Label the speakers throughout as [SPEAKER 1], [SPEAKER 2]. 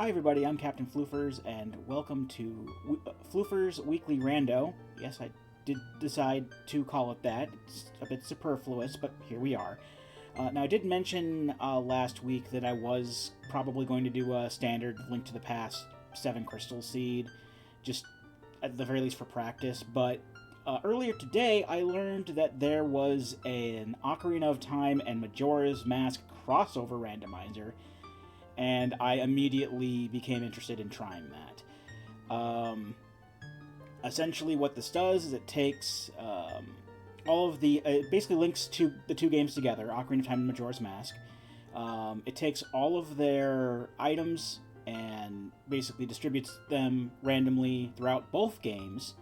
[SPEAKER 1] Hi everybody, I'm Captain Floofers, and welcome to Floofers Weekly Rando. Yes, I did decide to call it that. It's a bit superfluous, but here we are. Now, I did mention last week that I was probably going to do a standard Link to the Past 7 Crystal Seed, just at the very least for practice, but earlier today I learned that there was an Ocarina of Time and Majora's Mask crossover randomizer, and I immediately became interested in trying that. Essentially what this does is it takes all of the... it basically links the two games together, Ocarina of Time and Majora's Mask. It takes all of their items and basically distributes them randomly throughout both games,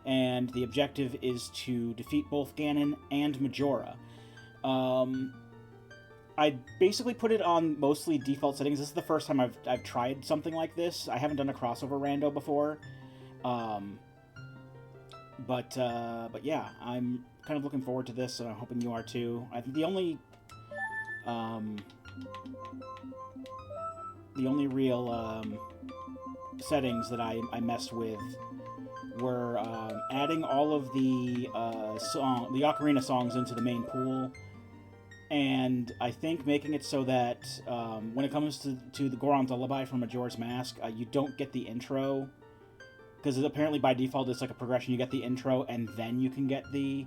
[SPEAKER 1] and the objective is to defeat both Ganon and Majora. I basically put it on mostly default settings. This is the first time I've tried something like this. I haven't done a crossover rando before. But yeah, I'm kind of looking forward to this, and I'm hoping you are too. I think the only real settings that I messed with were adding all of the Ocarina songs into the main pool, and I think making it so that when it comes to the Goron's Lullaby from Majora's Mask, you don't get the intro, because apparently by default it's like a progression. You get the intro and then you can get the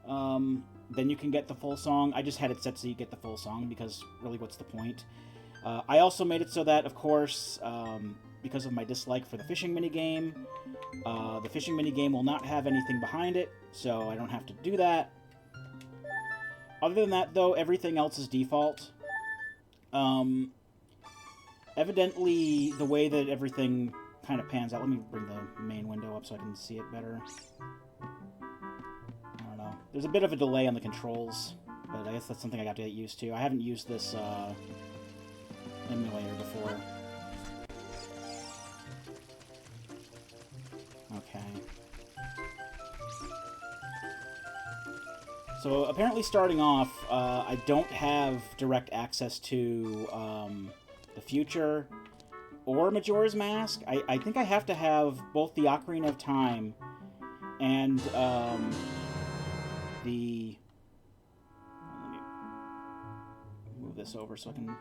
[SPEAKER 1] full song. I just had it set so you get the full song, because really, what's the point? I also made it so that, of course, because of my dislike for the fishing minigame, the fishing minigame will not have anything behind it, so I don't have to do that. Other than that, though, everything else is default. Evidently, the way that everything kind of pans out... Let me bring the main window up so I can see it better. I don't know. There's a bit of a delay on the controls, but I guess that's something I got to get used to. I haven't used this emulator before. Okay. So apparently, starting off, I don't have direct access to the future or Majora's Mask. I think I have to have both the Ocarina of Time and the... Let me move this over so I can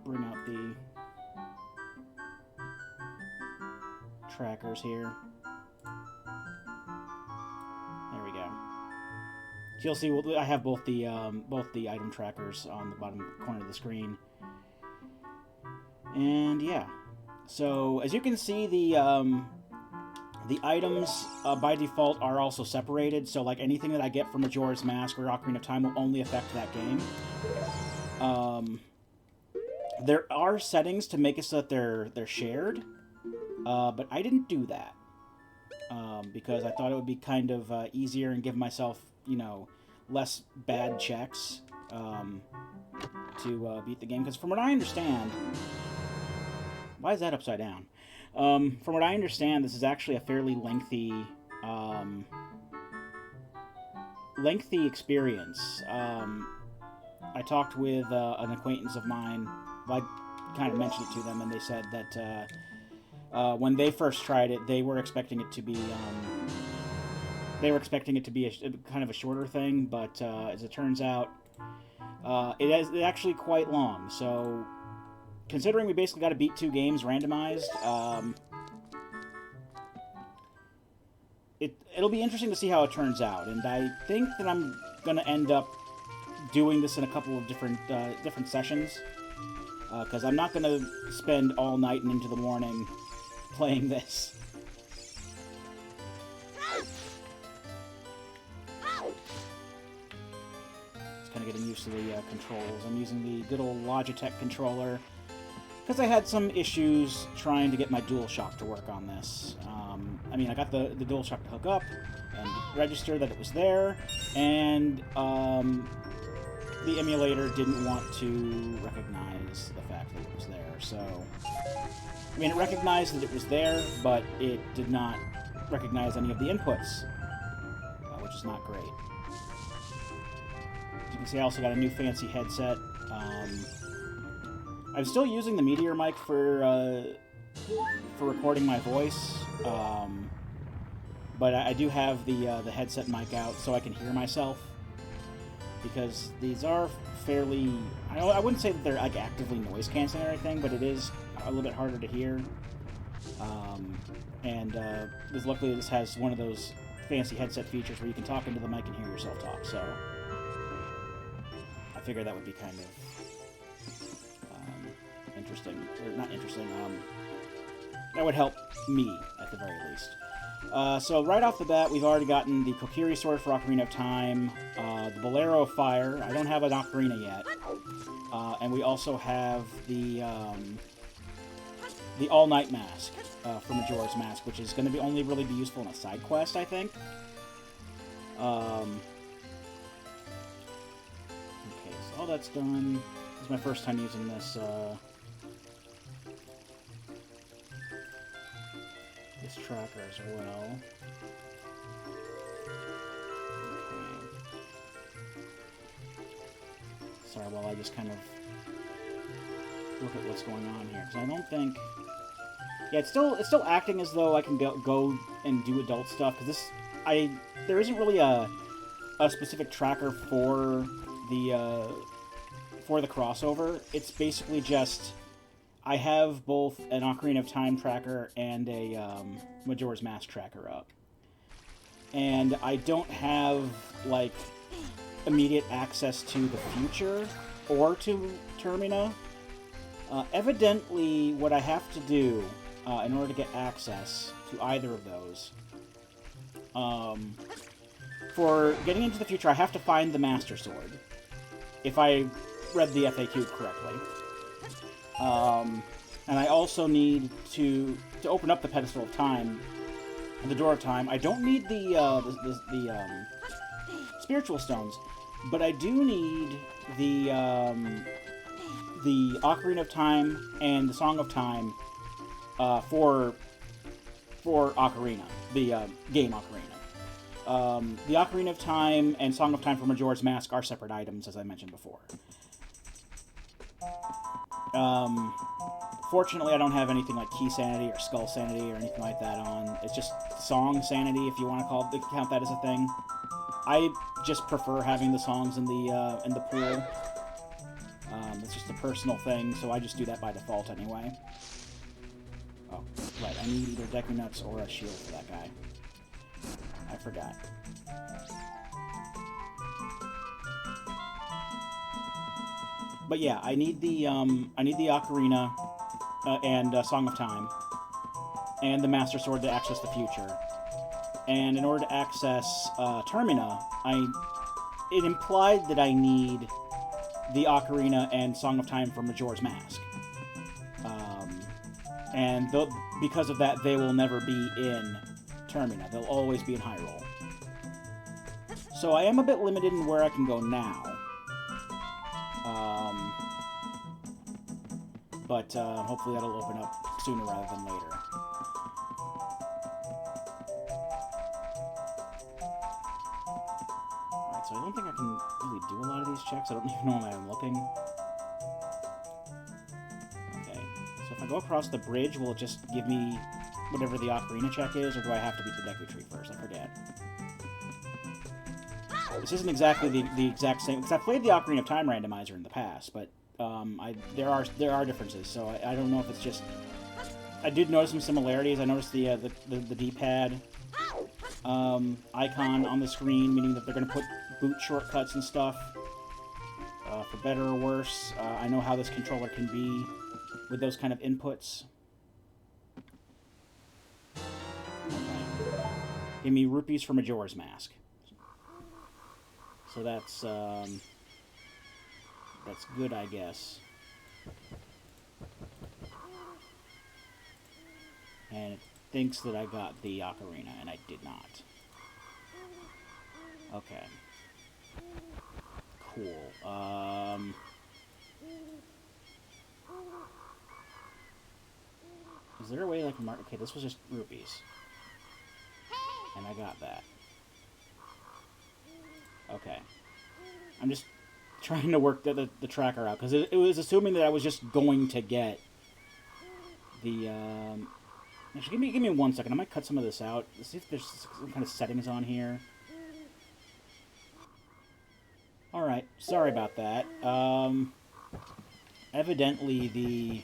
[SPEAKER 1] bring out the trackers here. There we go. So you'll see I have both the item trackers on the bottom corner of the screen. And yeah, so as you can see, the items by default are also separated. So like anything that I get from Majora's Mask or Ocarina of Time will only affect that game. There are settings to make it so that they're shared, but I didn't do that. Because I thought it would be kind of easier and give myself, less bad checks to beat the game. Because from what I understand... Why is that upside down? From what I understand, this is actually a fairly lengthy experience. I talked with an acquaintance of mine. Well, I kind of mentioned it to them, and they said that when they first tried it, they were expecting it to be kind of a shorter thing, but as it turns out, it's actually quite long. So, considering we basically got to beat 2 games randomized, it'll be interesting to see how it turns out. And I think that I'm gonna end up doing this in a couple of different sessions, because I'm not gonna spend all night and into the morning playing this. Just kind of getting used to the controls. I'm using the good old Logitech controller, because I had some issues trying to get my DualShock to work on this. I mean, I got the DualShock to hook up and register that it was there, and the emulator didn't want to recognize the fact that it was there. So, I mean, it recognized that it was there, but it did not recognize any of the inputs, which is not great. As you can see, I also got a new fancy headset. I'm still using the Meteor mic for recording my voice, but I do have the headset mic out so I can hear myself, because these are fairly... I wouldn't say that they're like actively noise canceling or anything, but it is a little bit harder to hear. Luckily this has one of those fancy headset features where you can talk into the mic and hear yourself talk, so I figured that would be kind of interesting, or not interesting, that would help me, at the very least. So right off the bat, we've already gotten the Kokiri Sword for Ocarina of Time, the Bolero of Fire. I don't have an Ocarina yet. And we also have the All-Night Mask for Majora's Mask, which is going to only really be useful in a side quest, I think. Okay, so all that's done. This is my first time using this tracker as well. Okay. Sorry, while I just kind of look at what's going on here, because I don't think... Yeah, it's still acting as though I can go and do adult stuff, because there isn't really a specific tracker for the crossover. It's basically just... I have both an Ocarina of Time tracker and a Majora's Mask tracker up. And I don't have, like, immediate access to the future or to Termina. Evidently, what I have to do in order to get access to either of those, for getting into the future, I have to find the Master Sword, if I read the FAQ correctly. And I also need to open up the Pedestal of Time, the Door of Time. I don't need the Spiritual Stones, but I do need the Ocarina of Time and the Song of Time for Ocarina, the game Ocarina. The Ocarina of Time and Song of Time for Majora's Mask are separate items, as I mentioned before. Fortunately, I don't have anything like Key Sanity or Skull Sanity or anything like that on. It's just Song Sanity, if you want to count that as a thing. I just prefer having the songs in the pool. It's just a personal thing, so I just do that by default anyway. Oh, right, I need either Deku Nuts or a shield for that guy. I forgot. But yeah, I need the Ocarina and Song of Time and the Master Sword to access the future. And in order to access Termina, it implied that I need the Ocarina and Song of Time for Majora's Mask. And because of that, they will never be in Termina. They'll always be in Hyrule. So I am a bit limited in where I can go now. But hopefully that'll open up sooner rather than later. Alright, so I don't think I can really do a lot of these checks. I don't even know why I'm looking. Okay, so if I go across the bridge, will it just give me whatever the Ocarina check is, or do I have to beat the Deku Tree first? I forget. This isn't exactly the exact same, because I've played the Ocarina of Time randomizer in the past, but there are differences, so I don't know if it's just... I did notice some similarities. I noticed the D-pad icon on the screen, meaning that they're going to put boot shortcuts and stuff, for better or worse. I know how this controller can be with those kind of inputs. Okay. Give me rupees for Majora's Mask. So that's good, I guess. And it thinks that I got the Ocarina, and I did not. Okay. Cool. Is there a way I can mark... Okay, this was just rupees. And I got that. Okay. I'm just trying to work the tracker out, because it was assuming that I was just going to get the... Actually, give me 1 second. I might cut some of this out. Let's see if there's some kind of settings on here. Alright, sorry about that. Evidently,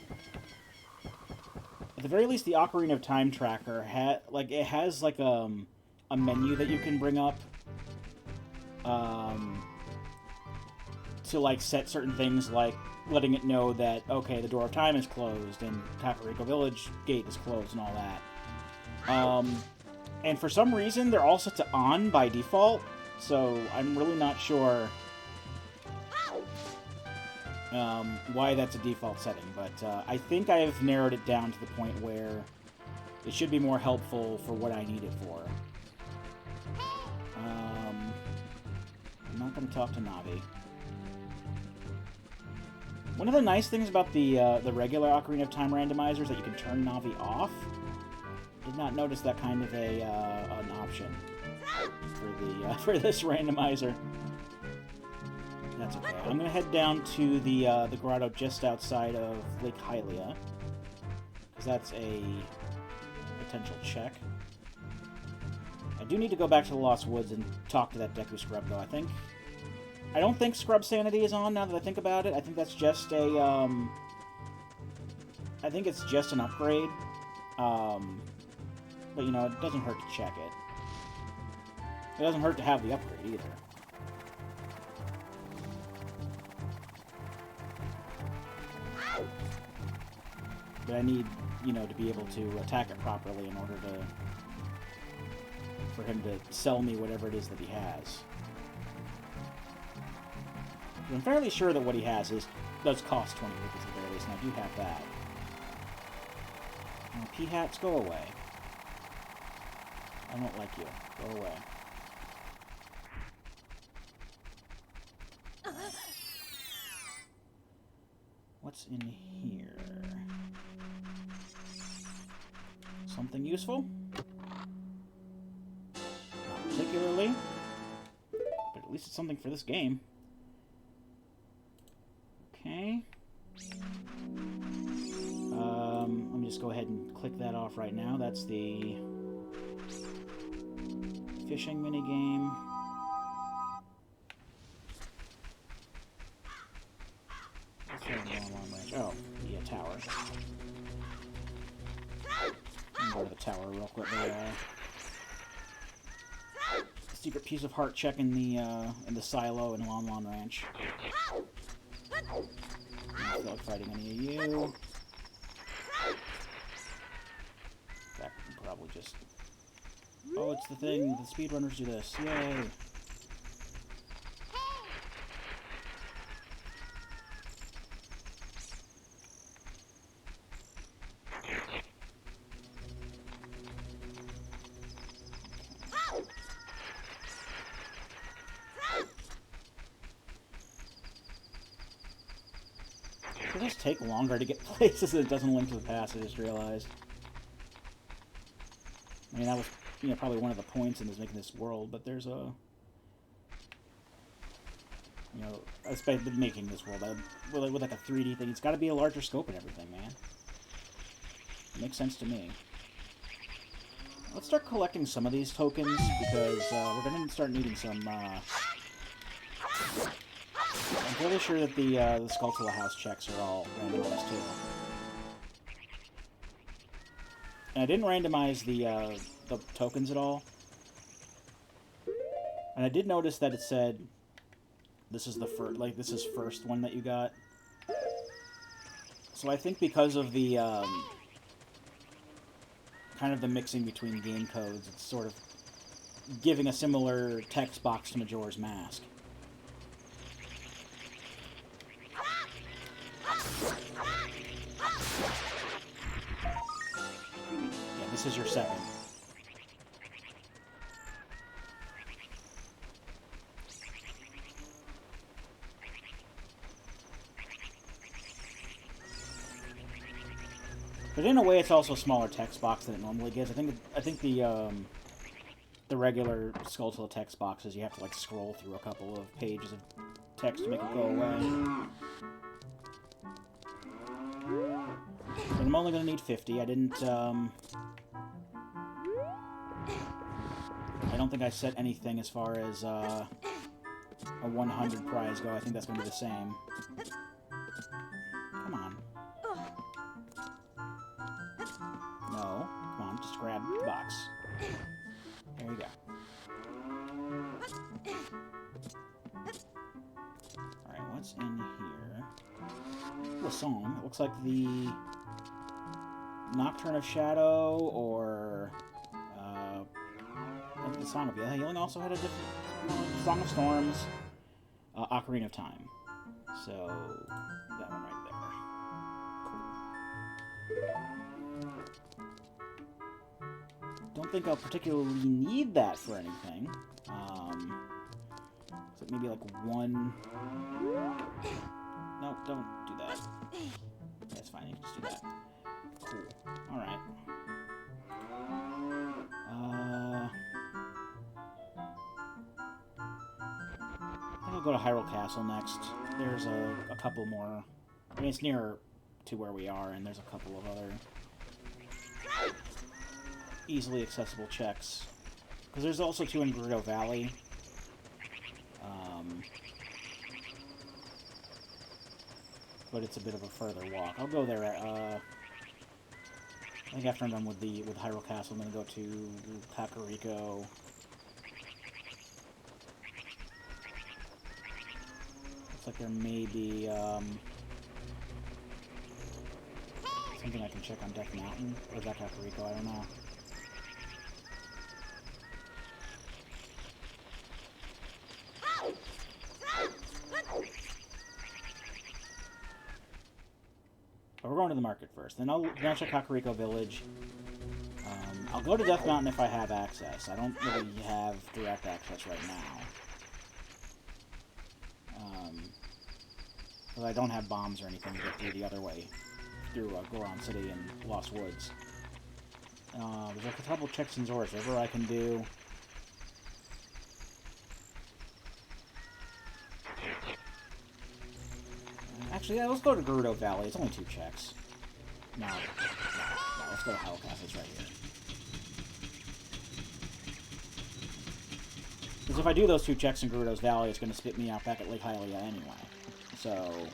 [SPEAKER 1] at the very least, the Ocarina of Time tracker has like a menu that you can bring up to like set certain things, like letting it know that, okay, the Door of Time is closed and Kakariko Village gate is closed and all that. And for some reason, they're all set to on by default, so I'm really not sure why that's a default setting, but I think I've narrowed it down to the point where it should be more helpful for what I need it for. I'm not going to talk to Navi. One of the nice things about the regular Ocarina of Time randomizer is that you can turn Navi off. Did not notice that kind of an option for this randomizer. That's okay. I'm gonna head down to the grotto just outside of Lake Hylia, because that's a potential check. I do need to go back to the Lost Woods and talk to that Deku Scrub, though. I don't think Scrub Sanity is on, now that I think about it. I think that's just a, I think it's just an upgrade. But, you know, it doesn't hurt to check it. It doesn't hurt to have the upgrade, either. But I need, you know, to be able to attack it properly in order for him to sell me whatever it is that he has. I'm fairly sure that what he has does cost 20 rupees at the very least, and I do have that. Now, P-hats, go away. I don't like you. Go away. What's in here? Something useful? Not particularly. But at least it's something for this game. Okay. Let me just go ahead and click that off right now. That's the fishing minigame. What's that long range? Oh, yeah, tower. I'm going to go to the tower real quick. Secret piece of heart check in the silo in Lon Lon Ranch. I don't feel like fighting any of you. In fact, I can probably just... Oh, it's the thing. The speedrunners do this. Yay! It does take longer to get places that it doesn't link to the past, I just realized. I mean, that was, you know, probably one of the points in this making this world, but there's a... You know, I suppose making this world, with like a 3D thing, it's got to be a larger scope and everything, man. It makes sense to me. Let's start collecting some of these tokens, because we're going to start needing some... I'm fairly sure that the Skulltula House checks are all randomized, too. And I didn't randomize the tokens at all. And I did notice that it said this is the first, like, this is first one that you got. So I think because of the kind of the mixing between game codes, it's sort of giving a similar text box to Majora's Mask. Yeah, this is your second. But in a way, it's also a smaller text box than it normally gives. I think the regular Skulltula text boxes, you have to like scroll through a couple of pages of text to make it go away. But I'm only going to need 50. I didn't, I don't think I set anything as far as, a 100 prize go. I think that's going to be the same. Come on. No. Come on, just grab the box. There you go. Alright, what's in here? Ooh, a song. It looks like the Nocturne of Shadow, or the Song of Healing also had a different Song of Storms, Ocarina of Time. So that one right there. Cool. Don't think I'll particularly need that for anything. So maybe like one. No, don't do that. That's fine. You can just do that. Cool. Alright. I think I'll go to Hyrule Castle next. There's a couple more. I mean, it's nearer to where we are, and there's a couple of other easily accessible checks. Because there's also two in Rando Valley. But it's a bit of a further walk. I'll go there. I think after I'm done with Hyrule Castle, I'm going to go to Kakariko. Looks like there may be something I can check on Death Mountain. Or is that Kakariko? I don't know. But we're going to the market first. Then I'll check Kakariko Village. I'll go to Death Mountain if I have access. I don't really have direct access right now. Because I don't have bombs or anything to get through the other way. Through Goron City and Lost Woods. There's a couple checks in Zora's River I can do. Actually, yeah, let's go to Rando Valley. It's only 2 checks. No, let's go to Hyrule Castle. It's right here. Because if I do those 2 checks in Gerudo's Valley, it's going to spit me out back at Lake Hylia anyway. So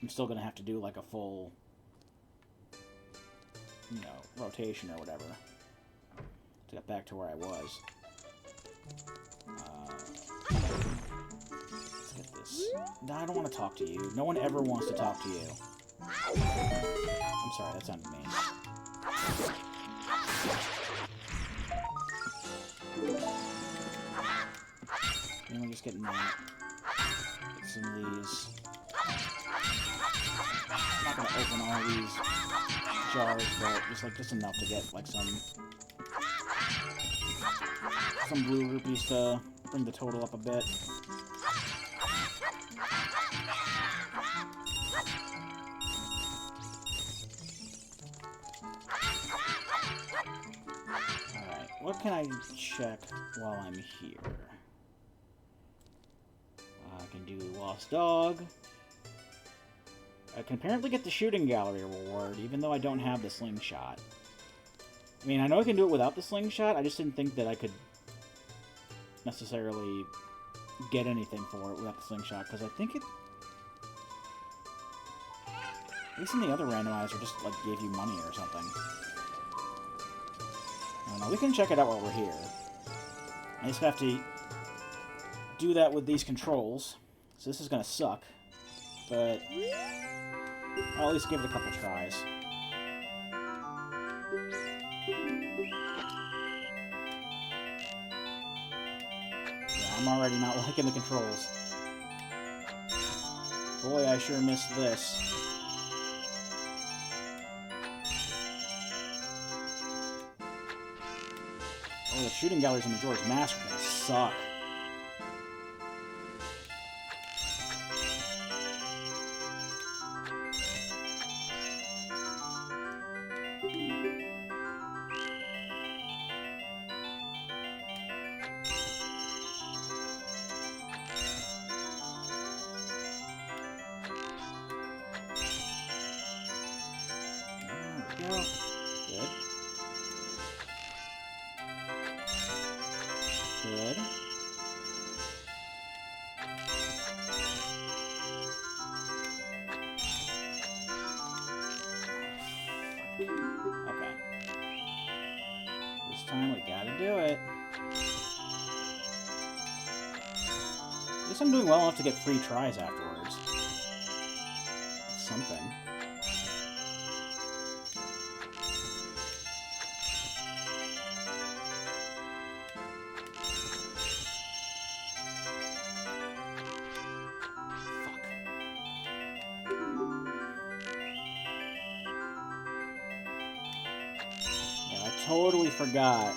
[SPEAKER 1] I'm still going to have to do like a full, you know, rotation or whatever to get back to where I was. Let's get this. No, I don't want to talk to you. No one ever wants to talk to you. I'm sorry, that sounded mean. Anyone just getting that? Get some of these. I'm not gonna open all these jars, but just enough to get like some blue rupees to bring the total up a bit. Alright, what can I check while I'm here? I can do Lost Dog. I can apparently get the Shooting Gallery reward, even though I don't have the Slingshot. I mean, I know I can do it without the Slingshot, I just didn't think that I could necessarily get anything for it without the Slingshot, because I think it... At least in the other randomizer, just, like, gave you money or something. I don't know, we can check it out while we're here. I just have to do that with these controls, so this is gonna suck, but I'll at least give it a couple tries. Yeah, I'm already not liking the controls. Boy, I sure missed this. Oh, the Shooting Galleries in Majora's Mask are gonna suck. go. Good. Good. Okay. This time we gotta do it. At least I'm doing well enough to get free tries afterwards. That's something. Totally forgot.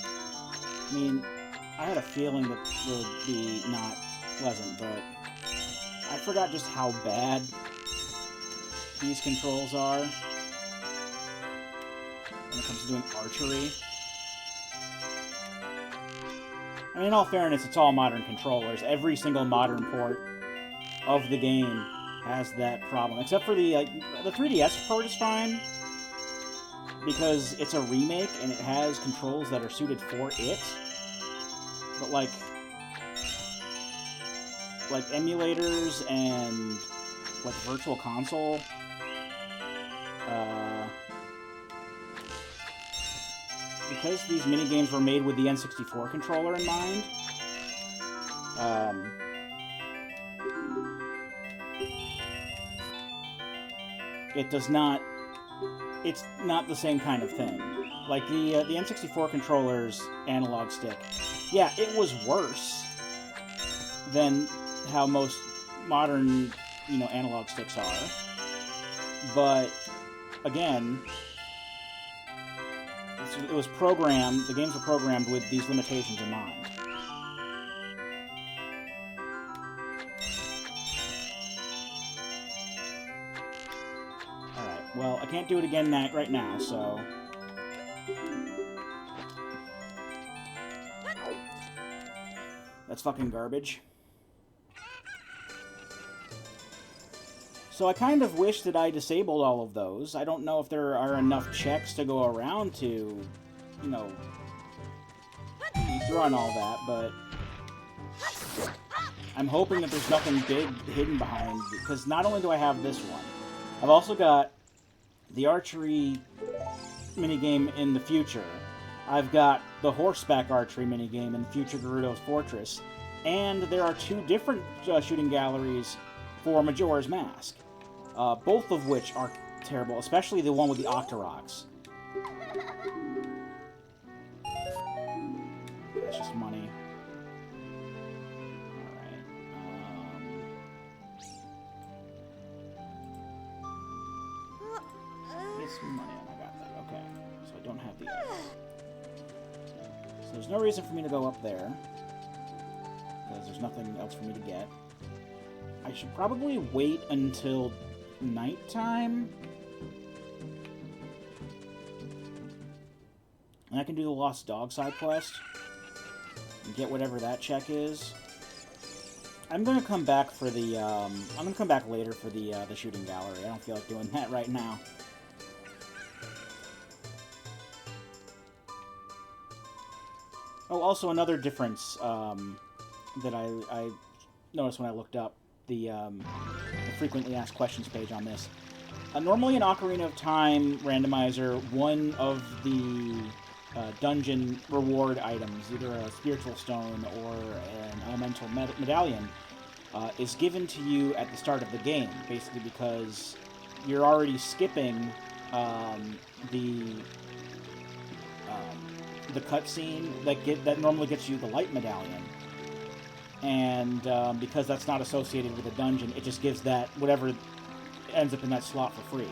[SPEAKER 1] I mean, I had a feeling that it would be not pleasant, but I forgot just how bad these controls are when it comes to doing archery. I mean, in all fairness, it's all modern controllers. Every single modern port of the game has that problem, except for the 3DS port is fine, because it's a remake and it has controls that are suited for it. But like emulators and like Virtual Console, because these minigames were made with the N64 controller in mind, it does not. It's not the same kind of thing. Like the N64 controller's analog stick, yeah, it was worse than how most modern, analog sticks are. But again, it was programmed. The games were programmed with these limitations in mind. Well, I can't do it again right now, so... That's fucking garbage. So I kind of wish that I disabled all of those. I don't know if there are enough checks to go around to, run all that, but... I'm hoping that there's nothing big hidden behind, because not only do I have this one, I've also got the archery minigame in the future. I've got the horseback archery minigame in the future Gerudo's Fortress. And there are 2 different shooting galleries for Majora's Mask. Both of which are terrible, especially the one with the Octoroks. That's just money. Some money, and I got that. Okay, so I don't have the other. So there's no reason for me to go up there, because there's nothing else for me to get. I should probably wait until nighttime, and I can do the Lost Dog side quest and get whatever that check is. I'm gonna come back for the. I'm gonna come back later for the shooting gallery. I don't feel like doing that right now. Oh, also another difference that I noticed when I looked up the frequently asked questions page on this. Normally in Ocarina of Time Randomizer, one of the dungeon reward items, either a spiritual stone or an elemental medallion, is given to you at the start of the game, basically because you're already skipping the cutscene that normally gets you the light medallion, and because that's not associated with a dungeon, it just gives that whatever ends up in that slot for free.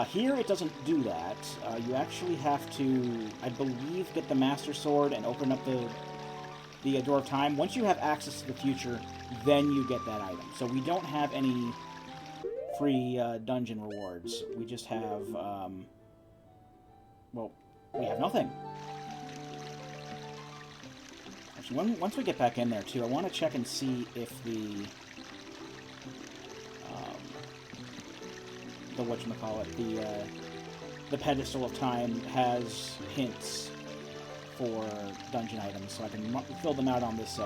[SPEAKER 1] Here it doesn't do that. You actually have to, I believe, get the Master Sword and open up the Door of Time. Once you have access to the future, then you get that item. So we don't have any free dungeon rewards. We just have, well, we have nothing. Actually, once we get back in there, too, I want to check and see if the the whatchamacallit, the pedestal of time has hints for dungeon items, so I can fill them out on this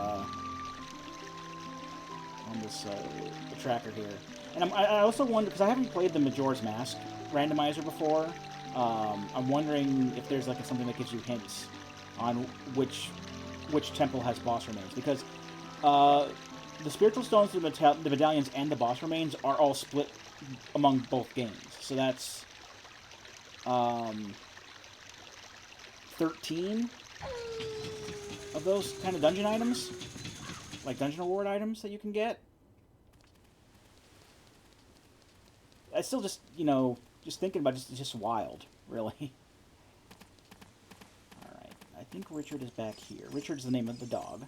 [SPEAKER 1] tracker here. And I also wonder, because I haven't played the Majora's Mask randomizer before, I'm wondering if there's like something that gives you hints on which temple has boss remains, because the spiritual stones, the medallions, and the boss remains are all split among both games. So that's 13 of those kind of dungeon items, like dungeon reward items that you can get. I still just, just thinking about it's just wild, really. Alright, I think Richard is back here. Richard's the name of the dog.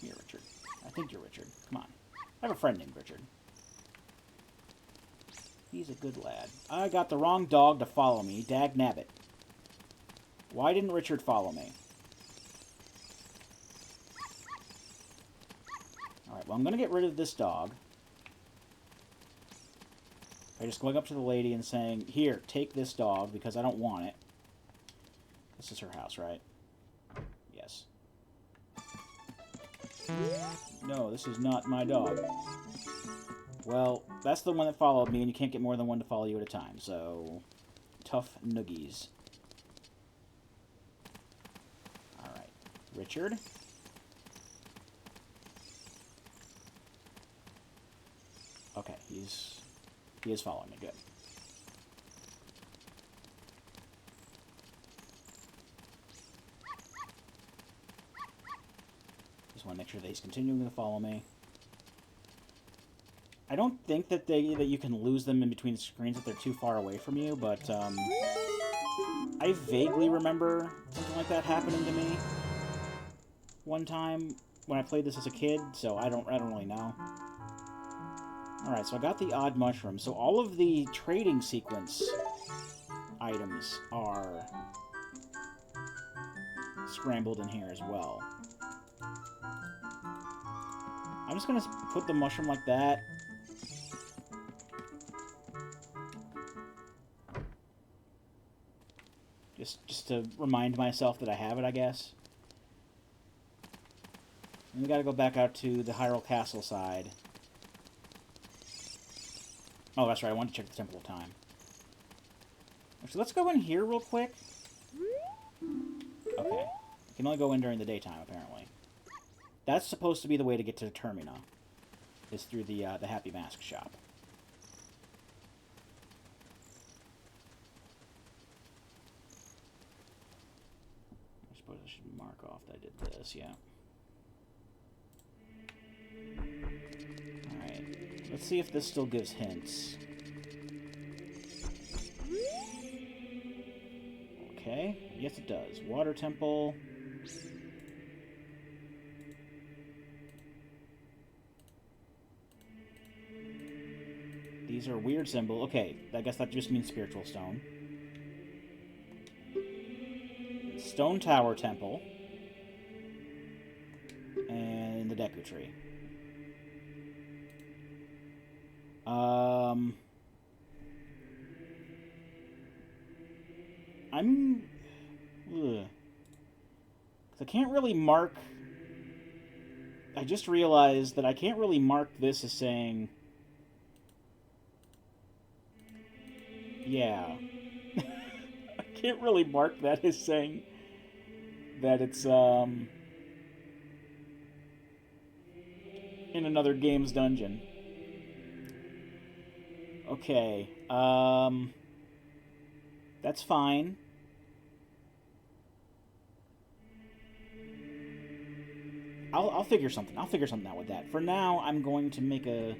[SPEAKER 1] Here, Richard. I think you're Richard. Come on. I have a friend named Richard. He's a good lad. I got the wrong dog to follow me. Dag nabbit. Why didn't Richard follow me? Alright, well, I'm going to get rid of this dog. By just going up to the lady and saying, here, take this dog, because I don't want it. This is her house, right? Yes. No, this is not my dog. Well, that's the one that followed me, and you can't get more than one to follow you at a time, so... Tough noogies. Alright. Richard? Okay, he is following me. Good. Just want to make sure that he's continuing to follow me. I don't think that you can lose them in between screens if they're too far away from you, but I vaguely remember something like that happening to me one time when I played this as a kid, so I don't really know. Alright, so I got the odd mushroom. So all of the trading sequence items are scrambled in here as well. I'm just going to put the mushroom like that. Just to remind myself that I have it, I guess. And we got to go back out to the Hyrule Castle side. Oh, that's right. I wanted to check the Temple of Time. Actually, let's go in here real quick. Okay. You can only go in during the daytime, apparently. That's supposed to be the way to get to Termina. Is through the Happy Mask shop. I suppose I should mark off that I did this, yeah. Alright. Let's see if this still gives hints. Okay. Yes, it does. Water Temple. These are weird symbol. Okay, I guess that just means spiritual stone. Stone Tower Temple. And the Deku Tree. I can't really mark... I just realized that I can't really mark this as saying... Yeah. I can't really mark that as saying that it's, in another game's dungeon. Okay, that's fine. I'll figure something. I'll figure something out with that. For now, I'm going to make a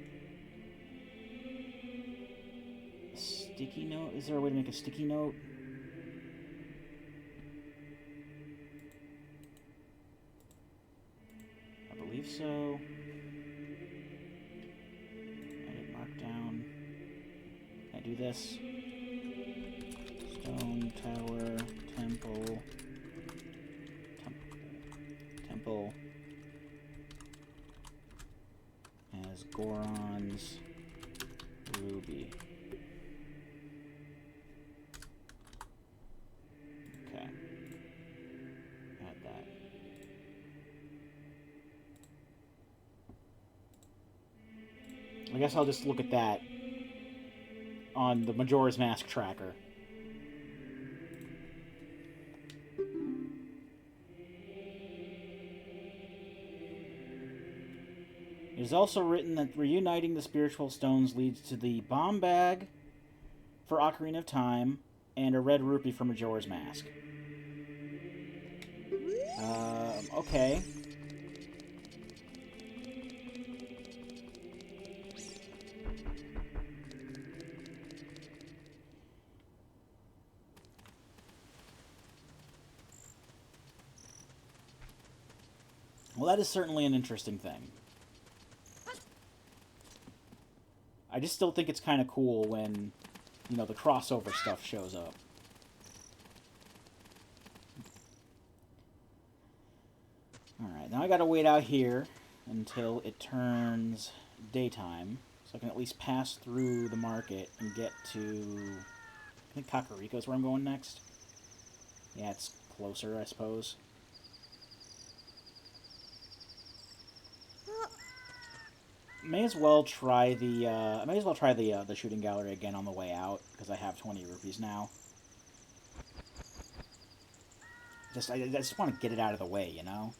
[SPEAKER 1] sticky note. Is there a way to make a sticky note? I believe so. Edit markdown. Can I do this? Stone Tower Temple. Temple. As Goron's Ruby. Okay. Add that. I guess I'll just look at that on the Majora's Mask tracker. It is also written that reuniting the spiritual stones leads to the bomb bag for Ocarina of Time and a red rupee for Majora's Mask. Okay. Well, that is certainly an interesting thing. I just still think it's kind of cool when, you know, the crossover stuff shows up. Alright, now I gotta wait out here until it turns daytime, so I can at least pass through the market and get to... I think Kakariko's where I'm going next. Yeah, it's closer, I suppose. May as well try the shooting gallery again on the way out, because I have 20 rupees now. I just want to get it out of the way, you know?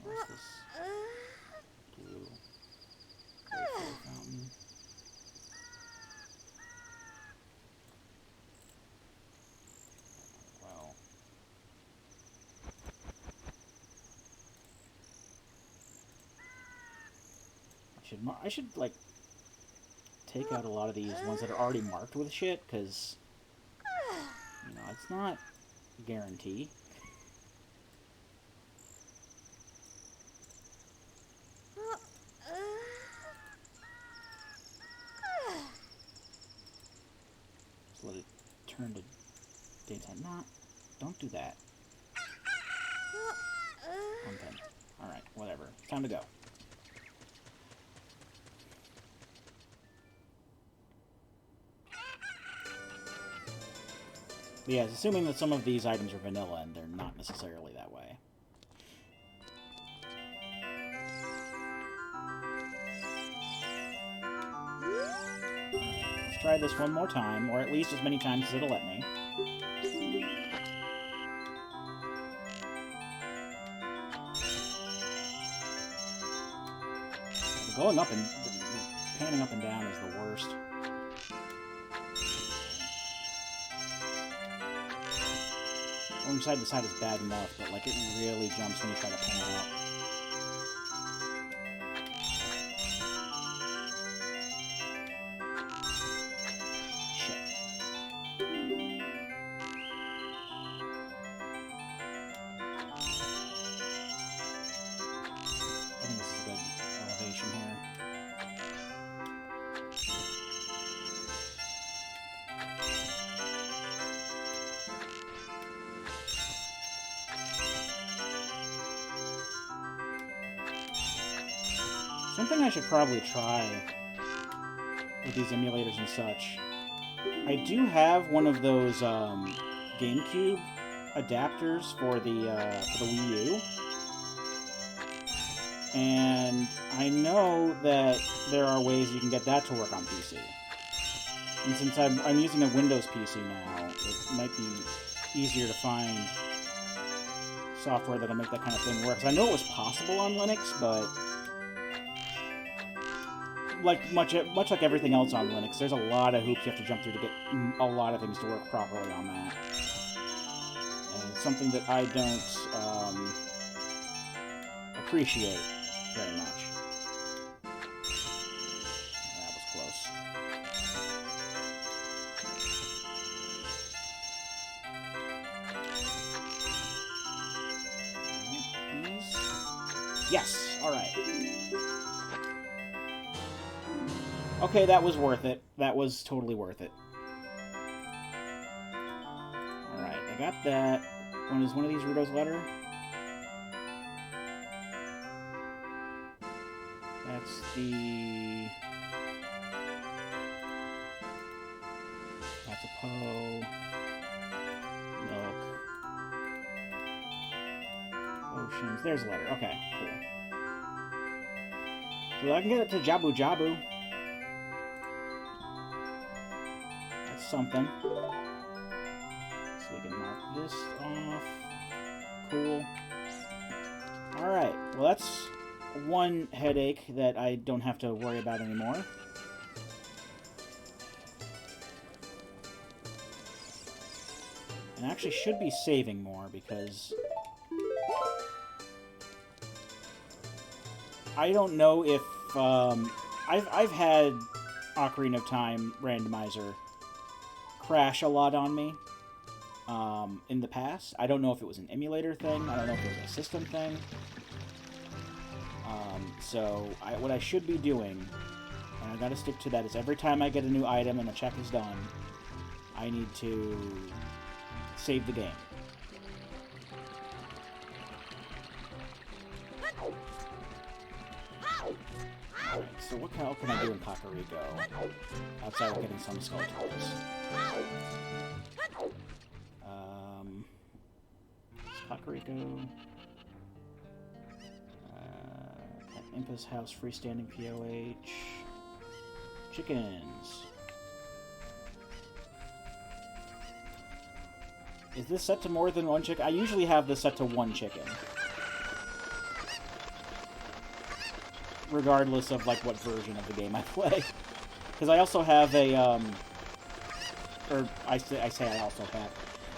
[SPEAKER 1] What's this? Blue. Fountain. Well. I should, like, take out a lot of these ones that are already marked with shit, because, you know, it's not a guarantee. Just let it turn to daytime. Nah, don't do that. Okay. Alright, whatever. Time to go. But yeah, assuming that some of these items are vanilla, and they're not necessarily that way. Let's try this one more time, or at least as many times as it'll let me. Going up and panning up and down is the worst. Going side to side is bad enough, but like it really jumps when you try to pan it up. Shit. I think this is a good elevation here. Something I should probably try with these emulators and such. I do have one of those GameCube adapters for the Wii U, and I know that there are ways you can get that to work on PC. And since I'm using a Windows PC now, it might be easier to find software that'll make that kind of thing work. 'Cause I know it was possible on Linux, but like much like everything else on Linux, there's a lot of hoops you have to jump through to get a lot of things to work properly on that. And it's something that I don't appreciate very much. That was close. Yes! Alright. Okay, that was worth it. That was totally worth it. Alright, I got that. Is one of these Rudo's letter? That's the... That's a Poe. Milk. Oceans. There's a letter. Okay, cool. So I can get it to Jabu Jabu. That's something. So we can mark this off. Cool. Alright, well that's one headache that I don't have to worry about anymore. And I actually should be saving more because I don't know if I've had Ocarina of Time Randomizer crash a lot on me in the past. I don't know if it was an emulator thing. I don't know if it was a system thing. So what I should be doing, and I gotta stick to that, is every time I get a new item and the check is done, I need to save the game. Alright, so what can I do in Kakariko outside of getting some skeletons? Kakariko. Impa's house, freestanding POH. Chickens. Is this set to more than one chicken? I usually have this set to one chicken. Regardless of, like, what version of the game I play. Because I also have a, or I say I also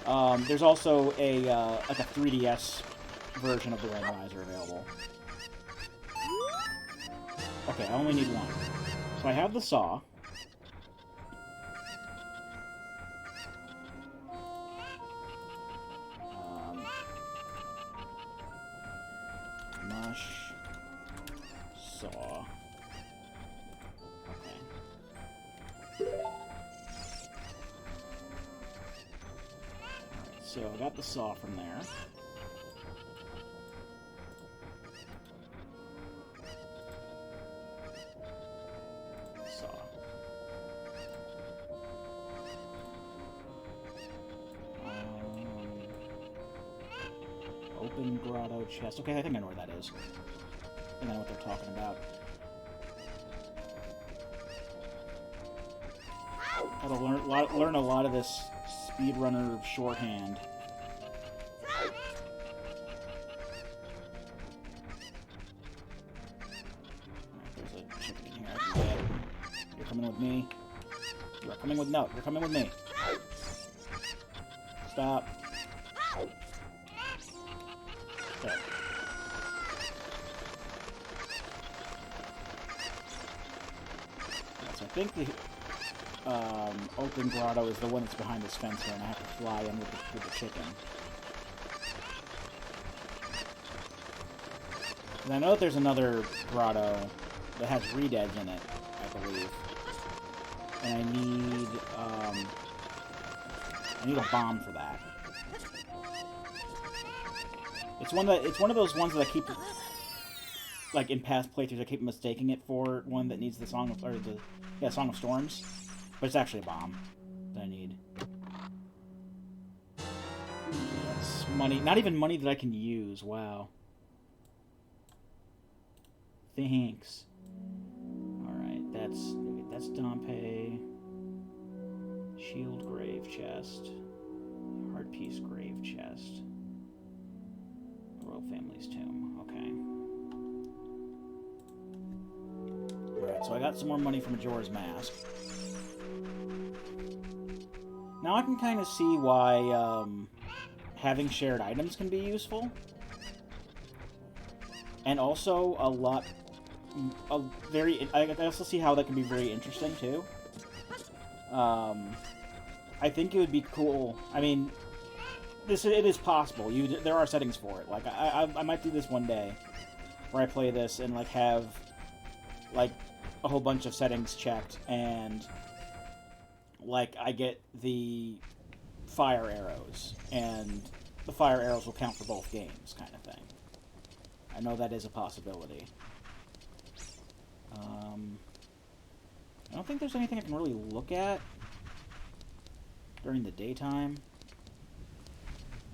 [SPEAKER 1] have. There's also a, like a 3DS version of the randomizer available. Okay, I only need one. So I have the saw. Mush. Saw. Okay. Alright, so I got the saw from there. Open grotto chest. Okay, I think I know where that is. I think I know what they're talking about. Gotta learn a lot of this speedrunner shorthand. There's a chicken here I can get. You're coming with me. You are coming with... No, you're coming with me. Stop. Okay. So I think the open grotto is the one that's behind this fence here, and I have to fly in with the chicken. And I know that there's another grotto that has redeads in it, I believe. And I need a bomb for that. It's one of those ones that I keep, like in past playthroughs, I keep mistaking it for one that needs the Song of Storms, but it's actually a bomb that I need. That's money, not even money that I can use. Wow. Thanks. All right, that's Dompe. Shield grave chest. Heart piece grave chest. Royal Family's tomb. Okay. Alright, so I got some more money from Majora's Mask. Now I can kind of see why having shared items can be useful. And also I also see how that can be very interesting too. I think it would be cool. I mean, it is possible. There are settings for it. Like I might do this one day, where I play this and like have like a whole bunch of settings checked, and like I get the fire arrows, and the fire arrows will count for both games, kind of thing. I know that is a possibility. I don't think there's anything I can really look at during the daytime.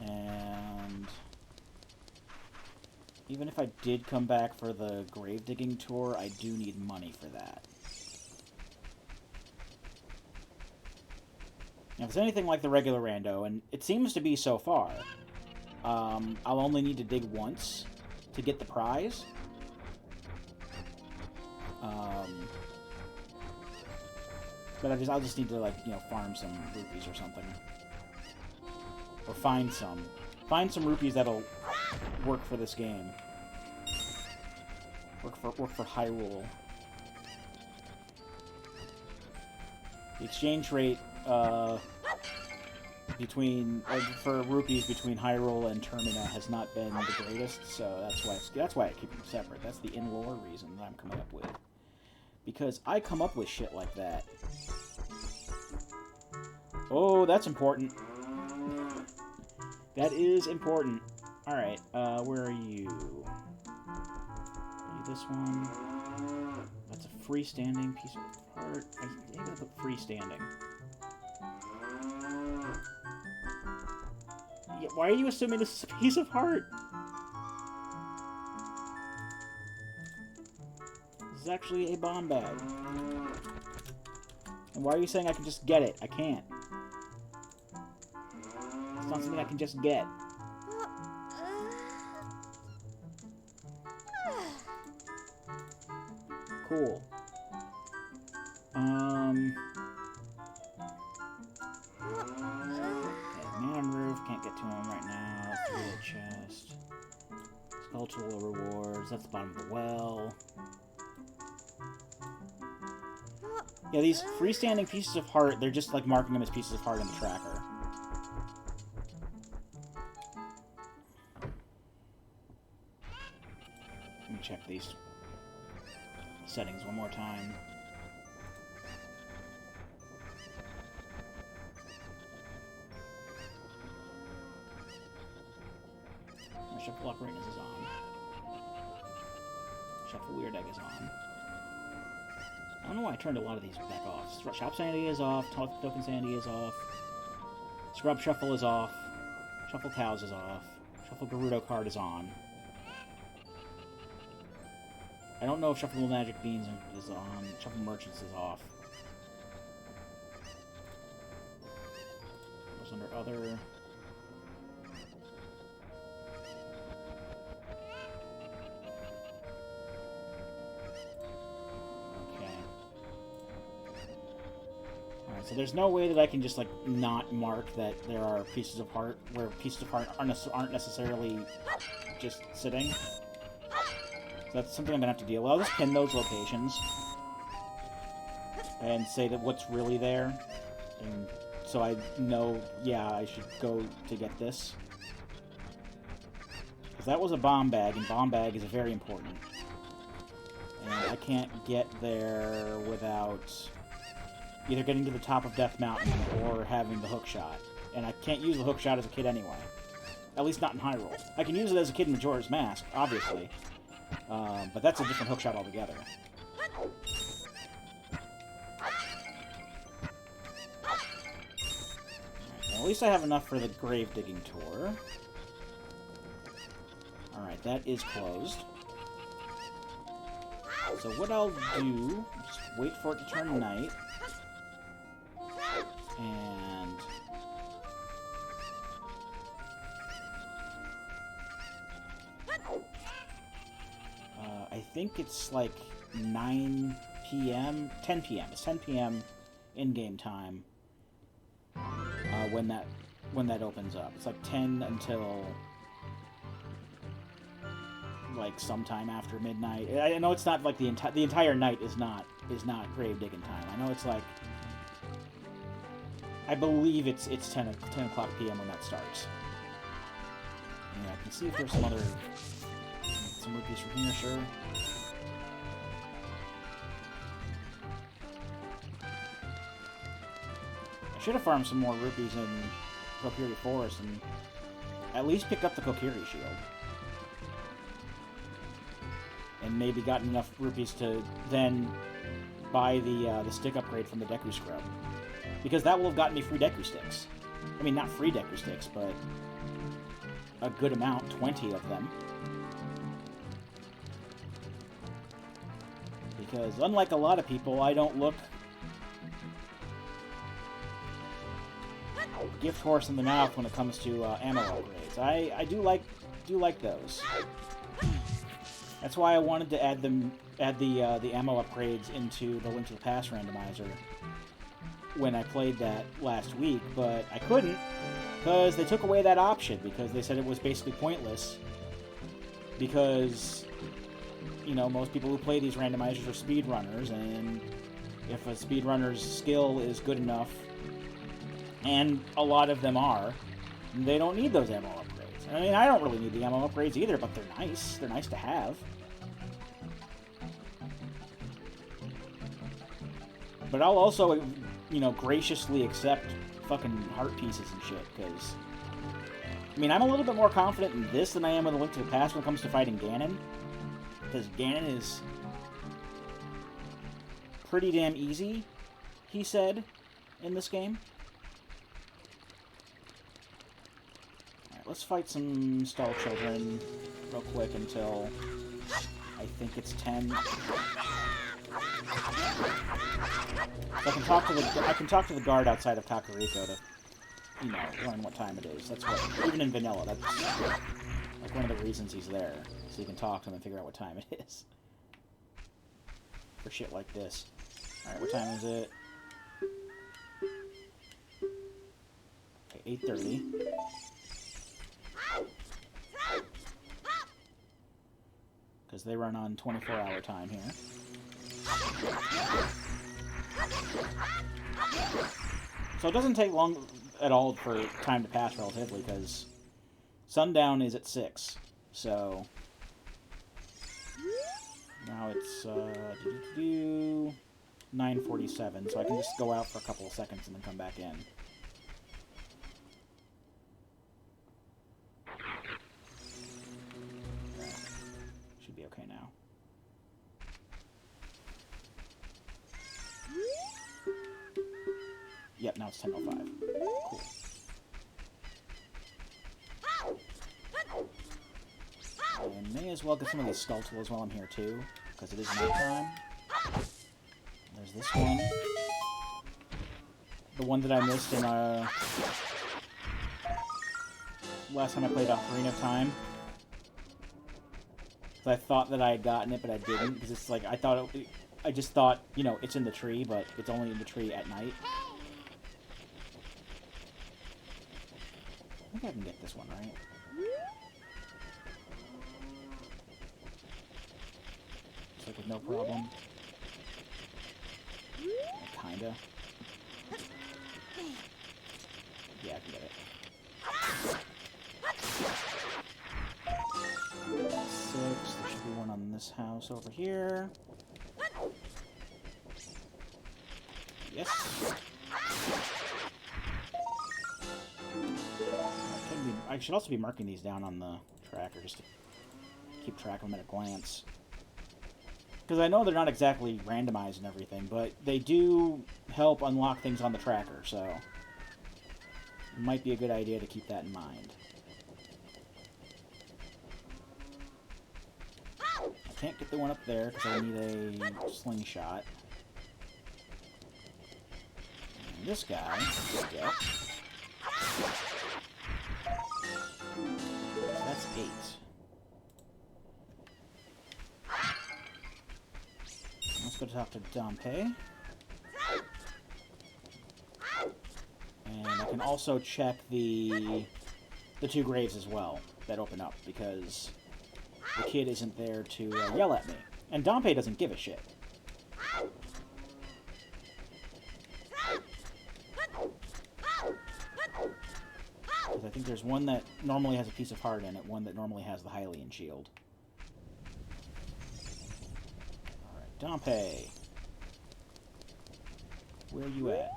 [SPEAKER 1] And even if I did come back for the grave digging tour, I do need money for that. Now, if it's anything like the regular rando, and it seems to be so far, I'll only need to dig once to get the prize. But I'll just need to, like, you know, farm some rupees or something. Or find some. Find some rupees that'll work for this game. Work for Hyrule. The exchange rate for rupees between Hyrule and Termina has not been the greatest, so that's why I keep them separate. That's the in-lore reason that I'm coming up with. Because I come up with shit like that. Oh, that's important. That is important. Alright, where are you? Are you this one? That's a freestanding piece of art. I think I put freestanding. Yeah, why are you assuming this is a piece of heart? This is actually a bomb bag. And why are you saying I can just get it? I can't. It's not something I can just get. Cool. Okay, man on roof, can't get to him right now. Through the chest. Skull tool rewards, that's the bottom of the well. Yeah, these freestanding pieces of heart, they're just like marking them as pieces of heart in the tracker. Let me check these settings one more time. Shuffle Ocarina is on. Shuffle Weird Egg is on. I don't know why I turned a lot of these back off. Shop Sanity is off. Token Sanity is off. Scrub Shuffle is off. Shuffle Cows is off. Shuffle Gerudo card is on. I don't know if Shuffle Magic Beans is on. Shuffle Merchants is off. Goes under Other. So there's no way that I can just, like, not mark that there are pieces of heart, where pieces of heart aren't necessarily just sitting. So that's something I'm going to have to deal with. I'll just pin those locations and say that what's really there. And so I know, yeah, I should go to get this. Because that was a bomb bag, and bomb bag is very important. And I can't get there without either getting to the top of Death Mountain or having the hook shot. And I can't use the hook shot as a kid anyway. At least not in Hyrule. I can use it as a kid in Majora's Mask, obviously. But that's a different hook shot altogether. Right, well, at least I have enough for the grave digging tour. Alright, that is closed. So what I'll do, just wait for it to turn night. And I think it's like 9 p.m. 10 p.m. It's 10 p.m. in-game time when that opens up. It's like 10 until like sometime after midnight. I know it's not like the entire night is not grave digging time. I know it's like, I believe it's 10 o'clock p.m. when that starts. Yeah, I can see if there's some rupees from here, sure. I should have farmed some more rupees Kokiri Forest and at least picked up the Kokiri Shield. And maybe gotten enough rupees to then buy the stick upgrade from the Deku Scrub. Because that will have gotten me free Deku Sticks. I mean, not free Deku Sticks, but a good amount, 20 of them. Because unlike a lot of people, I don't look gift horse in the mouth when it comes to ammo upgrades. I do like those. That's why I wanted to add the ammo upgrades into the Link to the Past randomizer when I played that last week, but I couldn't because they took away that option because they said it was basically pointless because, you know, most people who play these randomizers are speedrunners, and if a speedrunner's skill is good enough, and a lot of them are, they don't need those ammo upgrades. I mean, I don't really need the ammo upgrades either, but they're nice. They're nice to have. But I'll also, you know, graciously accept fucking heart pieces and shit, because... I mean, I'm a little bit more confident in this than I am with the Link to the Past when it comes to fighting Ganon. Because Ganon is pretty damn easy, he said, in this game. Alright, let's fight some stall children real quick until I think it's 10. So I can talk to the guard outside of Kakariko to, you know, learn what time it is. That's what, even in vanilla, that's like one of the reasons he's there. So you can talk to him and figure out what time it is. For shit like this. Alright, what time is it? Okay, 8:30. Because they run on 24-hour time here. So it doesn't take long at all for time to pass relatively, because sundown is at 6. So now it's 9:47, so I can just go out for a couple of seconds and then come back in. Okay. Should be okay now. Yep, now it's 10:05. Cool. And may as well get some of these skull tools while I'm here too, because it is night time. There's this one. The one that I missed in last time I played Ocarina of Time. I thought that I had gotten it, but I didn't, because it's like, I just thought, you know, it's in the tree, but it's only in the tree at night. I think I can get this one, right? Just like with no problem. Kinda. Yeah, I can get it. 6. There should be one on this house over here. Yes. I should also be marking these down on the tracker just to keep track of them at a glance. Because I know they're not exactly randomized and everything, but they do help unlock things on the tracker, so it might be a good idea to keep that in mind. I can't get the one up there because I need a slingshot. And this guy, yep. That's 8. Let's go talk to Dompe. And I can also check the 2 graves as well that open up, because the kid isn't there to yell at me. And Dompe doesn't give a shit. Because I think there's one that normally has a piece of heart in it, one that normally has the Hylian shield. Alright, Dompe. Where are you at?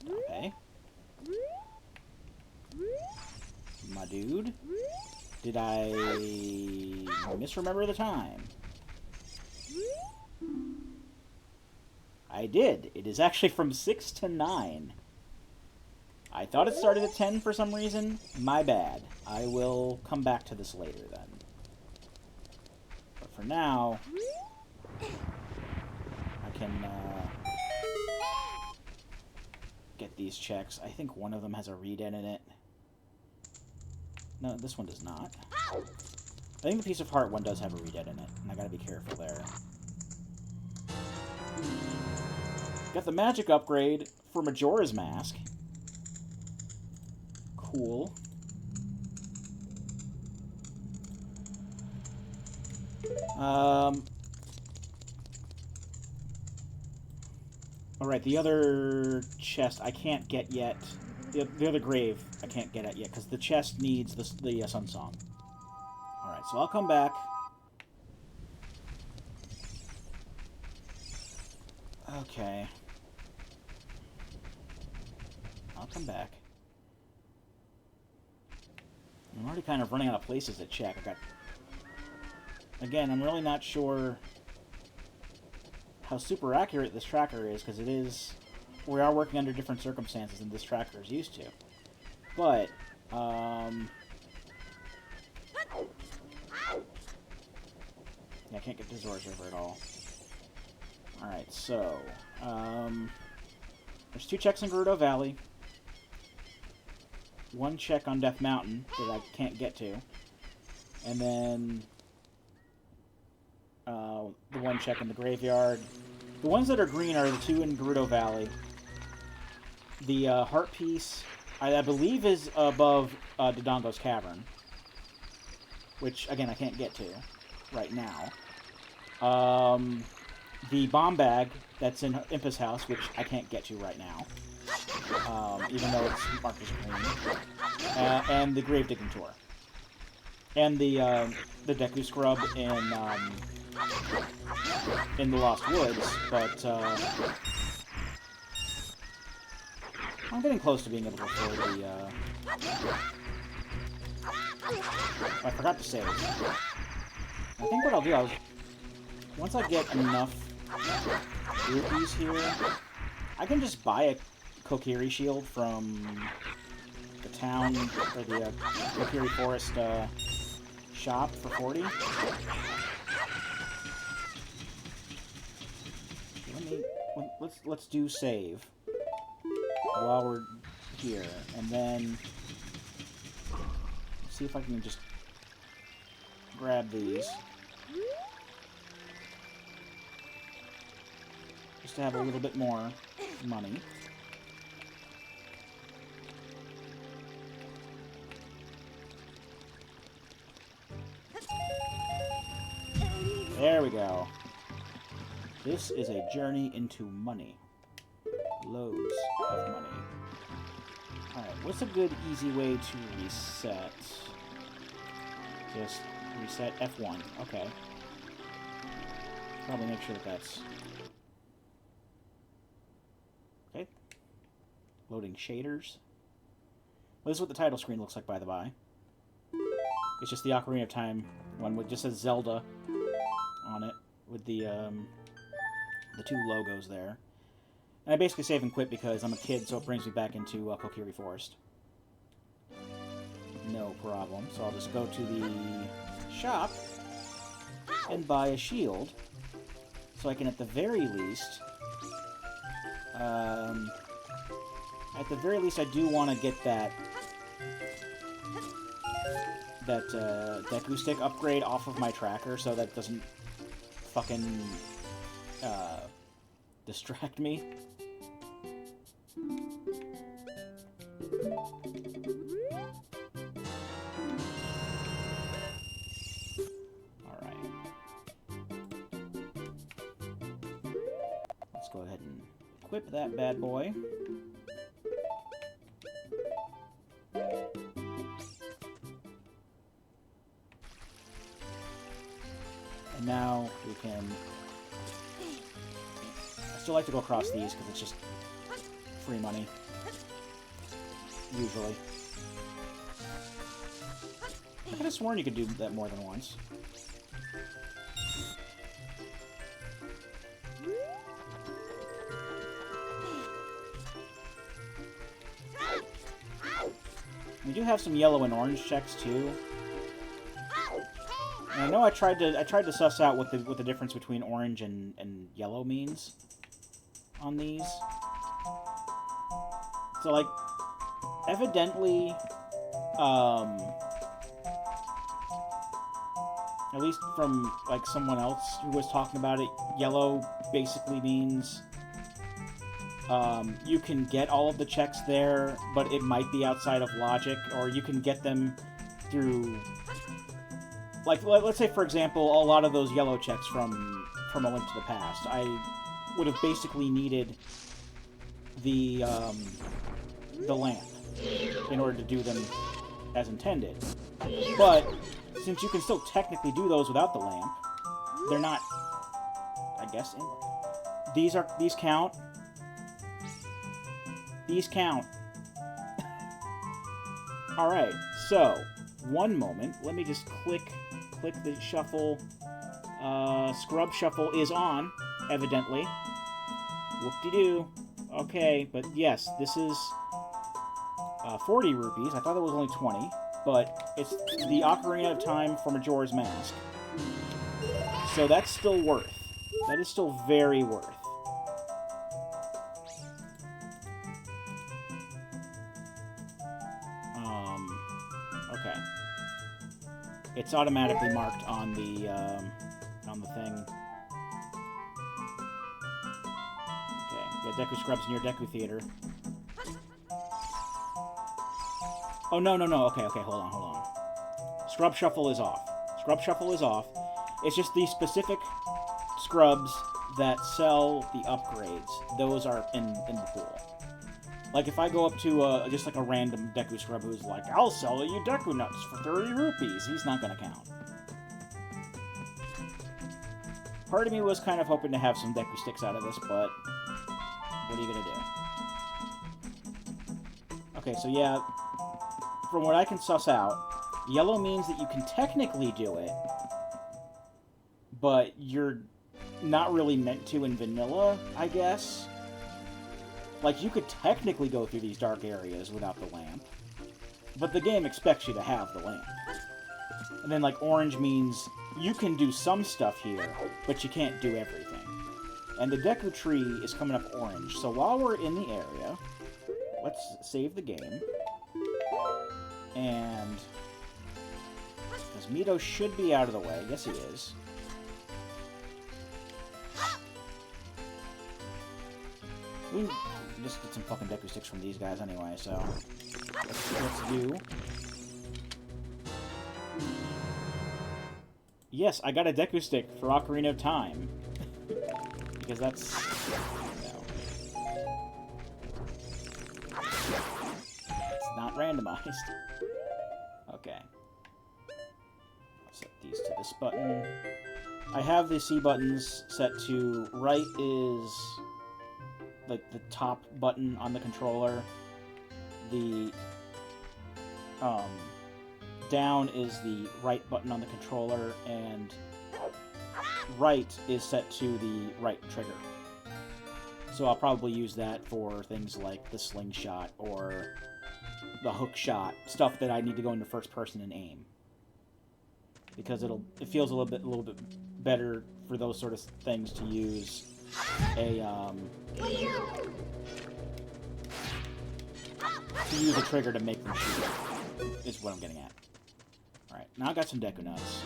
[SPEAKER 1] Dompe. my dude. Did I misremember the time? I did. It is actually from 6 to 9. I thought it started at 10 for some reason. My bad. I will come back to this later then. But for now, I can get these checks. I think one of them has a read-in in it. No, this one does not. I think the Piece of Heart one does have a read-in in it, and I gotta be careful there. Got the magic upgrade for Majora's Mask. Cool. Alright, the other chest I can't get yet. The other grave I can't get at yet, because the chest needs the Sun Song. Alright, so I'll come back. Okay. I'll come back. I'm already kind of running out of places to check. Again, I'm really not sure how super accurate this tracker is, because we are working under different circumstances than this tracker is used to. But, yeah, I can't get to Zora's River at all. Alright, so, there's 2 checks in Gerudo Valley. 1 check on Death Mountain that I can't get to. And then the 1 check in the graveyard. The ones that are green are the 2 in Gerudo Valley. The heart piece, I believe, is above Dodongo's Cavern. Which, again, I can't get to right now. The bomb bag that's in Impa's house, which I can't get to right now. Even though it's marked as green. And the grave digging tour. And the Deku scrub in the Lost Woods, but I'm getting close to being able to afford the I forgot to save. I think what I'll do, once I get enough rupees here, I can just buy a Kokiri shield from the town, or the Kokiri Forest shop for 40. Let's do save while we're here, and then see if I can just grab these. Just to have a little bit more money. There we go. This is a journey into money. Loads of money. Alright, what's a good, easy way to reset? Just reset F1. Okay. Probably make sure that that's... Okay. Loading shaders. Well, this is what the title screen looks like, by the by. It's just the Ocarina of Time one, which just says Zelda on it, with the 2 logos there. And I basically save and quit because I'm a kid, so it brings me back into Kokiri Forest. No problem. So I'll just go to the shop and buy a shield, so I can, at the very least... at the very least, I do want to get that Deku Stick upgrade off of my tracker, so that doesn't fucking distract me. Alright. Let's go ahead and equip that bad boy. And now we can... I still like to go across these because it's just free money. Usually. I could have sworn you could do that more than once. We do have some yellow and orange checks too. And I know I tried to suss out what the difference between orange and yellow means on these. So like, evidently, at least from like someone else who was talking about it, yellow basically means you can get all of the checks there, but it might be outside of logic, or you can get them through, like, let's say, for example, a lot of those yellow checks from A Link to the Past, I would have basically needed the lamp in order to do them as intended. But since you can still technically do those without the lamp, they're not, I guess, these count. These count. Alright, so, one moment. Let me just click the shuffle. Scrub shuffle is on, evidently. Whoop-de-doo. Okay, but yes, this is 40 rupees. I thought it was only 20, but it's the Ocarina of Time for Majora's Mask. So that's still worth. That is still very worth. Okay. It's automatically marked on the thing. Okay, yeah, Deku Scrub's near Deku Theater. Oh, no. Okay, hold on. Scrub Shuffle is off. Scrub Shuffle is off. It's just the specific scrubs that sell the upgrades. Those are in the pool. Like, if I go up to just like a random Deku Scrub who's like, I'll sell you Deku Nuts for 30 rupees, he's not gonna count. Part of me was kind of hoping to have some Deku Sticks out of this, but what are you gonna do? Okay, so yeah, from what I can suss out, yellow means that you can technically do it, but you're not really meant to in vanilla, I guess. Like, you could technically go through these dark areas without the lamp, but the game expects you to have the lamp. And then, like, orange means you can do some stuff here, but you can't do everything. And the Deku Tree is coming up orange, so while we're in the area, let's save the game. And because Mito should be out of the way. Yes, he is. We just get some fucking Deku Sticks from these guys anyway, so let's do. Yes, I got a Deku Stick for Ocarina of Time. Because that's... no. It's not randomized. Okay. I'll set these to this button. I have the C buttons set to right is like the top button on the controller. The down is the right button on the controller, and right is set to the right trigger. So I'll probably use that for things like the slingshot or the hook shot, stuff that I need to go into first person and aim. Because it feels a little bit better for those sort of things to use a trigger to make them shoot. Is what I'm getting at. Alright, now I got some Deku Nuts.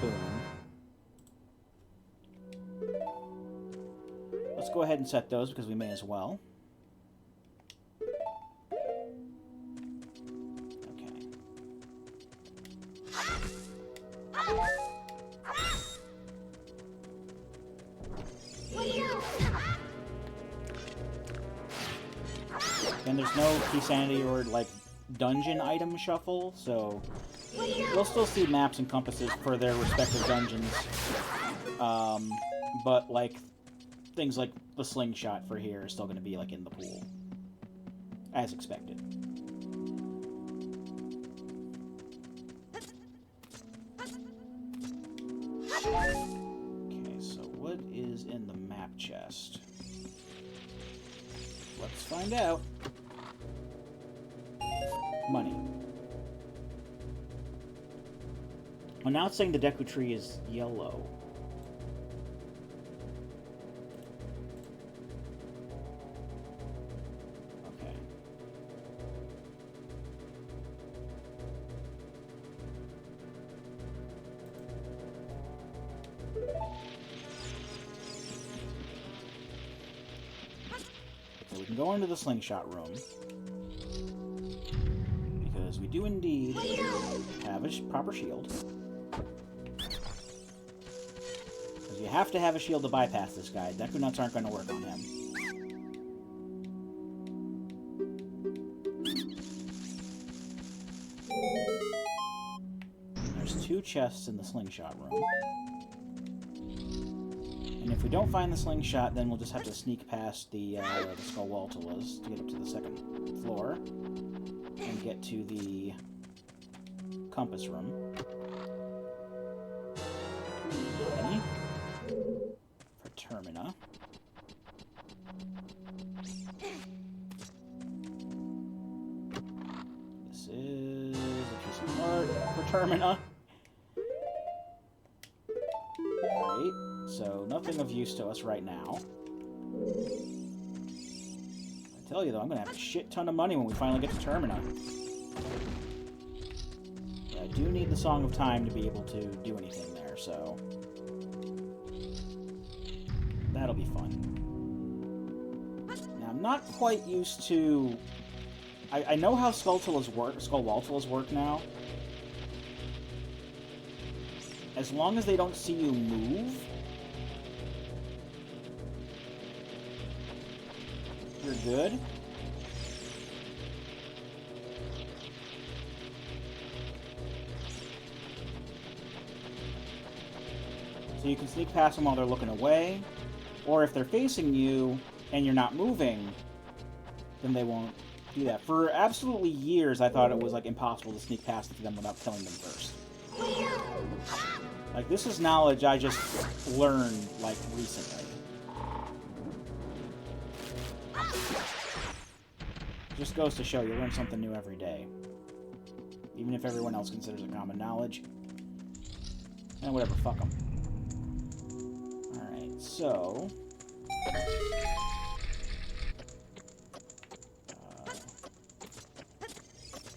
[SPEAKER 1] Boom. Let's go ahead and set those because we may as well. Okay. And there's no Key Sanity or, like, dungeon item shuffle, so we'll still see maps and compasses for their respective dungeons. But, like, things like the slingshot for here are still going to be, like, in the pool. As expected. Let's find out. Money. Well, now it's saying the Deku Tree is yellow. Okay. So we can go into the slingshot room. Because we do indeed have a proper shield. Because you have to have a shield to bypass this guy. Deku Nuts aren't going to work on him. There's 2 chests in the slingshot room. And if we don't find the slingshot, then we'll just have to sneak past the Skullwaltulas to get up to the 2nd floor. And get to the compass room. Okay. For Termina. This is a piece of art for Termina. Alright, so nothing of use to us right now. I tell you though, I'm gonna have a shit ton of money when we finally get to Termina. But I do need the Song of Time to be able to do anything there, so that'll be fun. Now I'm not quite used to. I know how Skullwaltulas work now. As long as they don't see you move, you're good. So you can sneak past them while they're looking away, or if they're facing you and you're not moving, then they won't do that. For absolutely years, I thought it was like impossible to sneak past them without killing them first. Like, this is knowledge I just learned, like, recently. Just goes to show you learn something new every day. Even if everyone else considers it common knowledge. And whatever, fuck them. Alright, so...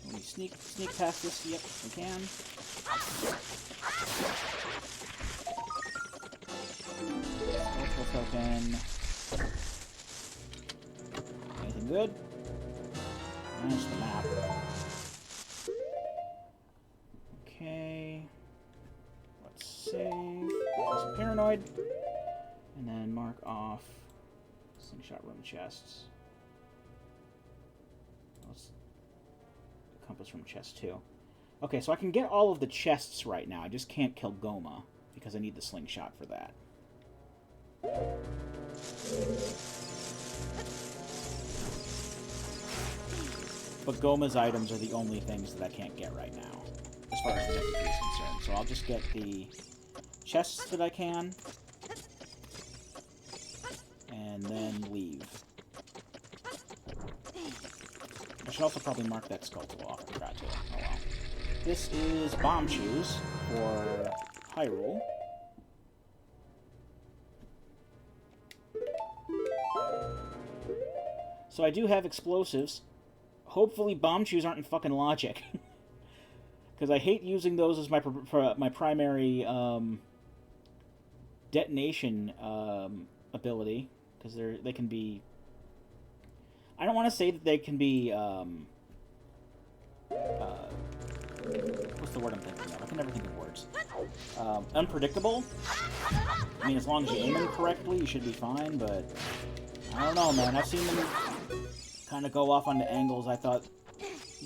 [SPEAKER 1] can we sneak past this? Yep, we can. Token. Anything good? There's the map. Okay. Let's save. Some paranoid. And then mark off slingshot room chests. Let's compass room chest too. Okay, so I can get all of the chests right now. I just can't kill Goma because I need the slingshot for that. But Goma's items are the only things that I can't get right now, as far as the Deku Tree is concerned. So I'll just get the chests that I can, and then leave. I should also probably mark that Skulltula off. I forgot to. Oh well. This is Bomb Shoes for Hyrule. So I do have explosives. Hopefully bomb shoes aren't in fucking logic. Because I hate using those as my primary detonation ability. Because they can be... I don't want to say that they can be... what's the word I'm thinking of? I can never think of words. Unpredictable. I mean, as long as you aim them correctly, you should be fine, but... I don't know, man. I've seen them kind of go off onto angles. I thought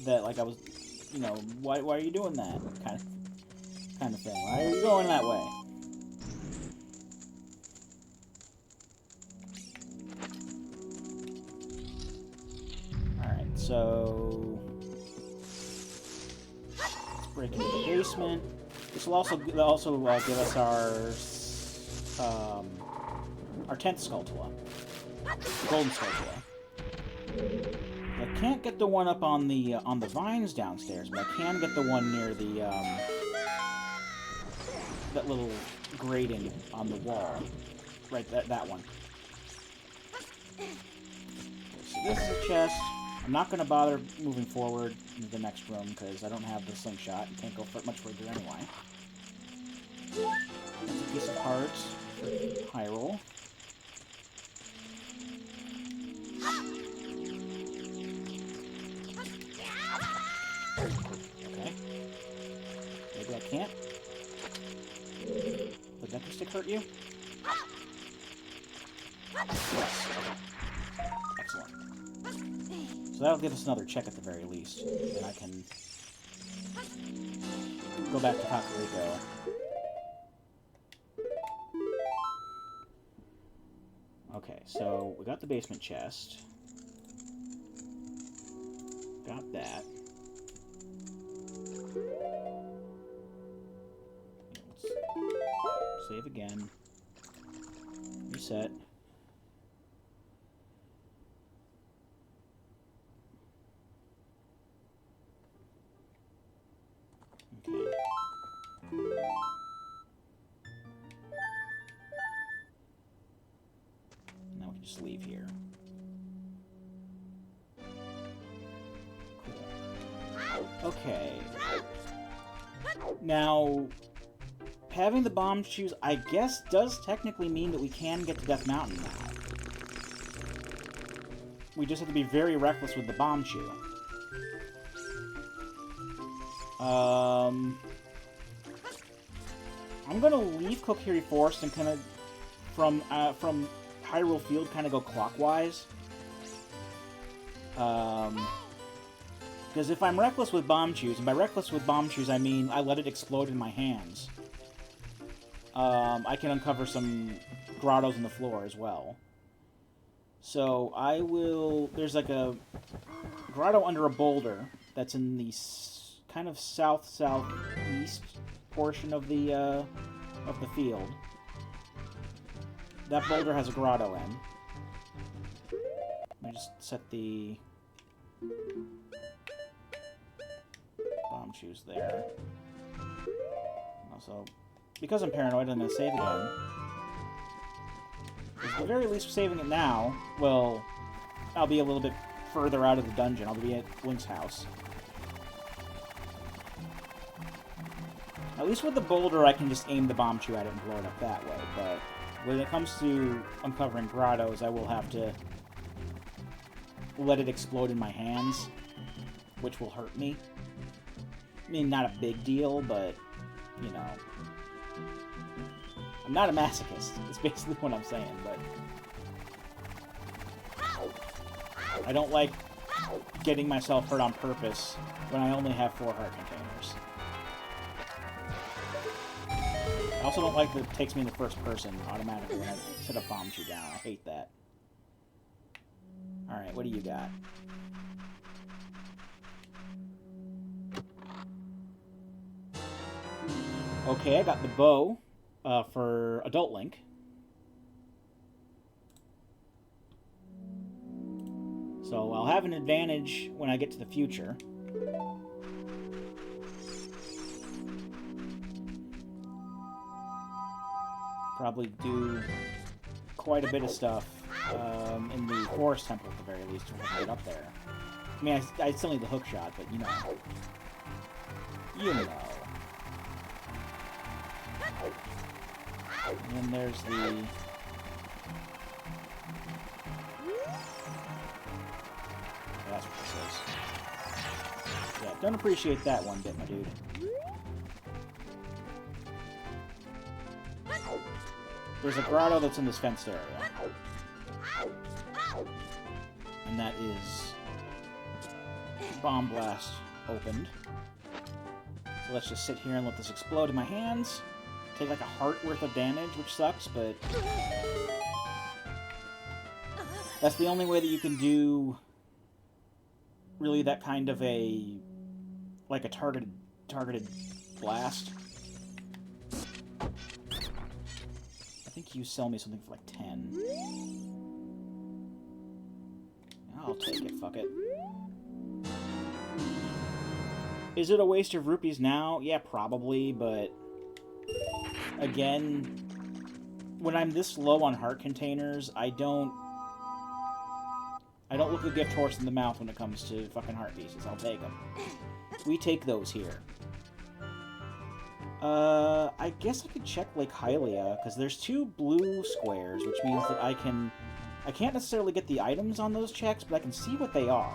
[SPEAKER 1] that, like, I was, you know, why are you doing that? Kind of thing. Why are you going that way? Alright, so... let's break into the basement. This will also give us our 10th Skulltula. Golden Skulltula. I can't get the one up on the vines downstairs, but I can get the one near the that little grating on the wall. Right, that one. Okay, so this is a chest. I'm not going to bother moving forward into the next room because I don't have the slingshot and can't go much further anyway. That's a piece of hearts for Hyrule. Okay. Maybe I can't. Would that stick hurt you? Yes. Excellent. So that'll give us another check at the very least. And I can go back to Kakariko. Okay, so we got the basement chest. Got that. Let's save again. Reset. Okay. Now we can just leave here. Cool. Okay. Now, having the bomb shoes, I guess, does technically mean that we can get to Death Mountain now. We just have to be very reckless with the bomb shoe. I'm gonna leave Kokiri Forest and kind of from Hyrule Field kind of go clockwise. Because if I'm reckless with bomb shoes, and by reckless with bomb shoes I mean I let it explode in my hands, I can uncover some grottos in the floor as well. So I will... There's like a grotto under a boulder that's in the kind of south-southeast portion of the field. That boulder has a grotto in. Let me just set the bomb shoes there. Also, because I'm paranoid, I'm going to save again. At the very least, saving it now, well, I'll be a little bit further out of the dungeon. I'll be at Link's house. At least with the boulder, I can just aim the bomb shoe at it and blow it up that way, but when it comes to uncovering grottos, I will have to let it explode in my hands, which will hurt me. I mean, not a big deal, but, you know... I'm not a masochist, is basically what I'm saying, but... I don't like getting myself hurt on purpose when I only have 4 heart containers. I also don't like that it takes me in the first person automatically when I set a bomb shoe down. I hate that. Alright, what do you got? Okay, I got the bow for Adult Link. So I'll have an advantage when I get to the future. Probably do quite a bit of stuff in the Forest Temple at the very least to get up there. I mean, I still need the hook shot, but you know. You know. And then there's the... That's what this is. Yeah, don't appreciate that one bit, my dude. There's a grotto that's in this fenced area. And that is... Bomb Blast opened. So let's just sit here and let this explode in my hands. Take like a heart worth of damage, which sucks, but... That's the only way that you can do... really that kind of a... like a targeted blast. I think you sell me something for like 10. I'll take it, fuck it. Is it a waste of rupees now? Yeah, probably, but... Again, when I'm this low on heart containers, I don't look a gift horse in the mouth when it comes to fucking heart pieces. I'll take them. We take those here. I guess I could check Lake Hylia, because there's 2 blue squares, which means that I can't necessarily get the items on those checks, but I can see what they are.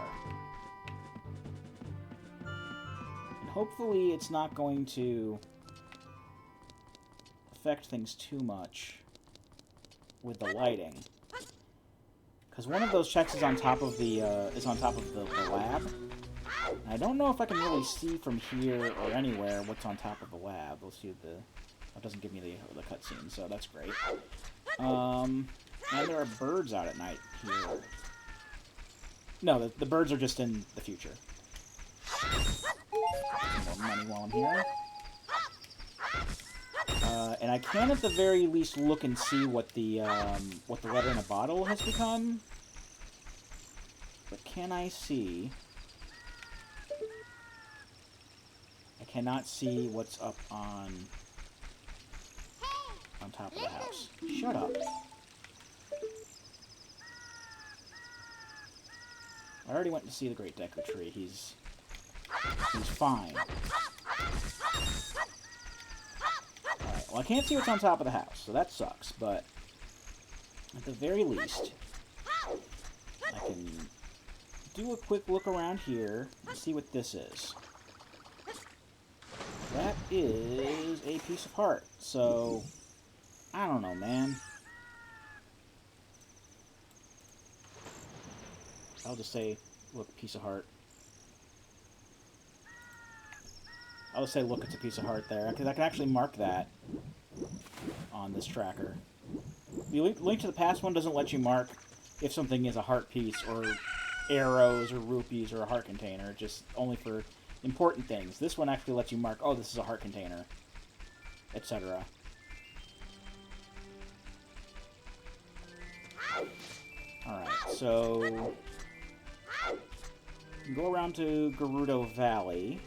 [SPEAKER 1] And hopefully it's not going to affect things too much with the lighting. Because one of those checks is on top of the, lab. And I don't know if I can really see from here or anywhere what's on top of the lab. We'll see the... That doesn't give me the cutscene, so that's great. And there are birds out at night here. No, the birds are just in the future. Some more money while I'm here. And I can at the very least look and see what the letter in a bottle has become. But can I see... I cannot see what's up on top of the house. Shut up. I already went to see the Great Deku Tree. He's fine. Alright, well I can't see what's on top of the house, so that sucks, but at the very least, I can do a quick look around here and see what this is. That is a piece of heart, so I don't know, man. I'll just say, look, piece of heart. I'll just say, look, it's a piece of heart there, because I can actually mark that on this tracker. The Link to the Past one doesn't let you mark if something is a heart piece, or arrows, or rupees, or a heart container, just only for important things. This one actually lets you mark, oh, this is a heart container, etc. Alright, so... go around to Gerudo Valley.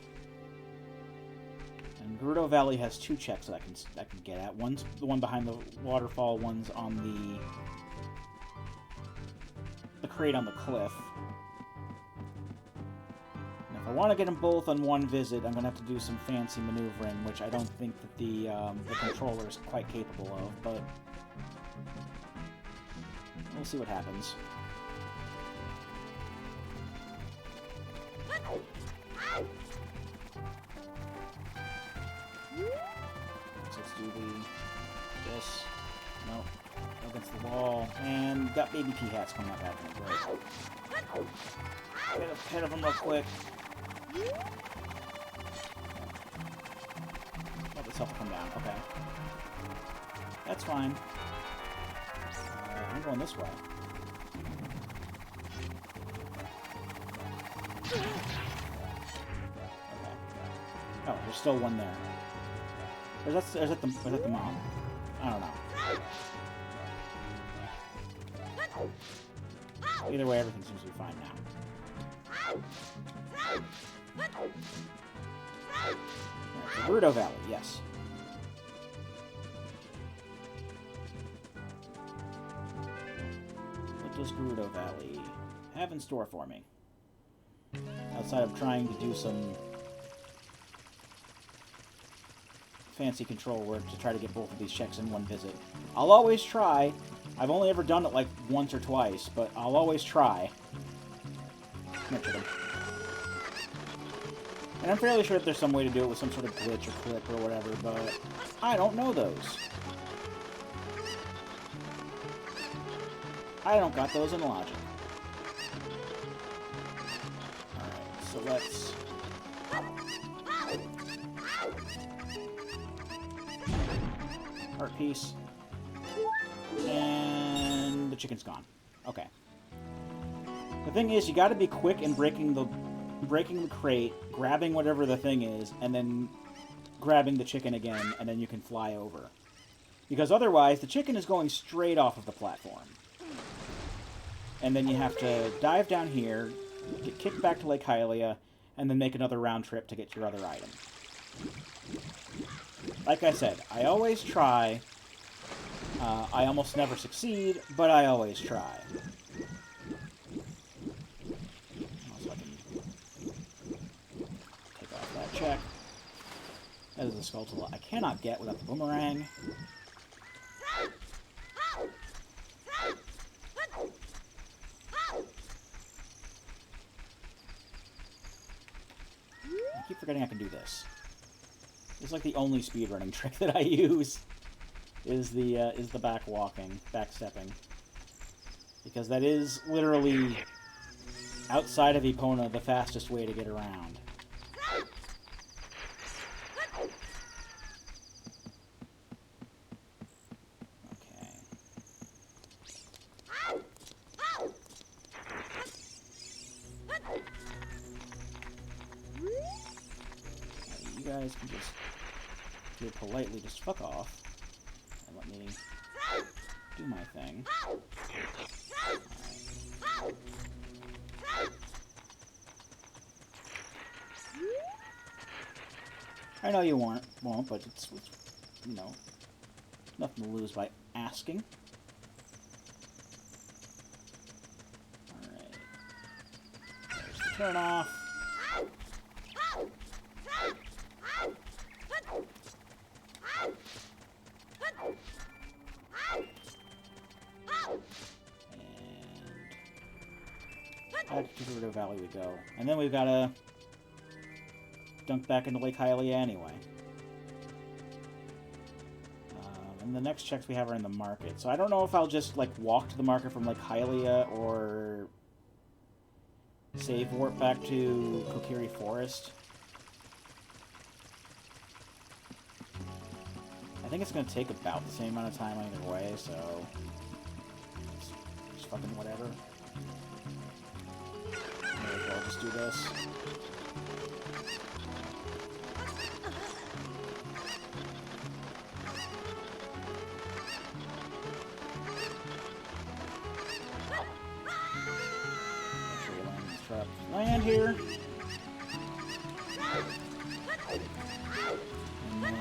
[SPEAKER 1] And Gerudo Valley has 2 checks that I can get at. One's the one behind the waterfall, one's on the crate on the cliff. And if I want to get them both on one visit, I'm going to have to do some fancy maneuvering, which I don't think that the controller is quite capable of, but we'll see what happens. Let's do this. Nope. Against the wall. And got baby pea hats coming up after me. Great. Get ahead of them real quick. Let this help come down. Okay. That's fine. I'm going this way. Okay. Oh, there's still one there. Or is that the mom? I don't know. Either way, everything seems to be fine now. Right, Rando Valley, yes. What does Gerudo Valley have in store for me? Outside of trying to do some fancy control work to try to get both of these checks in one visit. I'll always try. I've only ever done it like once or twice, but I'll always try. And I'm fairly sure that there's some way to do it with some sort of glitch or clip or whatever, but I don't know those. I don't got those in logic. Alright, so let's... Heart piece. And the chicken's gone. Okay. The thing is, you gotta be quick in breaking the crate, grabbing whatever the thing is, and then grabbing the chicken again, and then you can fly over. Because otherwise, the chicken is going straight off of the platform. and then you have to dive down here, get kicked back to Lake Hylia, and then make another round trip to get your other item. Like I said, I always try. I almost never succeed, but I always try. Also, I can take off that check. That is a Skulltula I cannot get without the boomerang. I keep forgetting I can do this. It's like the only speedrunning trick that I use is the back stepping, because that is literally outside of Epona the fastest way to get around. Okay. You guys can just here politely just fuck off and let me do my thing. Right. I know you won't, but it's you know, nothing to lose by asking. Alright. There's the turn off. Back to Rando Valley we go. And then we've got to dunk back into Lake Hylia anyway. And the next checks we have are in the market. So I don't know if I'll just, like, walk to the market from Lake Hylia or save warp back to Kokiri Forest. I think it's going to take about the same amount of time either way, so just fucking whatever. May as well just do this. Make sure you land this trap. Land here. And then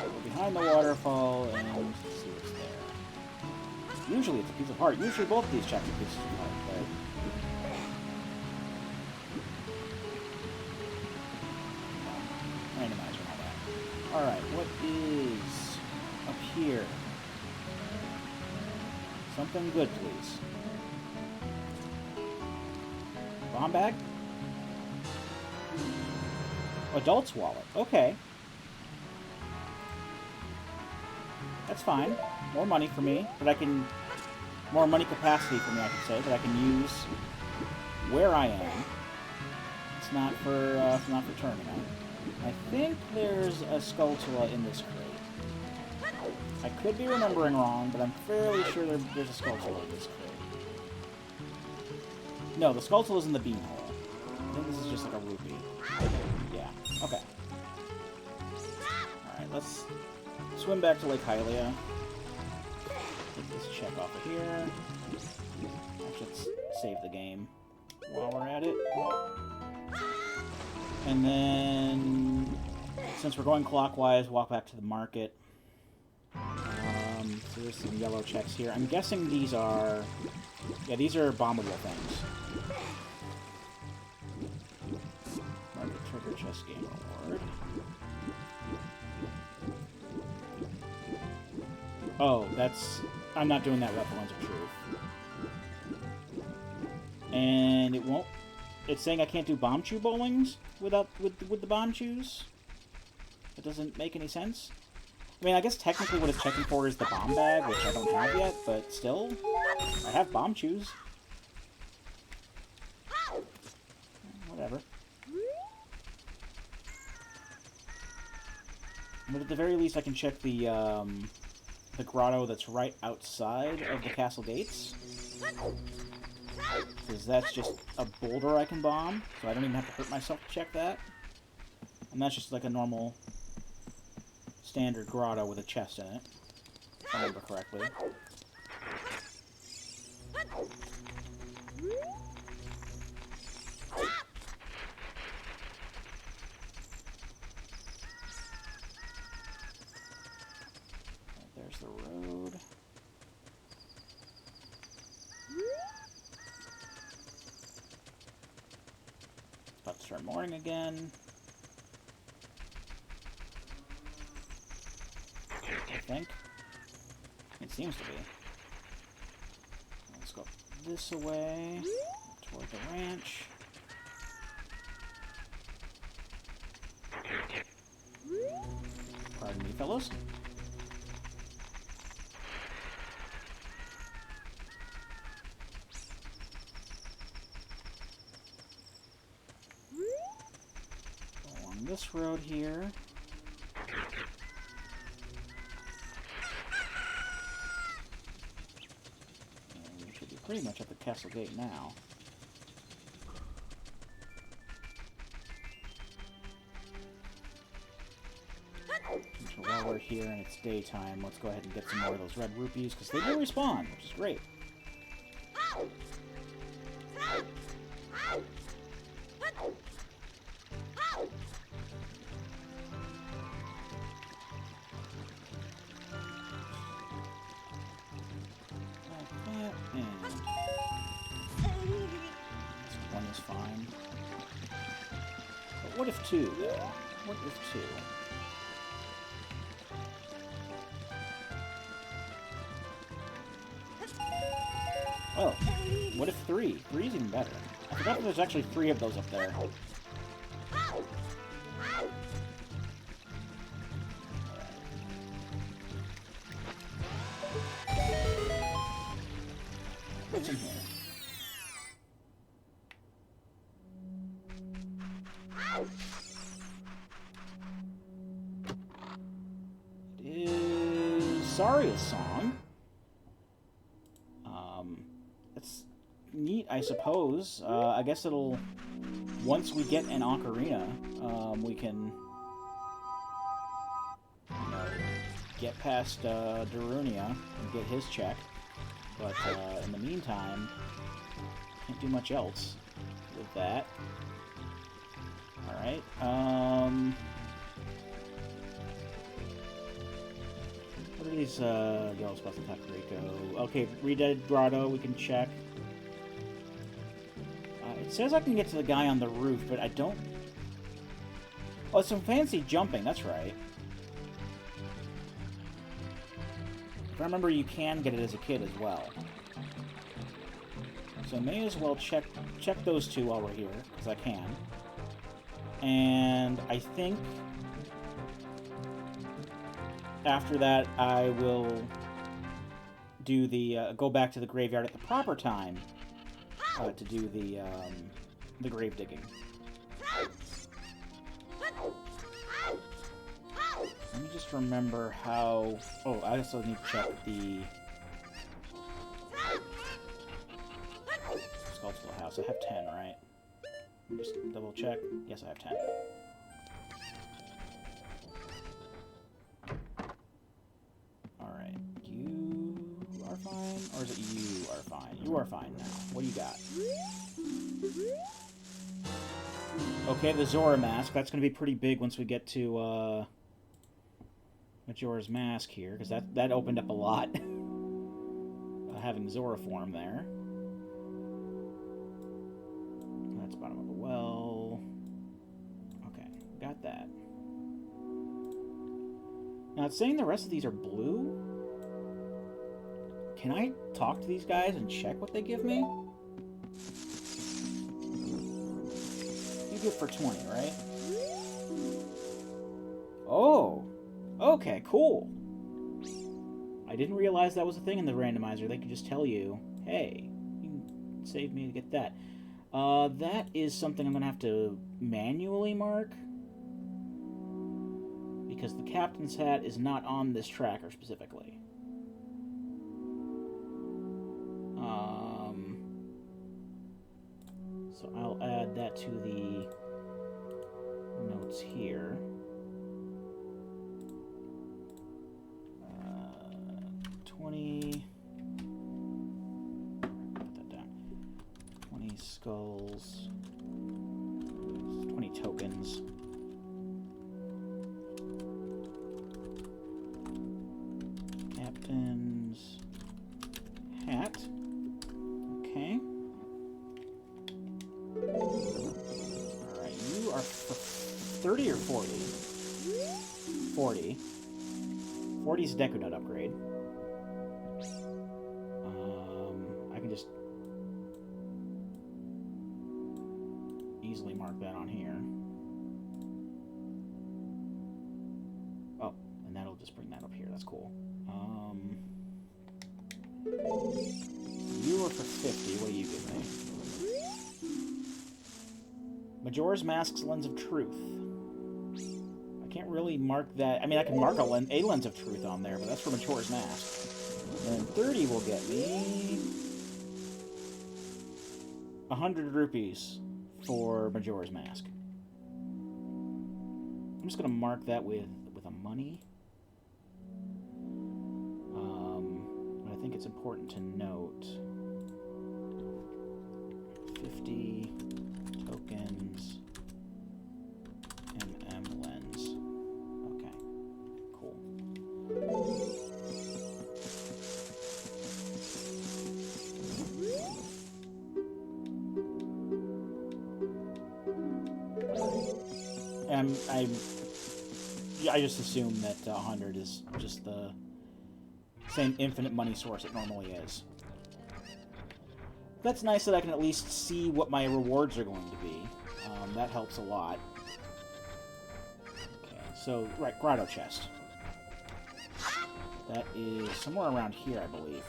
[SPEAKER 1] go behind the waterfall and see what's there. Usually it's a piece of heart. Usually both of these checks are pieces of heart, but randomizer and all that. Alright, what is up here? Something good, please. Bomb bag? Adult's wallet. Okay. That's fine. More money for me, but I can... More money capacity for me, I could say, that I can use where I am. It's not for tournament. I think there's a Skulltula in this crate. I could be remembering wrong, but I'm fairly sure there's a Skulltula in this crate. No, the Skulltula's in the beanhole. I think this is just like a rupee. Yeah. Okay. Alright, let's swim back to Lake Hylia. Take this check off of here. Actually, let's save the game while we're at it. And then, since we're going clockwise, walk back to the market. So there's some yellow checks here. I'm guessing these are... Yeah, these are bombable things. Market trigger chest game reward. Oh, that's... I'm not doing that with Lens of Truth. And it won't... It's saying I can't do bomb chew bowlings with the bomb chews? It doesn't make any sense. I mean, I guess technically what it's checking for is the bomb bag, which I don't have yet, but still, I have bomb chews. Whatever. But at the very least, I can check the grotto that's right outside of the castle gates. Because that's just a boulder I can bomb, so I don't even have to hurt myself to check that. And that's just like a normal standard grotto with a chest in it, if I remember correctly. There's the road. About to start morning again. I think. It seems to be. Let's go this way, toward the ranch. Pardon me, fellas. Along this road here. Pretty much at the castle gate now. So while we're here and it's daytime, let's go ahead and get some more of those red rupees, because they will respawn, which is great. Fine. But what if two, though? What if two? Oh, what if three? Three's even better. I forgot that there's actually 3 of those up there. What's in here? Saria's song. It's neat, I suppose. I guess it'll... Once we get an Ocarina, we can... You know, get past Darunia and get his check. But in the meantime, can't do much else with that. Alright, what are these, Yellow Spots in Kakariko? Okay, Redead Grotto, we can check. It says I can get to the guy on the roof, but I don't... Oh, some fancy jumping, that's right. If I remember, you can get it as a kid as well. So I may as well check those two while we're here, because I can. And I think... After that, I will do the go back to the graveyard at the proper time to do the grave digging. Let me just remember how. Oh, I also need to check the sculptural house. I have 10, right? Just double check. Yes, I have 10. Fine, or is it you are fine? You are fine now. What do you got? Okay, the Zora mask. That's going to be pretty big once we get to Majora's Mask here, because that opened up a lot. Having Zora form there. That's bottom of the well. Okay, got that. Now it's saying the rest of these are blue. Can I talk to these guys and check what they give me? You get for 20, right? Oh! Okay, cool. I didn't realize that was a thing in the randomizer. They could just tell you, hey, you can save me to get that. That is something I'm going to have to manually mark. Because the captain's hat is not on this tracker specifically. So I'll add that to the notes here. 20. Put that down. skulls. 20 tokens. Captain's hat. Okay. Alright, you are 30 or 40? 40. 40's a Deku Nut upgrade. I can just easily mark that on here. Oh, and that'll just bring that up here. That's cool. You are for 50. What do you give me? Majora's Mask's Lens of Truth. I can't really mark that. I mean, I can mark a Lens of Truth on there, but that's for Majora's Mask. And 30 will get me 100 rupees for Majora's Mask. I'm just going to mark that with a money. But I think it's important to note 50 tokens Lens. Okay, cool. I just assume that 100 is just the same infinite money source it normally is. That's nice that I can at least see what my rewards are going to be. That helps a lot. Okay, so, right, Grotto Chest. That is somewhere around here, I believe.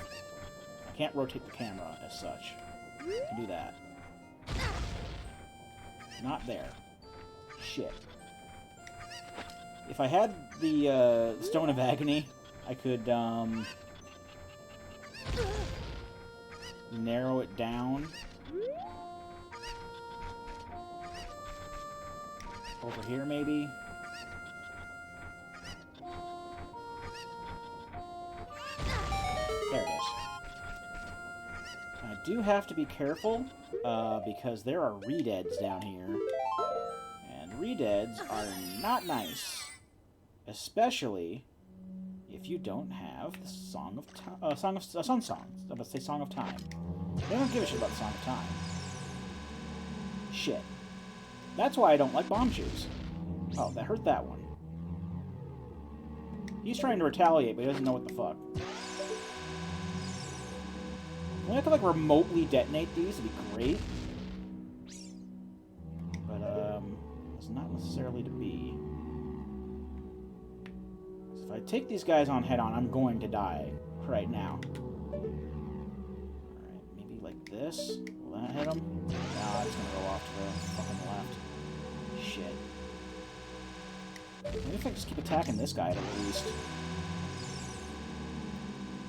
[SPEAKER 1] I can't rotate the camera as such. I can do that. Not there. Shit. If I had the Stone of Agony, I could narrow it down. Over here, maybe? There it is. I do have to be careful, because there are Redeads down here. And Redeads are not nice. Especially if you don't have the Song of Time. Sun Song. I was about to say Song of Time. They don't give a shit about the Song of Time. Shit. That's why I don't like bomb shoes. Oh, that hurt that one. He's trying to retaliate, but he doesn't know what the fuck. When I could, like, remotely detonate these, it'd be great. But, it's not necessarily to be. So if I take these guys on head-on, I'm going to die right now. Alright, maybe like this. Will that hit him? Nah, it's gonna go off to the fucking left. Shit. Maybe if I just keep attacking this guy at least.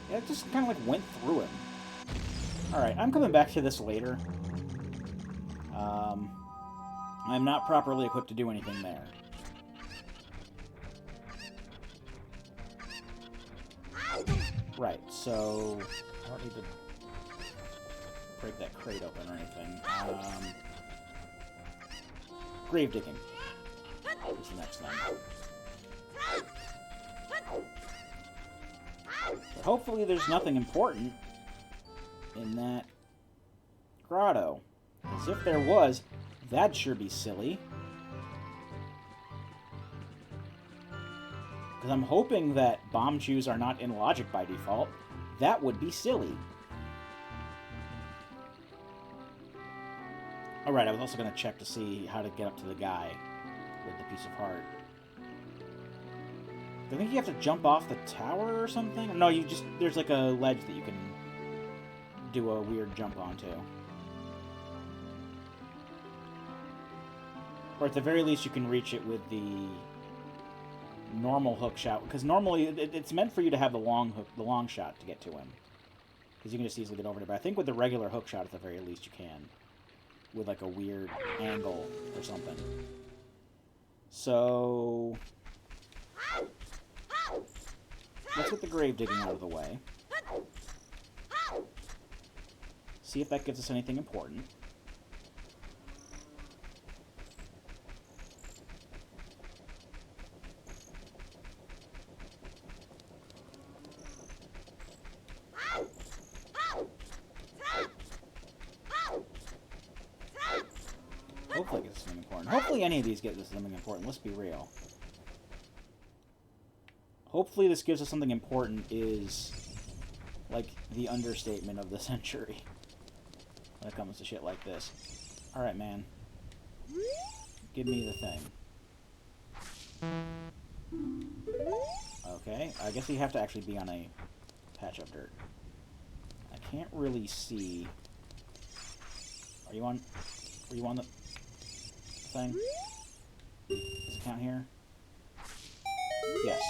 [SPEAKER 1] Yeah, it just kind of like went through him. Alright, I'm coming back to this later. I'm not properly equipped to do anything there. Right, so I don't need to break that crate open or anything. Grave digging is the next thing. But hopefully there's nothing important in that grotto. As if there was, that'd sure be silly. Because I'm hoping that bomb shoes are not in logic by default. That would be silly. Alright, I was also going to check to see how to get up to the guy with the piece of heart. I think you have to jump off the tower or something? No, you just... There's like a ledge that you can do a weird jump onto. Or at the very least, you can reach it with the normal hook shot. Because normally, it's meant for you to have the long hook, the long shot to get to him. Because you can just easily get over there. But I think with the regular hook shot, at the very least, you can. With like a weird angle or something. So let's get the grave digging out of the way. See if that gives us anything important. Hopefully it gets something important. Hopefully any of these get us something important. Let's be real. Hopefully this gives us something important is, like, the understatement of the century. When it comes to shit like this. Alright, man. Give me the thing. Okay, I guess you have to actually be on a patch of dirt. I can't really see... Are you on the thing? Does it count here? Yes.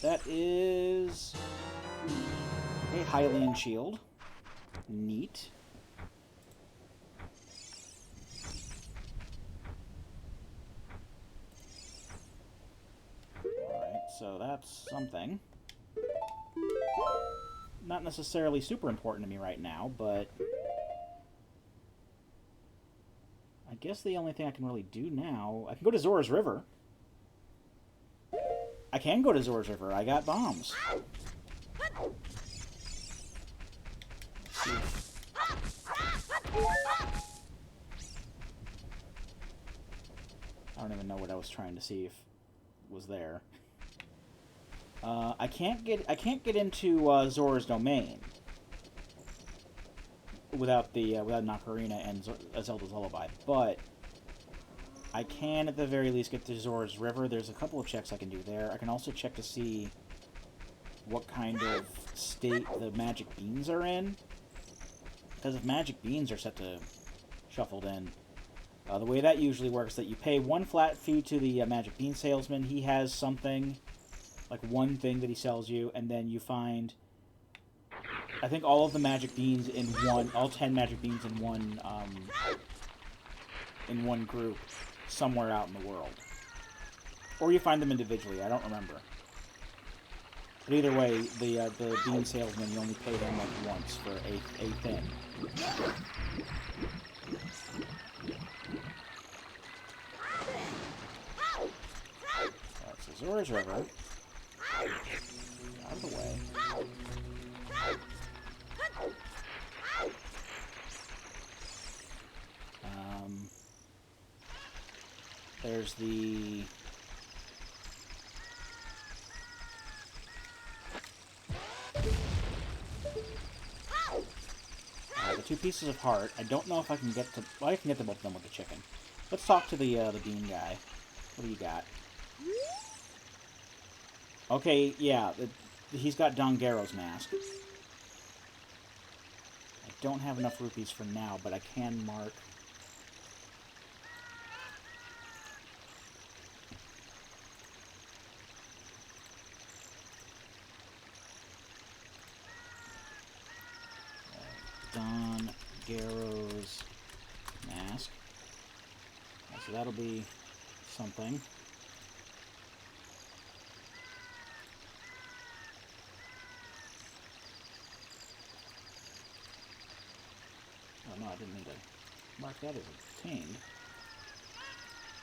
[SPEAKER 1] That is... a Hylian shield. Neat. Alright, so that's something. Not necessarily super important to me right now, but... I guess the only thing I can really do now... I can go to Zora's River. I can go to Zora's River. I got bombs. Let's see. I don't even know what I was trying to see if it was there. I can't get into Zora's domain without an Ocarina and Zelda's Lullaby, but I can at the very least get to Zora's River. There's a couple of checks I can do there. I can also check to see what kind of state the magic beans are in, because if magic beans are set to shuffled in, the way that usually works is that you pay one flat fee to the magic bean salesman. He has something, like one thing that he sells you, and then you find, I think, all of the magic beans in one, all 10 magic beans in one group somewhere out in the world. Or you find them individually, I don't remember. But either way, the bean salesman, you only pay him like once for a thing. Alright, so Zora's River. Out of the way. There's the... the 2 pieces of heart. I don't know if I can get to... Well, I can get to both of them with the chicken. Let's talk to the bean guy. What do you got? Okay, yeah, he's got Dongero's mask. I don't have enough rupees for now, but I can mark... Dongero's mask. So that'll be something. Oh no, I didn't mean to mark that as obtained.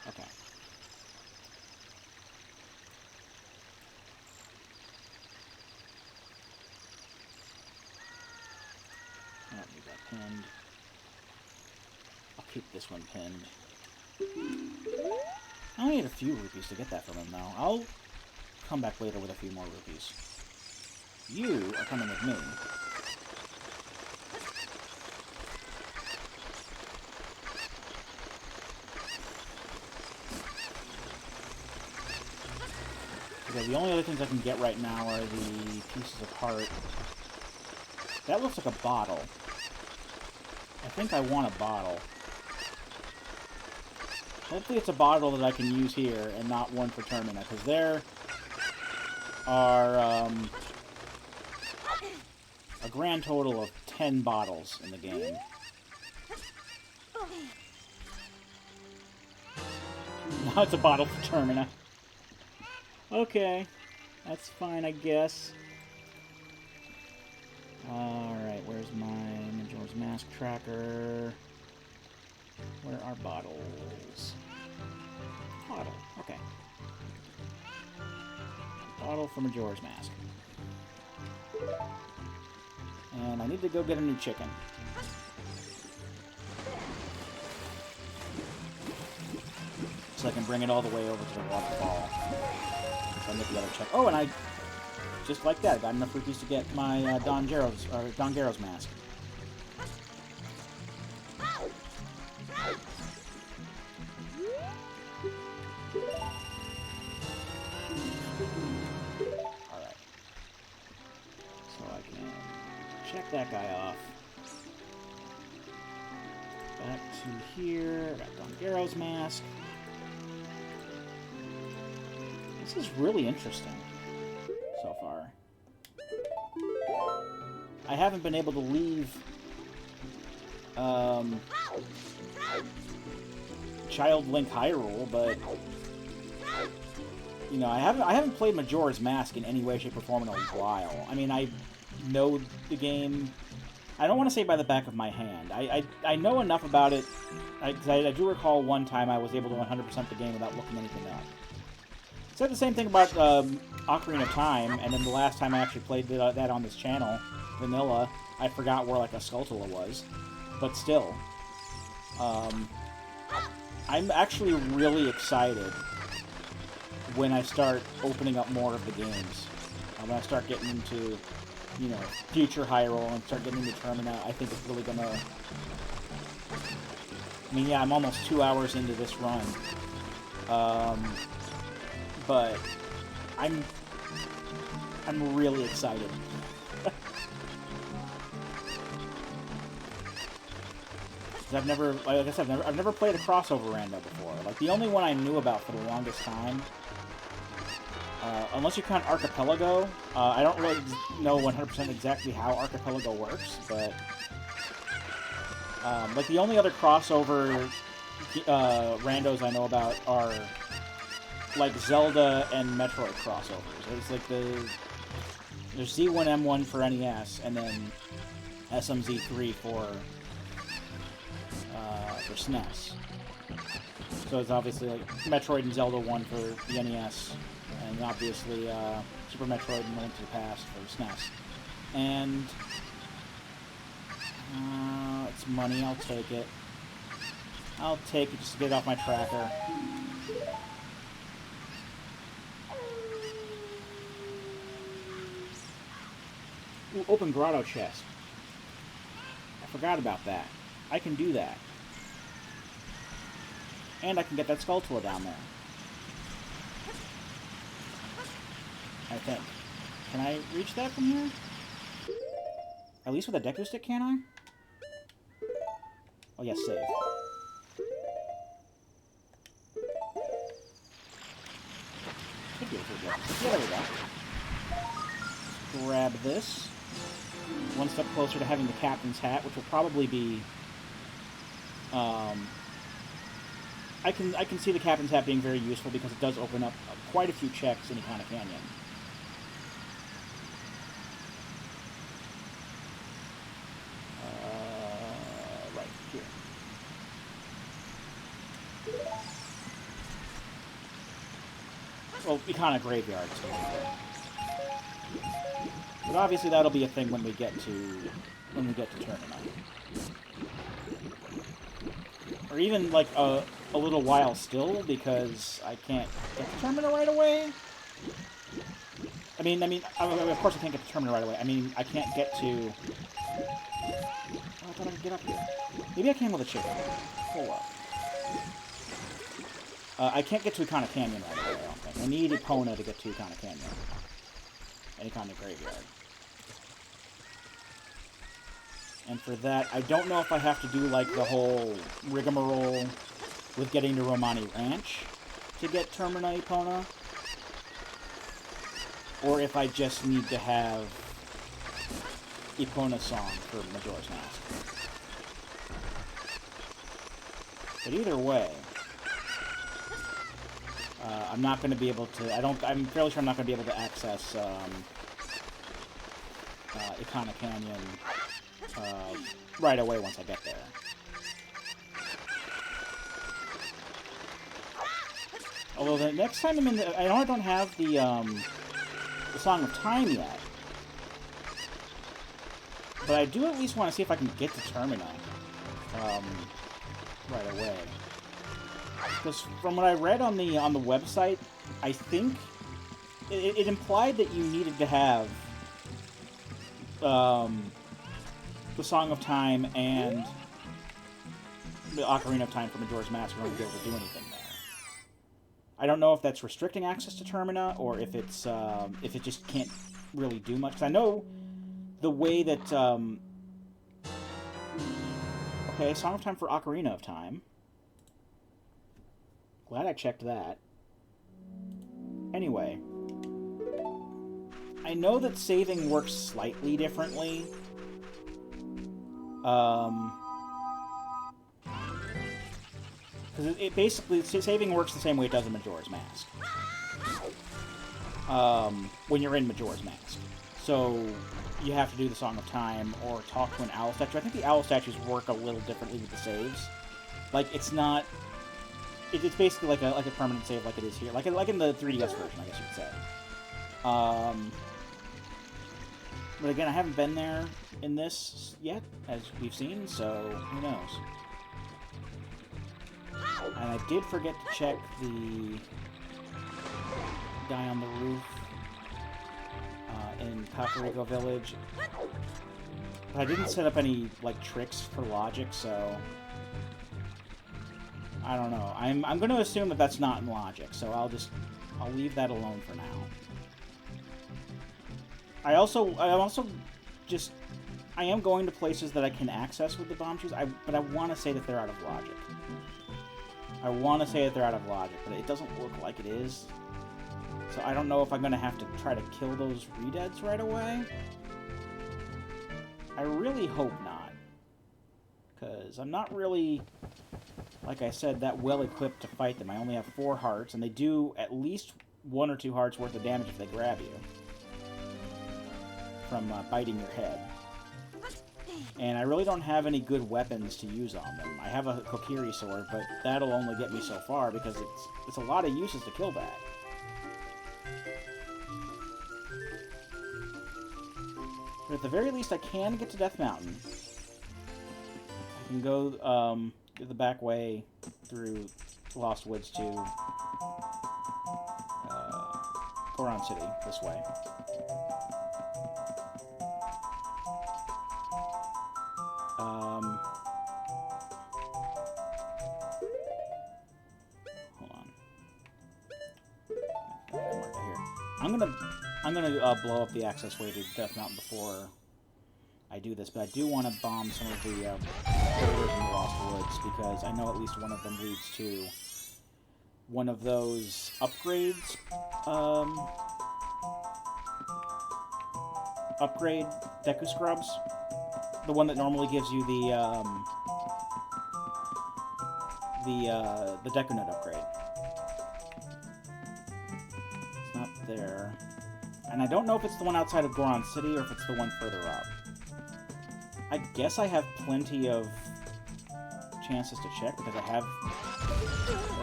[SPEAKER 1] Okay. I don't need that pinned. I'll keep this one pinned. I only need a few rupees to get that from him, though. I'll come back later with a few more rupees. You are coming with me. Okay, the only other things I can get right now are the pieces of heart. That looks like a bottle. I think I want a bottle. Hopefully it's a bottle that I can use here and not one for Termina, because there are a grand total of 10 bottles in the game. Now it's a bottle for Termina. Okay, that's fine, I guess. Alright, where's my Majora's Mask tracker? Where are bottles? Bottle, okay. Bottle for Majora's Mask. And I need to go get a new chicken. so I can bring it all the way over to the waterfall. So I get the other check. Oh, and I, just like that, got enough rupees to get my Don Garrow's mask. Alright. So I can check that guy off. Back to here. Got Don Garrow's mask. This is really interesting so far. I haven't been able to leave Child Link Hyrule, but you know, I haven't played Majora's Mask in any way, shape, or form in a while. I mean, I know the game. I don't want to say by the back of my hand. I know enough about it. I do recall one time I was able to 100% the game without looking anything up. Said the same thing about Ocarina of Time, and then the last time I actually played that on this channel, Vanilla, I forgot where like a Skulltula was. But still, I'm actually really excited when I start opening up more of the games. When I start getting into, you know, future Hyrule and start getting into Termina, I think it's really gonna... I mean, yeah, I'm almost 2 hours into this run. But I'm really excited. I've never, like I said, I've never played a crossover rando before. Like, the only one I knew about for the longest time, unless you count Archipelago, I don't really know 100% exactly how Archipelago works, but like the only other crossover randos I know about are like Zelda and Metroid crossovers. It's like there's Z1M1 for NES, and then SMZ3 for SNES. So it's obviously like Metroid and Zelda 1 for the NES, and obviously Super Metroid and Link to the Past for SNES. And it's money, I'll take it. I'll take it just to get it off my tracker. Ooh, open grotto chest. I forgot about that. I can do that. And I can get that Skulltula down there. I think. Can I reach that from here? At least with a Deku Stick, can I? Oh, yes, save. Should be able to get it. Yeah, there we go. Grab this. One step closer to having the captain's hat, which will probably be... I can see the captain's hat being very useful because it does open up quite a few checks in Ikana Canyon. Right here. Well, Ikana Graveyard is going there. But obviously that'll be a thing when we get to Termina. Or even like a little while still, because I can't get to Termina right away. I mean, of course I can't get to Termina right away. I mean, I can't get to... Oh, I thought I could get up here. Maybe I can with a chicken. Hold up. I can't get to Ikana Canyon right away, I don't think. I need Epona to get to Ikana Canyon. And Ikana Graveyard. And for that, I don't know if I have to do, like, the whole rigmarole with getting to Romani Ranch to get Termina Epona, or if I just need to have Epona song for Majora's Mask. But either way, I'm not going to be able to... I'm fairly sure I'm not going to be able to access Ikana Canyon right away once I get there. Although the next time I'm in the... I know I don't have the Song of Time yet. But I do at least want to see if I can get to Termina right away. Because from what I read on the website, I think it implied that you needed to have the Song of Time and the Ocarina of Time for Majora's Mask in order to be able to do anything there. I don't know if that's restricting access to Termina or if it's if it just can't really do much. 'Cause I know the way that okay, Song of Time for Ocarina of Time. Glad I checked that. Anyway, I know that saving works slightly differently. Because it basically, saving works the same way it does in Majora's Mask. When you're in Majora's Mask. So, you have to do the Song of Time or talk to an owl statue. I think the owl statues work a little differently with the saves. Like, it's not... It's basically like a permanent save like it is here. Like in the 3DS version, I guess you could say. But again, I haven't been there in this yet, as we've seen, so who knows. And I did forget to check the guy on the roof in Kakariko Village. But I didn't set up any, like, tricks for logic, so... I don't know. I'm going to assume that that's not in logic, so I'll leave that alone for now. I am going to places that I can access with the bomb shoes, but I want to say that they're out of logic. I want to say that they're out of logic, but it doesn't look like it is. So I don't know if I'm going to have to try to kill those Redeads right away. I really hope not. Because I'm not really, like I said, that well-equipped to fight them. I only have 4 hearts, and they do at least 1 or 2 hearts worth of damage if they grab you. From biting your head. And I really don't have any good weapons to use on them. I have a Kokiri sword, but that'll only get me so far because it's a lot of uses to kill that. But at the very least, I can get to Death Mountain. I can go the back way through Lost Woods to Goron City this way. Hold on. Here. I'm gonna blow up the access way to Death Mountain before I do this, but I do want to bomb some of the boulders in the Lost Woods because I know at least one of them leads to one of those upgrades. Upgrade Deku Scrubs. The one that normally gives you the Deku Nut upgrade. It's not there. And I don't know if it's the one outside of Goron City or if it's the one further up. I guess I have plenty of chances to check because I have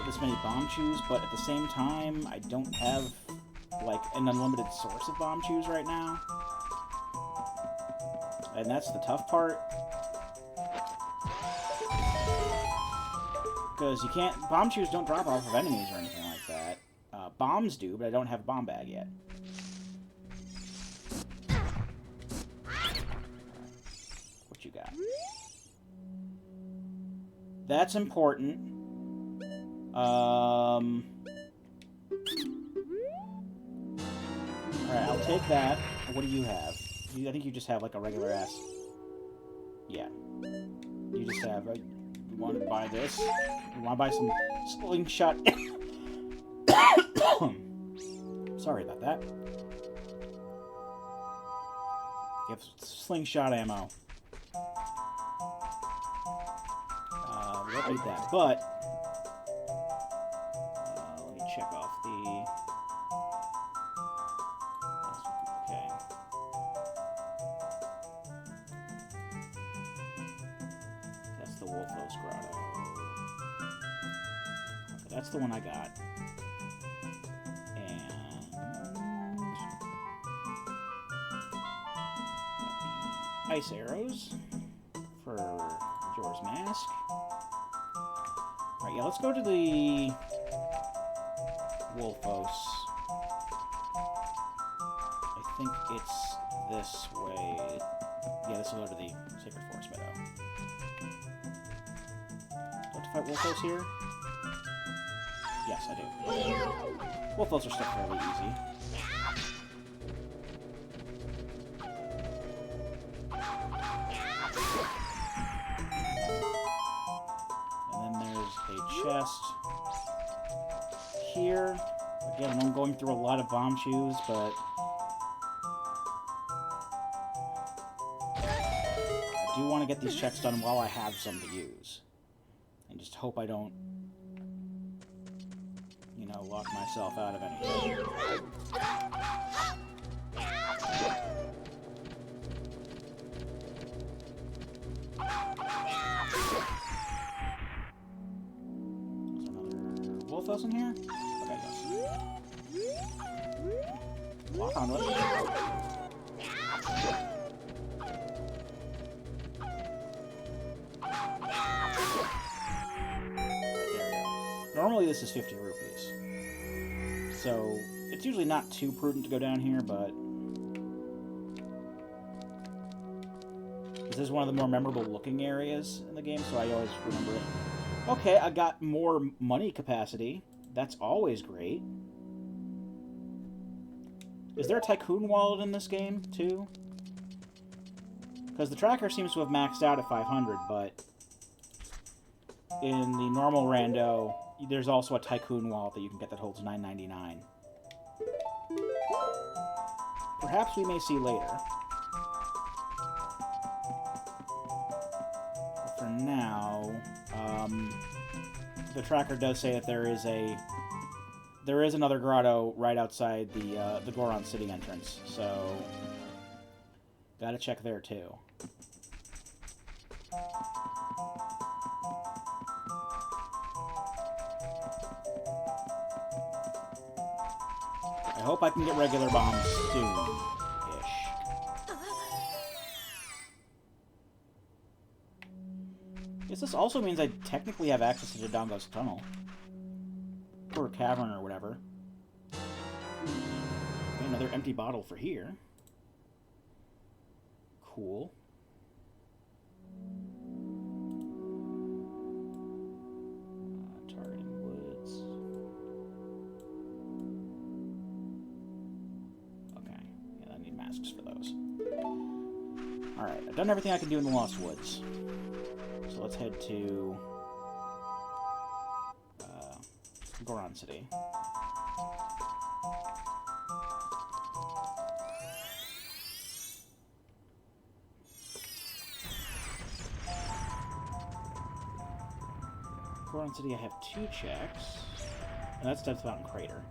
[SPEAKER 1] this many bomb chews, but at the same time, I don't have, like, an unlimited source of bomb chews right now. And that's the tough part. Because you can't... Bomb chews don't drop off of enemies or anything like that. Bombs do, but I don't have a bomb bag yet. What you got? That's important. Alright, I'll take that. What do you have? I think you just have, like, a regular ass... Yeah. You just have... you want to buy this? You want to buy some slingshot... Sorry about that. You have slingshot ammo. We don't need that, but... let me check off the... Okay. That's the Wolfos Grotto. Okay, that's the one I got. And... the ice arrows for Majora's Mask. I Alright, yeah, let's go to the Wolfos. I think it's this way. Yeah, this will go to the Sacred Forest Meadow. Do I have to fight Wolfos here? Yes, I do. Wolfos are still fairly easy. And then there's a chest here. Again, I'm going through a lot of bomb chews, but I do want to get these checks done while I have some to use. And just hope I don't, you know, lock myself out of anything. Is there another Wolfos in here? Okay, yes. Lock on it. Normally this is 50 rupees. So, it's usually not too prudent to go down here, but this is one of the more memorable looking areas in the game, so I always remember it. Okay, I got more money capacity. That's always great. Is there a Tycoon wallet in this game, too? Because the tracker seems to have maxed out at 500, but in the normal Rando, there's also a Tycoon wallet that you can get that holds $9.99. Perhaps we may see later. But for now, the tracker does say that there is another grotto right outside the Goron City entrance, so gotta check there too. I hope I can get regular bombs soon-ish. Guess this also means I technically have access to Dodongo's tunnel. Or cavern or whatever. Okay, another empty bottle for here. Cool. Targeting woods. Okay, yeah, I need masks for those. Alright, I've done everything I can do in the Lost Woods. So let's head to Goron City. Goron City, I have 2 checks. And that's Death Mountain Crater.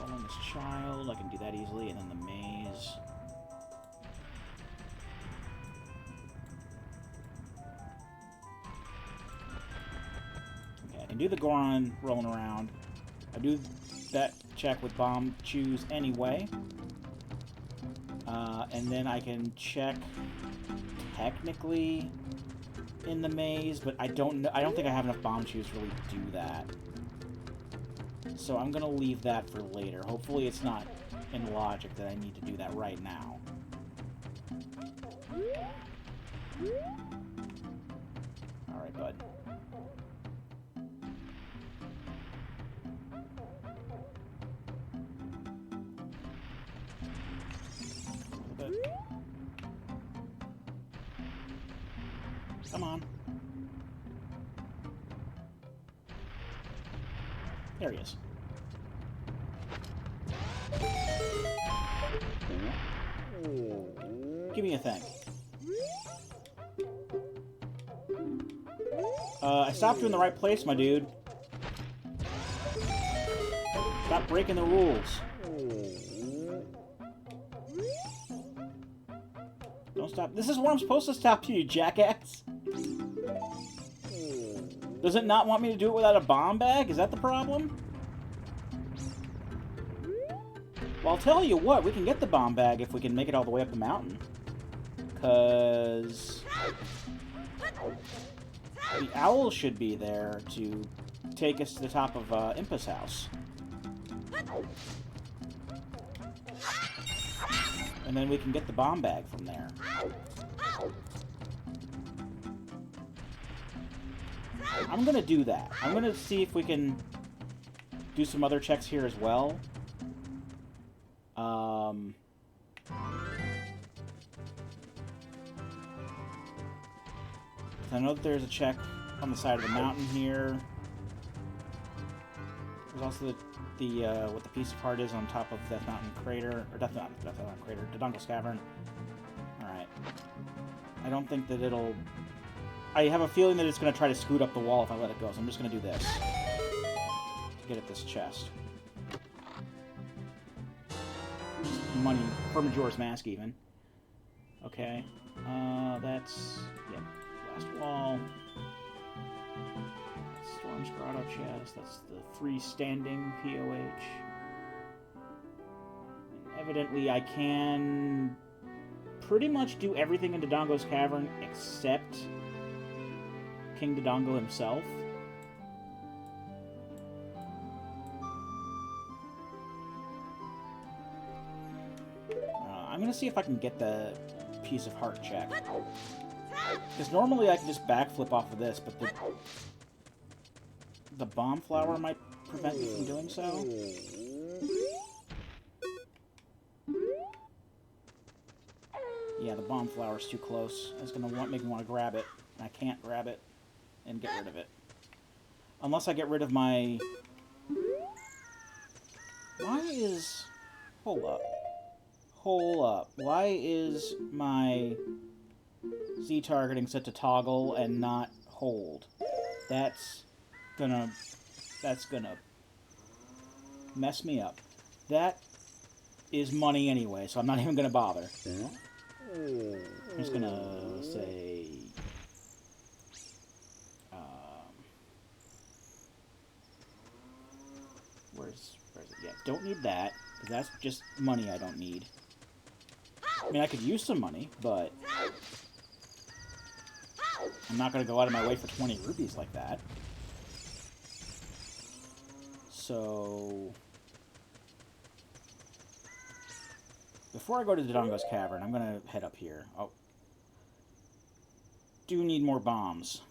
[SPEAKER 1] Rolling this child, I can do that easily, and then the maze. Okay, I can do the Goron rolling around. I do that check with bomb chews anyway. And then I can check technically in the maze, but I don't think I have enough bomb chews to really do that. So I'm gonna leave that for later. Hopefully it's not in logic that I need to do that right now. Alright, bud. A little bit. Come on. There he is. Give me a thing. I stopped you in the right place, my dude. Stop breaking the rules. Don't stop. This is where I'm supposed to stop you, you jackass. Does it not want me to do it without a bomb bag? Is that the problem? Well, I'll tell you what, we can get the bomb bag if we can make it all the way up the mountain. 'Cause The owl should be there to take us to the top of Impa's house. And then we can get the bomb bag from there. I'm gonna do that. I'm gonna see if we can do some other checks here as well. I know that there's a check on the side of the mountain here. There's also the what the piece of heart is on top of Death Mountain Crater, or Death Mountain Crater, Dodongo's Cavern. Alright. I don't think that it'll... I have a feeling that it's going to try to scoot up the wall if I let it go, so I'm just going to do this. To get at this chest. Money for Majora's Mask, even. Okay. That's... Yep. Last wall. Storm's Grotto chest. That's the freestanding POH. And evidently, I can pretty much do everything in Dodongo's Cavern except King Dodongo himself. I'm gonna see if I can get the piece of heart check. Because normally I can just backflip off of this, but the bomb flower might prevent me from doing so. Yeah, the bomb flower's too close. It's gonna make me want to grab it, and I can't grab it and get rid of it. Unless I get rid of my... Why is... Hold up. Hold up. Why is my Z targeting set to toggle and not hold? That's gonna mess me up. That is money anyway, so I'm not even gonna bother. I'm just gonna say where's it? Yeah, don't need that, because that's just money I don't need. I mean, I could use some money, but I'm not going to go out of my way for 20 rupees like that. So before I go to Dodongo's Cavern, I'm going to head up here. Oh. Do need more bombs.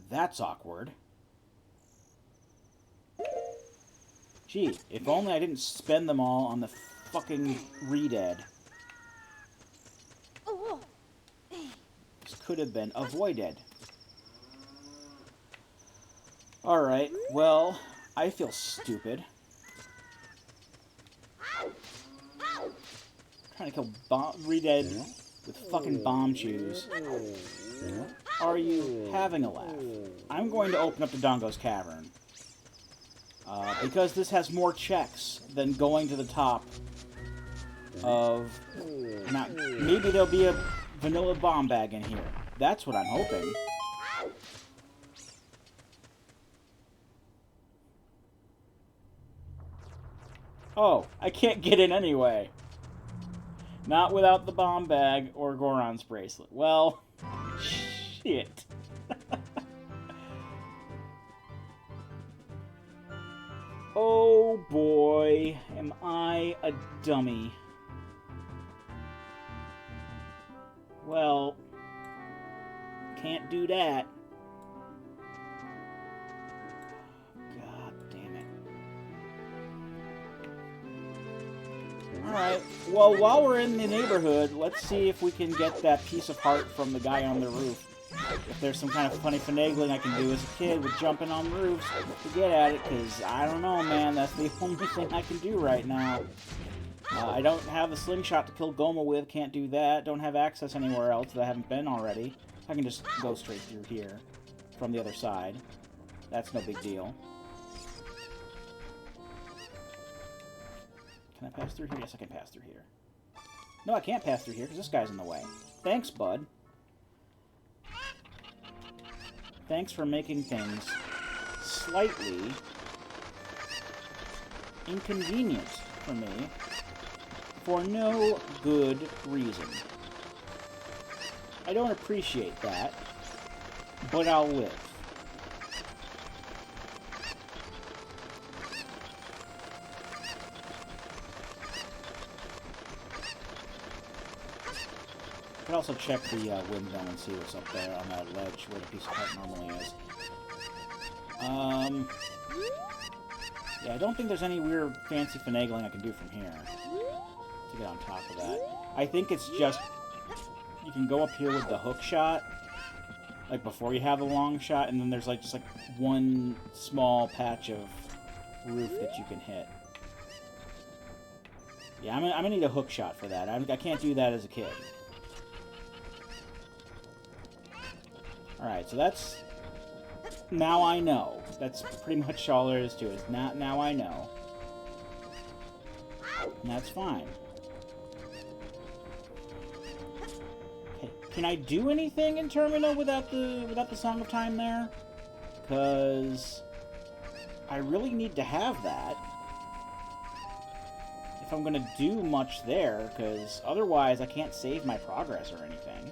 [SPEAKER 1] That's awkward. Gee, if only I didn't spend them all on the fucking Redead. This could have been avoided. Alright, well, I feel stupid. Trying to kill Redead with fucking bomb chews. Are you having a laugh? I'm going to open up Dodongo's Cavern. Because this has more checks than going to the top of... Now, maybe there'll be a vanilla bomb bag in here. That's what I'm hoping. Oh, I can't get in anyway. Not without the bomb bag or Goron's bracelet. Well, shit. Oh boy, am I a dummy. Well, can't do that. God damn it. Alright, well, while we're in the neighborhood, let's see if we can get that piece of heart from the guy on the roof. If there's some kind of funny finagling I can do as a kid with jumping on roofs to get at it, because I don't know, man, that's the only thing I can do right now. I don't have a slingshot to kill Goma with, can't do that. Don't have access anywhere else that I haven't been already. I can just go straight through here from the other side. That's no big deal. Can I pass through here? Yes, I can pass through here. No, I can't pass through here because this guy's in the way. Thanks, bud. Thanks for making things slightly inconvenient for me for no good reason. I don't appreciate that. but I'll live. I could also check the window and see what's up there on that ledge where the piece of heart normally is. Yeah, I don't think there's any weird fancy finagling I can do from here to get on top of that. I think it's just you can go up here with the hook shot, like before you have the long shot, and then there's like just like one small patch of roof that you can hit. Yeah, I'm gonna need a hook shot for that. I can't do that as a kid. Alright, so that's... Now I know. That's pretty much all there is to it. Now I know. And that's fine. Okay, can I do anything in Termina without the Song of Time there? Because I really need to have that if I'm gonna do much there, because otherwise I can't save my progress or anything.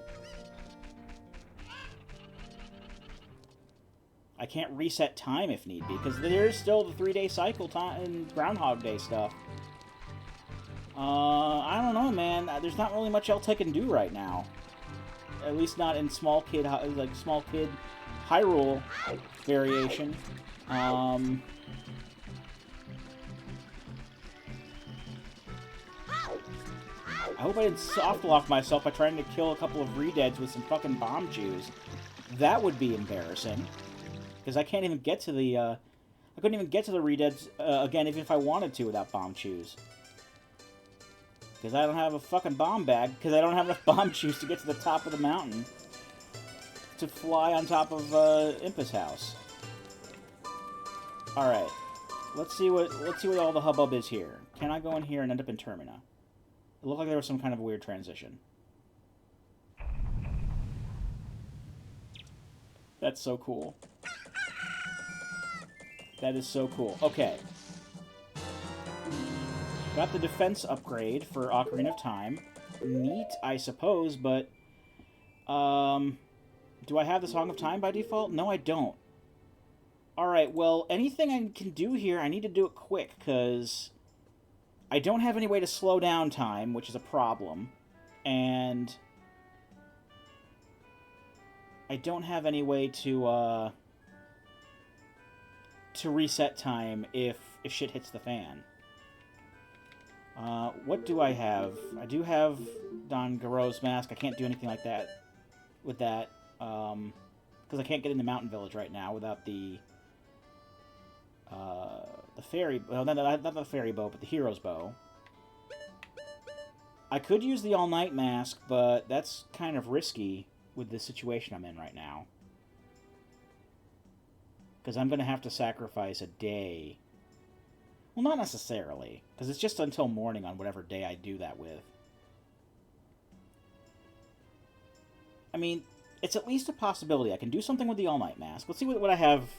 [SPEAKER 1] I can't reset time if need be, because there's still the 3-day cycle time and Groundhog Day stuff. I don't know, man. There's not really much else I can do right now. At least not in small kid Hyrule variation. I hope I didn't soft-lock myself by trying to kill a couple of Redeads with some fucking bomb chews. That would be embarrassing. Because I can't even get to the, I couldn't even get to the Redeads, again, even if I wanted to without bomb chews. Because I don't have a fucking bomb bag, because I don't have enough bomb chews to get to the top of the mountain. To fly on top of, Impa's house. Alright. Let's see what all the hubbub is here. Can I go in here and end up in Termina? It looked like there was some kind of a weird transition. That's so cool. That is so cool. Okay. Got the defense upgrade for Ocarina of Time. Neat, I suppose, but... do I have the Song of Time by default? No, I don't. Alright, well, anything I can do here, I need to do it quick, because... I don't have any way to slow down time, which is a problem. And... I don't have any way to reset time if shit hits the fan. What do I have? I do have Don Garot's mask. I can't do anything like that with that, because I can't get into Mountain Village right now without the fairy... Well, not the fairy bow, but the hero's bow. I could use the all-night mask, but that's kind of risky with the situation I'm in right now. Because I'm going to have to sacrifice a day. Well, not necessarily, because it's just until morning on whatever day I do that with. I mean, it's at least a possibility. I can do something with the all-night mask. Let's see what I have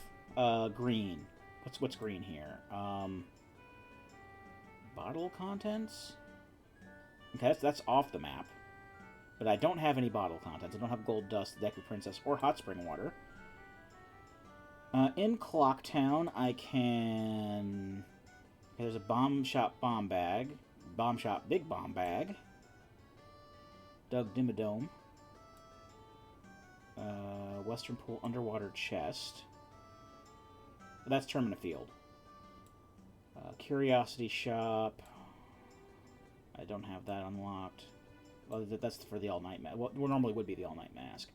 [SPEAKER 1] green. What's green here? Bottle contents? Okay, that's off the map. But I don't have any bottle contents. I don't have Gold Dust, Deku Princess, or Hot Spring Water. In Clocktown, I can... Okay, there's a Bomb Shop Bomb Bag. Bomb Shop Big Bomb Bag. Doug Dimmadome. Western Pool Underwater Chest. That's Termina Field. Curiosity Shop. I don't have that unlocked. Well, that's for the all-night mask. Well, normally would be the all-night mask.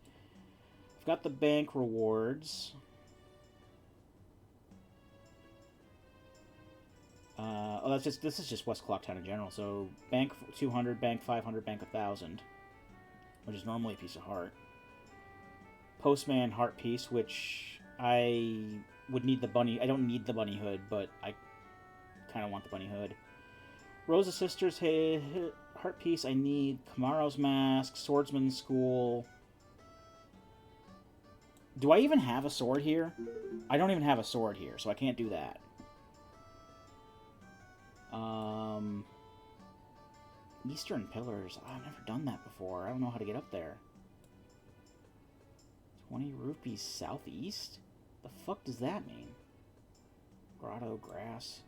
[SPEAKER 1] I've got the bank rewards. This is just West Clocktown in general. So bank 200, bank 500, bank 1,000, which is normally a piece of heart. Postman heart piece, which I would need the bunny. I don't need the bunny hood, but I kind of want the bunny hood. Rosa Sisters heart piece. I need Kamaro's mask, Swordsman's School. Do I even have a sword here? I don't even have a sword here, so I can't do that. Eastern Pillars. Oh, I've never done that before. I don't know how to get up there. 20 rupees southeast? The fuck does that mean? Grotto, grass.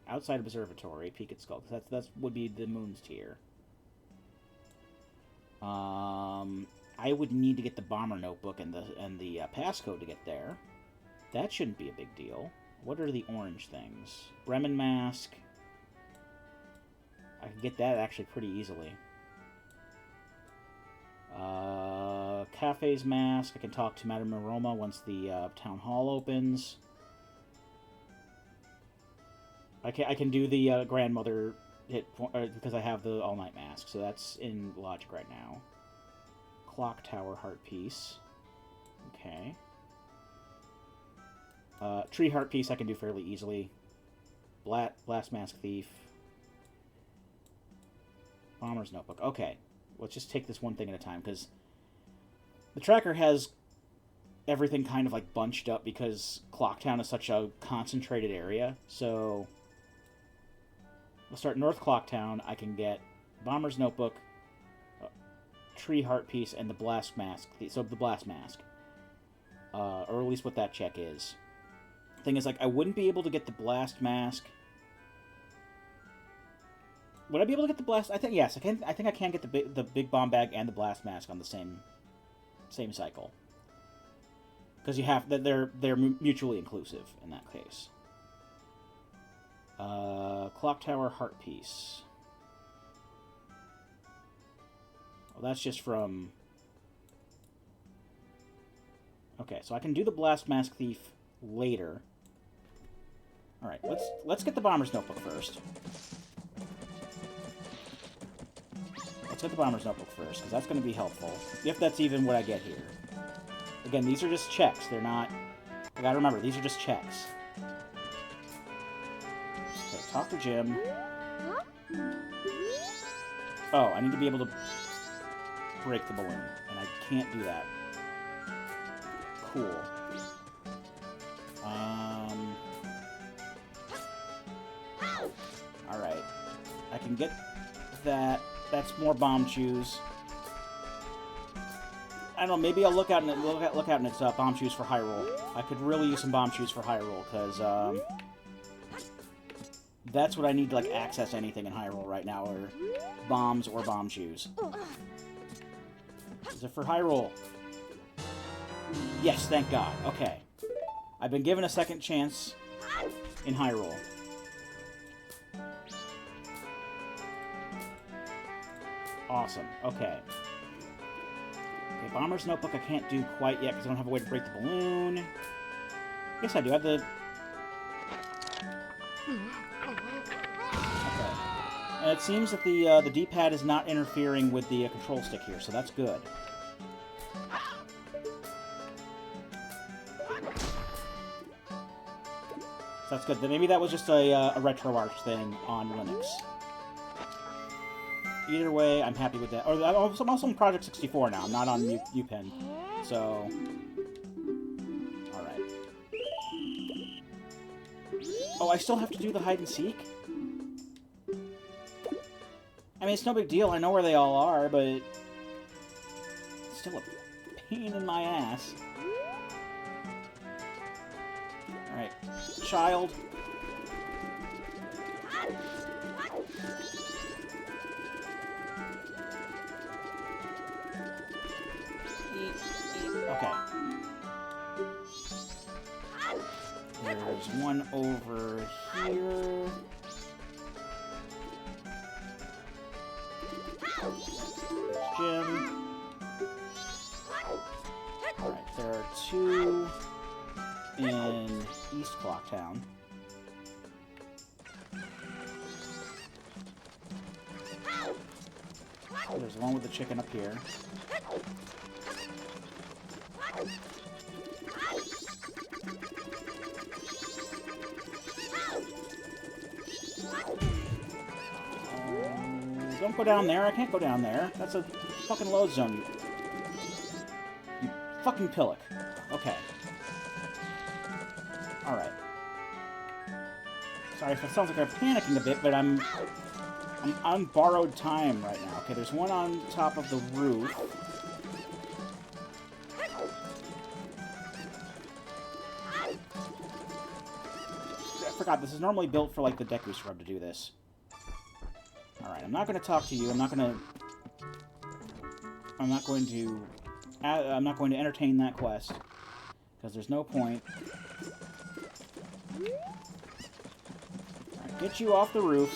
[SPEAKER 1] Outside observatory, peak at skull. That's would be the moon's tier. I would need to get the bomber notebook and the passcode to get there. That shouldn't be a big deal. What are the orange things? Bremen mask. I can get that actually pretty easily. Cafe's mask. I can talk to Madame Aroma once the town hall opens. I can do the grandmother hit because I have the all-night mask, so that's in logic right now. Clock tower heart piece. Okay. Tree heart piece I can do fairly easily. Blast mask thief. Bomber's notebook. Okay. Let's just take this one thing at a time, because the tracker has everything kind of like bunched up because Clocktown is such a concentrated area. So we'll start North Clocktown. I can get Bomber's notebook, tree heart piece, and the blast mask. So the blast mask, or at least what that check is. Thing is, like, I wouldn't be able to get the blast mask. Would I be able to get the blast? I think yes. I can. I think I can get the big bomb bag and the blast mask on the same cycle. Because you have that they're mutually inclusive in that case. Clock tower heart piece. Well, that's just from. Okay, so I can do the blast mask thief later. All right, let's get the bomber's notebook first. Let's get the bomber's notebook first, because that's going to be helpful. If that's even what I get here. Again, these are just checks. They're not... I gotta remember, these are just checks. Okay, talk to Jim. Oh, I need to be able to break the balloon, and I can't do that. Cool. Alright. I can get that... That's more bomb chews. I don't know, maybe I'll look out and it's bomb chews for Hyrule. I could really use some bomb chews for Hyrule, because that's what I need to like access anything in Hyrule right now, or bombs or bomb chews. Is it for Hyrule? Yes, thank God. Okay. I've been given a second chance in Hyrule. Awesome. Okay. Okay, Bomber's Notebook I can't do quite yet because I don't have a way to break the balloon. Yes, I do. I have the... Okay. And it seems that the D-pad is not interfering with the control stick here, so that's good. So that's good. Maybe that was just a RetroArch thing on Linux. Either way, I'm happy with that. Or I'm also on Project 64 now. I'm not on UPenn. So... Alright. Oh, I still have to do the hide and seek? I mean, it's no big deal. I know where they all are, but... It's still a pain in my ass. Alright. Child. Okay. There's one over here. There's Jim. Alright, there are two in East Clocktown. There's one with the chicken up here. Don't go down there. I can't go down there. That's a fucking load zone, you fucking pillock. Okay. Alright. Sorry if it sounds like I'm panicking a bit, but I'm on borrowed time right now. Okay, there's one on top of the roof. forgot, this is normally built for, like, the Deku Scrub to do this. Alright, I'm not going to talk to you. I'm not going to entertain that quest. Because there's no point. Alright, get you off the roof.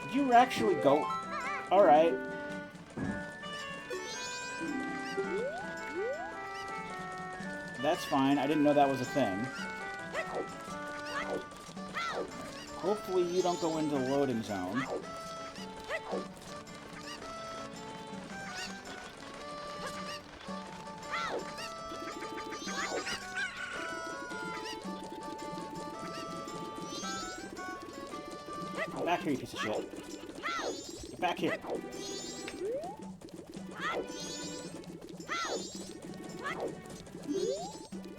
[SPEAKER 1] Did you actually go... Alright. That's fine. I didn't know that was a thing. Hopefully you don't go into the loading zone. Get back here, you piece of shit. Get back here.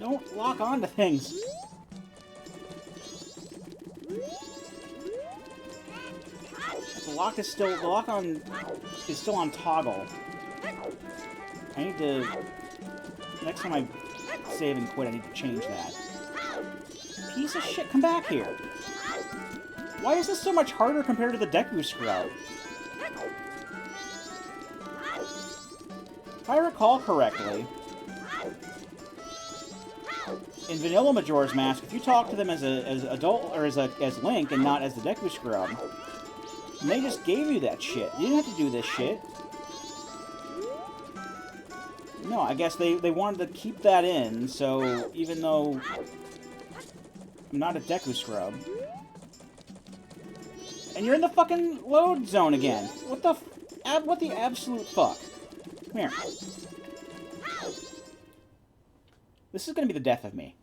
[SPEAKER 1] Don't lock onto things. The lock is still on toggle. I need to next time I save and quit, I need to change that. Piece of shit, come back here. Why is this so much harder compared to the Deku Scrub? If I recall correctly, in vanilla Majora's Mask, if you talk to them as adult or as Link and not as the Deku Scrub, and they just gave you that shit. You didn't have to do this shit. No, I guess they wanted to keep that in, so even though I'm not a Deku Scrub, and you're in the fucking load zone again. What the absolute fuck? Come here. This is gonna be the death of me.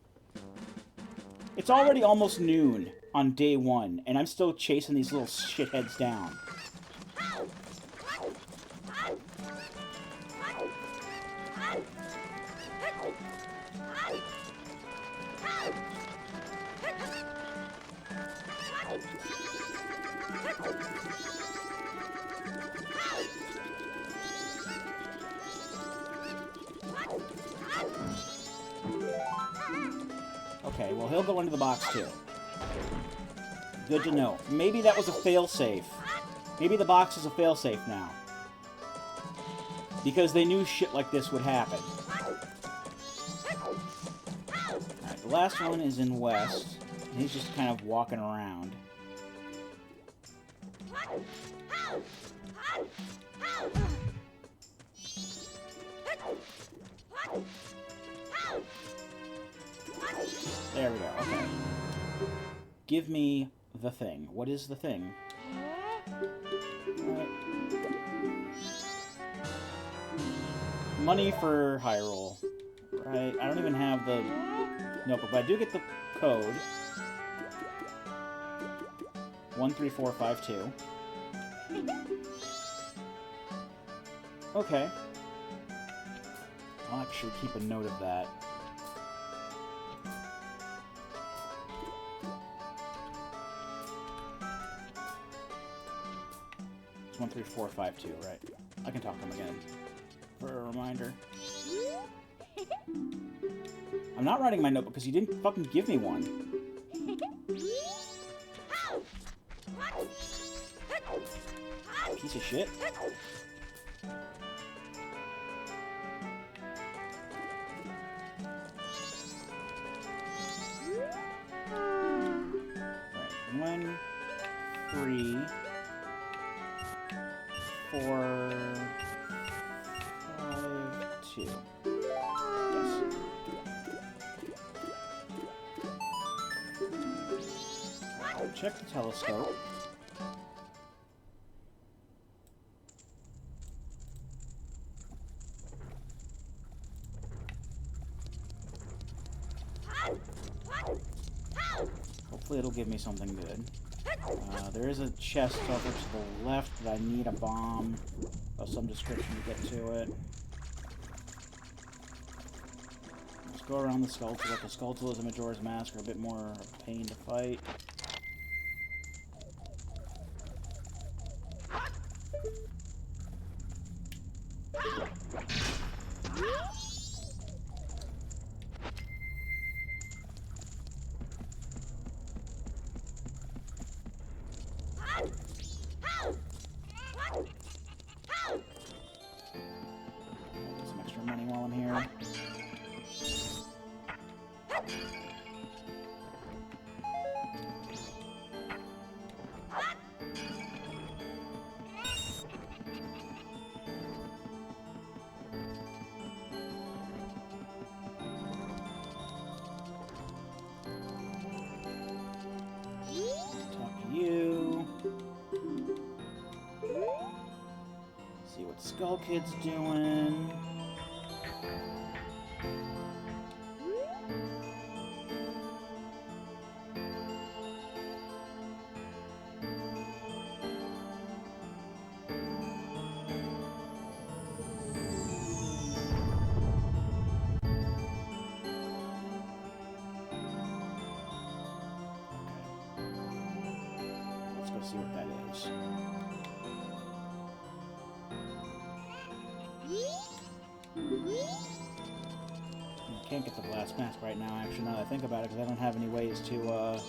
[SPEAKER 1] It's already almost noon on day 1, and I'm still chasing these little shitheads down. Okay, well, he'll go into the box, too. Good to know. Maybe that was a failsafe. Maybe the box is a failsafe now. Because they knew shit like this would happen. Alright, the last one is in West. And he's just kind of walking around. There we go, okay. Give me the thing. What is the thing? Right. Money for Hyrule. Right, I don't even have the notebook, but I do get the code. 13452. Okay. I'll actually keep a note of that. It's 13452, right? I can talk to him again for a reminder. I'm not writing my notebook because you didn't fucking give me one. Piece of shit. Right, 1, 3, 4, 5, 2. Yes. Right, check the telescope. Hopefully it'll give me something good. There is a chest over to the left that I need a bomb of some description to get to it. Let's go around the Skulltula. Like the Skulltulas and Majora's Mask are a bit more of a pain to fight. some money while I'm here. See what Skull Kid's doing. Let's go see what that is. I can't get the blast mask right now, actually, now that I think about it, because I don't have any ways to,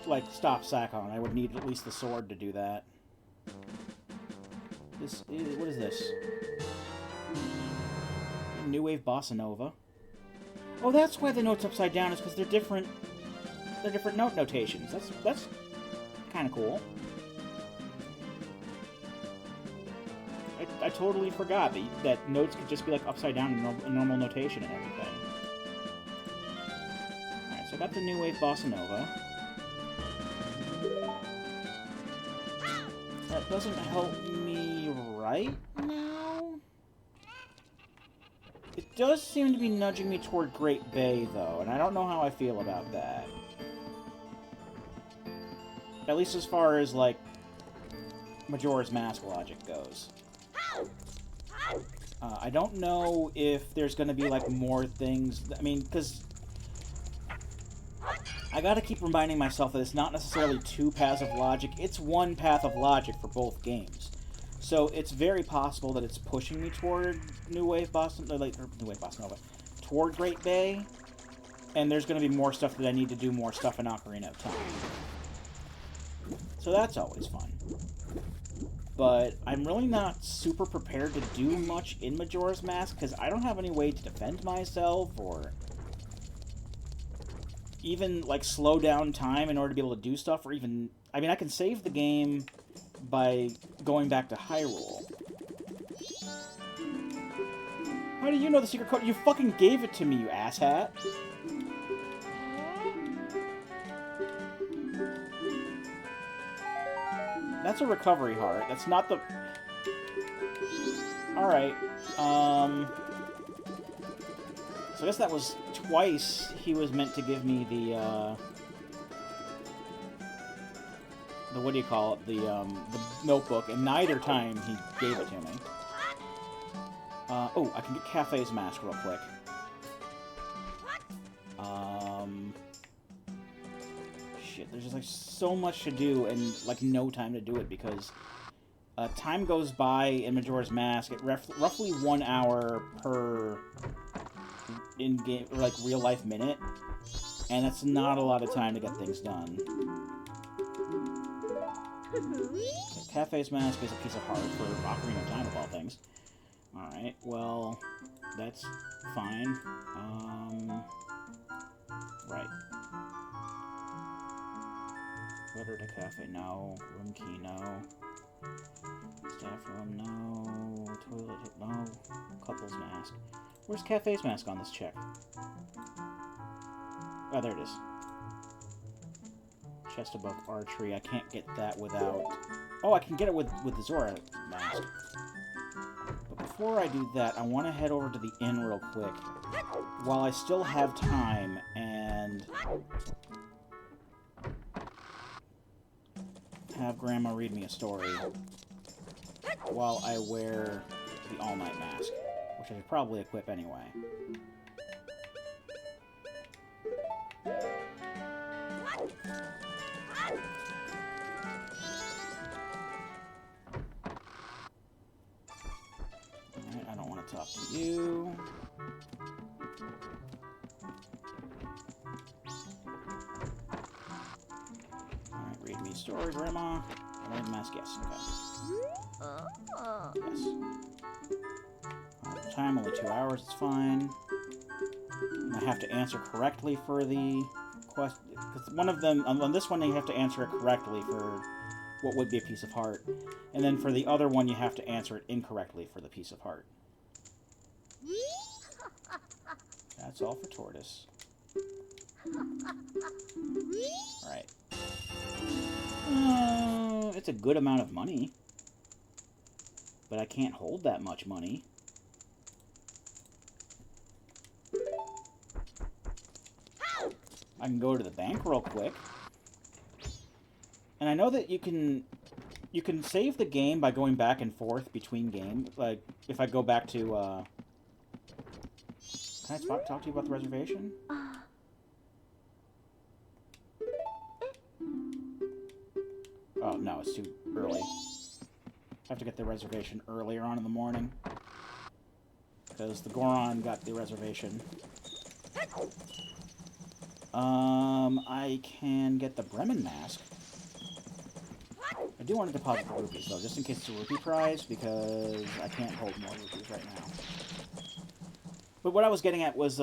[SPEAKER 1] like, stop Sakon. I would need at least the sword to do that. This is... what is this? New Wave Bossa Nova. Oh, that's why the note's upside down, is because they're different... they're different note notations. That's kind of cool. I totally forgot that notes could just be like upside down in normal notation and everything. Alright, so I got the New Wave Bossa Nova. That doesn't help me right now. It does seem to be nudging me toward Great Bay, though, and I don't know how I feel about that. At least as far as, like, Majora's Mask logic goes. I don't know if there's going to be, like, more things... I mean, because... I gotta keep reminding myself that it's not necessarily two paths of logic, it's one path of logic for both games. So it's very possible that it's pushing me toward New Wave Bossa Nova, toward Great Bay, and there's going to be more stuff that I need to do more stuff in Ocarina of Time. So that's always fun. But I'm really not super prepared to do much in Majora's Mask, because I don't have any way to defend myself, or even, like, slow down time in order to be able to do stuff, or even... I mean, I can save the game by going back to Hyrule. How do you know the secret code? You fucking gave it to me, you asshat! That's a recovery heart. That's not the... Alright, So I guess that was twice he was meant to give me the what do you call it? The notebook, and neither time he gave it to me. Oh, I can get Cafe's mask real quick. Shit, there's just, like, so much to do and, like, no time to do it, because time goes by in Majora's Mask at roughly 1 hour per in-game, or, like, real-life minute, and that's not a lot of time to get things done. Okay, Cafe's mask is a piece of heart for Ocarina of Time, of all things. Alright, well, that's fine. Right. Letter to Cafe, no. Room key, no. Staff room, no. Toilet, no. Couple's mask. Where's Cafe's mask on this check? Oh, there it is. Chest above archery. I can't get that without... Oh, I can get it with the Zora mask. But before I do that, I want to head over to the inn real quick while I still have time, and have Grandma read me a story while I wear the all-night mask, which I should probably equip anyway. Alright, I don't want to talk to you. Alright, read me a story, Grandma. Wearing the mask, yes, okay. Yes. time, only 2 hours, it's fine. And I have to answer correctly for the quest, because one of them, on this one you have to answer it correctly for what would be a piece of heart. And then for the other one you have to answer it incorrectly for the piece of heart. That's all for Tortoise. Alright. It's a good amount of money. But I can't hold that much money. I can go to the bank real quick. And I know that you can save the game by going back and forth between games. Like, if I go back to, Can I talk to you about the reservation? Oh, no, it's too early. I have to get the reservation earlier on in the morning. Because the Goron got the reservation. I can get the Bremen mask. I do want to deposit the rupees, though, just in case it's a rupee prize, because I can't hold more rupees right now. But what I was getting at was,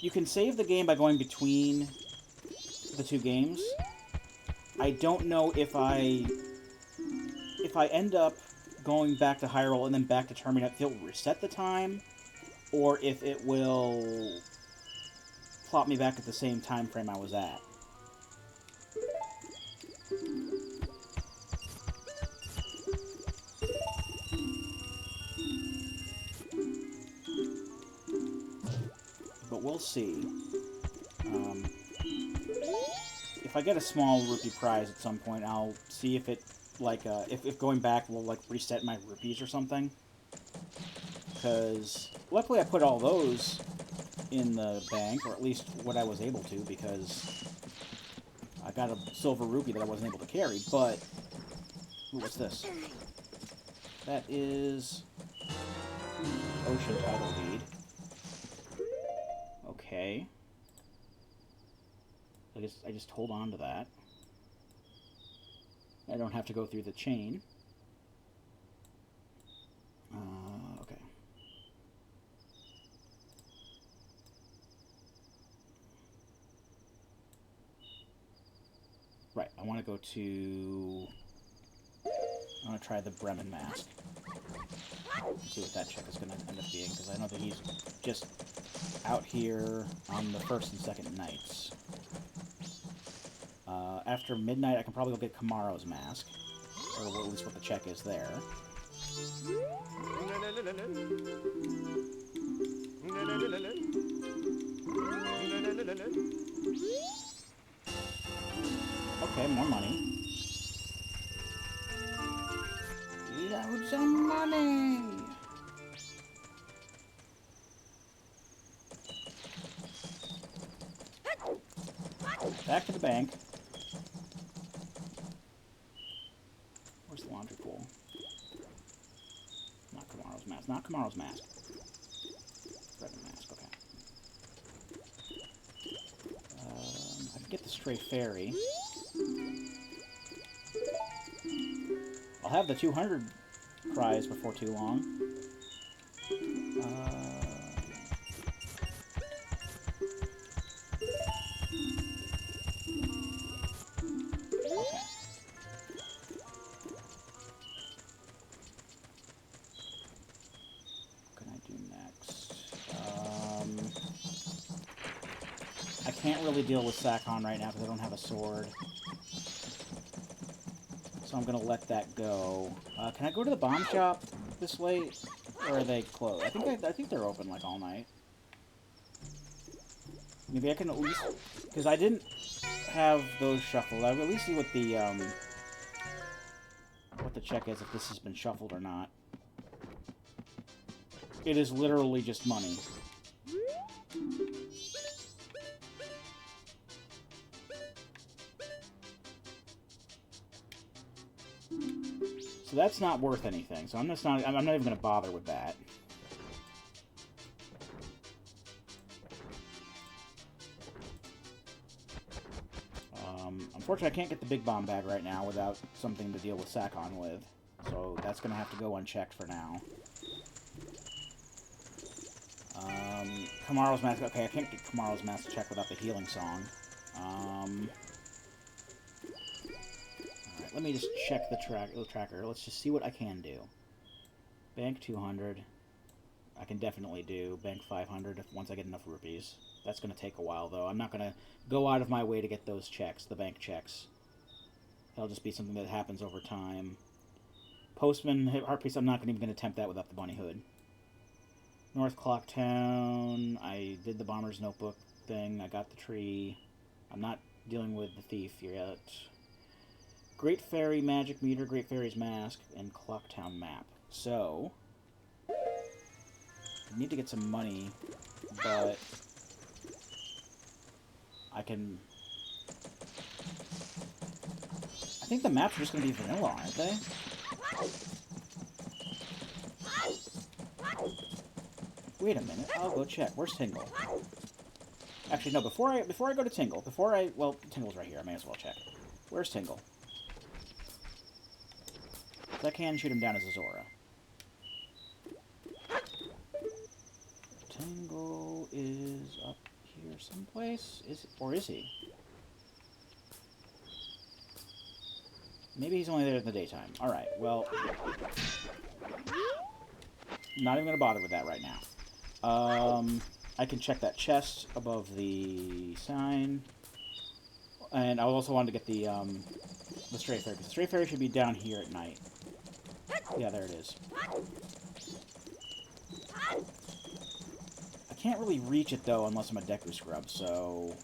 [SPEAKER 1] you can save the game by going between the two games. I don't know if I end up going back to Hyrule and then back to Termina, if it'll reset the time, or if it will plop me back at the same time frame I was at. But we'll see. If I get a small rupee prize at some point, I'll see if it, like, if going back will, like, reset my rupees or something. Because, luckily I put all those in the bank, or at least what I was able to, because I got a silver rupee that I wasn't able to carry, but... Ooh, what's this? That is... Ocean title deed. Okay. I just hold on to that. I don't have to go through the chain. Okay. Right, I want to go to... I want to try the Bremen mask. See what that check is going to end up being, because I know that he's just out here on the first and second nights. After midnight, I can probably go get Kamaro's mask, or at least what the check is there. Okay, more money. Loads of money! Back to the bank. Where's the laundry pool? Not Kamaro's mask. Not Kamaro's mask. Bremen mask, okay. I can get the stray fairy. I'll have the 200 prize before too long. Okay. What can I do next? I can't really deal with Sakon right now because I don't have a sword. So I'm gonna let that go. Can I go to the bomb shop this late? Or are they closed? I think they're open like all night. Maybe I can at least, because I didn't have those shuffled. I would at least see what the check is, if this has been shuffled or not. It is literally just money. So that's not worth anything. So I'm not even going to bother with that. Unfortunately, I can't get the big bomb bag right now without something to deal with Sakon with. So that's going to have to go unchecked for now. Kamaro's mask. Okay, I can't get Kamaro's mask check without the healing song. Alright, let me just check the tracker. Let's just see what I can do. Bank 200. I can definitely do. Bank 500 once I get enough rupees. That's going to take a while, though. I'm not going to go out of my way to get those checks, the bank checks. That'll just be something that happens over time. Postman, Heart Piece, I'm not even going to attempt that without the Bunny Hood. North Clock Town, I did the Bomber's Notebook thing. I got the tree. I'm not dealing with the thief yet. Great Fairy Magic Meter, Great Fairy's Mask, and Clock Town Map. So, I need to get some money, but I can... I think the maps are just going to be vanilla, aren't they? Wait a minute, I'll go check. Where's Tingle? Actually, no, before I go to Tingle, well, Tingle's right here, I may as well check. Where's Tingle? I can shoot him down as a Zora. Tingle is up here someplace? Or is he? Maybe he's only there in the daytime. Alright, well... Not even going to bother with that right now. I can check that chest above the sign. And I also wanted to get the Stray Fairy, because the Stray Fairy should be down here at night. Yeah, there it is. I can't really reach it, though, unless I'm a Deku Scrub, so...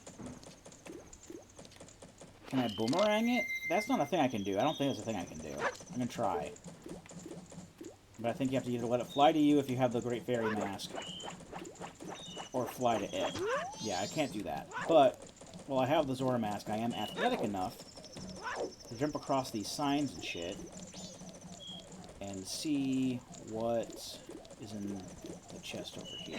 [SPEAKER 1] Can I boomerang it? That's not a thing I can do. I don't think that's a thing I can do. I'm gonna try. But I think you have to either let it fly to you if you have the Great Fairy Mask, or fly to it. Yeah, I can't do that. But, while I have the Zora Mask, I am athletic enough to jump across these signs and shit, and see what is in the chest over here.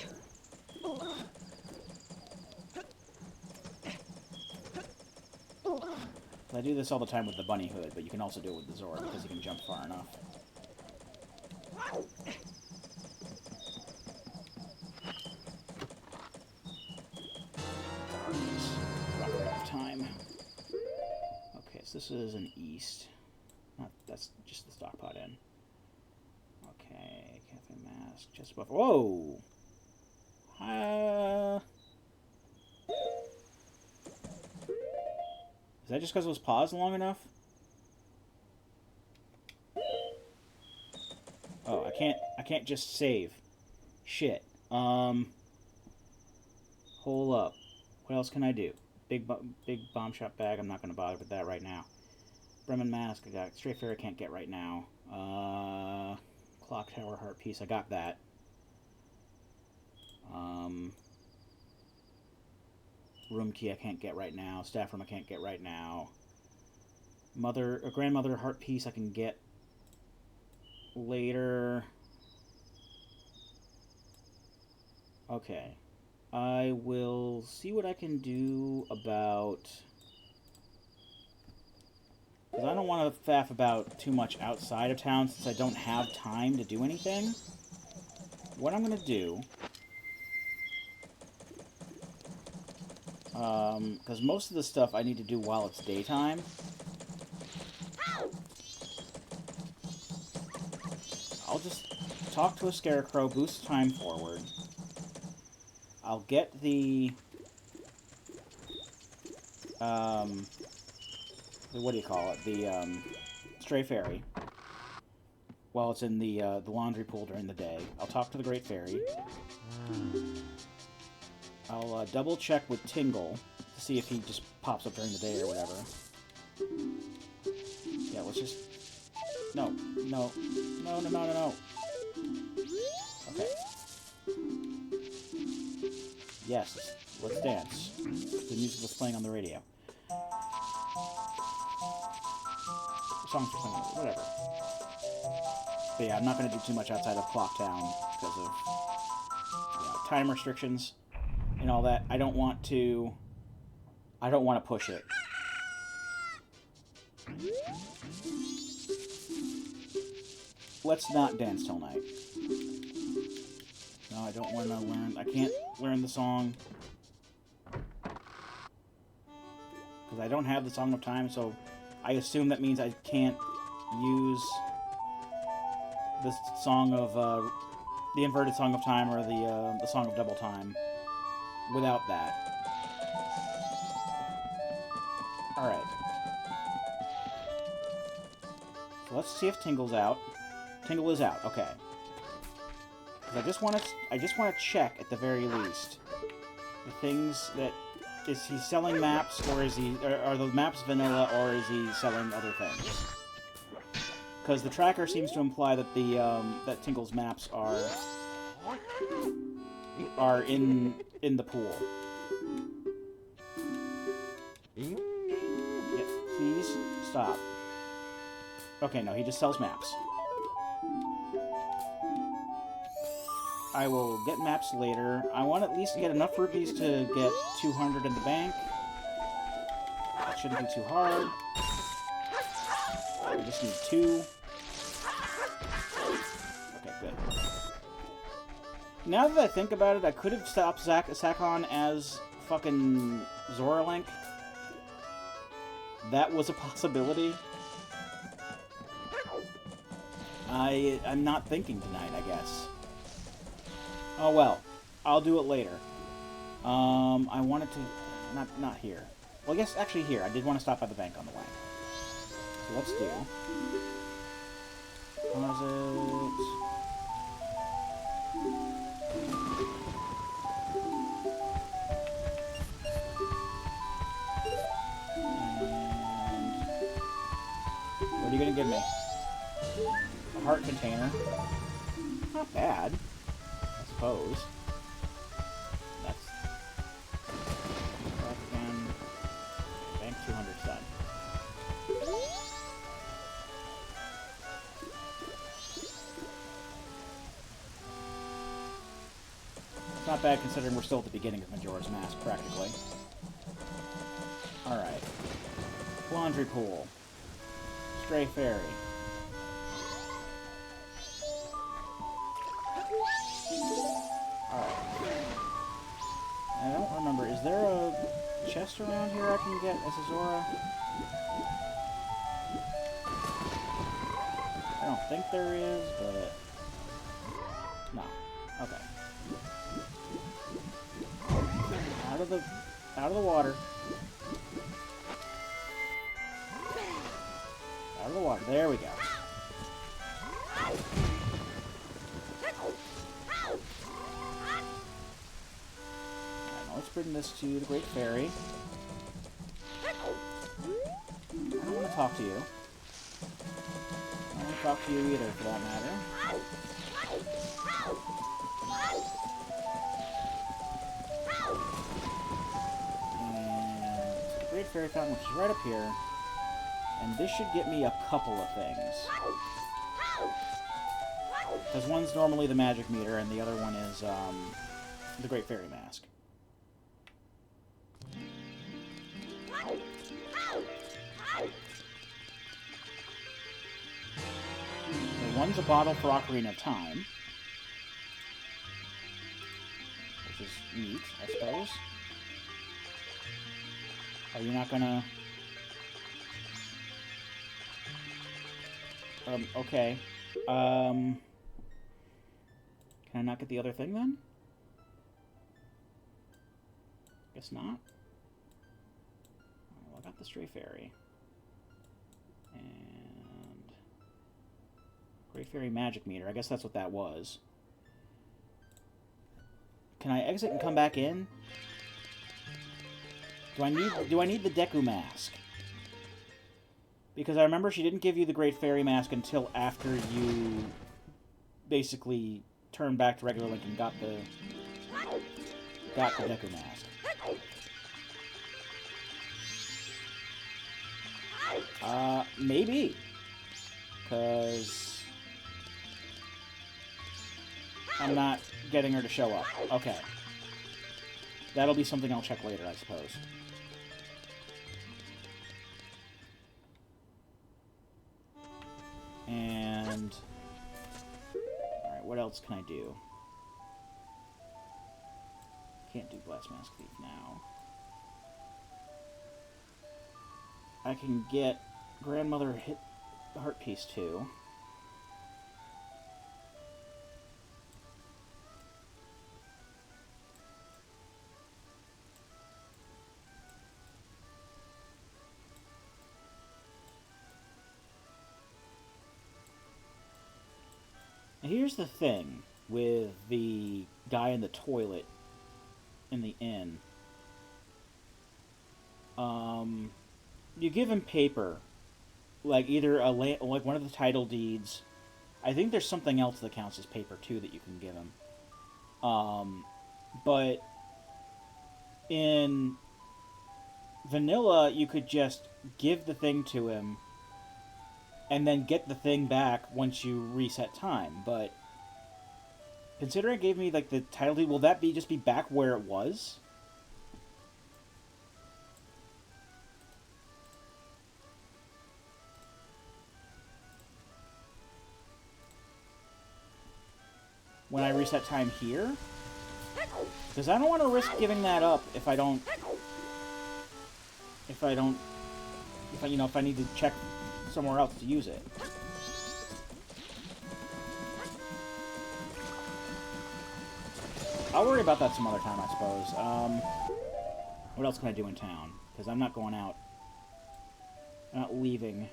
[SPEAKER 1] I do this all the time with the Bunny Hood, but you can also do it with the Zora because you can jump far enough. Rough right off time. Okay, so this is an east. That's just the stockpot in. Okay, Cafe Mask, just above. Whoa! Is that just because it was paused long enough? Oh, I can't just save. Shit. Hold up. What else can I do? Big bomb shot bag. I'm not going to bother with that right now. Bremen Mask. I got Stray Fairy. I can't get right now. Clock Tower Heart Piece. I got that. Room Key I can't get right now. Staff Room I can't get right now. Grandmother Heart Piece I can get later. Okay. I will see what I can do about... Because I don't want to faff about too much outside of town since I don't have time to do anything. What I'm going to do... because most of the stuff I need to do while it's daytime. I'll just talk to a Scarecrow, boost time forward. I'll get the... what do you call it? The, Stray Fairy. While it's in the laundry pool during the day. I'll talk to the Great Fairy. I'll double check with Tingle to see if he just pops up during the day or whatever. Yeah, let's just... No. Okay. Yes, let's dance. The music was playing on the radio. The songs were playing on the... whatever. But yeah, I'm not going to do too much outside of Clock Town because of time restrictions and all that. I don't want to push it. Let's not dance till night. No, I don't want to learn... I can't learn the song. Because I don't have the Song of Time, so I assume that means I can't use the song of... the inverted Song of Time or the Song of Double Time without that. Alright. So let's see if Tingle's out. Tingle is out, okay. I just want to check at the very least the things that is he selling maps, or is he are the maps vanilla, or is he selling other things? Because the tracker seems to imply that the that Tingle's maps are in the pool. Yeah, please stop. Okay, no, he just sells maps. I will get maps later. I want at least get enough rupees to get 200 in the bank. That shouldn't be too hard. I just need 2. Okay, good. Now that I think about it, I could have stopped Sakon as fucking Zoralink. That was a possibility. I'm not thinking tonight, I guess. Oh well, I'll do it later. I wanted to... Not here. Well, yes, actually here. I did want to stop by the bank on the way. So let's do... Deposits... And... What are you going to give me? A heart container. Not bad. I suppose. That's... Back again. Bank 200's done. It's not bad considering we're still at the beginning of Majora's Mask, practically. Alright. Laundry pool. Stray fairy. Alright. I don't remember. Is there a chest around here I can get as a Zora? I don't think there is, but... No. Okay. Out of the water. Out of the water. There we go. Let's bring this to the Great Fairy. I don't want to talk to you. I don't want to talk to you either, for that matter. And the Great Fairy Fountain, which is right up here. And this should get me a couple of things. Because one's normally the magic meter, and the other one is the Great Fairy Mask. So one's a bottle for Ocarina of Time, which is neat, I suppose. Are you not gonna... okay. Can I not get the other thing, then? Guess not. Well, I got the Stray Fairy. And... Great Fairy Magic Meter. I guess that's what that was. Can I exit and come back in? Do I need the Deku Mask? Because I remember she didn't give you the Great Fairy Mask until after you basically turned back to regular Link and got the Deku Mask. Maybe. Because I'm not getting her to show up. Okay. That'll be something I'll check later, I suppose. And... Alright, what else can I do? Can't do Blast Mask Thief now. I can get Grandmother hit Heart Piece too. Here's the thing with the guy in the toilet in the inn. You give him paper, like either like one of the title deeds. I think there's something else that counts as paper too that you can give him. But in vanilla, you could just give the thing to him and then get the thing back once you reset time. But considering it gave me like the title deed, will that be just be back where it was? When I reset time here? Because I don't want to risk giving that up if I need to check somewhere else to use it. I'll worry about that some other time, I suppose. What else can I do in town? Because I'm not going out. I'm not leaving.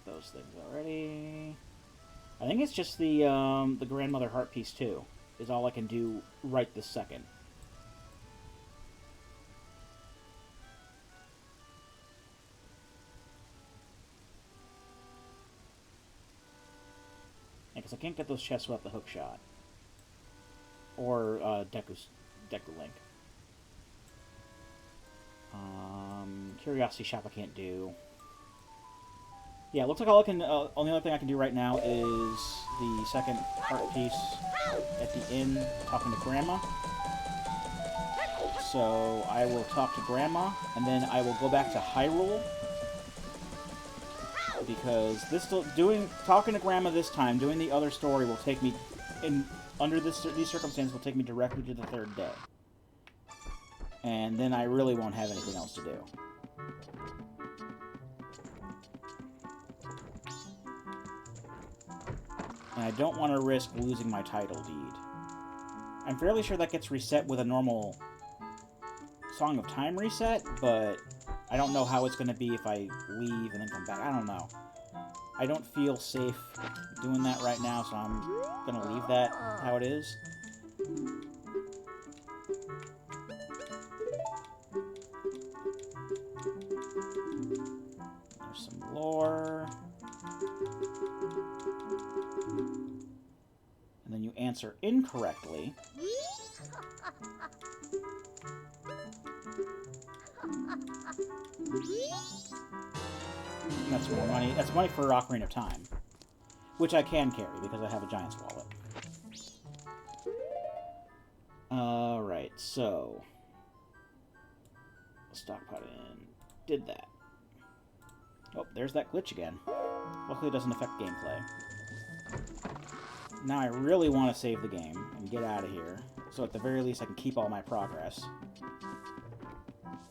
[SPEAKER 1] Those things already. I think it's just the Grandmother Heart Piece too is all I can do right this second. Yeah, because I can't get those chests without the hook shot or Deku Link. Curiosity Shop I can't do. Yeah, it looks like all I can. Only other thing I can do right now is the second heart piece at the inn, talking to Grandma. So I will talk to Grandma, and then I will go back to Hyrule because talking to Grandma this time, doing the other story will take me under these circumstances will take me directly to the third day, and then I really won't have anything else to do. And I don't want to risk losing my title deed. I'm fairly sure that gets reset with a normal Song of Time reset, but I don't know how it's going to be if I leave and then come back. I don't know. I don't feel safe doing that right now, so I'm going to leave that how it is. There's some lore. And then you answer incorrectly. That's more money. That's money for Ocarina of Time. Which I can carry because I have a Giant's Wallet. Alright, so... stockpot in. Did that. Oh, there's that glitch again. Luckily it doesn't affect gameplay. Now I really want to save the game and get out of here, so at the very least I can keep all my progress.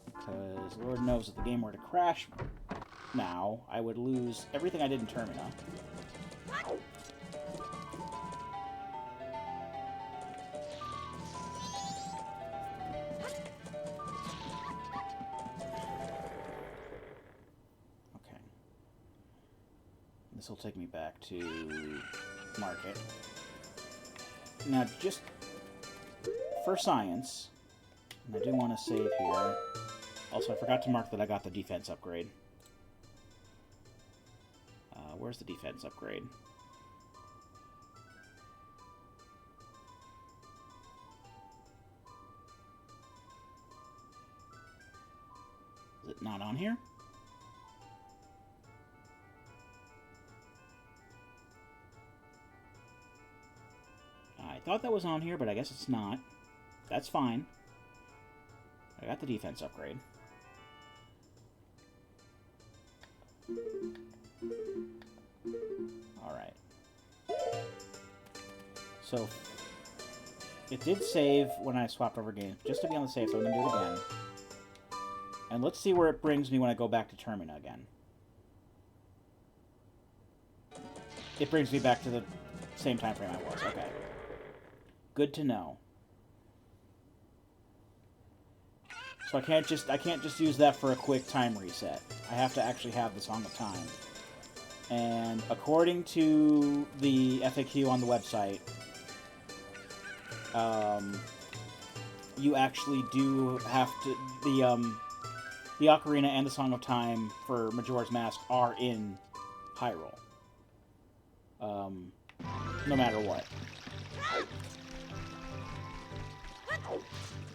[SPEAKER 1] Because Lord knows if the game were to crash now, I would lose everything I did in Termina. Okay. This will take me back to Market. Now, just for science, and I do want to save here. Also, I forgot to mark that I got the defense upgrade. Where's the defense upgrade? Is it not on here? I thought that was on here, but I guess it's not. That's fine. I got the defense upgrade. Alright. So, it did save when I swapped over games, just to be on the safe, so I'm going to do it again. And let's see where it brings me when I go back to Termina again. It brings me back to the same time frame I was. Okay. Good to know. So I can't just use that for a quick time reset. I have to actually have the Song of Time. And according to the FAQ on the website, you actually do have to the Ocarina and the Song of Time for Majora's Mask are in Hyrule. No matter what.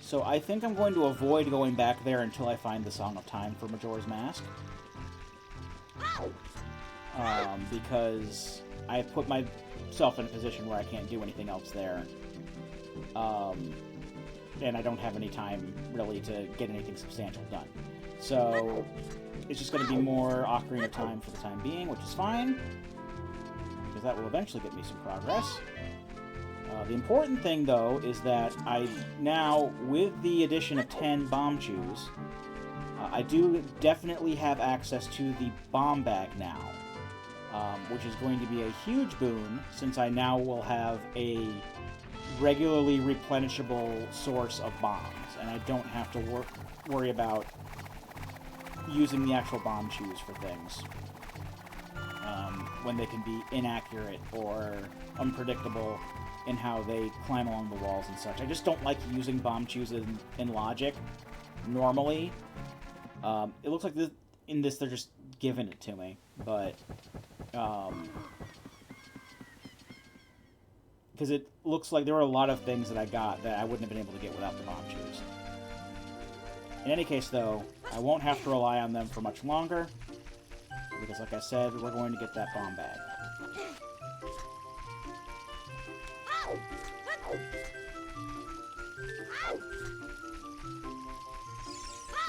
[SPEAKER 1] So I think I'm going to avoid going back there until I find the Song of Time for Majora's Mask. Because I put myself in a position where I can't do anything else there. And I don't have any time, really, to get anything substantial done. So it's just going to be more Ocarina of Time for the time being, which is fine. Because that will eventually get me some progress. The important thing, though, is that I now, with the addition of 10 bomb chews, I do definitely have access to the bomb bag now, which is going to be a huge boon, since I now will have a regularly replenishable source of bombs, and I don't have to worry about using the actual bomb chews for things, when they can be inaccurate or unpredictable in how they climb along the walls and such. I just don't like using bomb chews in Logic, normally. It looks like in this they're just giving it to me, but because it looks like there were a lot of things that I got that I wouldn't have been able to get without the bomb chews. In any case, though, I won't have to rely on them for much longer, because like I said, we're going to get that bomb bag.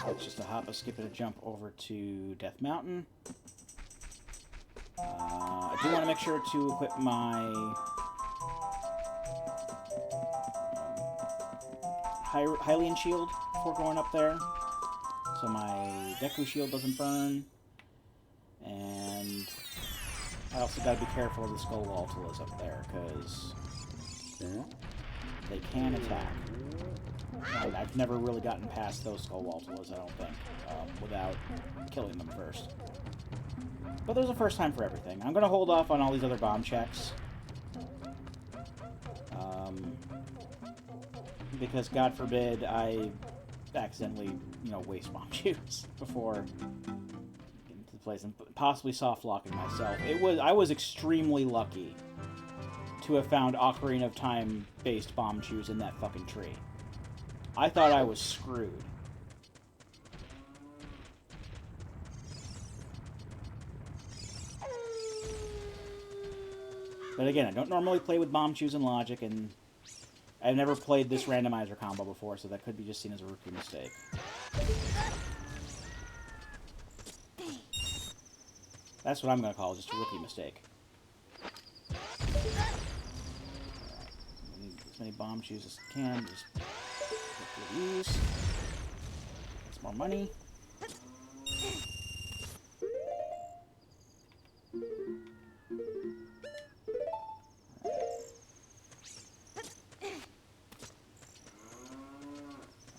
[SPEAKER 1] It's just a hop, a skip, and a jump over to Death Mountain. I do want to make sure to equip my Hylian shield before going up there, so my Deku shield doesn't burn. And I also got to be careful of the Skull Waltulas up there, because they can attack. And I've never really gotten past those Skull Waltulas, I don't think, without killing them first. But there's a first time for everything. I'm going to hold off on all these other bomb checks. Because, God forbid, I accidentally, waste bomb chews before getting to the place and possibly soft-locking myself. I was extremely lucky to have found Ocarina of Time-based bomb chews in that fucking tree. I thought I was screwed. But again, I don't normally play with bomb chews in Logic, and I've never played this randomizer combo before, so that could be just seen as a rookie mistake. That's what I'm going to call it, just a rookie mistake. Alright, I need as many bomb chews as I can, just get these. Get some more money.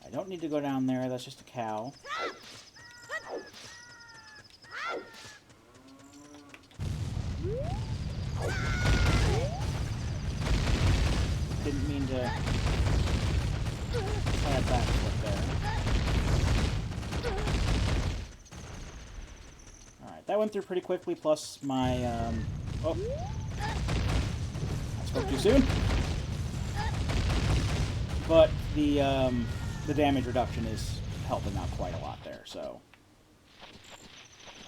[SPEAKER 1] I don't need to go down there, that's just a cow. Didn't mean to try a backflip there. Alright, that went through pretty quickly, plus my, oh. I spoke too soon. But the damage reduction is helping out quite a lot there, so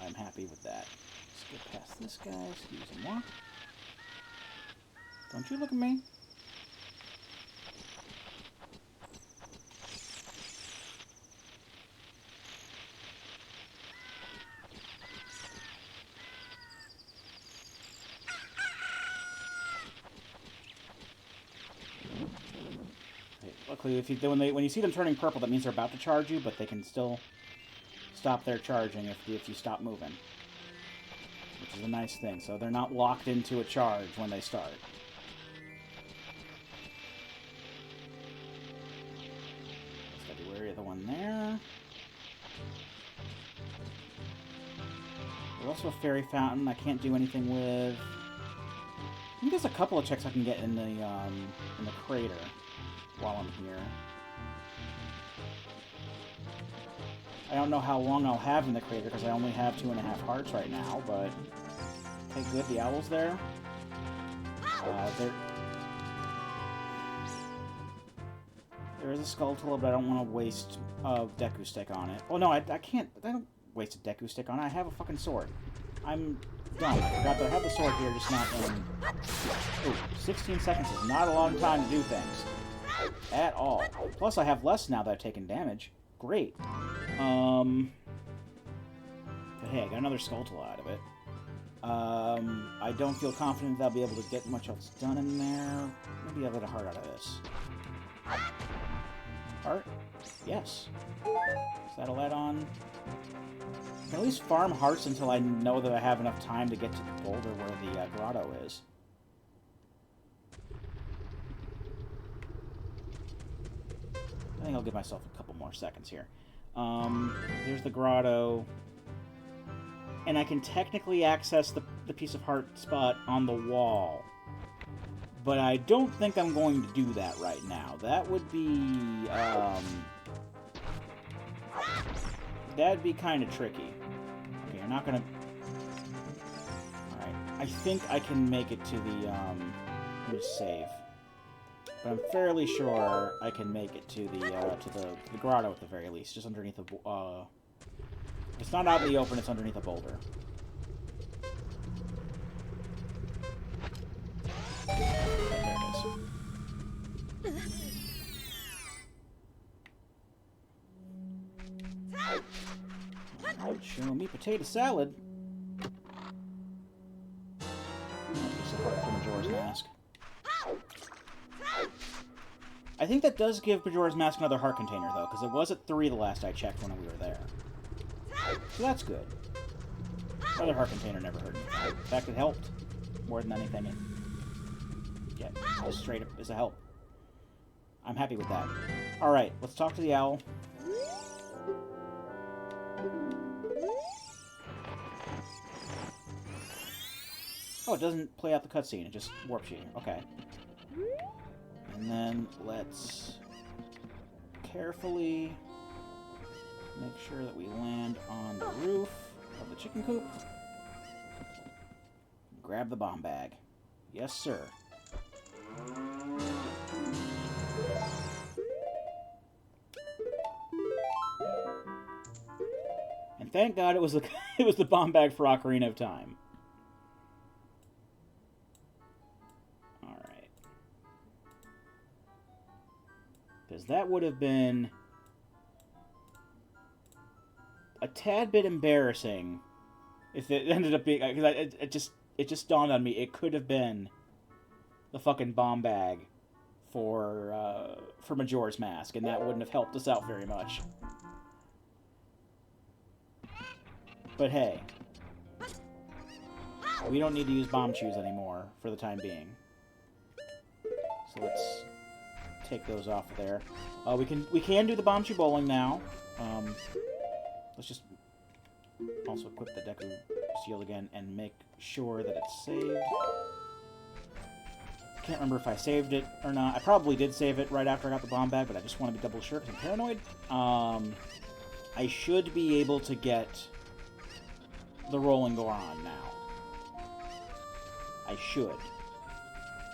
[SPEAKER 1] I'm happy with that. Let's get past this guy, excuse him more. Don't you look at me. quickly. If you when you see them turning purple, that means they're about to charge you, but they can still stop their charging if you stop moving, which is a nice thing. So they're not locked into a charge when they start. Just gotta be wary of the one there. There's also a fairy fountain I can't do anything with. I think there's a couple of checks I can get in the crater while I'm here. I don't know how long I'll have in the crater because I only have 2.5 hearts right now, but okay, good. The owl's there. There is a Skulltula, but I don't want to waste a Deku Stick on it. Oh no, I can't. I don't waste a Deku Stick on it. I have a fucking sword. I'm dumb. I forgot that I have the sword here, just not in... Ooh, 16 seconds is not a long time to do things. At all. Plus, I have less now that I've taken damage. Great. But hey, I got another Skulltula out of it. I don't feel confident that I'll be able to get much else done in there. Maybe I'll get a heart out of this. Heart? Yes. So that'll add on... I can at least farm hearts until I know that I have enough time to get to the boulder where the grotto is. I think I'll give myself a couple more seconds here. There's the grotto. And I can technically access the piece of heart spot on the wall. But I don't think I'm going to do that right now. That would be, that'd be kind of tricky. Okay, you're not gonna... Alright. I think I can make it to the, let me just save. But I'm fairly sure I can make it to the grotto at the very least. Just underneath the, it's not out in the open, it's underneath a boulder. There it is. Alright, show me potato salad. Piece of heart for Majora's Mask. I think that does give Majora's Mask another heart container, though, because it was at 3 the last I checked when we were there. So that's good. Another heart container never hurt me. In fact, it helped more than anything. Yeah, just straight up as a help. I'm happy with that. Alright, let's talk to the owl. Oh, it doesn't play out the cutscene, it just warps you. Okay. And then let's carefully make sure that we land on the roof of the chicken coop. Grab the bomb bag. Yes, sir. And thank God it was the bomb bag for Ocarina of Time. Alright. Because that would have been a tad bit embarrassing if it ended up being... Because it just dawned on me, it could have been the fucking bomb bag for Majora's Mask, and that wouldn't have helped us out very much. But hey, we don't need to use bomb chews anymore for the time being. So let's take those off of there. We can do the bomb chew bowling now. Let's just also equip the Deku Shield again and make sure that it's saved. Can't remember if I saved it or not. I probably did save it right after I got the bomb bag, but I just want to be double sure because I'm paranoid. I should be able to get the Rolling Goron now. I should.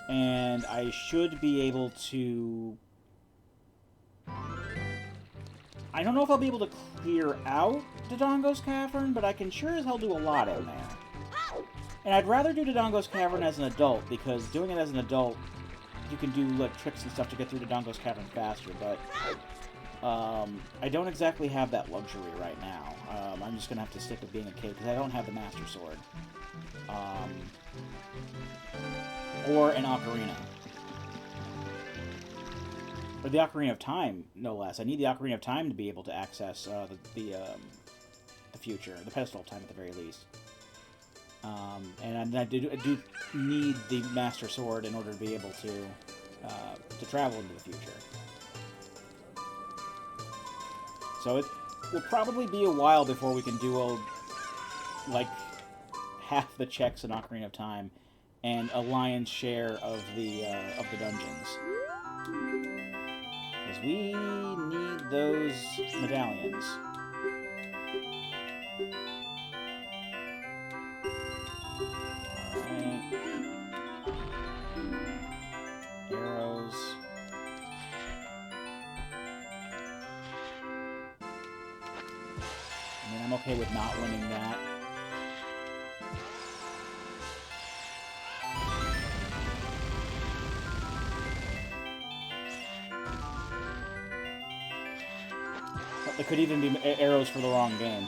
[SPEAKER 1] And I should be able to... I don't know if I'll be able to clear out Dodongo's Cavern, but I can sure as hell do a lot in there. And I'd rather do Dodongo's Cavern as an adult, because doing it as an adult, you can do like tricks and stuff to get through Dodongo's Cavern faster, but I don't exactly have that luxury right now. I'm just going to have to stick with being a kid, because I don't have the Master Sword. Or an Ocarina. Or the Ocarina of Time, no less. I need the Ocarina of Time to be able to access the future, the pedestal of time at the very least. And I do need the Master Sword in order to be able to travel into the future. So it will probably be a while before we can do like half the checks in Ocarina of Time and a lion's share of the dungeons. Because we need those medallions. Alright. Arrows. I mean, I'm okay with not winning that. There could even be arrows for the wrong game.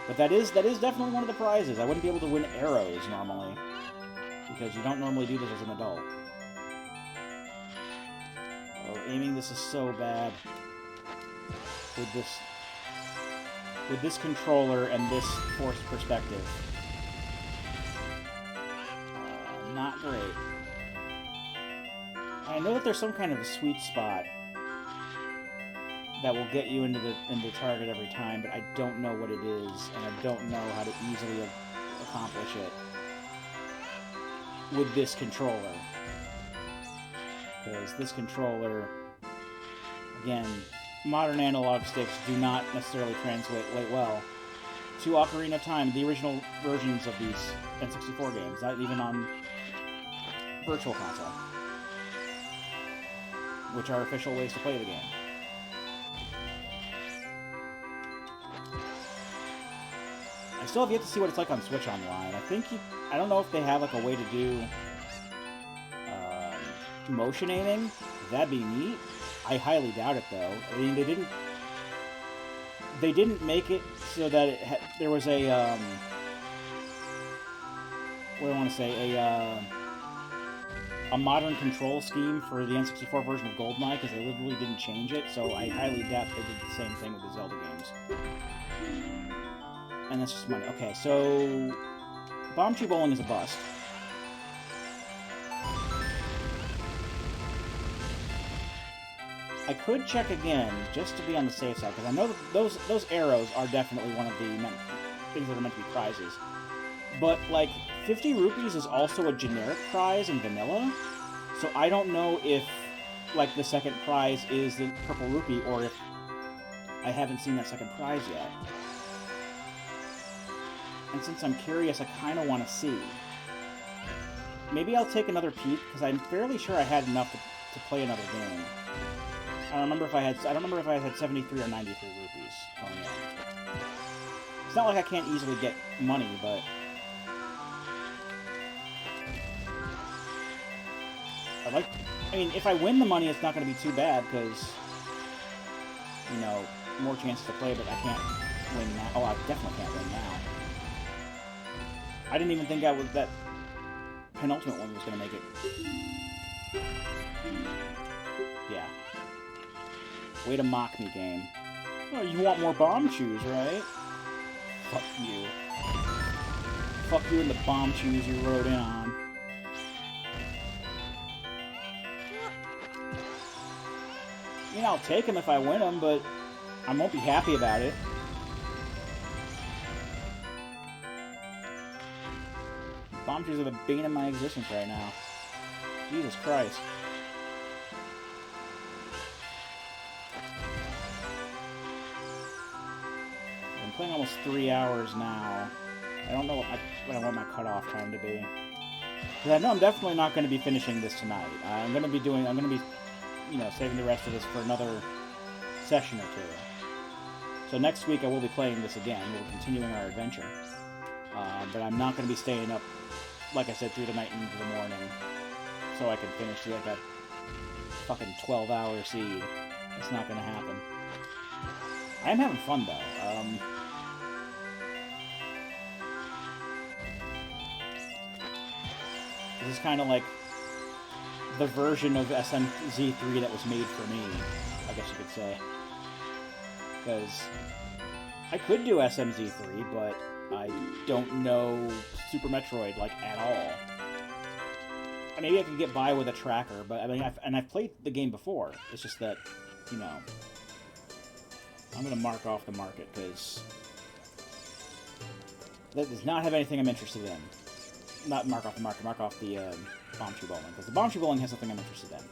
[SPEAKER 1] But that is definitely one of the prizes. I wouldn't be able to win arrows normally, because you don't normally do this as an adult. Oh, aiming this is so bad. With this controller and this forced perspective. Not great. I know that there's some kind of a sweet spot that will get you into the target every time, but I don't know what it is, and I don't know how to easily accomplish it with this controller. Because this controller, again, modern analog sticks do not necessarily translate well to Ocarina of Time, the original versions of these N64 games, not even on Virtual Console, which are official ways to play the game. I still have yet to see what it's like on Switch Online. I don't know if they have like a way to do motion aiming. That'd be neat. I highly doubt it, though. I mean, they didn't make it so that there was a what do I want to say, a modern control scheme for the N64 version of GoldenEye, because they literally didn't change it. So I highly doubt they did the same thing with the Zelda games. And that's just money. Okay, so Bomb Tree Bowling is a bust. I could check again, just to be on the safe side, because I know that those arrows are definitely one of the things that are meant to be prizes. But, like, 50 rupees is also a generic prize in vanilla, so I don't know if, like, the second prize is the purple rupee, or if I haven't seen that second prize yet. And since I'm curious, I kind of want to see. Maybe I'll take another peek, because I'm fairly sure I had enough to play another game. I don't remember if I had 73 or 93 rupees coming in. It's not like I can't easily get money, but I mean, if I win the money, it's not going to be too bad, because, you know, more chances to play, but I can't win now. Oh, I definitely can't win now. I didn't even think that penultimate one was going to make it. Yeah. Way to mock me, game. Oh, you want more bomb chews, right? Fuck you. Fuck you and the bomb chews you rode in on. I mean, I'll take them if I win them, but I won't be happy about it. Bomb chews are the bane of my existence right now. Jesus Christ. I'm playing almost 3 hours now. I don't know what I want my cutoff time to be. Because I know I'm definitely not going to be finishing this tonight. I'm going to be, you know, saving the rest of this for another session or two. So next week I will be playing this again. We'll be continuing our adventure. But I'm not going to be staying up, like I said, through the night and into the morning, so I can finish like a fucking 12-hour seed. It's not going to happen. I am having fun, though. This is kind of like the version of SMZ3 that was made for me, I guess you could say. Because I could do SMZ3, but I don't know Super Metroid, like, at all. Maybe I could get by with a tracker, but I mean, I've played the game before. It's just that, you know, I'm gonna mark off the market because that does not have anything I'm interested in. Not mark off the market, mark off the bomb shoe bowling, because the bomb shoe bowling has something I'm interested in.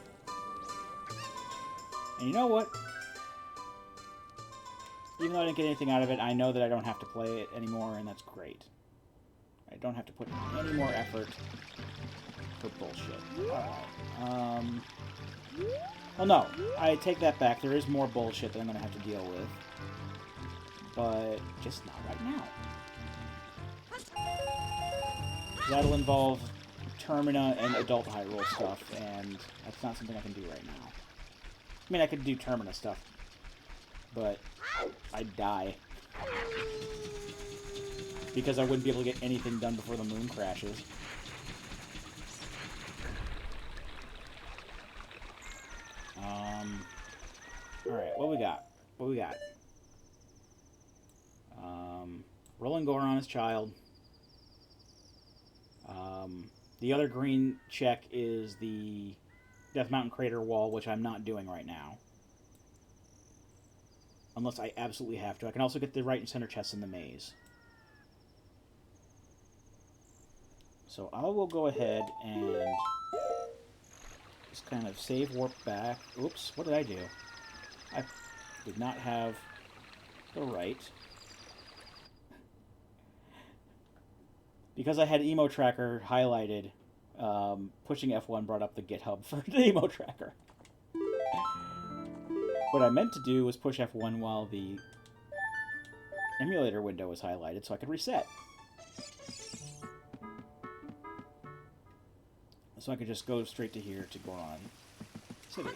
[SPEAKER 1] And you know what? Even though I didn't get anything out of it, I know that I don't have to play it anymore, and that's great. I don't have to put any more effort for bullshit. Alright. Well, no. I take that back. There is more bullshit that I'm going to have to deal with. But just not right now. That'll involve Termina and Adult Hyrule stuff, and that's not something I can do right now. I mean, I could do Termina stuff, but I'd die. Because I wouldn't be able to get anything done before the moon crashes. Alright, what we got? What we got? Rolling Goron's child. The other green check is the Death Mountain Crater wall, which I'm not doing right now. Unless I absolutely have to. I can also get the right and center chests in the maze. So I will go ahead and just kind of save warp back. Oops, what did I do? I did not have the right. Because I had Emo Tracker highlighted, pushing F1 brought up the GitHub for the Emo Tracker. What I meant to do was push F1 while the emulator window was highlighted so I could reset. So I could just go straight to here to Goron City.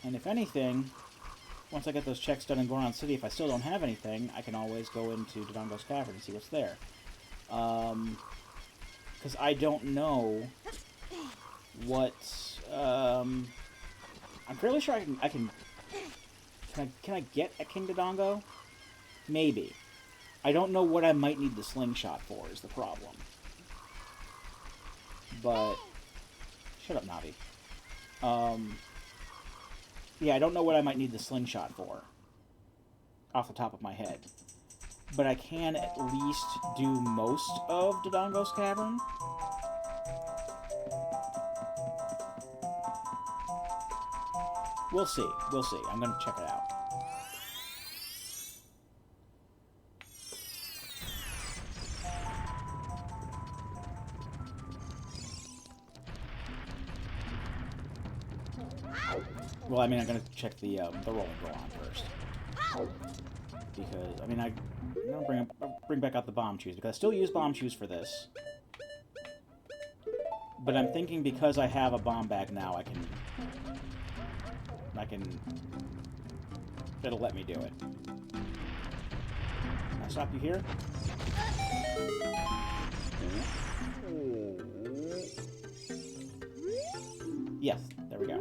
[SPEAKER 1] And if anything, once I get those checks done in Goron City, if I still don't have anything, I can always go into Dodongo's Cavern and see what's there. Because I don't know what... I'm fairly sure Can I get a King Dodongo? Maybe. I don't know what I might need the slingshot for is the problem. But shut up, Navi. Yeah, I don't know what I might need the slingshot for off the top of my head. But I can at least do most of Dodongo's Cavern. We'll see. We'll see. I'm going to check it out. Well, I mean, I'm going to check the Rolling Goron first. Because, I mean, I'm going to bring back out the bomb shoes, because I still use bomb shoes for this. But I'm thinking because I have a bomb bag now, I can... It'll let me do it. Can I stop you here? Yes, there we go.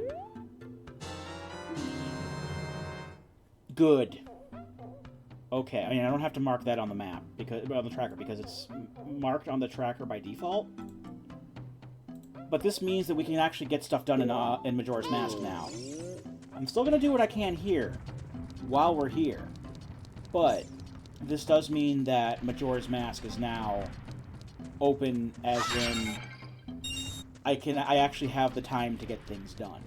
[SPEAKER 1] Good. Okay, I mean, I don't have to mark that on the map, because on the tracker, because it's marked on the tracker by default. But this means that we can actually get stuff done in Majora's Mask now. I'm still going to do what I can here, while we're here. But this does mean that Majora's Mask is now open, as in I actually have the time to get things done.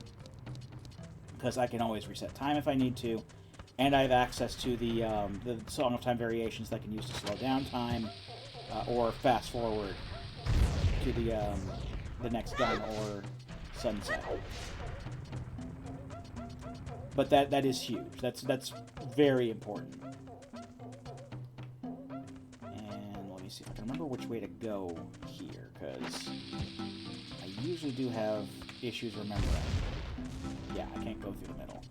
[SPEAKER 1] Because I can always reset time if I need to. And I have access to the Song of Time variations that I can use to slow down time, or fast forward to the next gun or sunset. But that is huge. That's very important. And let me see if I can remember which way to go here, because I usually do have issues remembering. Yeah, I can't go through the middle.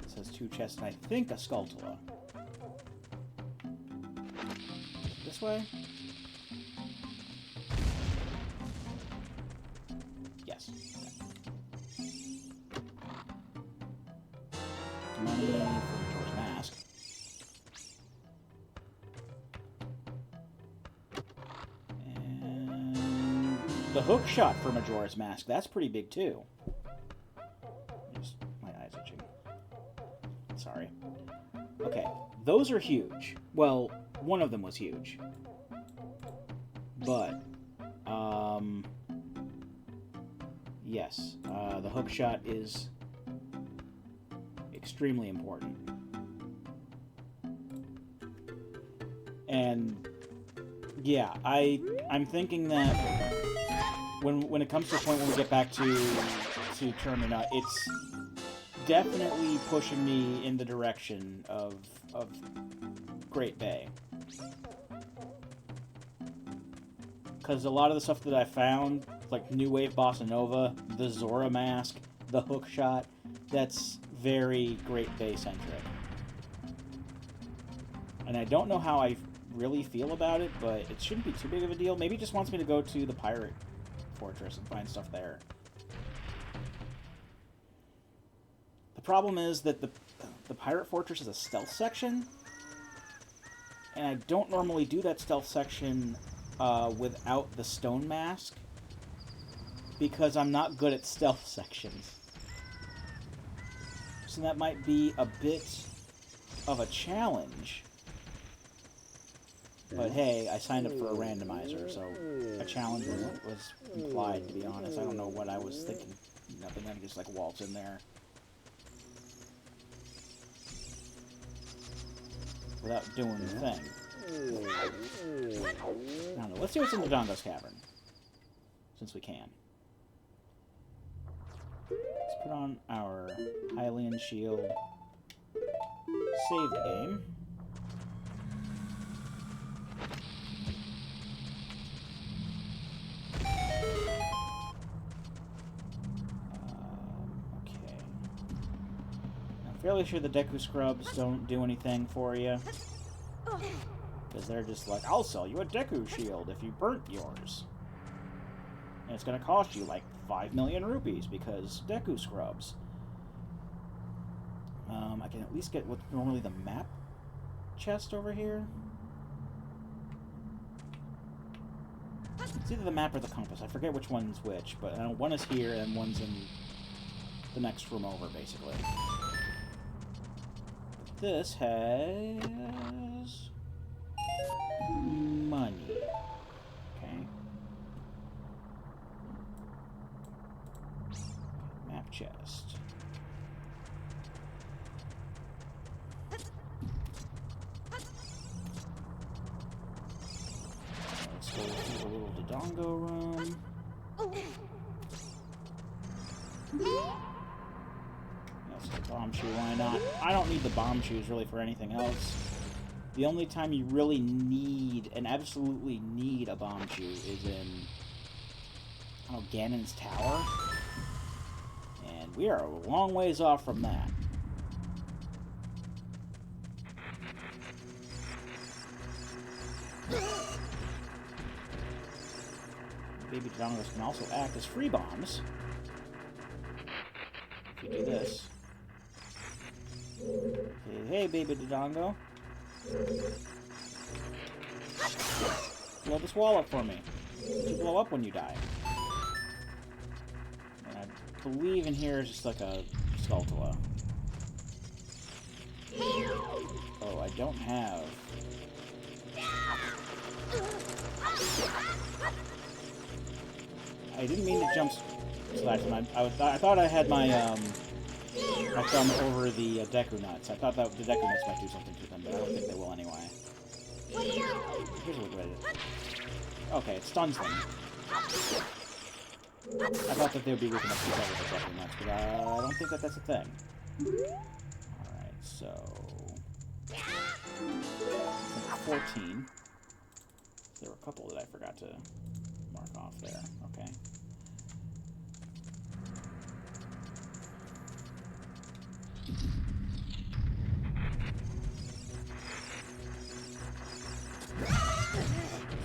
[SPEAKER 1] This has 2 chests and I think a Skulltula. This way? Yes. Okay. Money for Majora's Mask. And the hook shot for Majora's Mask. That's pretty big too. Just, my eyes itching. Sorry. Okay, those are huge. Well, one of them was huge. But, yes, the hook shot is extremely important. And, yeah, I'm thinking that when it comes to the point when we get back to Termina, it's definitely pushing me in the direction of Great Bay. Because a lot of the stuff that I found, like New Wave Bossa Nova, the Zora Mask, the hook shot, that's very Great Bay centric. And I don't know how I really feel about it, but it shouldn't be too big of a deal. Maybe it just wants me to go to the Pirate Fortress and find stuff there. The problem is that the Pirate Fortress is a stealth section, and I don't normally do that stealth section without the stone mask, because I'm not good at stealth sections. So that might be a bit of a challenge. But hey, I signed up for a randomizer, so a challenge was implied, to be honest. I don't know what I was thinking. Nothing, I can just like waltz in there without doing the thing. I don't know. Let's see what's in Dodongo's cavern, since we can. Let's put on our Hylian shield. Save the game. Okay. I'm fairly sure the Deku Scrubs don't do anything for you. Because they're just like, I'll sell you a Deku shield if you burnt yours. And it's going to cost you like 5 million rupees because Deku Scrubs. I can at least get what's normally the map chest over here. It's either the map or the compass. I forget which one's which, but one is here and one's in the next room over, basically. This has money. Okay. Map chest. Let's go to the little Dodongo room. That's the bomb shoe, why not? I don't need the bomb shoes really for anything else. The only time you really need, and absolutely need, a bomb shoe is in, I don't know, Ganon's Tower. And we are a long ways off from that. Baby Dodongos can also act as free bombs. If you do this. Hey, Baby Dodongo. Blow this wall up for me. You blow up when you die. And I believe in here is just like a Skulltula. Oh, I don't have... I didn't mean to jump slash them. I thought I had my thumb over the Deku Nuts. I thought that the Deku Nuts might do something to them, but I don't think they will anyway. Here's a look at it. Okay, it stuns them. I thought that they would be weak enough to cover the Deku Nuts, but I don't think that that's a thing. Alright, so... 14. There were a couple that I forgot to mark off there. Okay.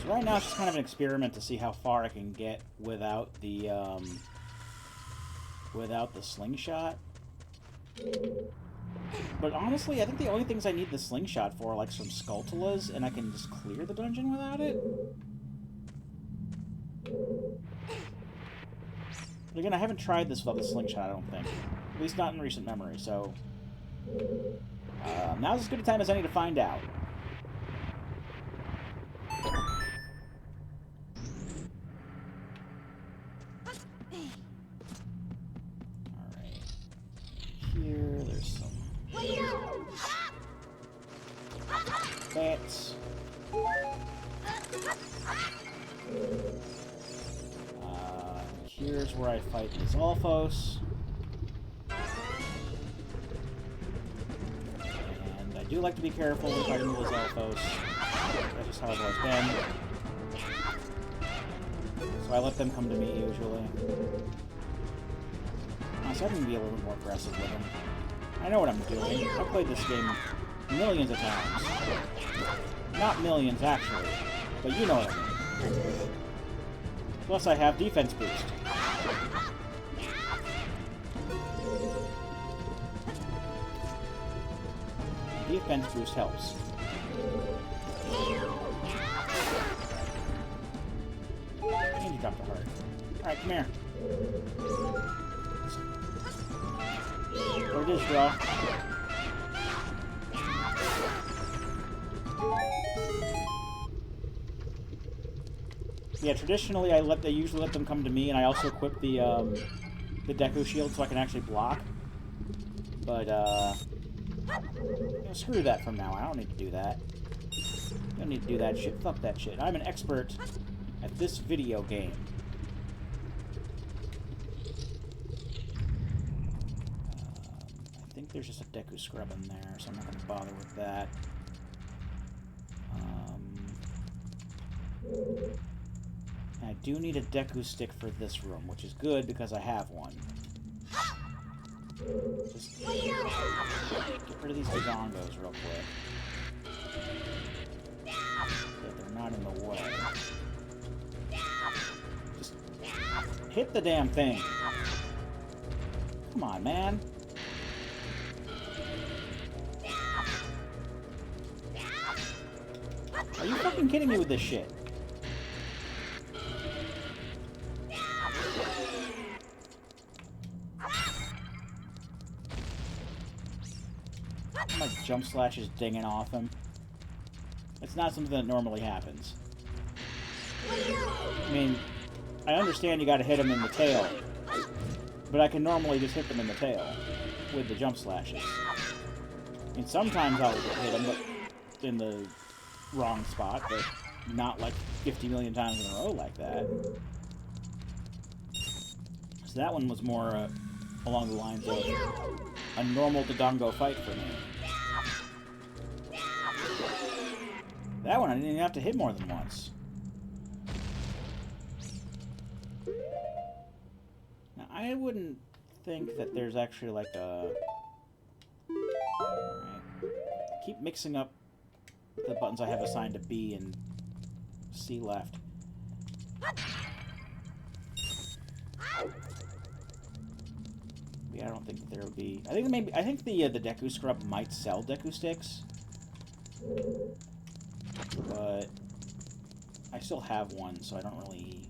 [SPEAKER 1] So right now it's just kind of an experiment to see how far I can get without the slingshot. But honestly, I think the only things I need the slingshot for are like some Skulltulas, and I can just clear the dungeon without it. But again, I haven't tried this without the slingshot, I don't think. At least not in recent memory, so... now's as good a time as any to find out. Alright. Here, there's some... bats. Here's where I fight the Zolfos. And I do like to be careful when fighting the Zolfos. That's just how I've always been. So I let them come to me, usually. So I can be a little bit more aggressive with them. I know what I'm doing. I've played this game millions of times. Not millions, actually. But you know what I mean. Plus I have defense boost. Defense boost helps. And you dropped a heart. Alright, come here. There it is, bro. Yeah, traditionally I usually let them come to me, and I also equip the Deku shield so I can actually block. But screw that from now on. I don't need to do that. I don't need to do that shit. Fuck that shit. I'm an expert at this video game. I think there's just a Deku scrub in there, so I'm not going to bother with that. I do need a Deku stick for this room, which is good because I have one. Just get rid of these Dodongos real quick. So they're not in the way. Just hit the damn thing. Come on, man. Are you fucking kidding me with this shit? My jump slash is dinging off him. It's not something that normally happens. I mean, I understand you gotta hit him in the tail, but I can normally just hit them in the tail with the jump slashes. I mean, sometimes I'll hit him but in the wrong spot, but not like 50 million times in a row like that. So that one was more along the lines of a normal Dodongo fight for me. That one I didn't even have to hit more than once. Now, I wouldn't think that there's actually like a... Alright. Keep mixing up the buttons I have assigned to B and C left. Yeah, I don't think that there would be... I think the Deku Scrub might sell Deku Sticks. But I still have one, so I don't really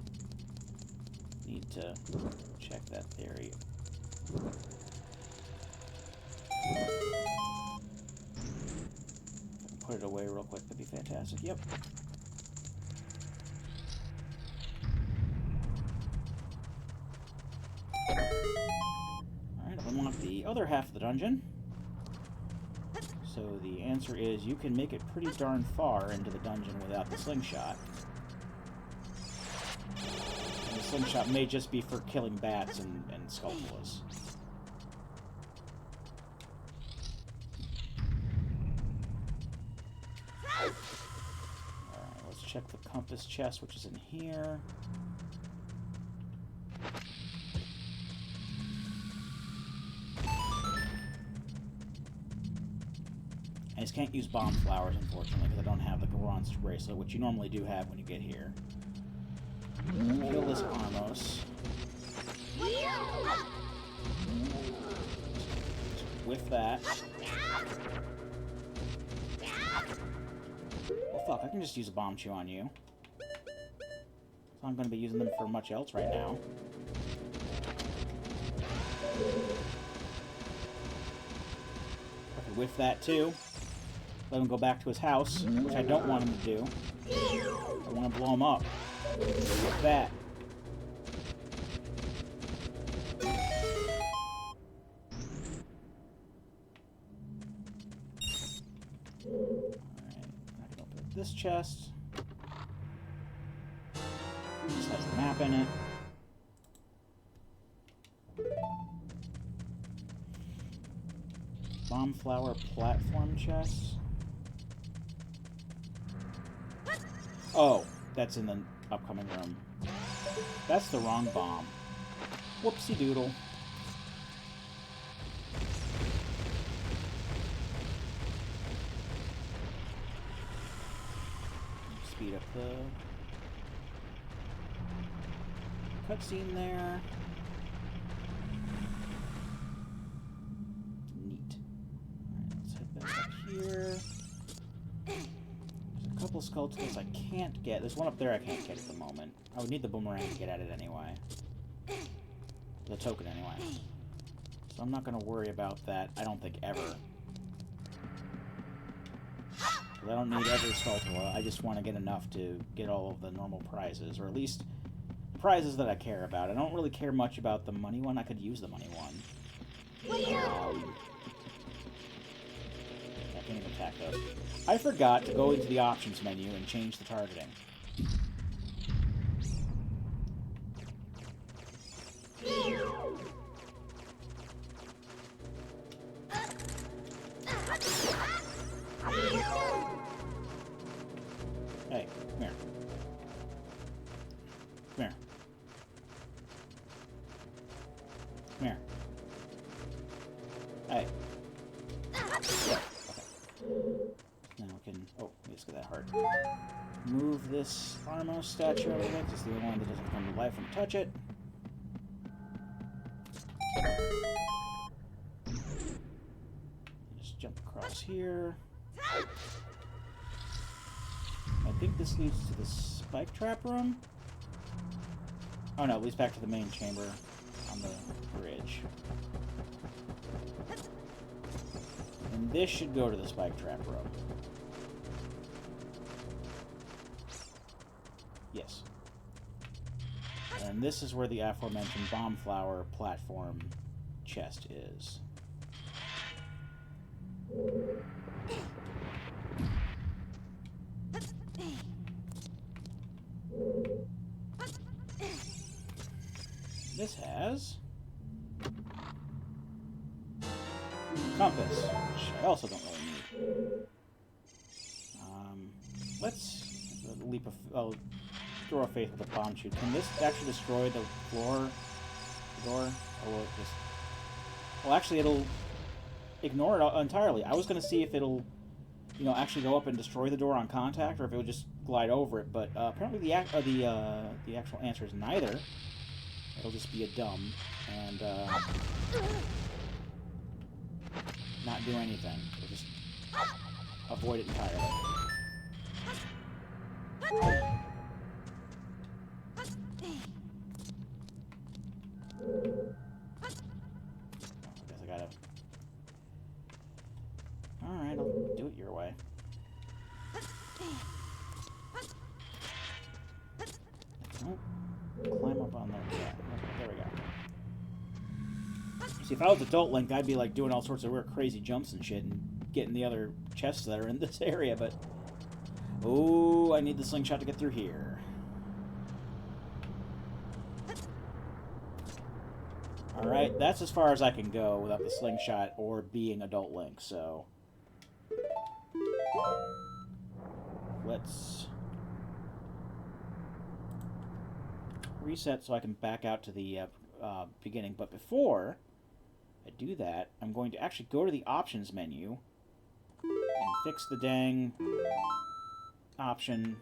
[SPEAKER 1] need to check that theory. Put it away real quick, that'd be fantastic. Yep. Alright, I unlock the other half of the dungeon. So the answer is you can make it pretty darn far into the dungeon without the slingshot. And the slingshot may just be for killing bats and Skulltulas. Alright, let's check the compass chest, which is in here. I just can't use bomb flowers, unfortunately, because I don't have the bronze bracelet, which you normally do have when you get here. Kill this Armos. Whiff that. Well, fuck, I can just use a bomb chew on you. So I'm going to be using them for much else right now. I can whiff that too. Let him go back to his house, which I don't want him to do. I want to blow him up. Whiff that. This chest. This has the map in it. Bomb flower platform chest. Oh, that's in the upcoming room. That's the wrong bomb. Whoopsie doodle. Speed up the cutscene there. Neat. Alright, let's head back up here. There's a couple skeletons I can't get. There's one up there I can't get at the moment. I would need the boomerang to get at it anyway. The token anyway. So I'm not going to worry about that, I don't think, ever. I don't need every skeleton. I just want to get enough to get all of the normal prizes, or at least prizes that I care about. I don't really care much about the money one. I could use the money one. I can't even attack those. I forgot to go into the options menu and change the targeting. Hey, come here. Come here. Come here. Hey. Yeah, okay. Now we can... Oh, let me just get that heart. Move this Armos statue out of the way. It's the only one that doesn't come to life when you touch it. Just jump across here. I think this leads to the spike trap room. Oh no, it leads back to the main chamber on the bridge. And this should go to the spike trap room. Yes. And this is where the aforementioned bomb flower platform chest is. This has compass, which I also don't really need. Let's leap of throw of faith with a bomb shoot. Can this actually destroy the floor, the door, or will it just? Well, actually, it'll ignore it entirely. I was going to see if it'll, you know, actually go up and destroy the door on contact, or if it would just glide over it. But apparently, the actual answer is neither. It'll just be a dumb and not do anything. It'll just avoid it entirely. I guess I gotta... Alright, I'll do it your way. Oh, climb up on there. Yeah, there we go. See, if I was Adult Link, I'd be like doing all sorts of weird crazy jumps and shit and getting the other chests that are in this area, but... Oh, I need the slingshot to get through here. Alright, that's as far as I can go without the slingshot or being Adult Link, so... Let's... reset so I can back out to the beginning, but before I do that, I'm going to actually go to the options menu And fix the dang option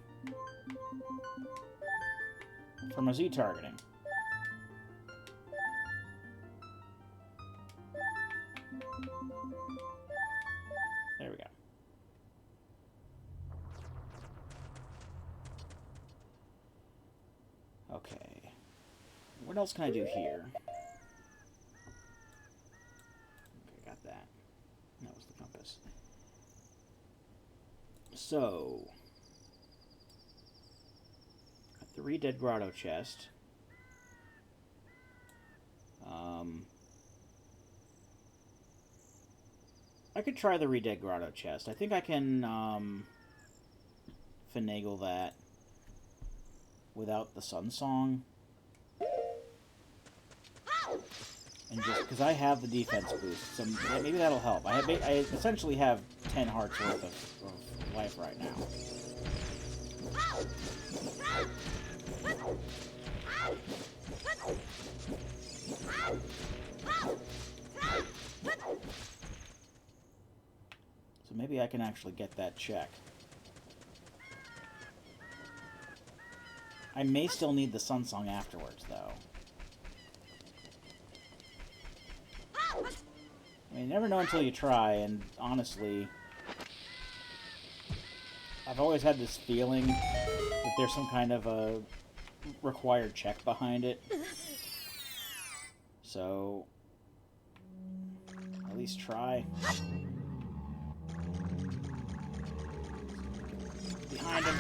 [SPEAKER 1] for my Z targeting. There we go. Okay. What else can I do here? Okay, got that. That was the compass. So, got the Re-Dead Grotto chest. I could try the Re-Dead Grotto chest. I think I can finagle that without the Sun Song. And just because I have the defense boost, so maybe that'll help. I essentially have 10 hearts worth of life right now. So maybe I can actually get that check. I may still need the Sun Song afterwards, though. I mean, you never know until you try, and honestly, I've always had this feeling that there's some kind of a required check behind it. So, at least try. Behind him.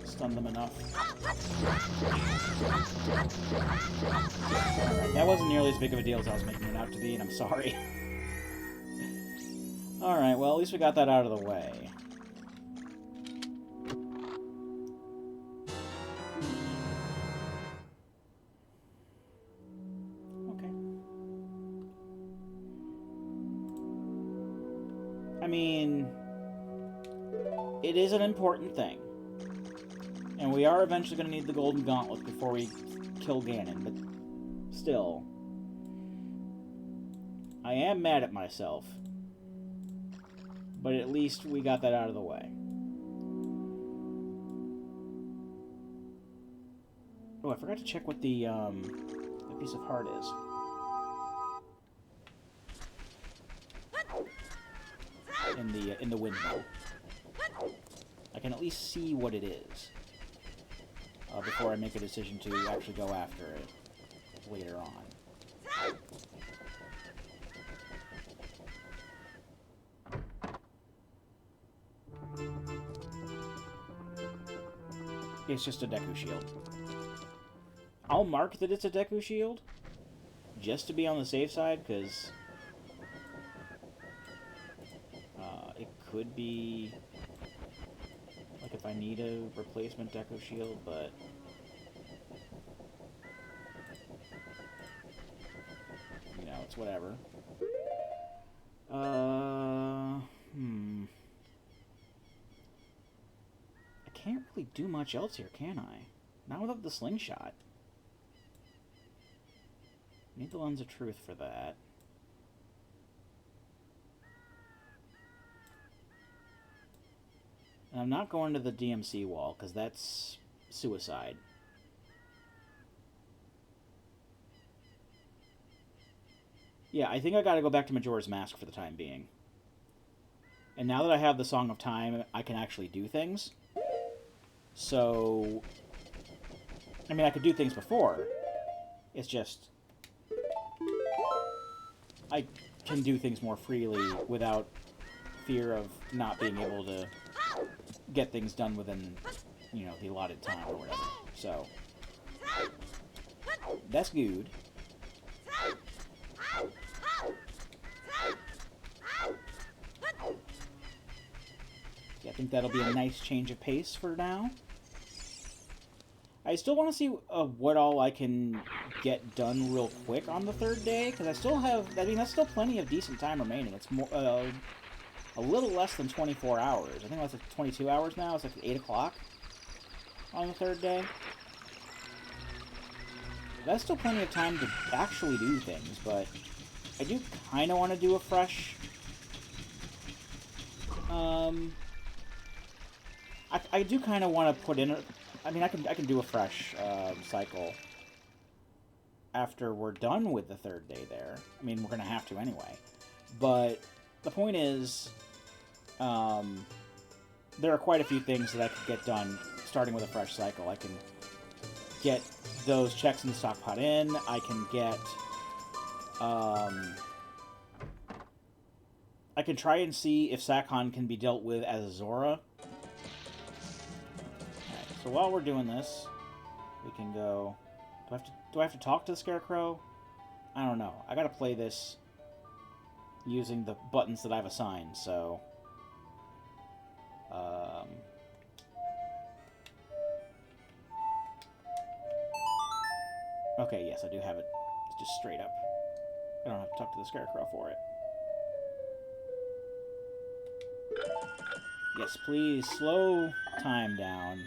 [SPEAKER 1] Stun them enough. Alright, that wasn't nearly as big of a deal as I was making it out to be, and I'm sorry. Alright, well, at least we got that out of the way. Okay. I mean, it is an important thing. And we are eventually going to need the Golden Gauntlet before we kill Ganon, but still. I am mad at myself. But at least we got that out of the way. Oh, I forgot to check what the piece of heart is. In the windmill. I can at least see what it is. Before I make a decision to actually go after it later on. It's just a Deku Shield. I'll mark that it's a Deku Shield, just to be on the safe side, because it could be... like if I need a replacement Deku Shield, but you know, it's whatever. I can't really do much else here, can I? Not without the slingshot. Need the Lens of Truth for that. And I'm not going to the DMC wall, because that's suicide. Yeah, I think I gotta go back to Majora's Mask for the time being. And now that I have the Song of Time, I can actually do things. So... I mean, I could do things before. It's just... I can do things more freely without fear of not being able to get things done within, you know, the allotted time or whatever. So, that's good. Yeah, I think that'll be a nice change of pace for now. I still want to see what all I can get done real quick on the third day, because I still have, I mean, that's still plenty of decent time remaining. It's more, a little less than 24 hours. I think that's like 22 hours now. It's like 8 o'clock on the third day. that's still plenty of time to actually do things, but I do kind of want to do a fresh... I do kind of want to put in... I mean, I can do a fresh cycle after we're done with the third day there. I mean, we're going to have to anyway. But the point is, there are quite a few things that I could get done starting with a fresh cycle. I can get those checks in the stockpot in. I can get... I can try and see if Sakon can be dealt with as a Zora. So while we're doing this, we can go... Do I have to talk to the Scarecrow? I don't know. I gotta play this using the buttons that I've assigned, so... Okay, yes, I do have it. It's just straight up. I don't have to talk to the Scarecrow for it. Yes, please, slow time down.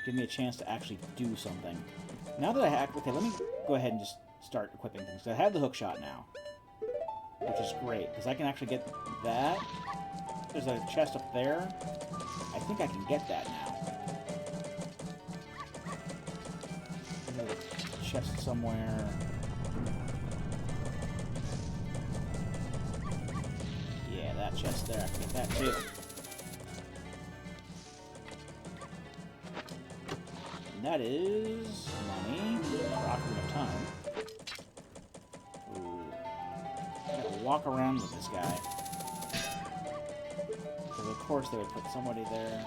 [SPEAKER 1] Give me a chance to actually do something. Now that I have... Okay, let me go ahead and just start equipping things. I have the hookshot now, which is great, because I can actually get that. There's a chest up there. I think I can get that now. There's a chest somewhere. Yeah, that chest there. I can get that too. That is money for Ocarina of Time. Ooh. I gotta walk around with this guy. Because of course they would put somebody there.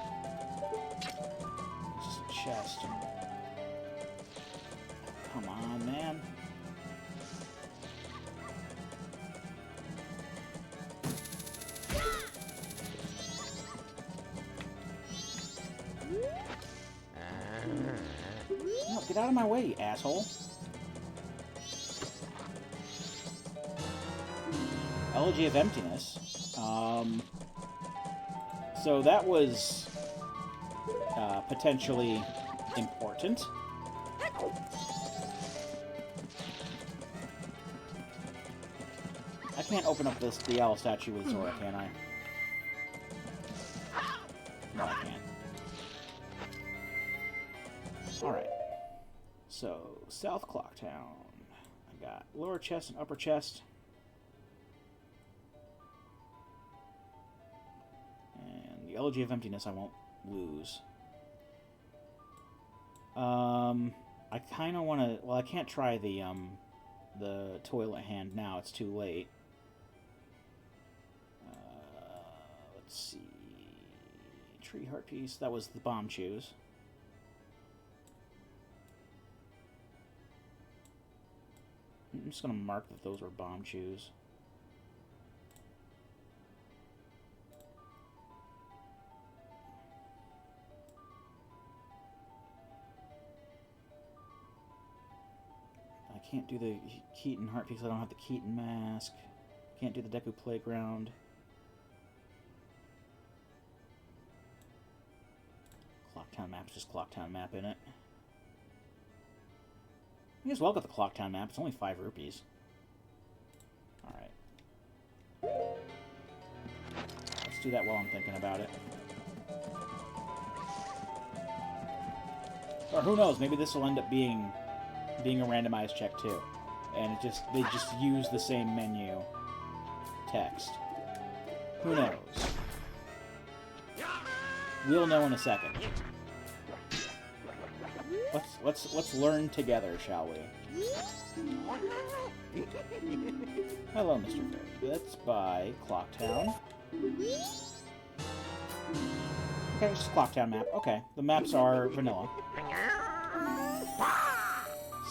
[SPEAKER 1] It's just a chest. Come on, man. Get out of my way, you asshole. Elegy of Emptiness. So that was potentially important. I can't open up the owl statue with Zora, can I? No, I can't. Alright. So, South Clocktown. I got lower chest and upper chest. And the Elegy of Emptiness I won't lose. I kind of want to... Well, I can't try the toilet hand now. It's too late. Let's see... Tree Heart Piece. That was the bomb shoes. I'm just going to mark that those were bomb shoes. I can't do the Keaton Heart Piece. I don't have the Keaton Mask. Can't do the Deku Playground. Clocktown Map's just Clocktown Map in it. You as well got the Clocktown map. It's only 5 rupees. Alright. Let's do that while I'm thinking about it. Or who knows, maybe this will end up being a randomized check too. And they just use the same menu text. Who knows? We'll know in a second. Let's learn together, shall we? Hello, Mr. Fairy. Let's buy Clocktown. Okay, it's just Clocktown map. Okay, the maps are vanilla.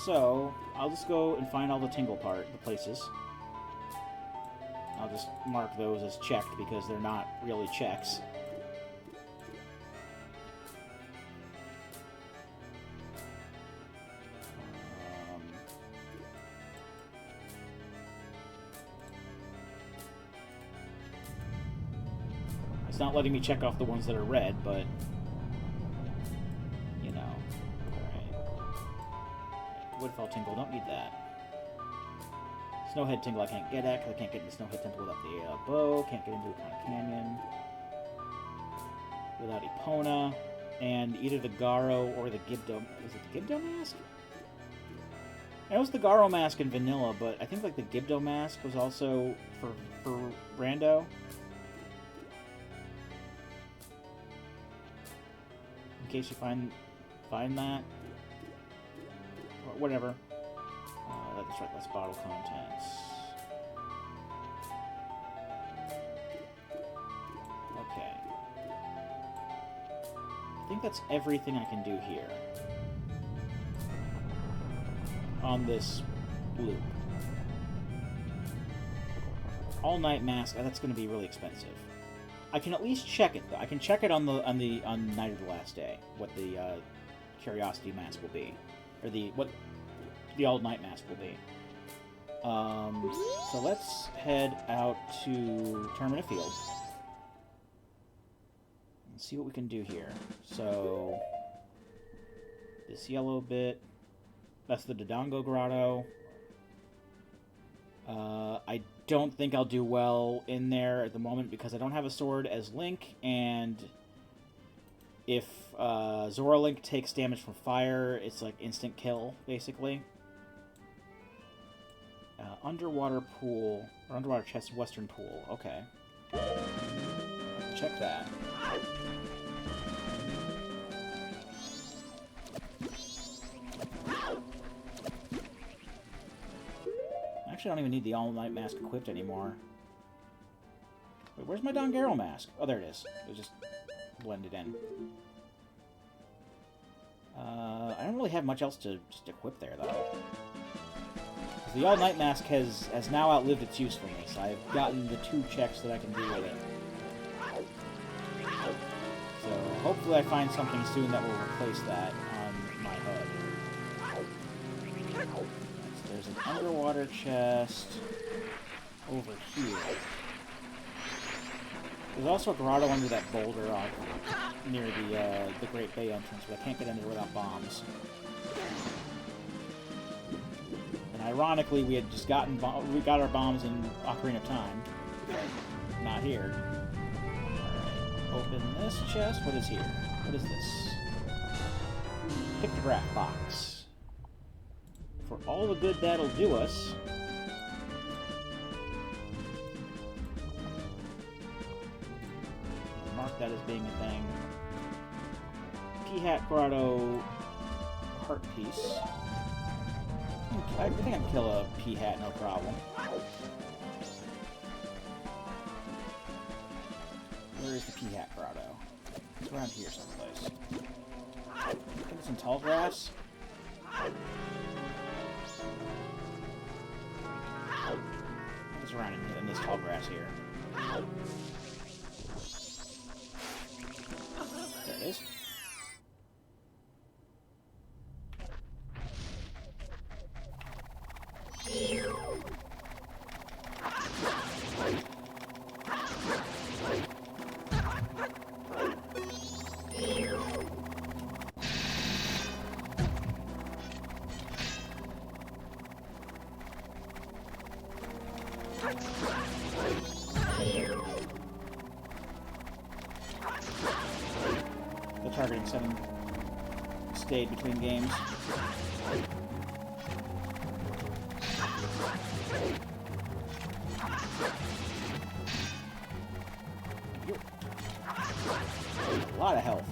[SPEAKER 1] So, I'll just go and find all the tingle the places. I'll just mark those as checked because they're not really checks. It's not letting me check off the ones that are red, but, you know. Alright. Woodfall Tingle, don't need that. Snowhead Tingle I can't get at, because I can't get into Snowhead Temple without the bow. Can't get into Akana Canyon without Epona. And either the Garo or the Gibdo... Is it the Gibdo Mask? I know it's the Garo Mask in Vanilla, but I think like the Gibdo Mask was also for Rando. In case you find that. Or whatever. That's right, that's bottle contents. Okay. I think that's everything I can do here. On this loop. All-night mask, that's going to be really expensive. I can at least check it though. I can check it on Night of the Last Day what the Curiosity mask will be, or what the all-night mask will be. So let's head out to Termina Field and see what we can do here. So this yellow bit. That's the Dodongo Grotto. I don't think I'll do well in there at the moment because I don't have a sword as Link, and if Zora Link takes damage from fire, it's like instant kill, basically. Underwater pool, or underwater chest, western pool. Okay. Check that. Actually, I don't even need the all-night mask equipped anymore. Wait, where's my Dongaro mask? Oh, there it is. It just blended in. I don't really have much else to just equip there, though. The all-night mask has now outlived its usefulness. I've gotten the 2 checks that I can do with it. So hopefully I find something soon that will replace that on my HUD. There's an underwater chest over here. There's also a grotto under that boulder near the Great Bay entrance, but I can't get in there without bombs. And ironically, we had just got our bombs in Ocarina of Time. Not here. Alright, open this chest. What is here? What is this? Pictograph box. For all the good that'll do us. Mark that as being a thing. P-Hat Grotto heart piece. I think I can kill a P-Hat, no problem. Where is the P-Hat Grotto? It's around here someplace. I think it's in tall grass. It's around in this tall grass here. There it is. The targeting setting stayed between games. A lot of health.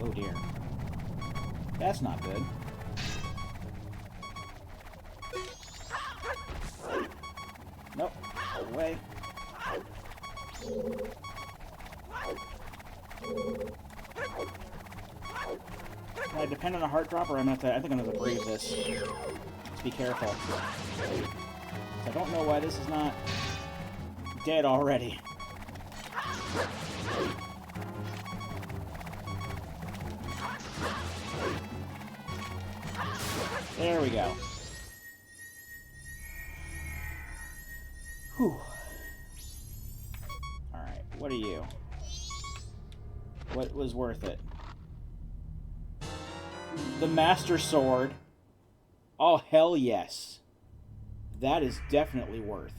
[SPEAKER 1] Oh dear. That's not good. Nope. Away. Can I depend on a heart drop, or I think I'm gonna have to brave this. Let's be careful. I don't know why this is not dead already. There we go. Whew. Alright, what are you? What was worth it? The Master Sword. Oh, hell yes. That is definitely worth.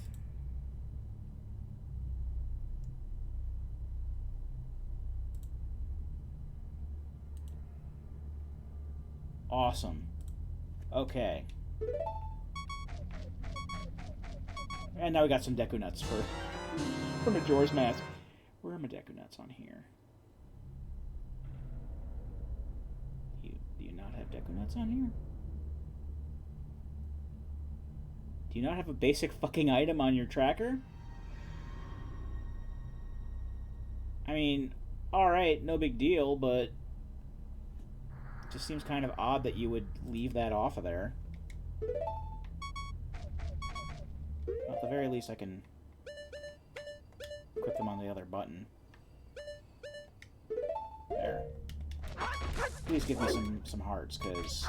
[SPEAKER 1] Awesome. Okay. And now we got some Deku Nuts for Majora's Mask. Where are my Deku Nuts on here? Do you not have Deku Nuts on here? Do you not have a basic fucking item on your tracker? I mean, alright, no big deal, but it just seems kind of odd that you would leave that off of there. Well, at the very least, I can equip them on the other button. There. Please give me some hearts, because...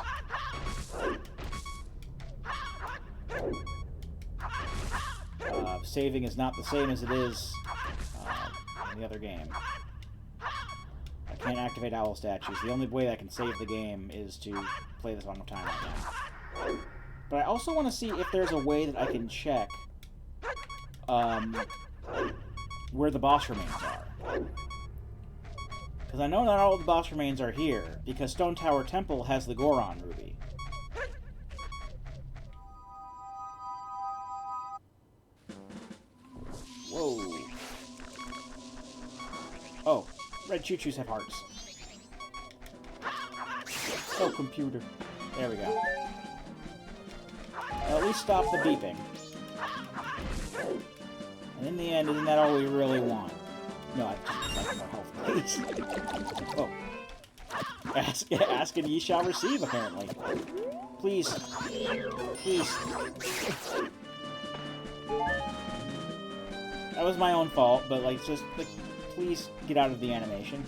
[SPEAKER 1] saving is not the same as it is in the other game. I can't activate owl statues. The only way I can save the game is to play this on time right now. But I also want to see if there's a way that I can check where the boss remains are. Because I know not all the boss remains are here, because Stone Tower Temple has the Goron Ruby. Whoa. Oh, red choo-choos have hearts. Oh, computer. There we go. At least stop the beeping. And in the end, isn't that all we really want? No, I just like more health, please. Oh. Ask and ye shall receive, apparently. Please. Please. That was my own fault, but, like, just, like, please get out of the animation.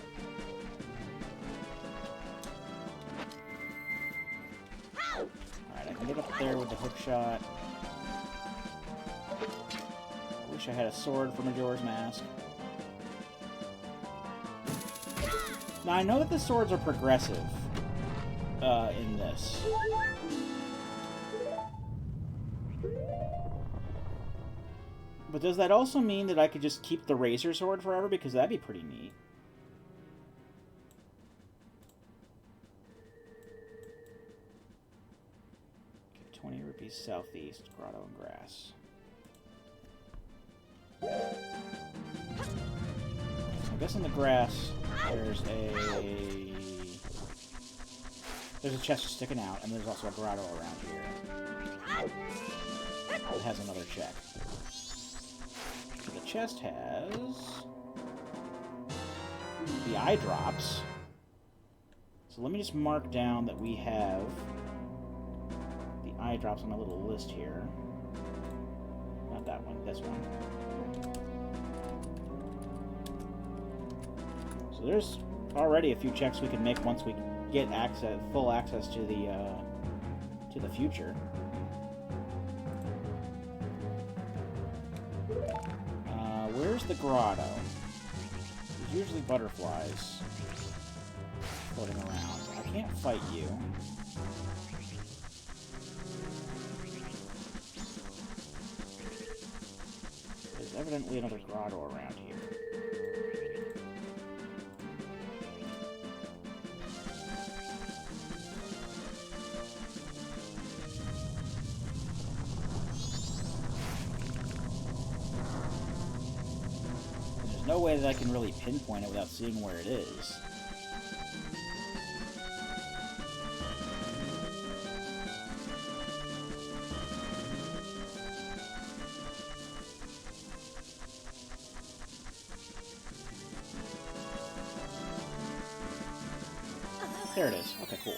[SPEAKER 1] Alright, I can get up there with the hook shot. I wish I had a sword for Majora's Mask. Now, I know that the swords are progressive in this. But does that also mean that I could just keep the Razor Sword forever? Because that'd be pretty neat. Okay, 20 rupees southeast, grotto and grass. So I guess in the grass, there's a chest sticking out, and there's also a grotto around here. It has another check. So the chest has the eye drops. So let me just mark down that we have the eye drops on my little list here. Not that one, this one. So there's already a few checks we can make once we get full access to the future. Where's the grotto? There's usually butterflies floating around. I can't fight you. There's evidently another grotto around here. No way that I can really pinpoint it without seeing where it is. There it is. Okay, cool.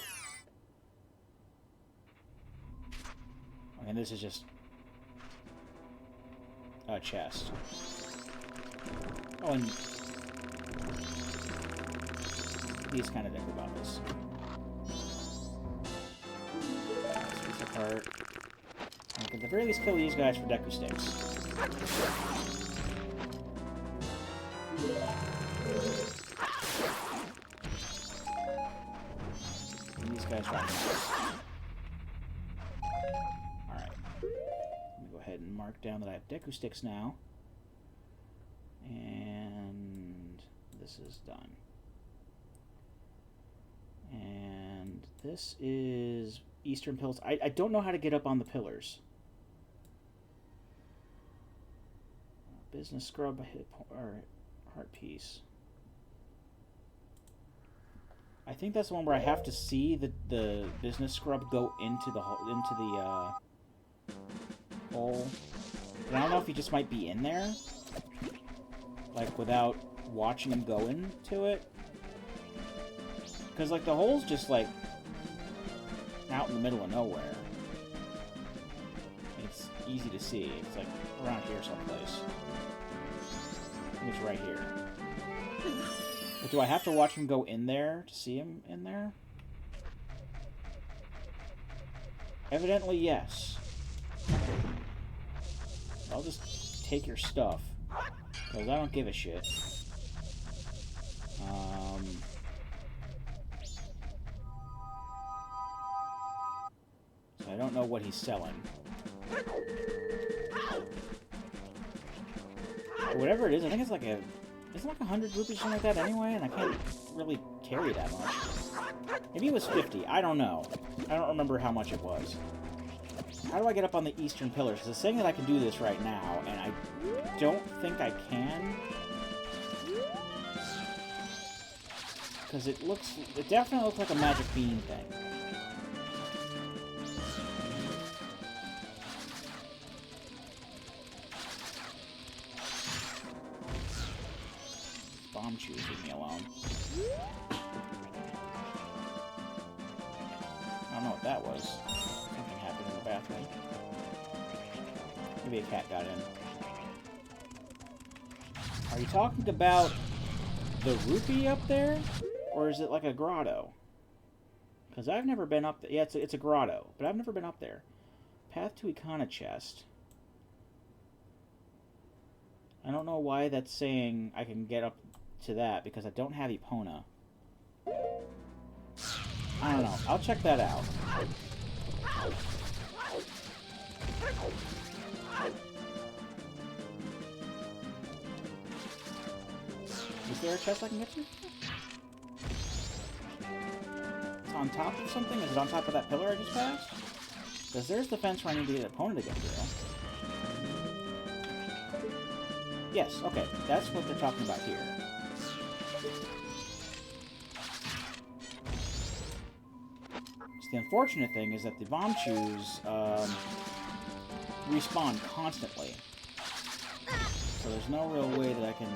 [SPEAKER 1] And this is just a chest. Oh, and these kind of Deku Bombas. Piece apart. I can at the very least kill these guys for Deku Sticks. These guys are nice. Alright. Let me go ahead and mark down that I have Deku Sticks now. And this is done. And this is Eastern Pillars. I don't know how to get up on the pillars. Business Scrub, or Heart Piece. I think that's the one where I have to see the Business Scrub go into the hole. And I don't know if he just might be in there, like without watching him go into it. Because, like, the hole's just, like, out in the middle of nowhere. It's easy to see. It's, like, around here someplace. I think it's right here. But do I have to watch him go in there to see him in there? Evidently, yes. I'll just take your stuff. Because I don't give a shit. I don't know what he's selling. Whatever it is, I think it's like a... It's like 100 rupees or something like that anyway, and I can't really carry that much. Maybe it was 50. I don't know. I don't remember how much it was. How do I get up on the Eastern Pillars? Because it's saying that I can do this right now, and I don't think I can. Because it definitely looks like a magic bean thing. Bomb chews, leave me alone. I don't know what that was. Something happened in the bathroom. Maybe a cat got in. Are you talking about the rupee up there? Or is it like a grotto? Because I've never been up there. Yeah, it's a grotto, but I've never been up there. Path to Icona Chest. I don't know why that's saying I can get up to that, because I don't have Epona. I don't know. I'll check that out. Is there a chest I can get to? It's on top of something? Is it on top of that pillar I just passed? Because there's the fence where I need to get Epona to get through. Yes, okay. That's what they're talking about here. The unfortunate thing is that the bomb chews respawn constantly. So there's no real way that I can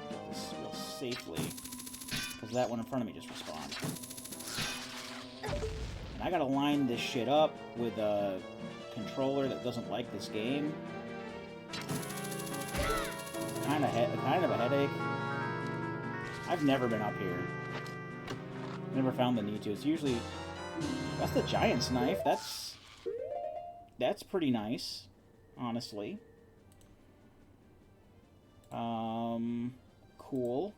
[SPEAKER 1] get this real safely. Because that one in front of me just respawned. And I gotta line this shit up with a controller that doesn't like this game. Kind of a headache. I've never been up here. Never found the need to. It's usually... That's the Giant's Knife. That's pretty nice, honestly. Cool.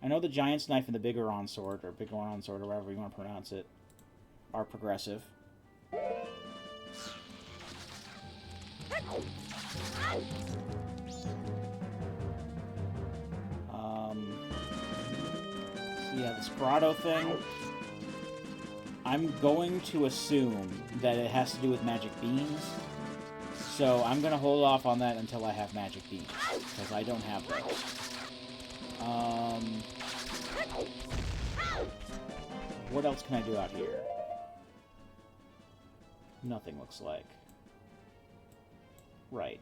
[SPEAKER 1] I know the Giant's Knife and the Bigoron Sword, or Bigoron Sword, or whatever you want to pronounce it, are progressive. Yeah, this grotto thing, I'm going to assume that it has to do with magic beans. So I'm going to hold off on that until I have magic beans, because I don't have those. What else can I do out here? Nothing, looks like. Right.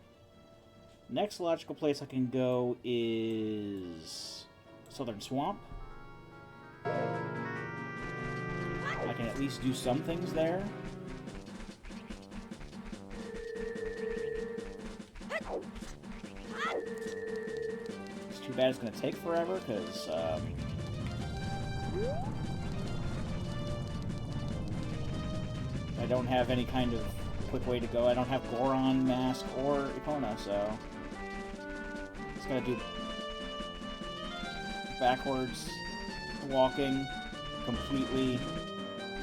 [SPEAKER 1] Next logical place I can go is Southern Swamp. I can at least do some things there. It's too bad it's going to take forever, because I don't have any kind of quick way to go. I don't have Goron, Mask, or Epona, so... Just gotta do... backwards walking completely...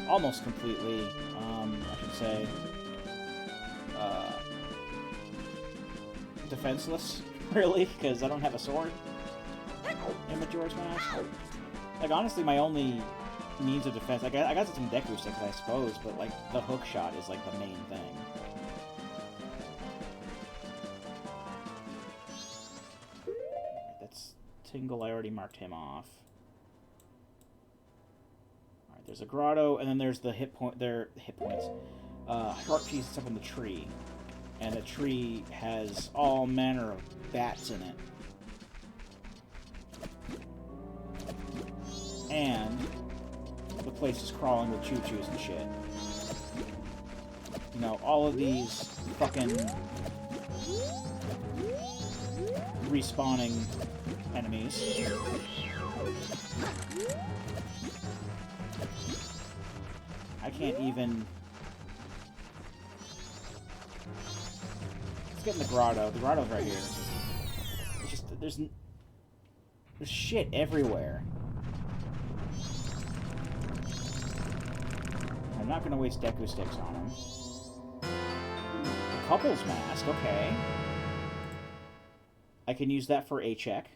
[SPEAKER 1] almost completely, I should say... defenseless, really, because I don't have a sword in Majora's Mask. Like, honestly, my only means of defense... I got some Deku sticks, I suppose, but, like, the hook shot is, like, the main thing. That's Tingle. I already marked him off. Alright, there's a grotto, and then there's the hit points. Heart piece up in the tree. And the tree has all manner of bats in it. And the place is crawling with choo-choos and shit. You know, all of these fucking respawning enemies. I can't even... Let's get in the grotto. The grotto's right here. It's just... There's shit everywhere. I'm not going to waste Deku Sticks on him. A couple's mask, okay. I can use that for a check.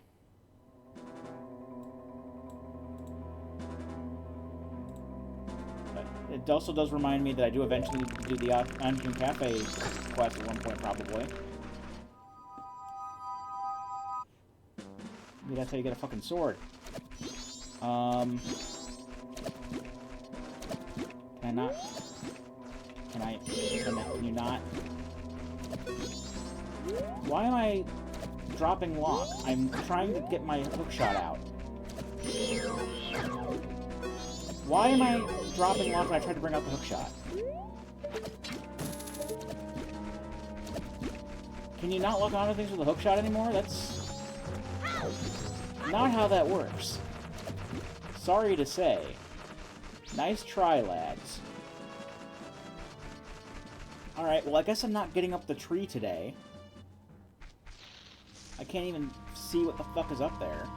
[SPEAKER 1] But it also does remind me that I do eventually need to do the Anjun Cafe quest at one point, probably. Maybe that's how you get a fucking sword. Can I not? Can you not? Why am I dropping lock? I'm trying to get my hook shot out. Why am I dropping lock when I tried to bring out the hook shot? Can you not lock onto things with a hook shot anymore? That's not how that works. Sorry to say. Nice try, lads. Alright, well, I guess I'm not getting up the tree today. I can't even see what the fuck is up there.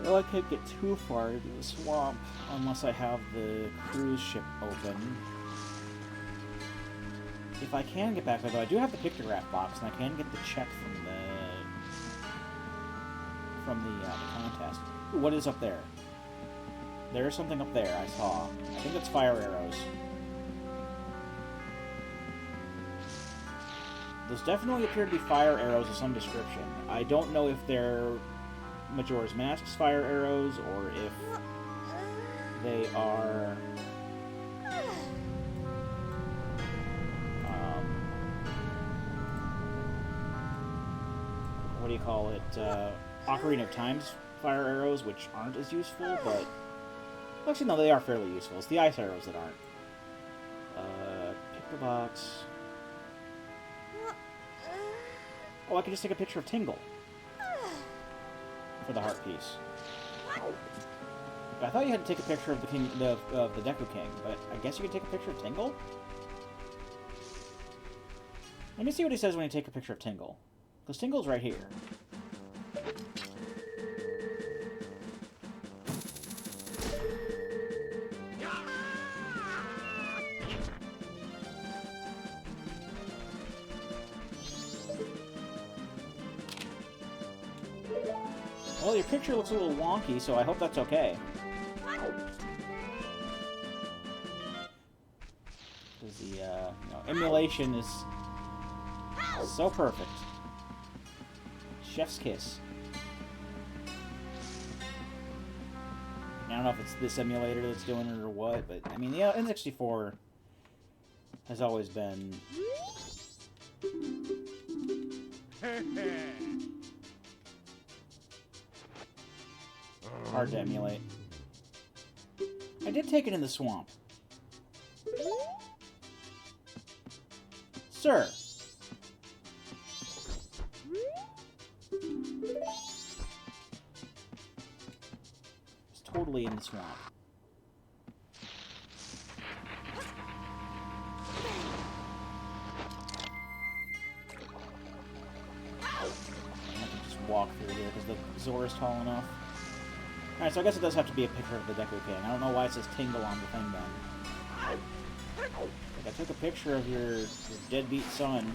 [SPEAKER 1] Well, I can't get too far into the swamp unless I have the cruise ship open. If I can get back there, though, I do have the pictograph box, and I can get the check from the contest. Ooh, what is up there? There's something up there I saw. I think it's fire arrows. Those definitely appear to be fire arrows of some description. I don't know if they're Majora's Mask's fire arrows, or if they are... what do you call it? Ocarina of Time's fire arrows, which aren't as useful, but... Actually, no, they are fairly useful. It's the ice arrows that aren't. Pick the box. Oh, I can just take a picture of Tingle. For the heart piece. I thought you had to take a picture of the king, of the Deku King, but I guess you can take a picture of Tingle? Let me see what he says when you take a picture of Tingle. Because Tingle's right here. Well, your picture looks a little wonky, so I hope that's okay. Because the emulation is so perfect. Chef's kiss. I don't know if it's this emulator that's doing it or what, but I mean, the N64 has always been hard to emulate. I did take it in the swamp. It's totally in the swamp. Walk through here because the Zora's tall enough. Alright, so I guess it does have to be a picture of the Deku King. I don't know why it says Tingle on the thing then. Like, I took a picture of your deadbeat son.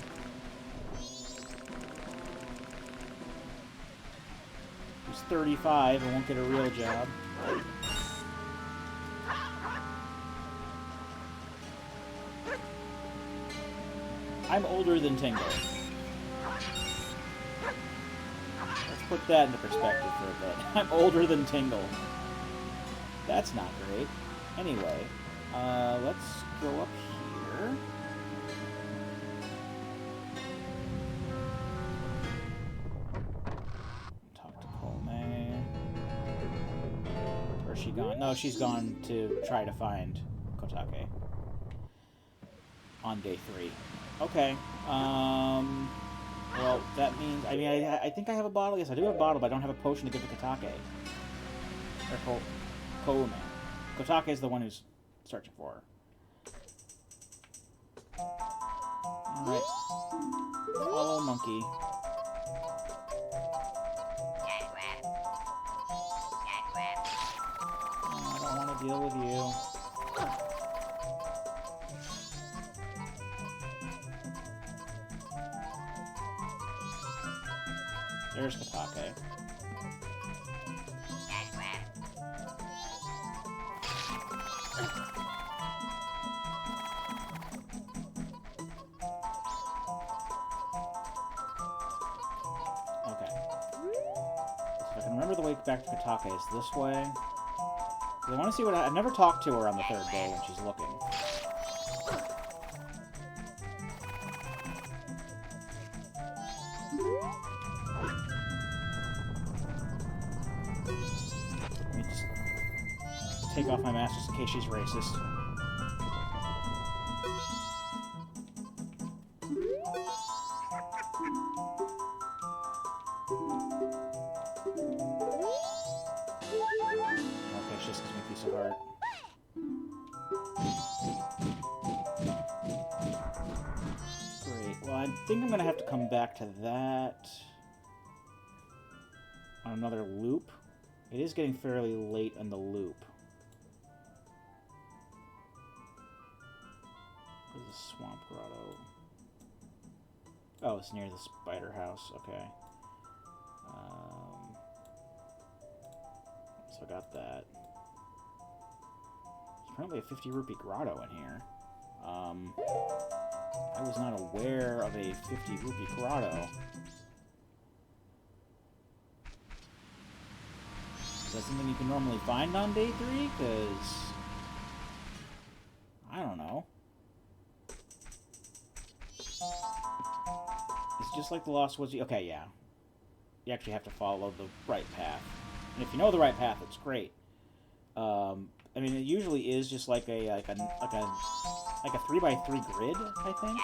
[SPEAKER 1] Who's 35 and won't get a real job. I'm older than Tingle. Put that into perspective for a bit. I'm older than Tingle. That's not great. Anyway, let's go up here. Talk to Colme. Where's she gone? No, she's gone to try to find Kotake. On day 3. Okay. Well, that means... I mean, I think I have a bottle. Yes, I do have a bottle, but I don't have a potion to give to Kotake. Or Koume. Kotake is the one who's searching for her. Alright. Follow monkey. I don't want to deal with you. There's Kotake. Okay. So if I can remember the way back to Kotake, it's this way. I want to see what... I've never talked to her on the 3rd day when she's looking. Take off my mask just in case she's racist. Okay, she just gives me a piece of art. Great. Well, I think I'm gonna have to come back to that on another loop. It is getting fairly late in the loop. Where's the swamp grotto? Oh, it's near the spider house. Okay. So I got that. There's apparently a 50 rupee grotto in here. I was not aware of a 50 rupee grotto. Is that something you can normally find on day 3? Because... I don't know. It's just like the Lost Woods. Okay, yeah. You actually have to follow the right path. And if you know the right path, it's great. I mean, it usually is just like a 3x3 grid, I think.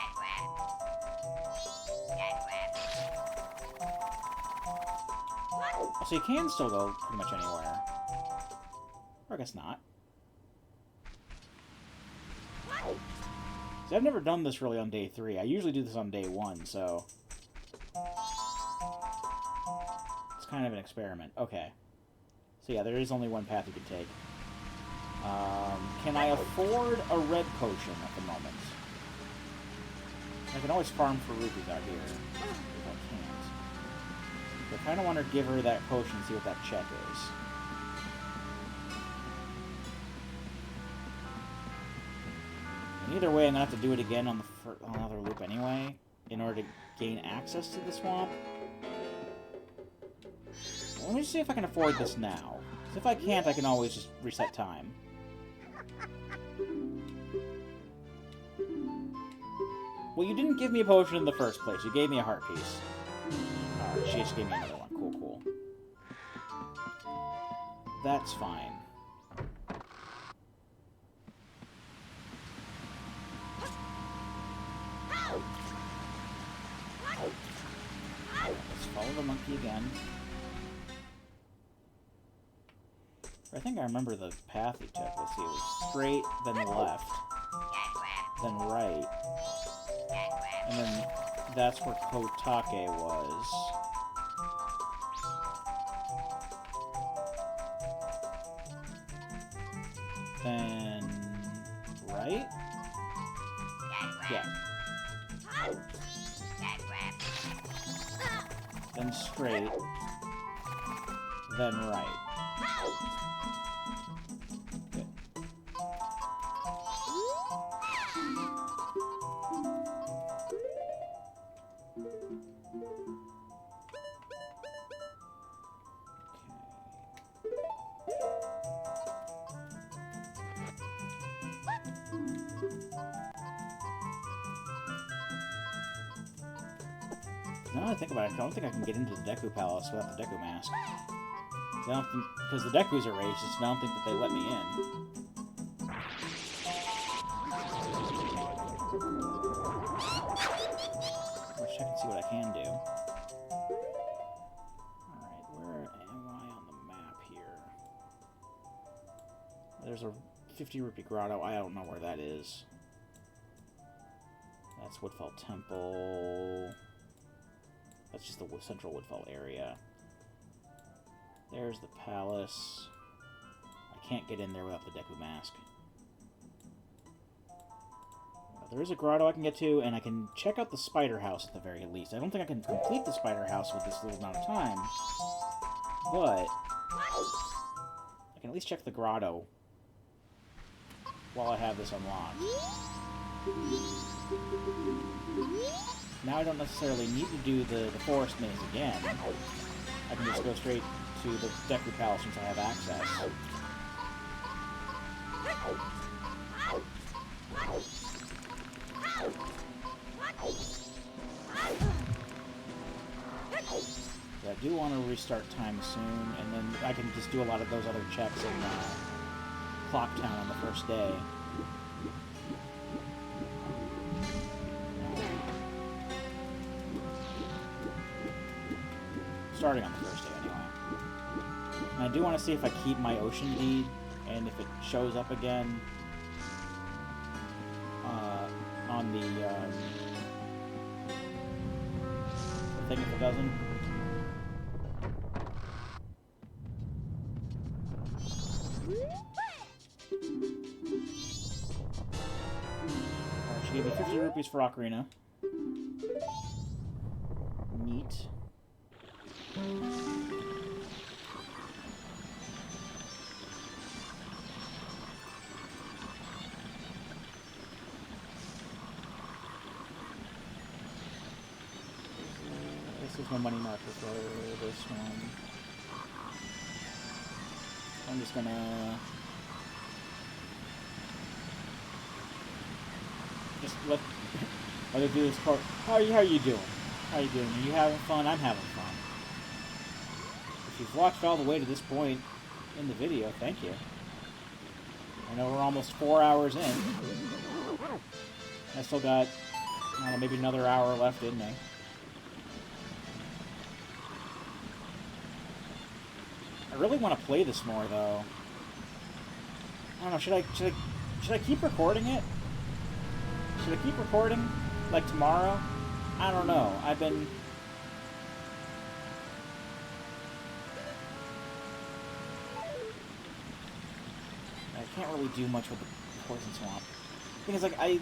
[SPEAKER 1] So you can still go pretty much anywhere. Or I guess not. See, I've never done this really on day 3. I usually do this on day 1, so... It's kind of an experiment. Okay. So yeah, there is only one path you can take. Can I afford a red potion at the moment? I can always farm for rupees out here. If I can't. But I kind of want to give her that potion and see what that check is. And either way, I'm going to have to do it again on another loop anyway, in order to gain access to the swamp. Let me see if I can afford this now. If I can't, I can always just reset time. Well, you didn't give me a potion in the first place. You gave me a heart piece. Alright, she just gave me another one. Cool, cool. That's fine. Let's follow the monkey again. I think I remember the path he took. Let's see, it was straight, then left, then right, and then that's where Kotake was. Then right? Yeah. Then straight, then right. Good. Now that I think about it, I don't think I can get into the Deku Palace without the Deku Mask. I don't think, because the Dekus are racist, and I don't think that they let me in. Let's check and see what I can do. Alright, where am I on the map here? There's a 50 rupee grotto. I don't know where that is. That's Woodfall Temple. That's just the central Woodfall area. There's the palace. I can't get in there without the Deku Mask. There is a grotto I can get to, and I can check out the spider house at the very least. I don't think I can complete the spider house with this little amount of time, but I can at least check the grotto while I have this unlocked. Now I don't necessarily need to do the forest maze again. I can just go straight to the Deku Palace since I have access. But I do want to restart time soon, and then I can just do a lot of those other checks in Clock Town on the first day. Starting on the first day, anyway. And I do want to see if I keep my ocean deed, and if it shows up again on the thing if it doesn't. She gave me 50 rupees for Ocarina. Neat. This is my money marker for this one. I'm just gonna let it do this part. How are you doing? How are you doing? Are you having fun? I'm having fun. If you've watched all the way to this point in the video, thank you. I know we're almost 4 hours in. I still got, I don't know, maybe another hour left in me. I really want to play this more, though. I don't know, should I keep recording it? Should I keep recording, like, tomorrow? I don't know. I can't really do much with the Poison Swamp. Because, like, I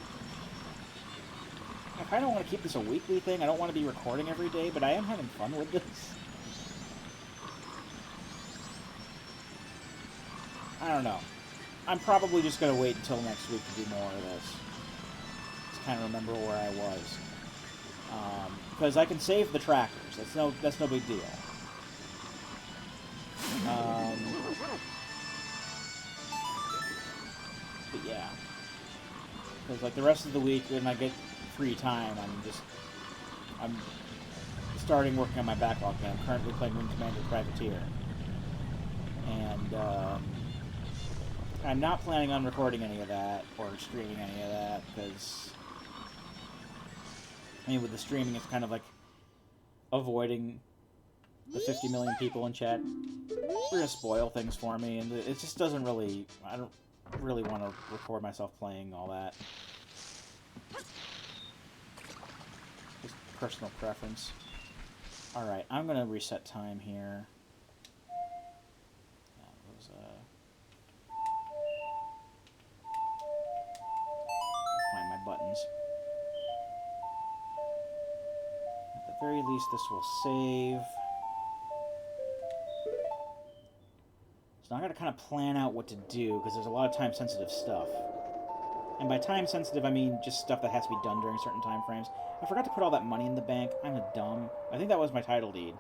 [SPEAKER 1] kind of want to keep this a weekly thing. I don't want to be recording every day, but I am having fun with this. I don't know. I'm probably just going to wait until next week to do more of this. Just kind of remember where I was. Because I can save the trackers. That's no big deal. But yeah. Because like the rest of the week when I get free time, I'm starting working on my backlog now. I'm currently playing Wing Commander Privateer. And I'm not planning on recording any of that or streaming any of that because I mean with the streaming it's kind of like avoiding the 50 million people in chat are gonna spoil things for me, and it just doesn't really... I don't really want to record myself playing all that. Just personal preference. Alright, I'm gonna reset time here. That was, find my buttons. At the very least, this will save. So now I gotta kind of plan out what to do, because there's a lot of time-sensitive stuff. And by time-sensitive, I mean just stuff that has to be done during certain time frames. I forgot to put all that money in the bank. I'm a dumb. I think that was my title deed.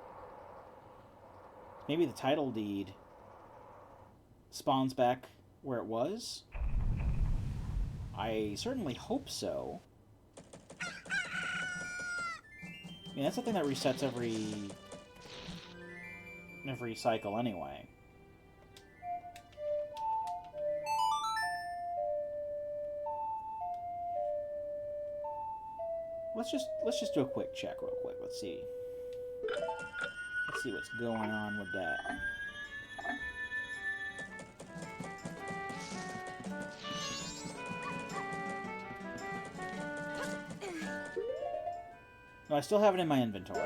[SPEAKER 1] Maybe the title deed spawns back where it was? I certainly hope so. I mean, that's something that resets every cycle anyway. Let's just do a quick check real quick. Let's see what's going on with that. No, I still have it in my inventory.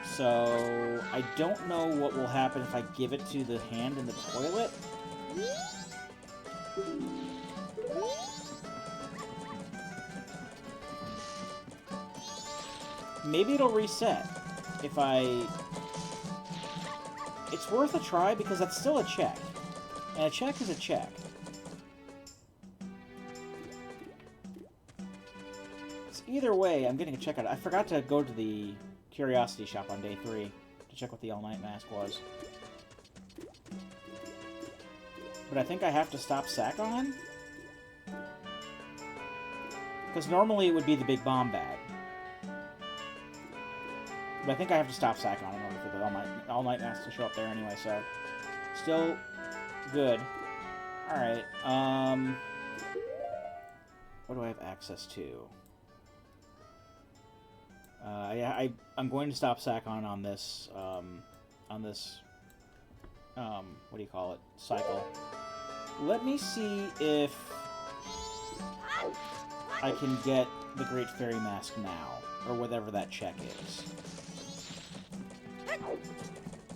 [SPEAKER 1] So I don't know what will happen if I give it to the hand in the toilet. Maybe it'll reset if I... It's worth a try because that's still a check. And a check is a check. So either way, I'm getting a check out. I forgot to go to the Curiosity Shop on day 3 to check what the all-night mask was. But I think I have to stop sack on? Because normally it would be the big bomb bag. But I think I have to stop sack on in order for the all-night mask to show up there anyway, so... Still good. Alright, what do I have access to? I'm going to stop sack on this, what do you call it? Cycle. Let me see if I can get the Great Fairy Mask now, or whatever that check is.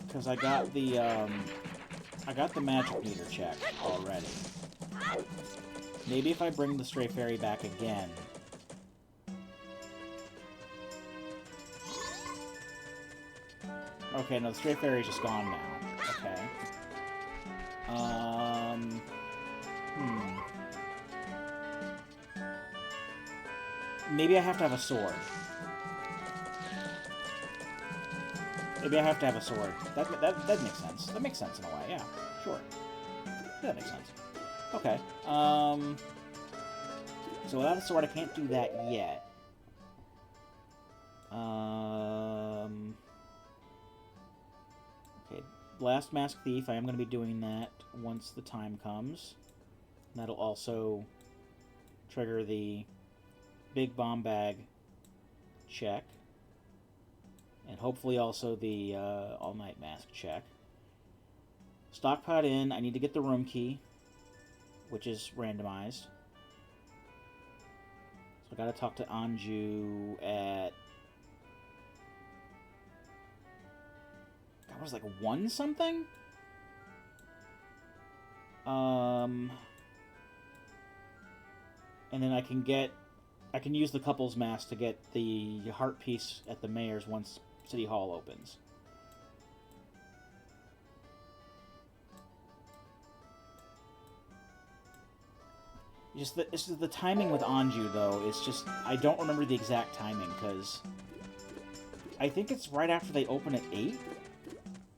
[SPEAKER 1] Because I got the magic meter check already. Maybe if I bring the Stray Fairy back again. Okay, no, the Stray Fairy's just gone now. Okay. Maybe I have to have a sword. Maybe I have to have a sword. That makes sense. That makes sense in a way, yeah. Sure. Yeah, that makes sense. Okay. So without a sword, I can't do that yet. Okay, Blast Mask Thief, I am going to be doing that once the time comes. And that'll also trigger the Big Bomb Bag check. And hopefully also the all-night mask check. Stockpot in, I need to get the room key, which is randomized. So I gotta talk to Anju at... God, was it like 1 something? And then I can use the couple's mask to get the heart piece at the mayor's once City Hall opens. It's just the timing with Anju, though. It's just... I don't remember the exact timing, because... I think it's right after they open at 8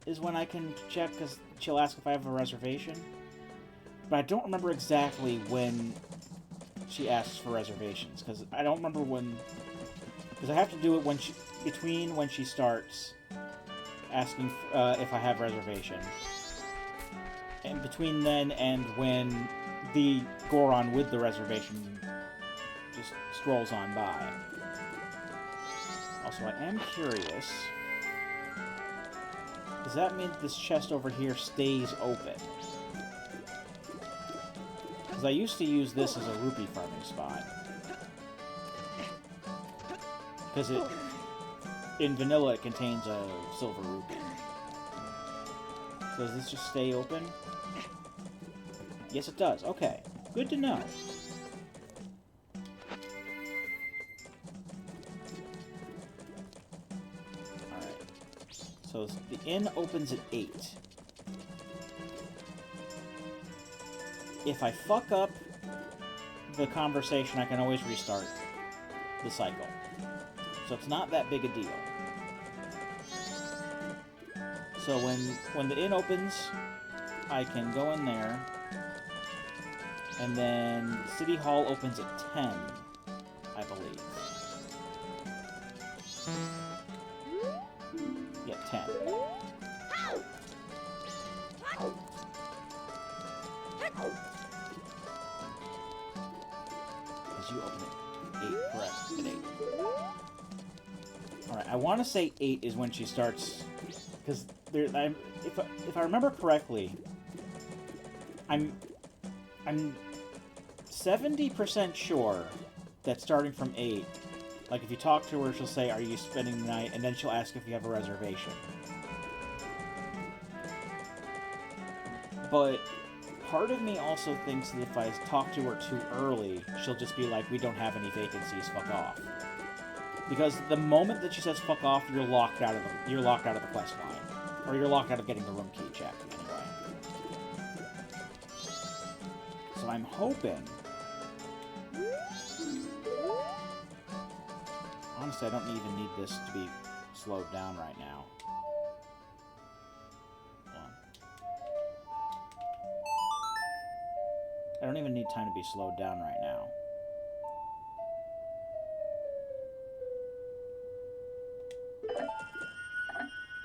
[SPEAKER 1] is when I can check, because she'll ask if I have a reservation. But I don't remember exactly when she asks for reservations, because I don't remember when... Because I have to do it when between when she starts asking if I have reservation. And between then and when the Goron with the reservation just strolls on by. Also, I am curious. Does that mean this chest over here stays open? Because I used to use this as a rupee farming spot. Because in vanilla, it contains a silver rupee. So does this just stay open? Yes, it does. Okay. Good to know. Alright. So the inn opens at 8. If I fuck up the conversation, I can always restart the cycle. So it's not that big a deal. So when the inn opens, I can go in there, and then City Hall opens at 10, I believe. Yeah, 10. Because you open it 8, correct? At 8. Alright, I want to say 8 is when she starts, because if I remember correctly, I'm 70% sure that starting from 8, like if you talk to her, she'll say, "Are you spending the night?" and then she'll ask if you have a reservation. But part of me also thinks that if I talk to her too early, she'll just be like, "We don't have any vacancies, fuck off." Because the moment that she says "fuck off," you're locked out of the quest line, or you're locked out of getting the room key checked anyway. So I'm hoping. Honestly, I don't even need this to be slowed down right now. Hold on. I don't even need time to be slowed down right now.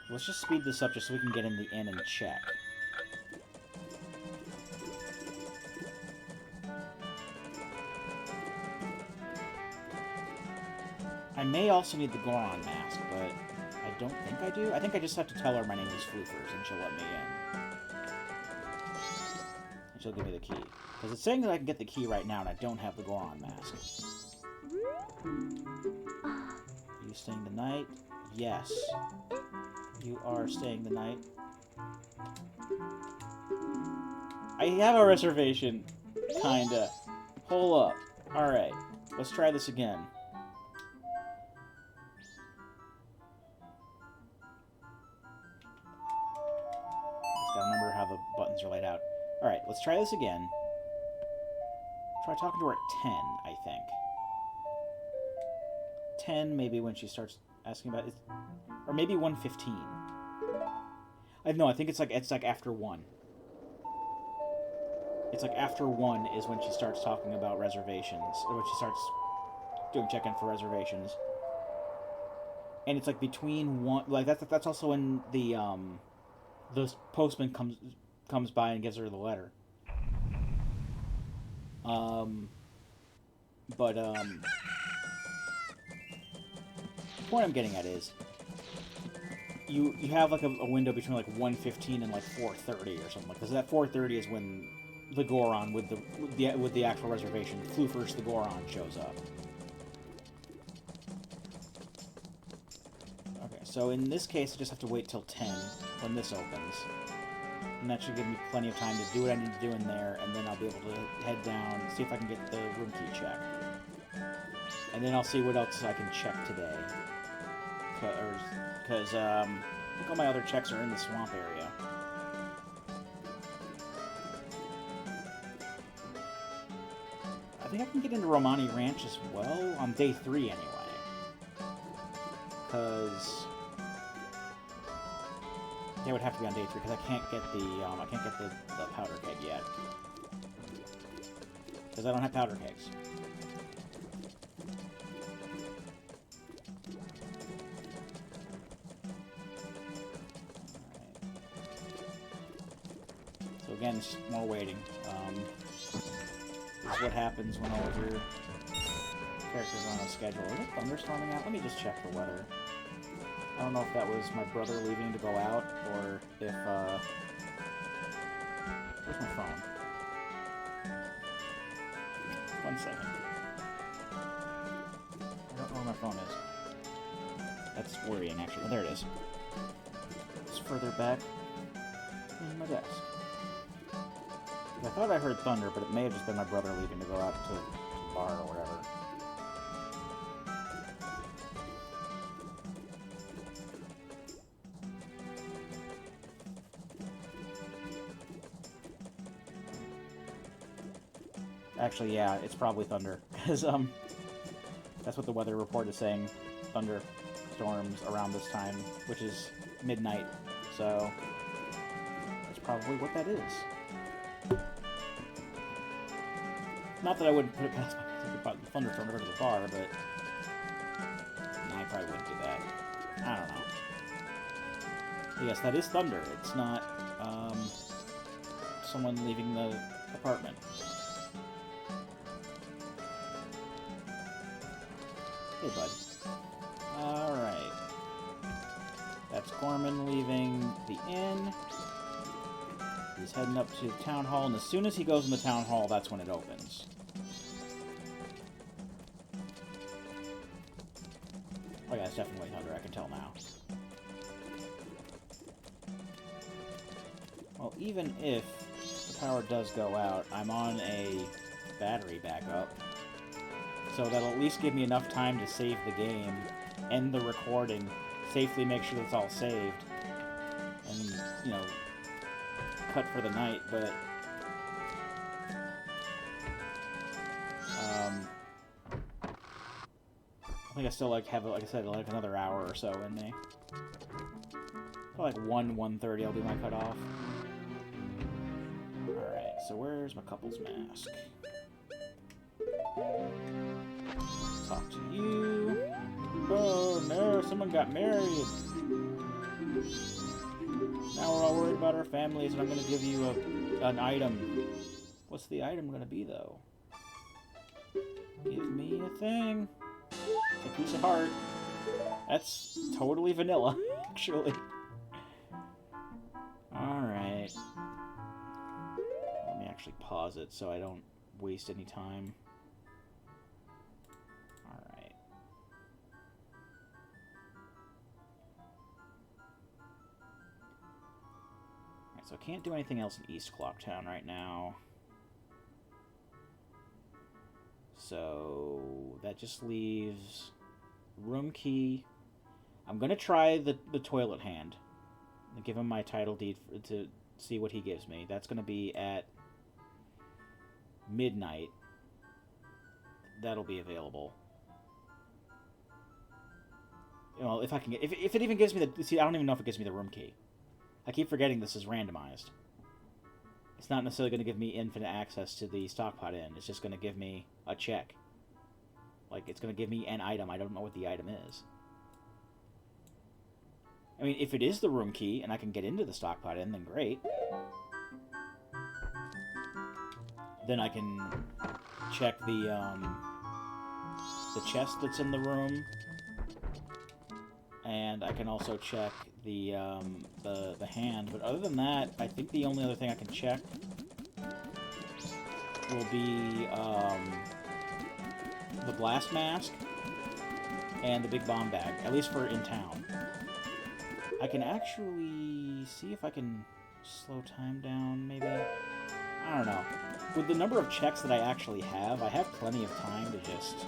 [SPEAKER 1] Let's just speed this up just so we can get in the inn and check. I may also need the Goron mask, but I don't think I do. I think I just have to tell her my name is Floofers, and she'll let me in. And she'll give me the key. Because it's saying that I can get the key right now, and I don't have the Goron mask. Are you staying the night? Yes. You are staying the night. I have a reservation. Kinda. Hold up. Alright. Let's try this again. Just gotta remember how the buttons are laid out. Alright, let's try this again. Try talking to her at 10, I think. 10, maybe when she starts asking about it. Or maybe 1:15. No, I think it's like after 1. It's like after 1 is when she starts talking about reservations, or when she starts doing check-in for reservations. And it's like between 1, like that's also when the postman comes by and gives her the letter. The point I'm getting at is you have like a window between like 1:15 and like 4:30 or something, because that 4:30 is when the Goron with the actual reservation, Floofers the Goron, shows up. Okay, so in this case I just have to wait till 10 when this opens. And that should give me plenty of time to do what I need to do in there, and then I'll be able to head down and see if I can get the room key checked. And then I'll see what else I can check today. Because I think all my other checks are in the swamp area. I think I can get into Romani Ranch as well on day 3 anyway. Because it would have to be on day 3 because I can't get the powder keg yet. Because I don't have powder kegs. Again, it's more waiting. This is what happens when all of your characters on a schedule. Is it thunderstorming out? Let me just check the weather. I don't know if that was my brother leaving to go out, or if, where's my phone? 1 second. I don't know where my phone is. That's worrying, actually. Oh, there it is. It's further back in my desk. I thought I heard thunder, but it may have just been my brother leaving to go out to the bar or whatever. Actually, yeah, it's probably thunder, because, that's what the weather report is saying. Thunderstorms around this time, which is midnight, so that's probably what that is. Not that I wouldn't put it past my thunderstorm to go to the bar, but no, I probably wouldn't do that. I don't know. But yes, that is thunder. It's not, someone leaving the apartment. Hey, bud. Alright. That's Gorman leaving the inn. He's heading up to the town hall, and as soon as he goes in the town hall, that's when it opens. Oh yeah, it's definitely thunder, I can tell now. Well, even if the power does go out, I'm on a battery backup. So that'll at least give me enough time to save the game, end the recording, safely make sure it's all saved, and, you know, cut for the night, but I think I still have, like I said, like another hour or so in me. Probably like 1:30 I'll do my cutoff. Alright, so where's my couple's mask? Talk to you. Oh no, someone got married. Now we're all worried about our families, and I'm going to give you an item. What's the item going to be, though? Give me a thing. It's a piece of heart. That's totally vanilla, actually. Alright. Let me actually pause it so I don't waste any time. Alright. Alright, so I can't do anything else in East Clocktown right now. So that just leaves room key. I'm gonna try the toilet hand. And give him my title deed to see what he gives me. That's gonna be at midnight. That'll be available. You know, if I can get, if it even gives me the, see, I don't even know if it gives me the room key. I keep forgetting this is randomized. It's not necessarily going to give me infinite access to the stockpot inn. It's just going to give me a check. Like, it's going to give me an item. I don't know what the item is. I mean, if it is the room key and I can get into the stockpot inn, then great. Then I can check the chest that's in the room. And I can also check the hand, but other than that, I think the only other thing I can check will be the blast mask and the big bomb bag, at least for in town. I can actually see if I can slow time down, maybe? I don't know. With the number of checks that I actually have, I have plenty of time to just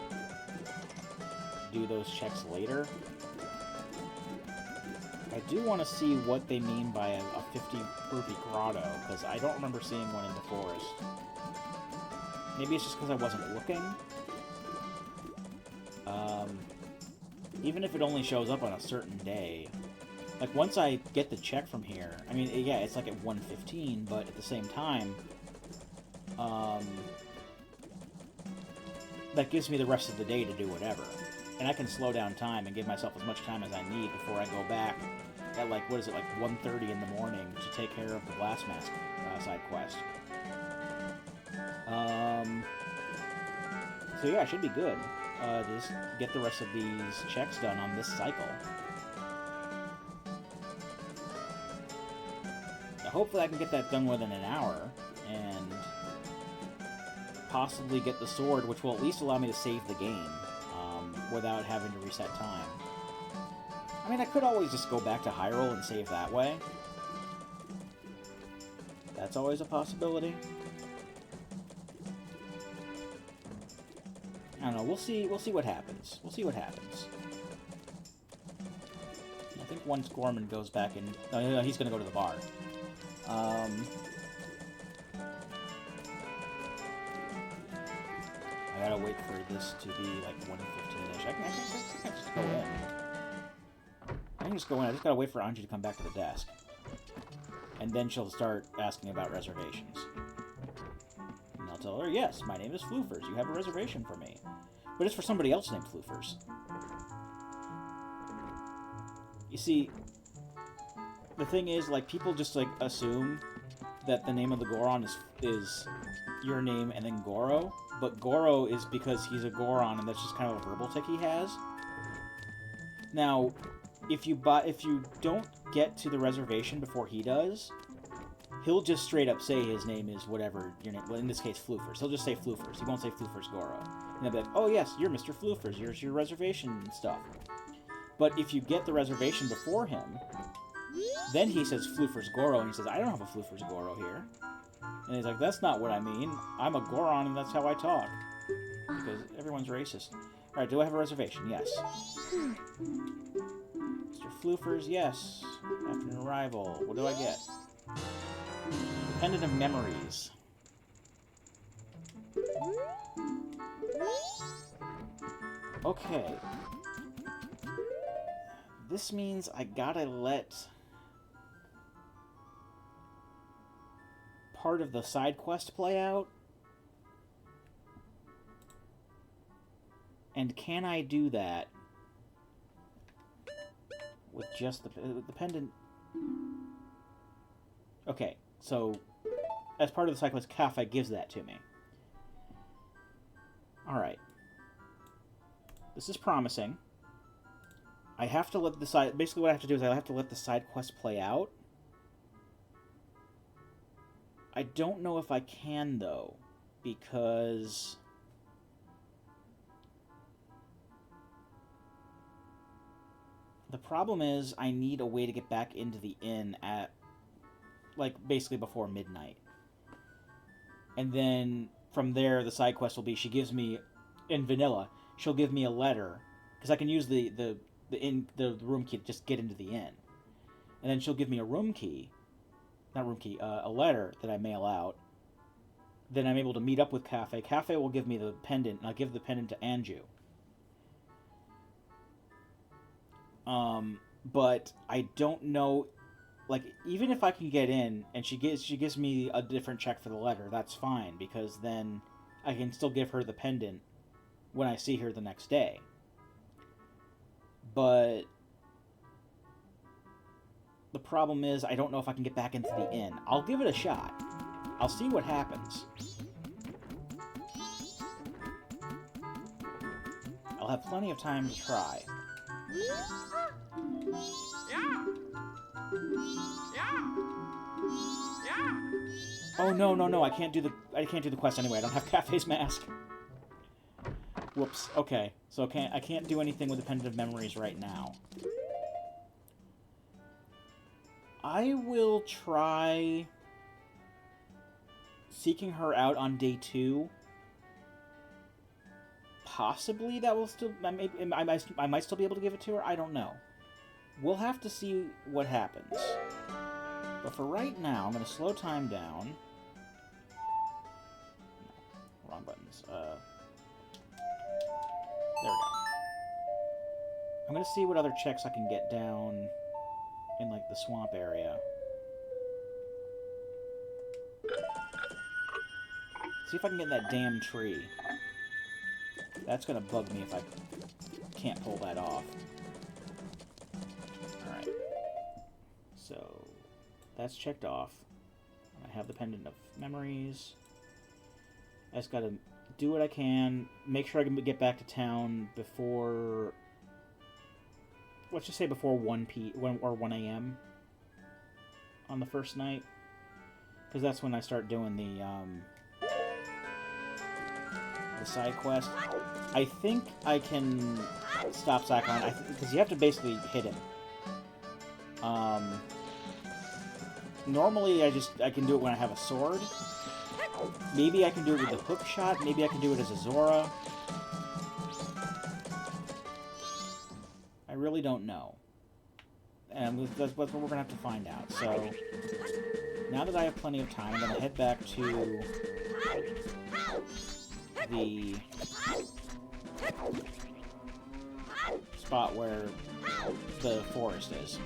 [SPEAKER 1] do those checks later. I do want to see what they mean by a 50 rupee grotto, because I don't remember seeing one in the forest. Maybe it's just because I wasn't looking. Even if it only shows up on a certain day. Like, once I get the check from here, I mean, yeah, it's like at 1:15, but at the same time, that gives me the rest of the day to do whatever. And I can slow down time and give myself as much time as I need before I go back at, like, what is it, like 1:30 in the morning to take care of the blast mask side quest. So yeah, it should be good. just get the rest of these checks done on this cycle. Now, hopefully I can get that done within an hour, and possibly get the sword, which will at least allow me to save the game, without having to reset time. I mean, I could always just go back to Hyrule and save that way. That's always a possibility. I don't know. We'll see what happens. We'll see what happens. I think once Gorman goes back in... No, he's going to go to the bar. I gotta wait for this to be like 1:15-ish. I can just go in. I can just go in. I just gotta wait for Anji to come back to the desk. And then she'll start asking about reservations. And I'll tell her, yes, my name is Floofers. You have a reservation for me. But it's for somebody else named Floofers. You see, the thing is, like, people just, like, assume that the name of the Goron is your name and then Goro. But Goro is because he's a Goron, and that's just kind of a verbal tick he has. Now, if you don't get to the reservation before he does, he'll just straight up say his name is whatever your name. Well, in this case, Floofers. He'll just say Floofers. He won't say Floofers Goro. And they'll be like, "Oh yes, you're Mr. Floofers. Here's your reservation and stuff." But if you get the reservation before him, then he says Floofers Goro, and he says, "I don't have a Floofers Goro here." And he's like, "That's not what I mean. I'm a Goron, and that's how I talk." Because everyone's racist. Alright, do I have a reservation? Yes. Mr. Floofers, yes. After an arrival. What do I get? Pendant of Memories. Okay. This means I gotta let part of the side quest play out. And can I do that with just the pendant? Okay, so as part of the side quest, Cafe gives that to me. Alright. This is promising. I have to let the side... Basically what I have to do is I have to let the side quest play out. I don't know if I can, though, because... The problem is I need a way to get back into the inn at, like, basically before midnight. And then from there, the side quest will be she gives me, in vanilla, she'll give me a letter, because I can use the room key to just get into the inn. And then she'll give me a room key, not room key, a letter that I mail out. Then I'm able to meet up with Cafe. Cafe will give me the pendant, and I'll give the pendant to Anju. But I don't know, like, even if I can get in, and she gives me a different check for the letter, that's fine, because then I can still give her the pendant when I see her the next day. But the problem is I don't know if I can get back into the inn. I'll give it a shot. I'll see what happens. I'll have plenty of time to try. Oh no! I can't do the quest anyway. I don't have Cafe's mask. Whoops. Okay, so I can't do anything with the Pendant of Memories right now. I will try seeking her out on day 2. Possibly that will still... I might still be able to give it to her. I don't know. We'll have to see what happens. But for right now, I'm going to slow time down. No, wrong buttons. There we go. I'm going to see what other checks I can get down in, like, the swamp area. See if I can get in that damn tree. That's gonna bug me if I can't pull that off. Alright. So, that's checked off. I have the Pendant of Memories. I just gotta do what I can, make sure I can get back to town before, let's just say before 1 a.m. on the first night, because that's when I start doing the side quest. I think I can stop Sakon, because you have to basically hit him. Normally I can do it when I have a sword. Maybe I can do it with the hook shot. Maybe I can do it as a Zora. I really don't know. And that's what we're going to have to find out. So, now that I have plenty of time, I'm going to head back to the spot where the forest is.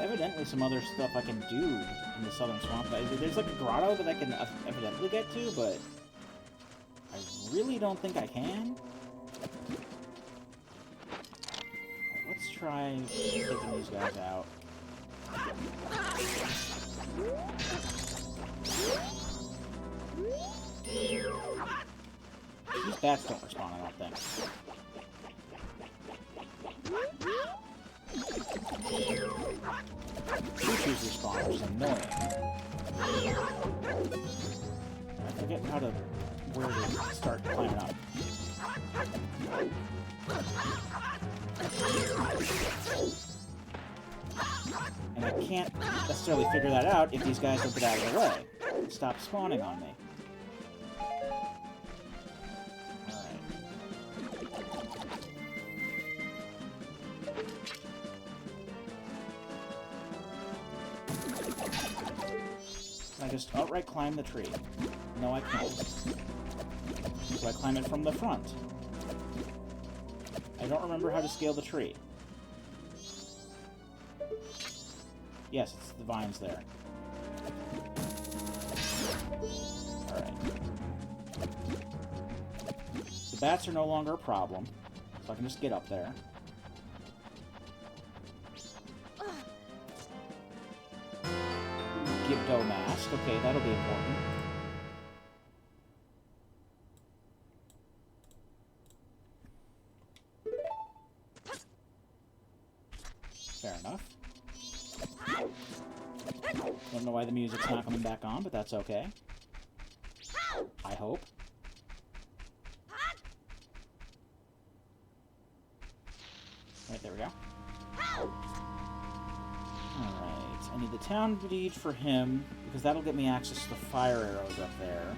[SPEAKER 1] Evidently some other stuff I can do in the southern swamp. There's like a grotto that I can evidently get to, but I really don't think I can. Right, let's try taking these guys out. These bats don't respond, I don't think. Choo-choo's respawn, which is annoying. I forget where to start climbing up. And I can't necessarily figure that out if these guys don't get out of the way. Stop spawning on me. I just outright climb the tree? No, I can't. Do I climb it from the front? I don't remember how to scale the tree. Yes, it's the vines there. Alright. The bats are no longer a problem, so I can just get up there. Gibdo mask. Okay, that'll be important. Fair enough. Don't know why the music's not coming back on, but that's okay. I hope. Right, there we go. Alright, I need the town deed for him, because that'll get me access to the fire arrows up there.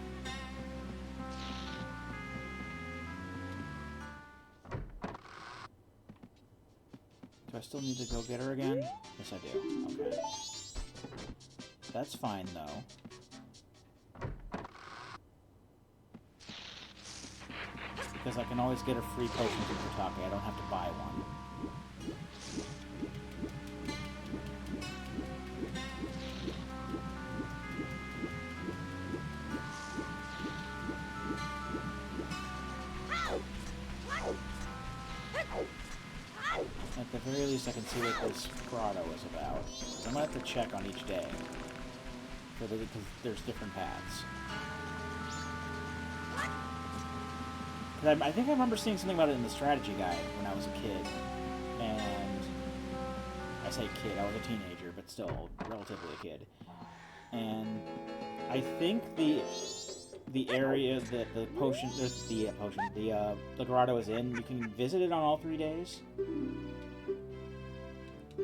[SPEAKER 1] Do I still need to go get her again? Yes, I do. Okay. That's fine, though. Because I can always get a free potion from Kutake. I don't have to buy one. At the very least, I can see what this grotto is about. I'm gonna have to check on each day, because there's different paths. I think I remember seeing something about it in the strategy guide when I was a kid, and I say kid, I was a teenager, but still relatively a kid. And I think the area that the grotto is in, you can visit it on all 3 days. I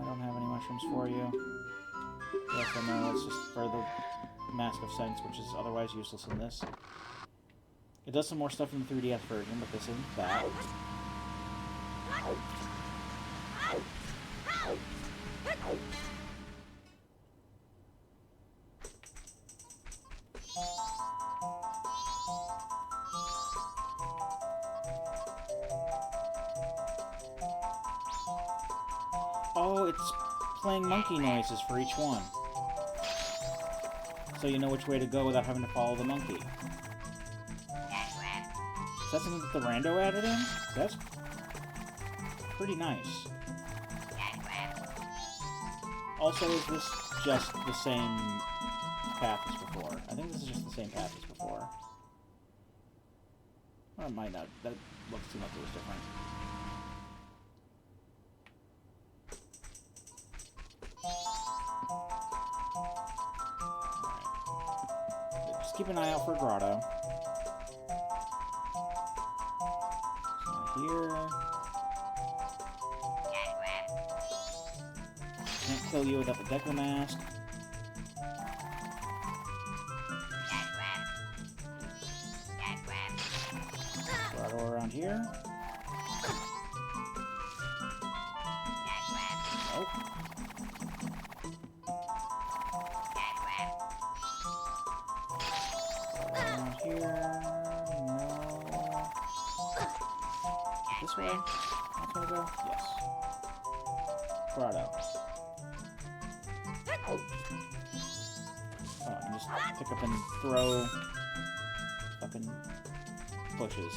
[SPEAKER 1] don't have any mushrooms for you. Yes, I know, it's just for the Mask of Sense, which is otherwise useless in this. It does some more stuff in the 3DS version, but this isn't that. Oh, it's playing monkey noises for each one. So you know which way to go without having to follow the monkey. Is that something that the Rando added in? That's pretty nice. Also, is this just the same path as before? I think this is just the same path as before. Or it might not. That looks too like it was different. Alright. Just keep an eye out for a grotto. It's not here. Can't kill you without the Deco Mask. Grotto around here. Nope. Around here. No. This way? That's where to go? Yes. Grotto. Oh, I can just pick up and throw fucking bushes.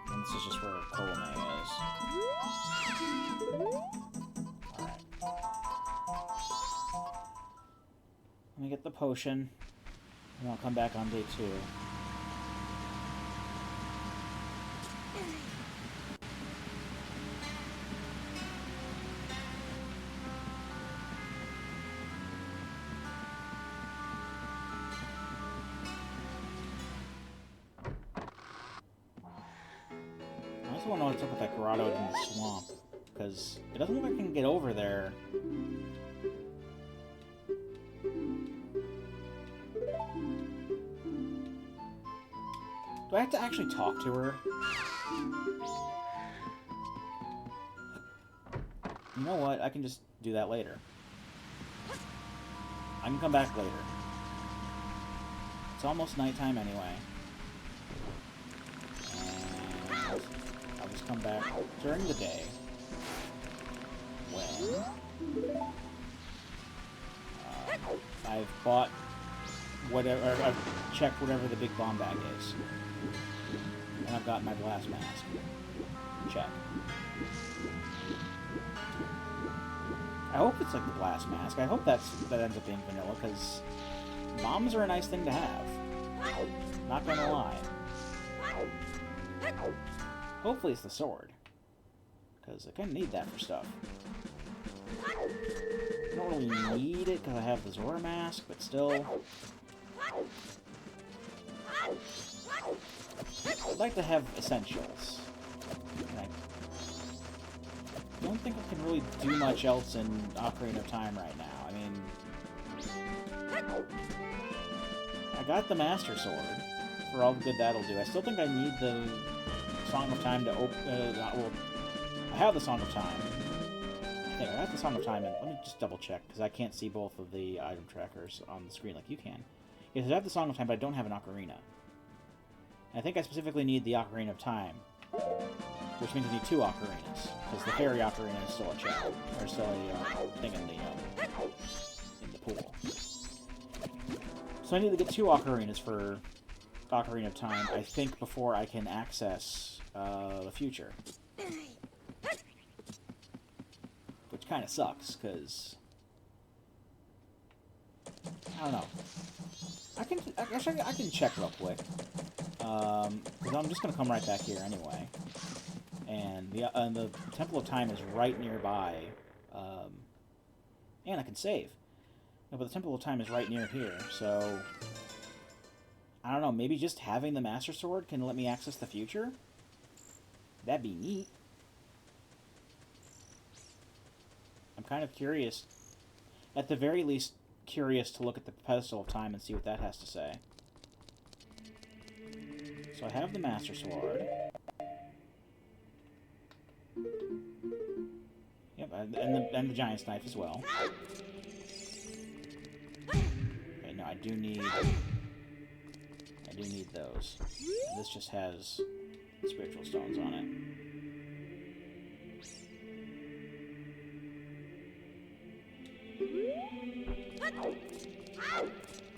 [SPEAKER 1] And this is just where Colome is. Alright. Let me get the potion, and I'll come back on day 2. I don't know what's up with that grotto in the swamp, because it doesn't look like I can get over there. Do I have to actually talk to her? You know what? I can just do that later. I can come back later. It's almost nighttime anyway. And I'll just come back during the day when I've bought whatever, or I've checked whatever the big bomb bag is. And I've got my blast mask. Check. I hope it's like the blast mask. I hope that ends up being vanilla, because bombs are a nice thing to have. Not gonna lie. Hopefully it's the sword, because I kind of need that for stuff. I don't really need it because I have the Zora mask, but still. I'd like to have essentials. And I don't think I can really do much else in Ocarina of Time right now. I mean, I got the Master Sword for all the good that'll do. I still think I need the Song of Time to open. Well, I have the Song of Time. I have the Song of Time, and let me just double check because I can't see both of the item trackers on the screen like you can. Yes, I have the Song of Time, but I don't have an Ocarina. I think I specifically need the Ocarina of Time, which means I need 2 Ocarinas, because the Fairy Ocarina is still a channel, or still a thing in the pool. So I need to get 2 Ocarinas for Ocarina of Time, I think, before I can access the future. Which kind of sucks, because I don't know. I can check real quick. Because I'm just going to come right back here anyway. And the Temple of Time is right nearby. And I can save. No, but the Temple of Time is right near here, so I don't know, maybe just having the Master Sword can let me access the future? That'd be neat. I'm kind of curious. At the very least, curious to look at the Pedestal of Time and see what that has to say. So I have the Master Sword. Yep, and the Giant's Knife as well. Okay, no, I do need those. And this just has spiritual stones on it.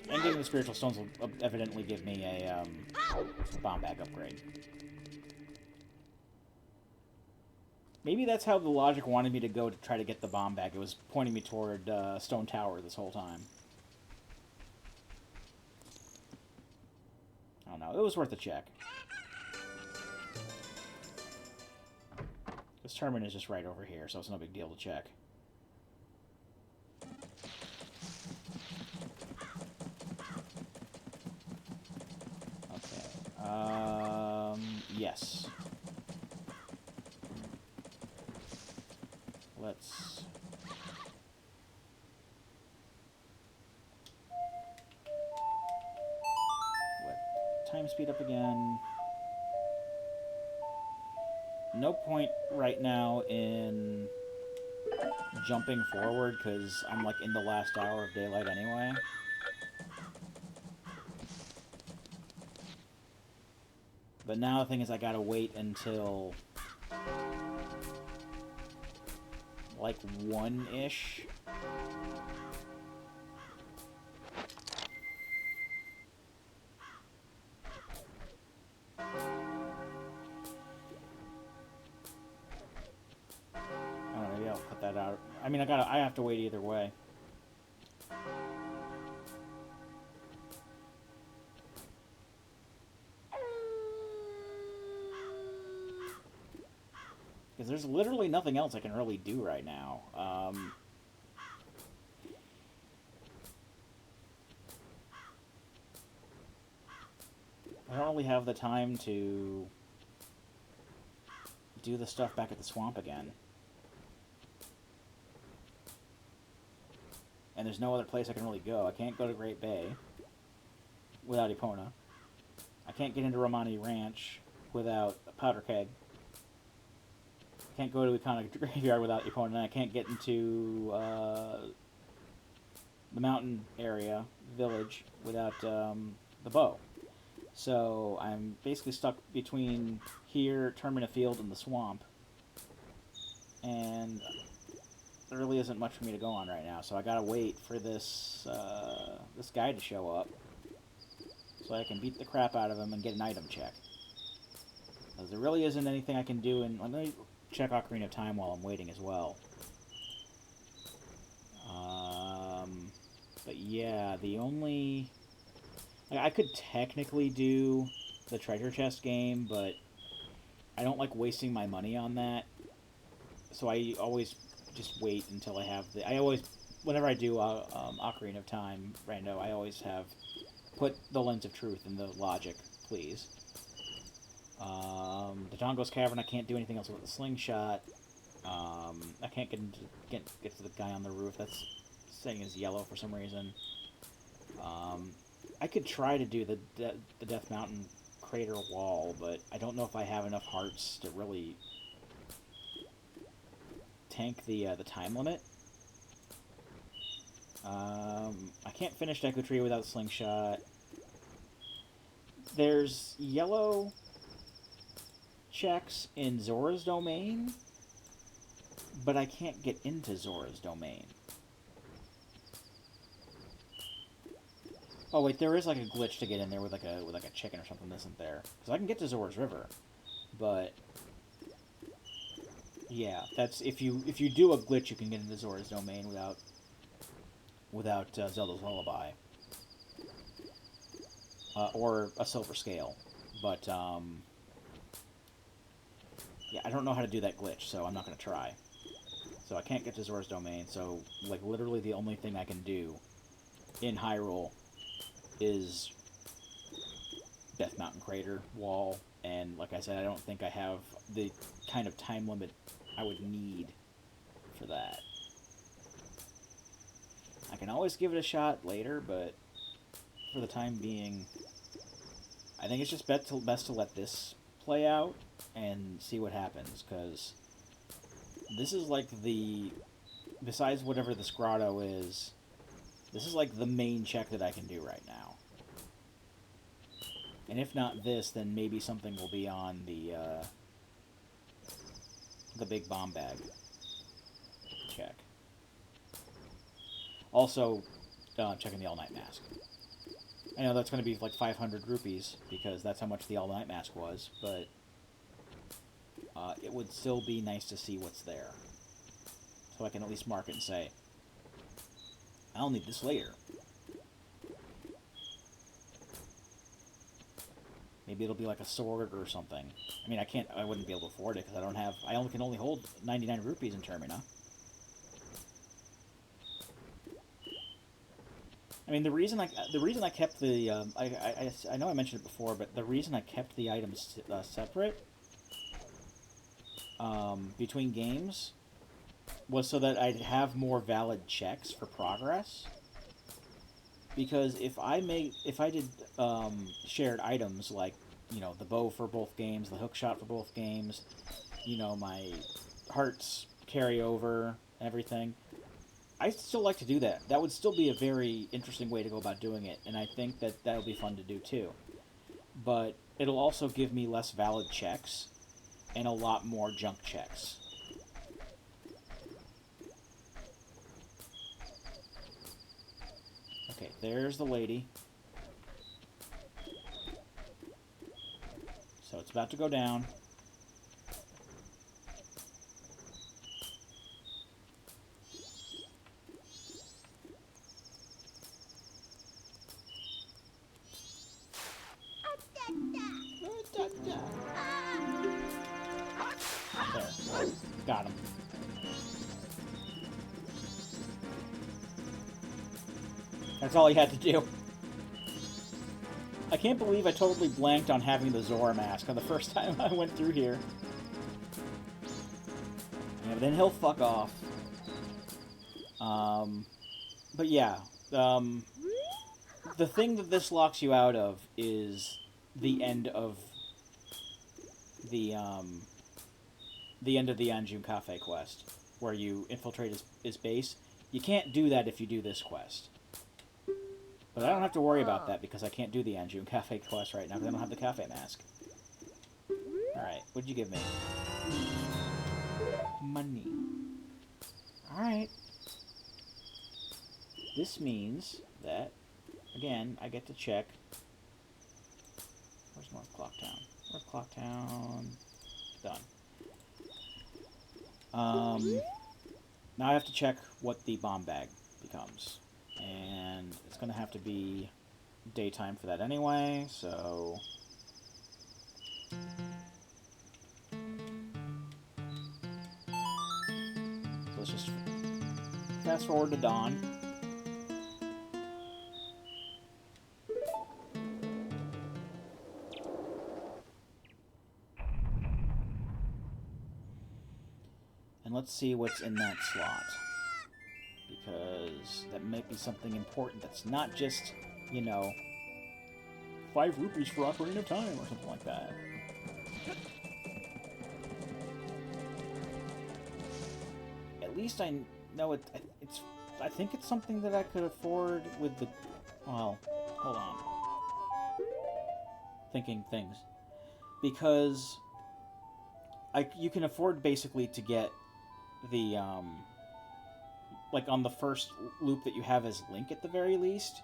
[SPEAKER 1] And getting the spiritual stones will evidently give me a bomb bag upgrade. Maybe that's how the logic wanted me to go to try to get the bomb bag. It was pointing me toward Stone Tower this whole time. I don't know. It was worth a check. This tournament is just right over here, so it's no big deal to check. Okay. Yes. Let's... let time speed up again. No point right now in jumping forward, because I'm like in the last hour of daylight anyway. But now the thing is I gotta wait until like 1-ish. That out. I mean, I have to wait either way. Because there's literally nothing else I can really do right now. I don't really have the time to do the stuff back at the swamp again. And there's no other place I can really go. I can't go to Great Bay without Epona. I can't get into Romani Ranch without a powder keg. I can't go to Iconic Graveyard without Epona. And I can't get into the mountain area, village, without the bow. So I'm basically stuck between here, Termina Field, and the swamp. And there really isn't much for me to go on right now, so I gotta wait for this this guy to show up so I can beat the crap out of him and get an item check. Because there really isn't anything I can do, and let me check Ocarina of Time while I'm waiting as well. But yeah, the only... like, I could technically do the treasure chest game, but I don't like wasting my money on that, so I always just wait until I have the... I always, whenever I do Ocarina of Time, Rando, I always have put the Lens of Truth in the logic, please. The Dongo's Cavern, I can't do anything else with the slingshot. I can't get to the guy on the roof. That's saying is yellow for some reason. I could try to do the Death Mountain crater wall, but I don't know if I have enough hearts to really tank the time limit. I can't finish Deku Tree without Slingshot. There's yellow checks in Zora's Domain, but I can't get into Zora's Domain. Oh wait, there is like a glitch to get in there with like a chicken or something, isn't there? Because I can get to Zora's River, but yeah, that's if you do a glitch, you can get into Zora's Domain without Zelda's Lullaby or a Silver Scale, but yeah, I don't know how to do that glitch, so I'm not gonna try. So I can't get to Zora's Domain. So like literally the only thing I can do in Hyrule is Death Mountain Crater Wall, and like I said, I don't think I have the kind of time limit I would need for that. I can always give it a shot later, but for the time being, I think it's just best to let this play out and see what happens, because this is like besides whatever this grotto is, this is like the main check that I can do right now. And if not this, then maybe something will be on the big bomb bag check. Also, checking the All Night Mask. I know that's going to be like 500 rupees, because that's how much the All-Night Mask was, but it would still be nice to see what's there. So I can at least mark it and say, I'll need this later. Maybe it'll be like a sword or something. I mean, I wouldn't be able to afford it, because I can only hold 99 rupees in Termina. I mean, the reason I kept the I know I mentioned it before, but the reason I kept the items separate between games was so that I'd have more valid checks for progress. Because if I did shared items like, you know, the bow for both games, the hook shot for both games, you know, my hearts carry over, everything, I still like to do that. That would still be a very interesting way to go about doing it, and I think that that'll be fun to do too. But it'll also give me less valid checks and a lot more junk checks. Okay, there's the lady. So it's about to go down. There. Got him. That's all he had to do. I can't believe I totally blanked on having the Zora mask on the first time I went through here. Yeah, but then he'll fuck off. But yeah, the thing that this locks you out of is the end of the Anjun Cafe quest, where you infiltrate his base. You can't do that if you do this quest. But I don't have to worry about that, because I can't do the Anjun Cafe quest right now, because I don't have the cafe mask. Alright, what'd you give me? Money. Alright. This means that, again, I get to check... Where's North Clocktown? North Clocktown... Done. Now I have to check what the bomb bag becomes. And it's going to have to be daytime for that anyway, so... Let's just fast forward to dawn. And let's see what's in that slot. Because that might be something important that's not just, you know, 5 rupees for Ocarina of Time or something like that. At least I know it's... I think it's something that I could afford with the... Well, hold on. Thinking things. Because you can afford basically to get the... like on the first loop that you have as Link at the very least.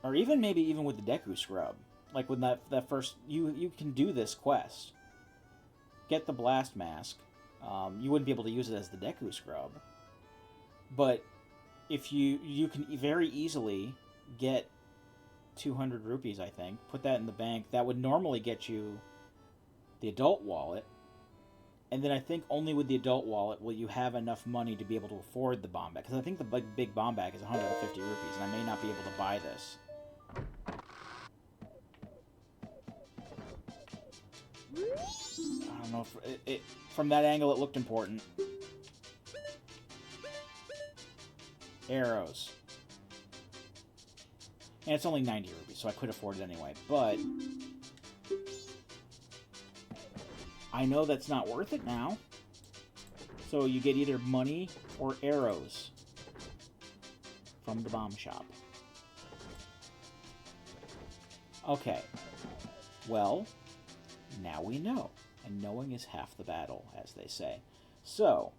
[SPEAKER 1] Or even maybe even with the Deku Scrub. Like with that first... You can do this quest. Get the Blast Mask. You wouldn't be able to use it as the Deku Scrub. But if you can very easily get 200 rupees, I think. Put that in the bank. That would normally get you the adult wallet. And then I think only with the adult wallet will you have enough money to be able to afford the bomb bag. Because I think the big bomb bag is 150 rupees, and I may not be able to buy this. I don't know if from that angle it looked important. Arrows. And it's only 90 rupees, so I could afford it anyway. But I know that's not worth it now. So you get either money or arrows from the bomb shop. Okay. Well, now we know. And knowing is half the battle, as they say. So,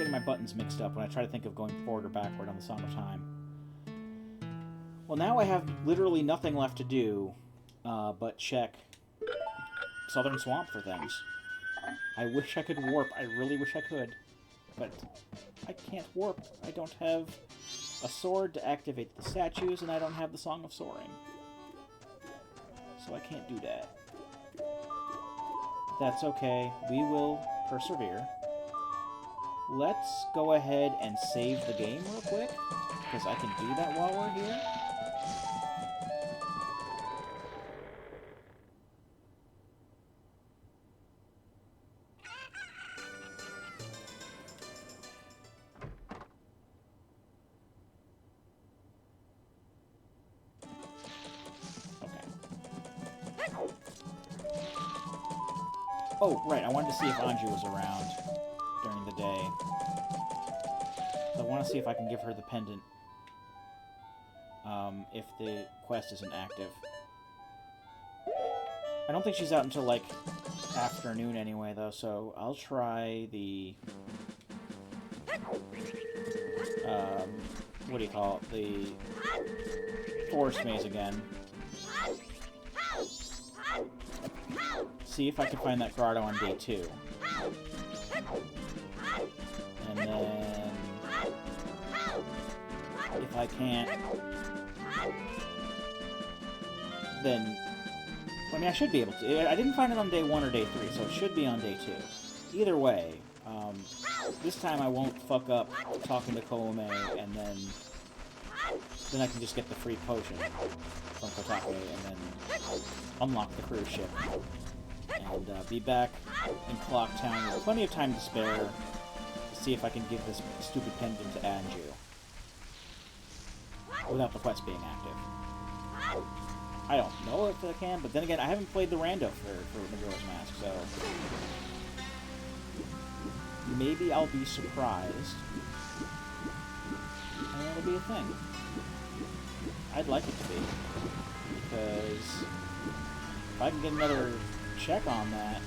[SPEAKER 1] getting my buttons mixed up when I try to think of going forward or backward on the Song of Time. Well, now I have literally nothing left to do but check Southern Swamp for things. I wish I could warp. I really wish I could. But I can't warp. I don't have a sword to activate the statues, and I don't have the Song of Soaring. So I can't do that. That's okay. We will persevere. Let's go ahead and save the game real quick, because I can do that while we're here. Oh, right, I wanted to see if Anju was around during the day. So I want to see if I can give her the pendant, if the quest isn't active. I don't think she's out until, like, afternoon anyway, though, so I'll try the... what do you call it? The Forest Maze again. See if I can find that Grotto on day 2. And then... if I can't... then... I mean, I should be able to. I didn't find it on day 1 or day 3, so it should be on day 2. Either way, this time I won't fuck up talking to Koome, and then I can just get the free potion from Kotake, and then unlock the cruise ship. And be back in Clock Town with plenty of time to spare to see if I can give this stupid pendant to Anju without the quest being active. I don't know if I can, but then again, I haven't played the Rando for Majora's Mask, so maybe I'll be surprised and it'll be a thing. I'd like it to be, because if I can get another check on that,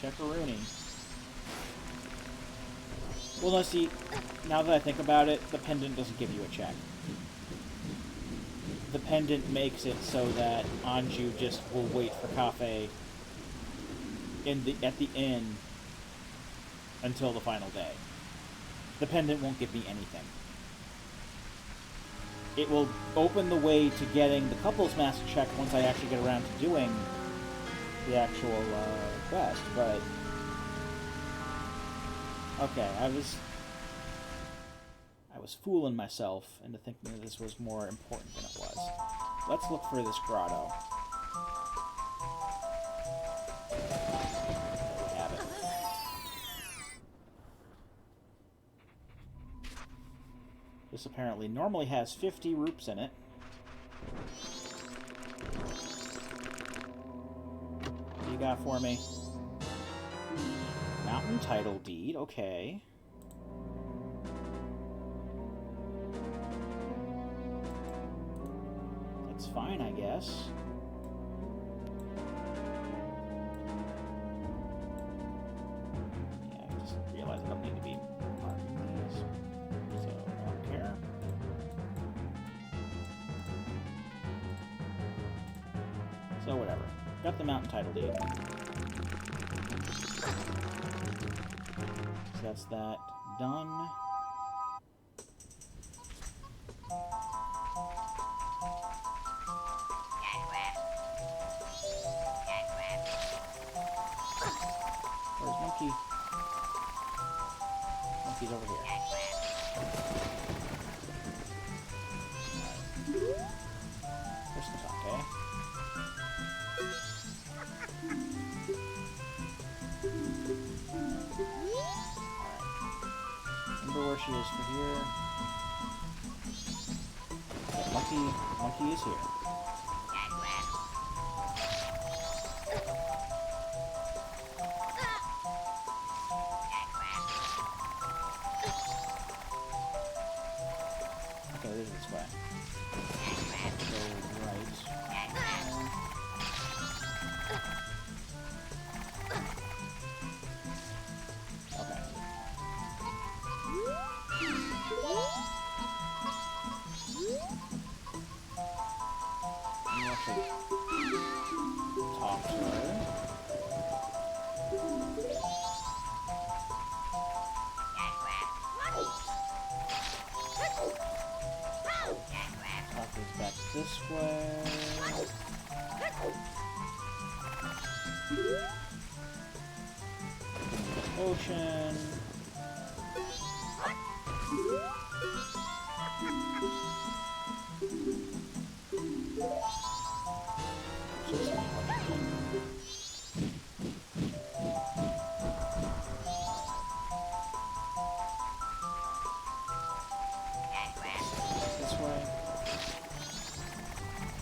[SPEAKER 1] check-a-rooney. Well, no, see, now that I think about it, the pendant doesn't give you a check. The pendant makes it so that Anju just will wait for Cafe at the inn until the final day. The pendant won't give me anything. It will open the way to getting the couples mask check once I actually get around to doing the actual quest, but... okay, I was fooling myself into thinking that this was more important than it was. Let's look for this grotto. There we have it. This apparently normally has 50 roops in it. What do you got for me? Mountain title deed, okay. That's fine, I guess. Yeah, I just realized I don't need to be marking these, so I don't care. So whatever. Got the mountain title deed. So that's that done. Where's Monkey? Monkey's over here. There's Kotake. Remember where she is for here. Yeah, Monkey is here. Okay, this is this way. Go right. Okay. actually talk to her. Talk is back this way. Ocean.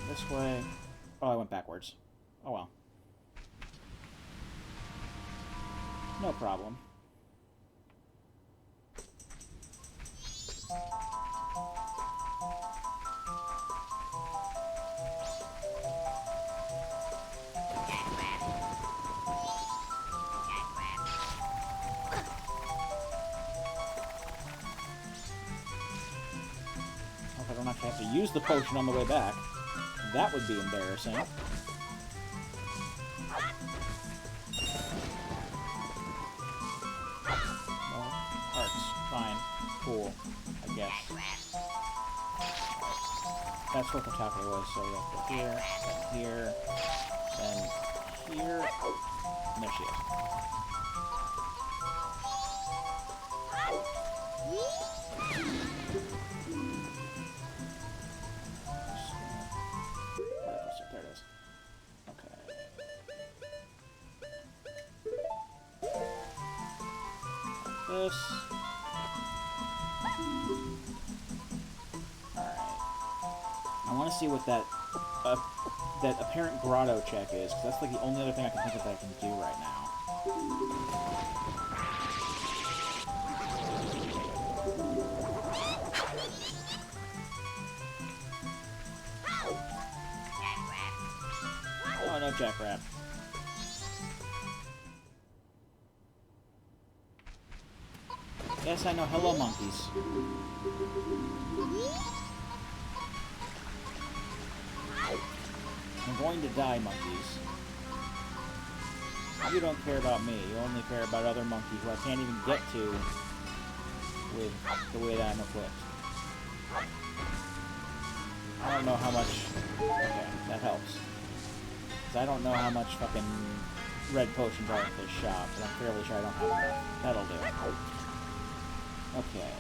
[SPEAKER 1] This way. Oh, I went backwards. Oh well. No problem. Hope I don't actually have to use the potion on the way back. That would be embarrassing. Well, hearts. Fine. Cool. I guess. That's what the talker was, so we have to here, then here, then here. And there she is. There it is. Okay. This. Alright. I want to see what that apparent grotto check is, because that's like the only other thing I can think of that I can do right now. Oh, no jackrabbit. Yes, I know. Hello, monkeys. I'm going to die, monkeys. You don't care about me. You only care about other monkeys who I can't even get to with the way that I'm equipped. I don't know how much... Okay, that helps. Because I don't know how much fucking red potions are at this shop, but I'm fairly sure I don't have enough. That'll do. Okay.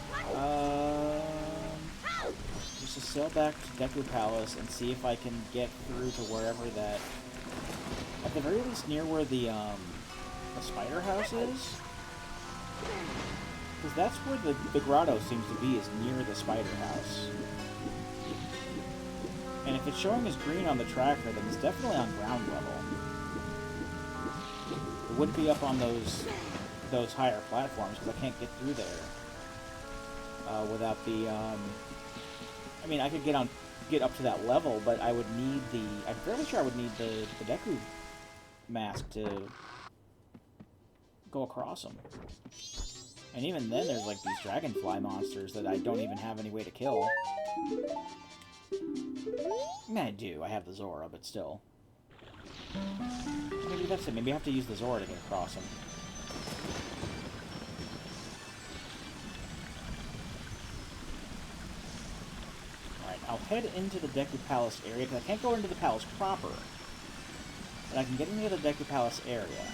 [SPEAKER 1] Just to sail back to Deku Palace and see if I can get through to wherever that... At the very least near where the spider house is? Because that's where the grotto seems to be, is near the spider house. And if it's showing as green on the tracker, then it's definitely on ground level. It wouldn't be up on those higher platforms, because I can't get through there without the... I mean, I could get up to that level, but I would need the... I'm fairly sure I would need the Deku mask to go across them. And even then, there's like these dragonfly monsters that I don't even have any way to kill. I mean, I do. I have the Zora, but still. Maybe that's it. Maybe I have to use the Zora to get across them. Alright, I'll head into the Deku Palace area, because I can't go into the palace proper. But I can get into the Deku Palace area.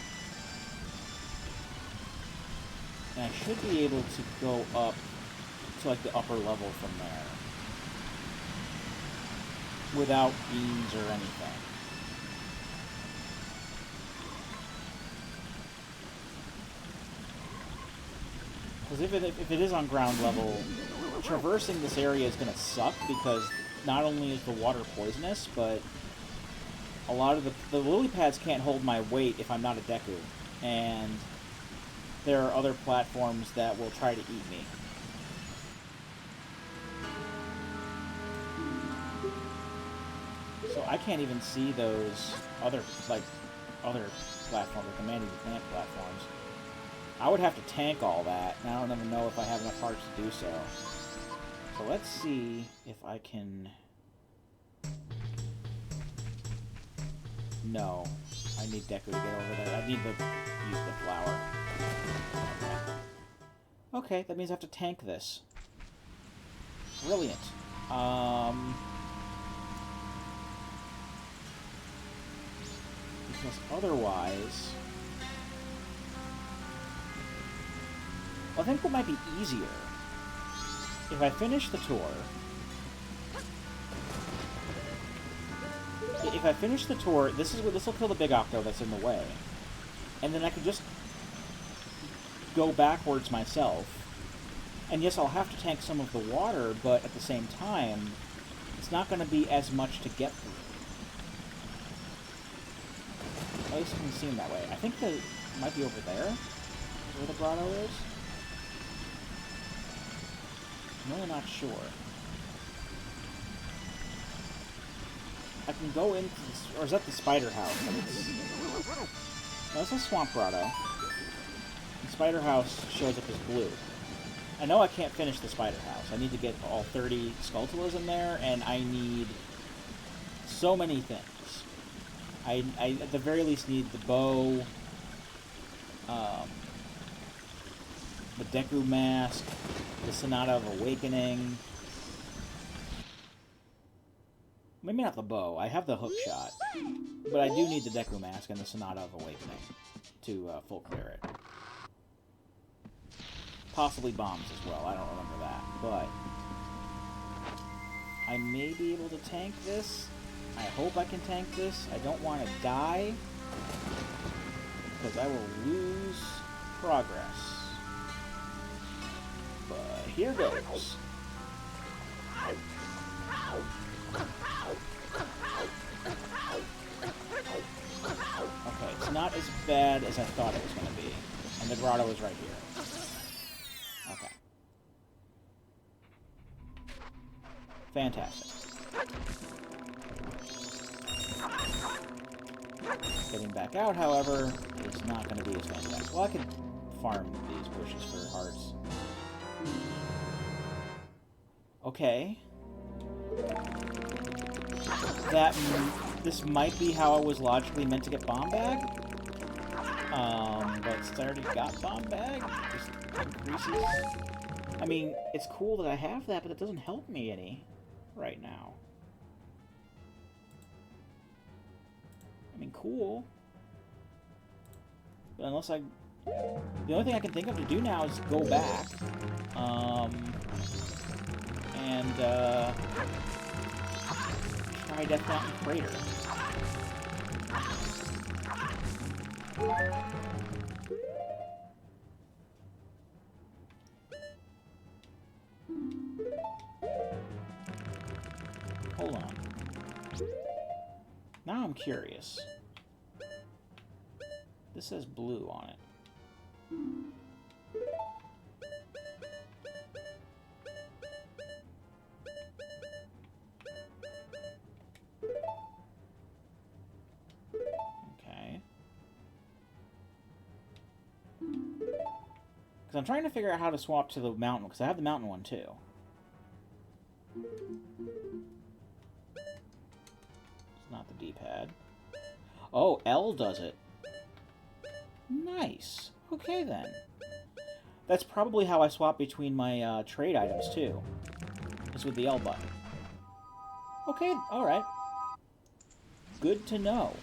[SPEAKER 1] And I should be able to go up to, like, the upper level from there. Without beams or anything. Because if it is on ground level, traversing this area is going to suck, because not only is the water poisonous, but a lot of the lily pads can't hold my weight if I'm not a Deku. And there are other platforms that will try to eat me. So I can't even see those other platforms, the commanding plant platforms. I would have to tank all that, and I don't even know if I have enough hearts to do so. So let's see if I can No. I need Deku to get over there. I need to use the flower. Okay, that means I have to tank this. Brilliant. Because otherwise... I think what might be easier, if I finish the tour... If I finish the tour, this will kill the big Octo that's in the way. And then I could just go backwards myself. And yes, I'll have to tank some of the water, but at the same time, it's not going to be as much to get through. At least it can seem that way. I think it might be over there, where the grotto is. I'm really not sure. I can go into this, or is that the spider house? No, it's a swamp grotto. The spider house shows up as blue. I know I can't finish the spider house. I need to get all 30 Skulltulas in there, and I need so many things. I at the very least need the bow, the Deku Mask, the Sonata of Awakening. Maybe not the bow. I have the hook shot. But I do need the Deku Mask and the Sonata of Awakening to full clear it. Possibly bombs as well. I don't remember that. But I may be able to tank this. I hope I can tank this. I don't want to die, because I will lose progress. But here goes. Okay, it's not as bad as I thought it was going to be. And the grotto is right here. Okay. Fantastic. Getting back out, however, is not going to be as fantastic. Well, I could farm these bushes for hearts. Okay. This might be how I was logically meant to get Bomb Bag. But since I already got Bomb Bag, it just increases. I mean, it's cool that I have that, but it doesn't help me any right now. I mean, cool. But unless I... The only thing I can think of to do now is go back. And, try Death Mountain Crater. Hold on. Now I'm curious. This says blue on it. Okay. Because I'm trying to figure out how to swap to the mountain, because I have the mountain one too. It's not the D-pad. Oh, L does it. Nice. Okay, then. That's probably how I swap between my trade items, too. Is with the L button. Okay, alright. Good to know.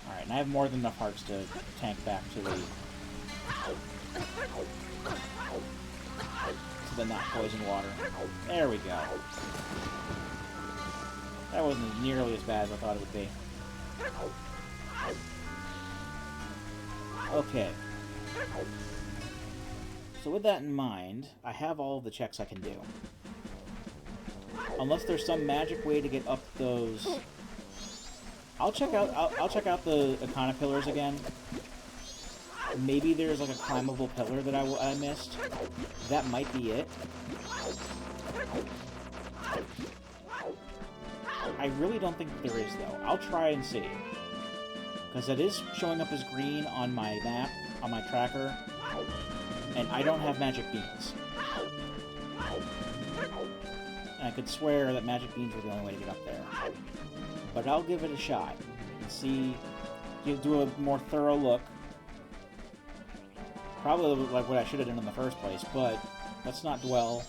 [SPEAKER 1] Alright, and I have more than enough hearts to tank back to the not poison water. There we go. That wasn't nearly as bad as I thought it would be. Okay. So with that in mind, I have all the checks I can do. Unless there's some magic way to get up those... I'll check out the Icona pillars again. Maybe there's like a climbable pillar that I missed. That might be it. I really don't think there is, though. I'll try and see. Because it is showing up as green on my map, on my tracker, and I don't have magic beans. And I could swear that magic beans were the only way to get up there. but I'll give it a shot and see. Do a more thorough look. Probably like what I should have done in the first place, but let's not dwell.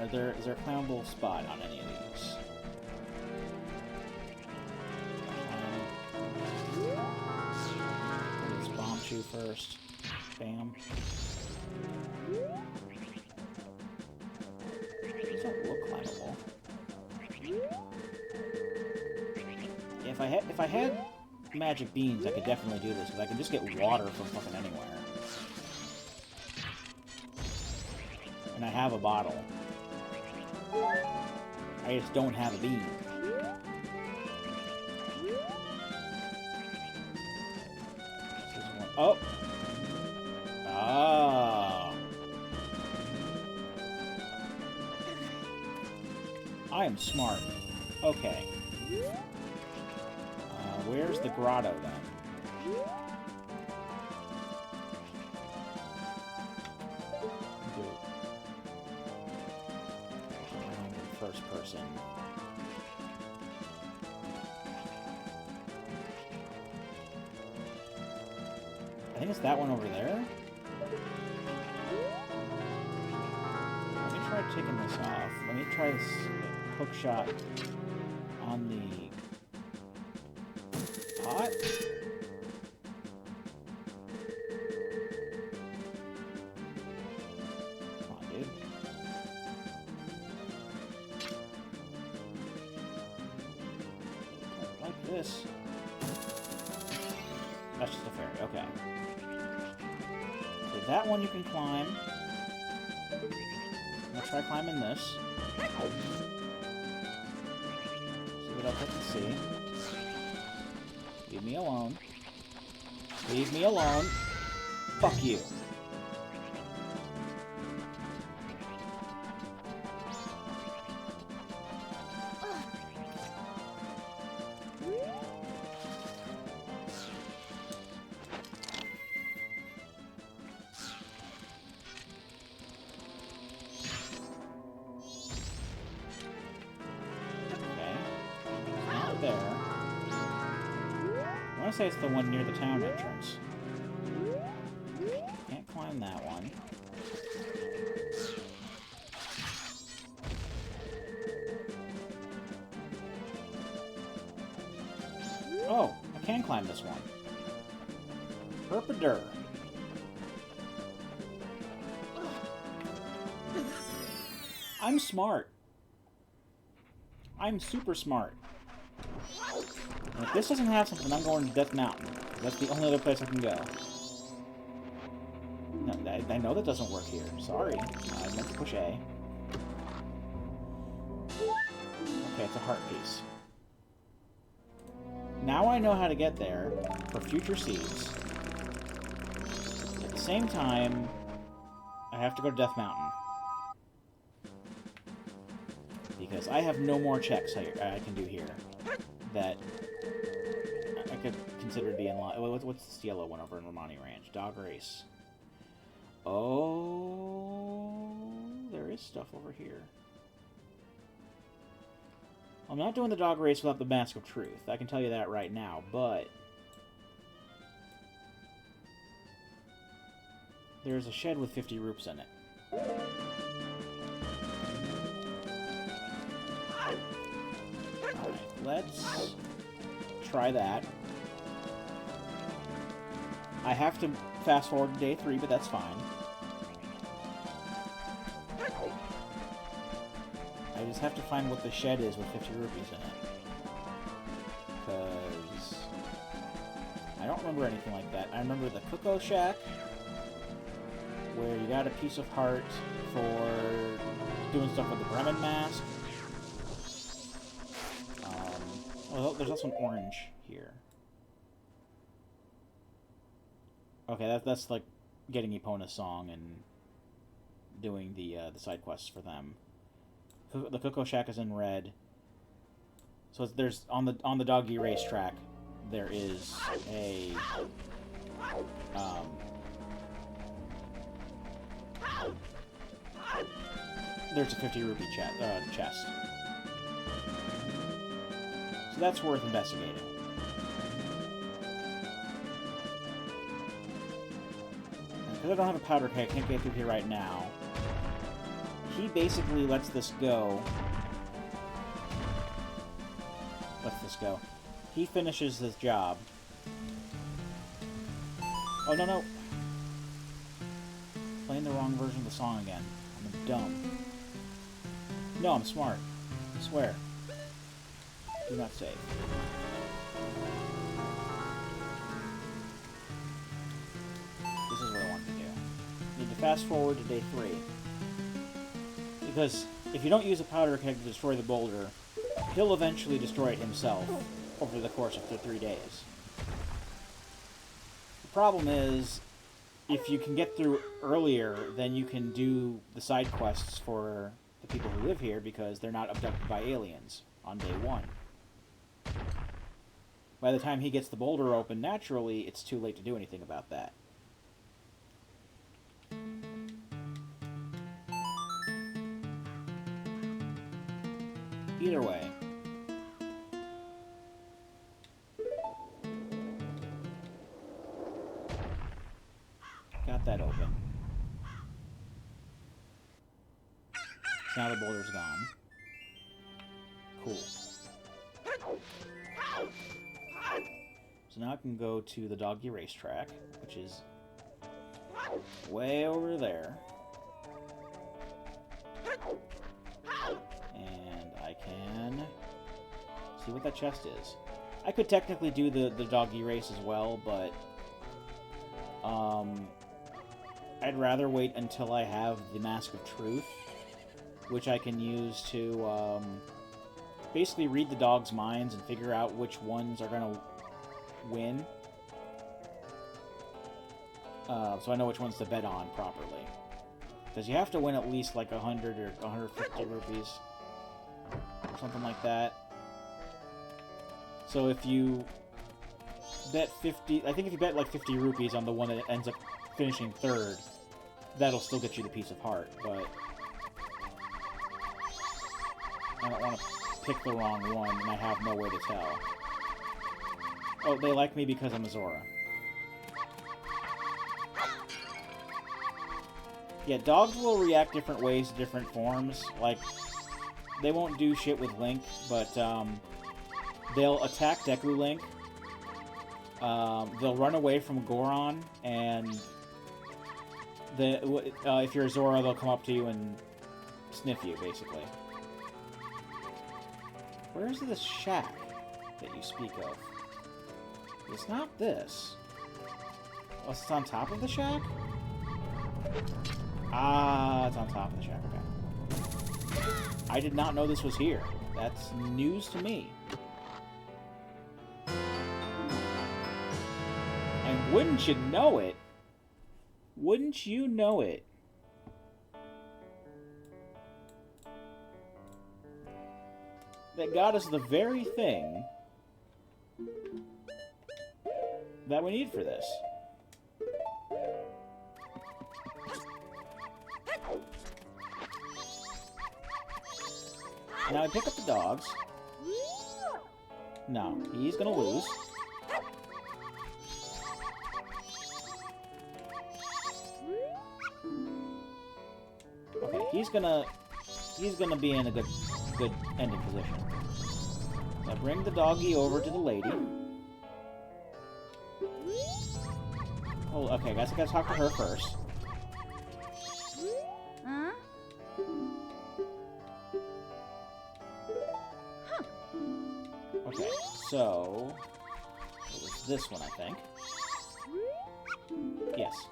[SPEAKER 1] Is there a climbable spot on any of these? Let's bomb shoe first. Bam. These don't look climbable. Yeah, if I had magic beans, I could definitely do this, because I can just get water from fucking anywhere. And I have a bottle. I just don't have a bean. Oh! Ah! I am smart. Okay. Where's the grotto, then? First person. I think it's that one over there. Let me try taking this off. Let me try this hook shot on the pot. Come on, dude. Like this. That's just a fairy, okay. So that one you can climb. I'm gonna try climbing this. See what else I can see. Leave me alone. Leave me alone. Fuck you. I want to say it's the one near the town entrance. Can't climb that one. Oh, I can climb this one. Herpadur. I'm smart. I'm super smart. And if this doesn't have something, I'm going to Death Mountain. That's the only other place I can go. No, I know that doesn't work here. Sorry. I meant to push A. Okay, it's a heart piece. Now I know how to get there for future seeds. At the same time, I have to go to Death Mountain. Because I have no more checks I can do here that I could consider to be in line. What's this yellow one over in Romani Ranch? Dog race. Oh, there is stuff over here. I'm not doing the dog race without the Mask of Truth. I can tell you that right now, but there's a shed with 50 roops in it. Alright, let's try that. I have to fast forward to day 3, but that's fine. I just have to find what the shed is with 50 rupees in it. Because I don't remember anything like that. I remember the Cocoa Shack, where you got a piece of heart for doing stuff with the Bremen mask. Oh, there's also an orange here. Okay, that's like getting Epona's song and doing the side quests for them. The Cocoa Shack is in red. So there's on the doggy racetrack, there is a There's a 50 rupee chest. So that's worth investigating. Because I don't have a powder keg, I can't get through here right now. He basically lets this go. He finishes his job. Oh, no. Playing the wrong version of the song again. I'm dumb. No, I'm smart. I swear. Do not save. This is what I wanted to do. Need to fast forward to day 3. Because if you don't use a powder keg to destroy the boulder, he'll eventually destroy it himself over the course of the 3 days. The problem is, if you can get through earlier, then you can do the side quests for the people who live here because they're not abducted by aliens on day 1. By the time he gets the boulder open naturally, it's too late to do anything about that. Either way. Got that open. So now the boulder's gone. Cool. So now I can go to the doggy racetrack, which is way over there. And I can see what that chest is. I could technically do the doggy race as well, but I'd rather wait until I have the Mask of Truth, which I can use to basically read the dog's minds and figure out which ones are going to win. So I know which ones to bet on properly. Because you have to win at least like 100 or 150 rupees. Or something like that. So if you bet 50... I think if you bet like 50 rupees on the one that ends up finishing 3rd, that'll still get you the piece of heart, but I don't want to pick the wrong one, and I have no way to tell. Oh, they like me because I'm a Zora. Yeah, dogs will react different ways to different forms. Like, they won't do shit with Link, but they'll attack Deku Link. They'll run away from Goron, and if you're a Zora, they'll come up to you and sniff you, basically. Where's this shack that you speak of? It's not this. Oh, it's on top of the shack? Ah, it's on top of the shack, okay. I did not know this was here. That's news to me. And wouldn't you know it? Wouldn't you know it? That got us the very thing that we need for this. Now I pick up the dogs. No, he's gonna lose. Okay, he's gonna be in a good ending position. Now bring the doggy over to the lady. Oh, okay, guys, I gotta talk to her first. Okay, so it was this one, I think. Yes.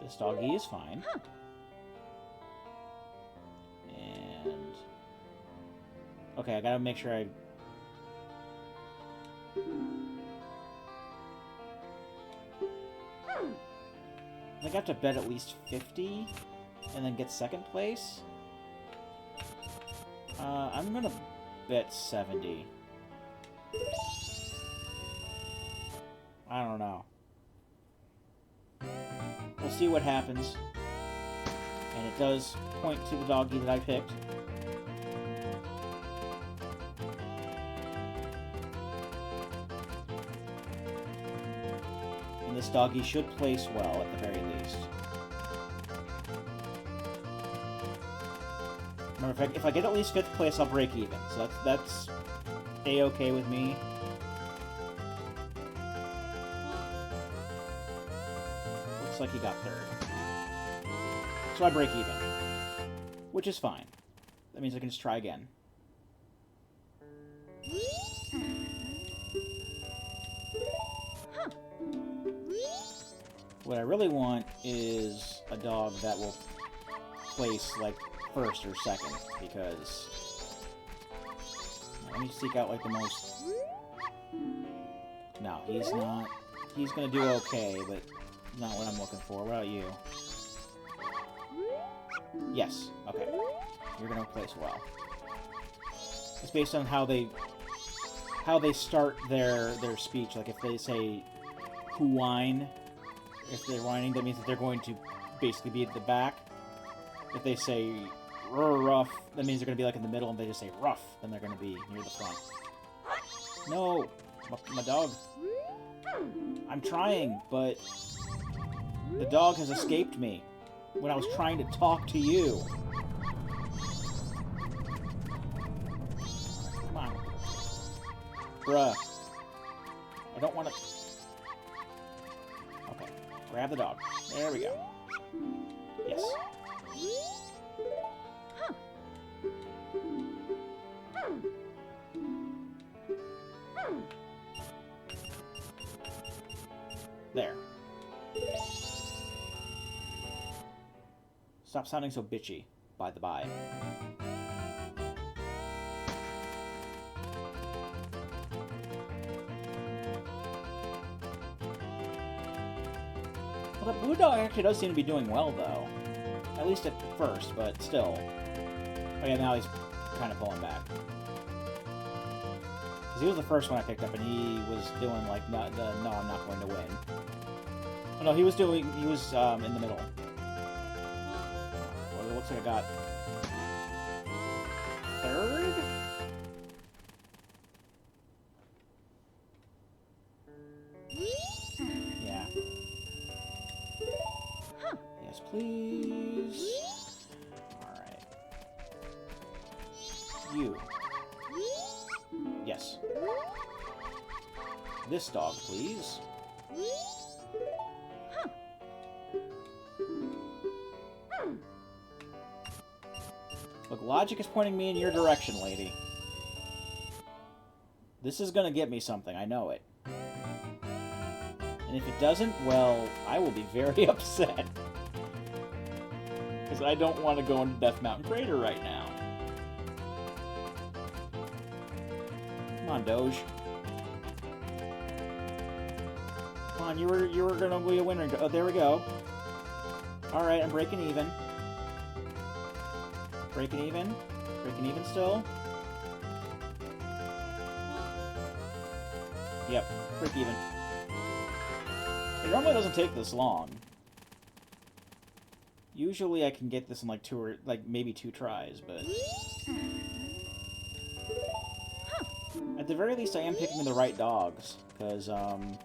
[SPEAKER 1] This doggy is fine. And okay, I gotta make sure I think I have to bet at least 50 and then get 2nd place. I'm gonna bet 70. I don't know. let's see what happens. And it does point to the doggy that I picked. And this doggy should place well, at the very least. Remember, if I get at least 5th place, I'll break even. So that's A-okay with me. Looks like he got 3rd. So I break even. Which is fine. That means I can just try again. What I really want is a dog that will place, like, 1st or 2nd, because... Let me seek out, like, the most... No, he's not... He's gonna do okay, but not what I'm looking for. What about you? Yes. Okay. You're gonna place well. It's based on how they start their speech. Like, if they say, who whine... If they're whining, that means that they're going to basically be at the back. If they say rough, that means they're going to be like in the middle, and they just say rough, then they're going to be near the front. No! My dog. I'm trying, but the dog has escaped me when I was trying to talk to you. Come on. Bruh. I don't want to... Okay. Grab the dog. There we go. Yes. There. Stop sounding so bitchy, by the by. Well, the blue dog actually does seem to be doing well, though. At least at first, but still. Oh yeah, now he's kind of pulling back. Because he was the first one I picked up, and he was doing, like, no, I'm not going to win. Oh, no, he was in the middle. Well, it looks like I got 3rd? Yeah. Yes, please. Alright. You. Yes. This dog, please. Look, logic is pointing me in your direction, lady. This is gonna get me something, I know it. And if it doesn't, well, I will be very upset. Because I don't want to go into Death Mountain Crater right now. Come on, Doge. Come on, you were gonna be a winner. Oh, there we go. Alright, I'm breaking even. Breaking even? Breaking even still? Yep, break even. It normally doesn't take this long. Usually I can get this in like maybe 2 tries, but... At the very least I am picking the right dogs, because, I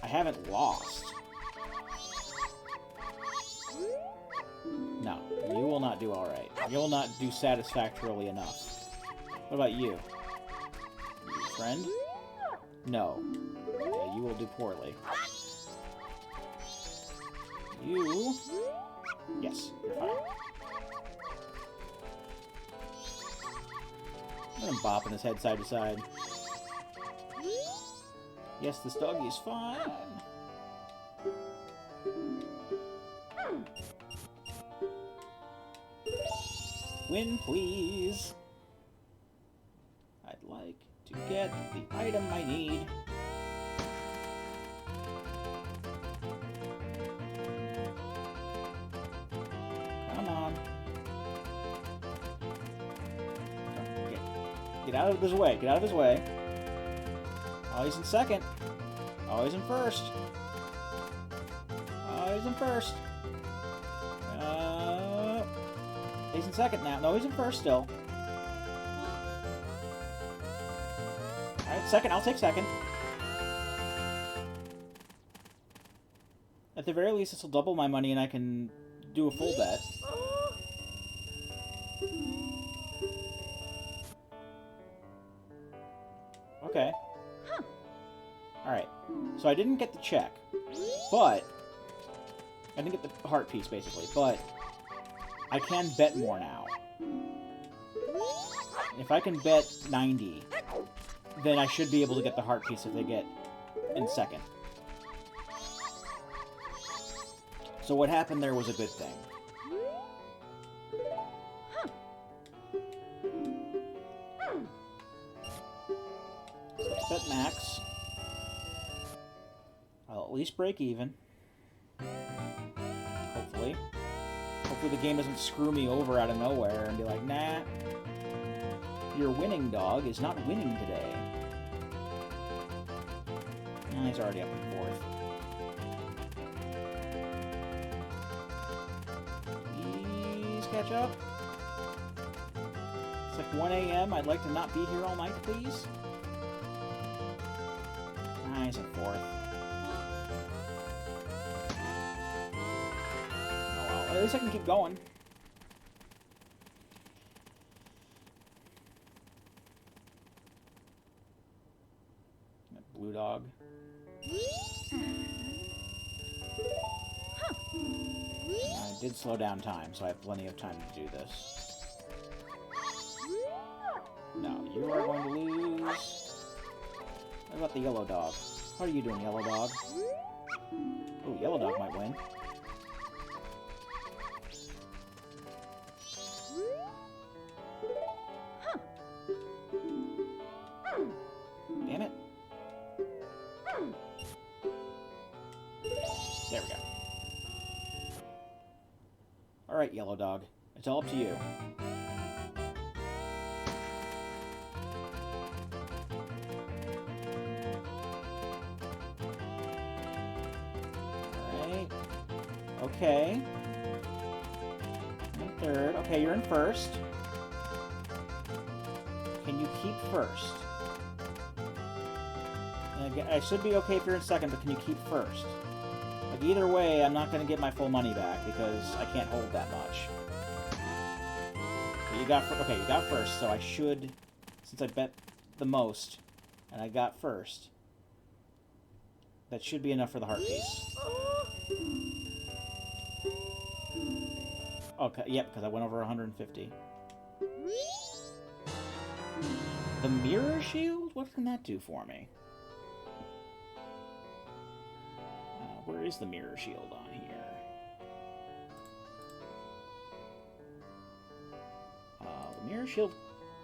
[SPEAKER 1] haven't lost. No, you will not do alright. You will not do satisfactorily enough. What about you? Friend? No. Okay, you will do poorly. You... Yes, you're fine. Let him bopping his head side to side. Yes, this doggy is fine. Win, please. I'd like to get the item I need. Come on. Get out of his way. Get out of his way. Oh, he's in 2nd. Oh, he's in 1st. Oh, he's in first. He's in second now. No, he's in first still. Alright, second. I'll take second. At the very least, this will double my money and I can do a full bet. Okay. Alright. So I didn't get the check. But... I didn't get the heart piece, basically. But... I can bet more now. If I can bet 90, then I should be able to get the heart piece if they get in second. So what happened there was a good thing. So let's bet max. I'll at least break even. Hopefully. Hopefully the game doesn't screw me over out of nowhere and be like, nah, your winning dog is not winning today. Oh, he's already up in fourth. Please catch up. It's like 1 a.m. I'd like to not be here all night, please. Ah, he's in fourth. At least I can keep going. Blue dog. I did slow down time, so I have plenty of time to do this. No, you are going to lose. What about the yellow dog? How are you doing, yellow dog? Ooh, yellow dog might win. Damn it. There we go. Alright, yellow dog. It's all up to you. Alright. Okay. In third. Okay, you're in first. Can you keep first? And again, I should be okay if you're in second, but can you keep first? Like, either way, I'm not going to get my full money back because I can't hold that much. But you got first, so I should, since I bet the most, and I got first, that should be enough for the heart piece. Okay, yep, because I went over 150. The mirror shield? What can that do for me? Where is the mirror shield on here? The mirror shield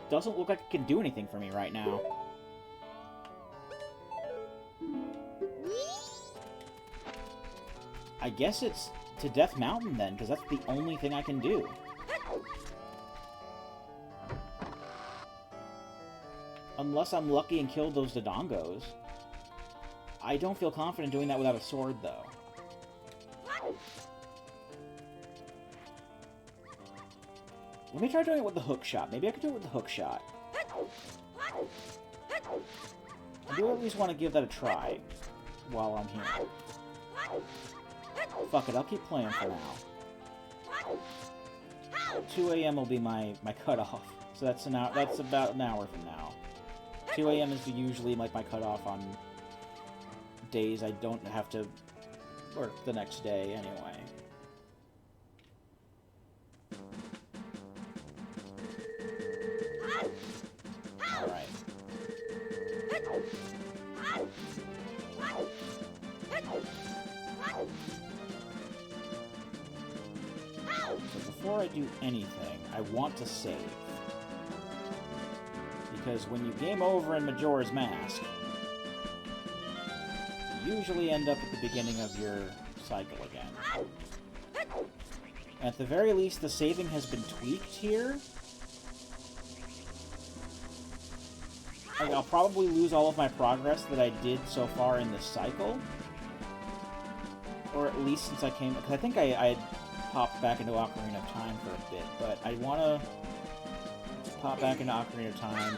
[SPEAKER 1] doesn't look like it can do anything for me right now. I guess it's to Death Mountain then, because that's the only thing I can do. Unless I'm lucky and killed those Dodongos. I don't feel confident doing that without a sword, though. Let me try doing it with the hook shot. Maybe I could do it with the hook shot. I do at least want to give that a try while I'm here. Fuck it, I'll keep playing for now. 2 a.m. will be my cutoff. So that's an hour. That's about an hour from now. 2 a.m. is usually like my cutoff on days I don't have to work the next day anyway. Alright. So before I do anything, I want to save. Because when you game over in Majora's Mask, you usually end up at the beginning of your cycle again. At the very least, the saving has been tweaked here. Like, I'll probably lose all of my progress that I did so far in this cycle. or at least since I came, because I think I had popped back into Ocarina of Time for a bit, but I want to pop back into Ocarina of Time,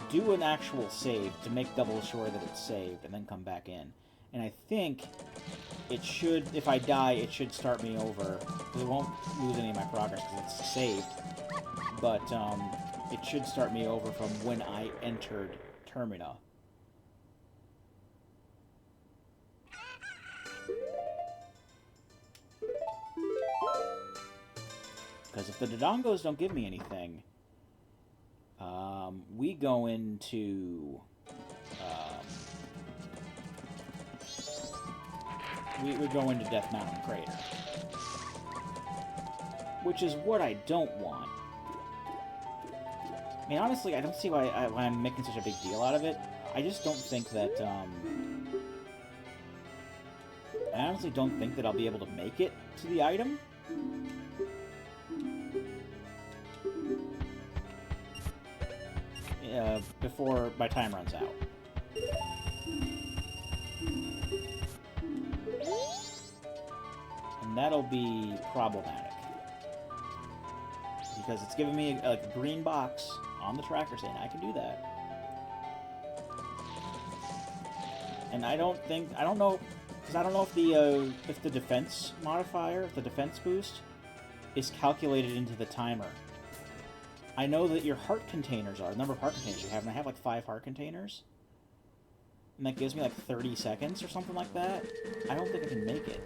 [SPEAKER 1] do an actual save to make double sure that it's saved, and then come back in. And I think it should, if I die, it should start me over. It won't lose any of my progress because it's saved, but it should start me over from when I entered Termina. Because if the Dodongos don't give me anything, we go into... we would go into Death Mountain Crater. Which is what I don't want. I mean, honestly, I don't see why I'm making such a big deal out of it. I just don't think that, I honestly don't think that I'll be able to make it to the item. Before my time runs out. And that'll be problematic. Because it's giving me a green box on the tracker saying I can do that. And I don't know if the defense modifier, if the defense boost, is calculated into the timer. I know that your heart containers are, the number of heart containers you have, and I have like 5 heart containers. And that gives me like 30 seconds or something like that. I don't think I can make it.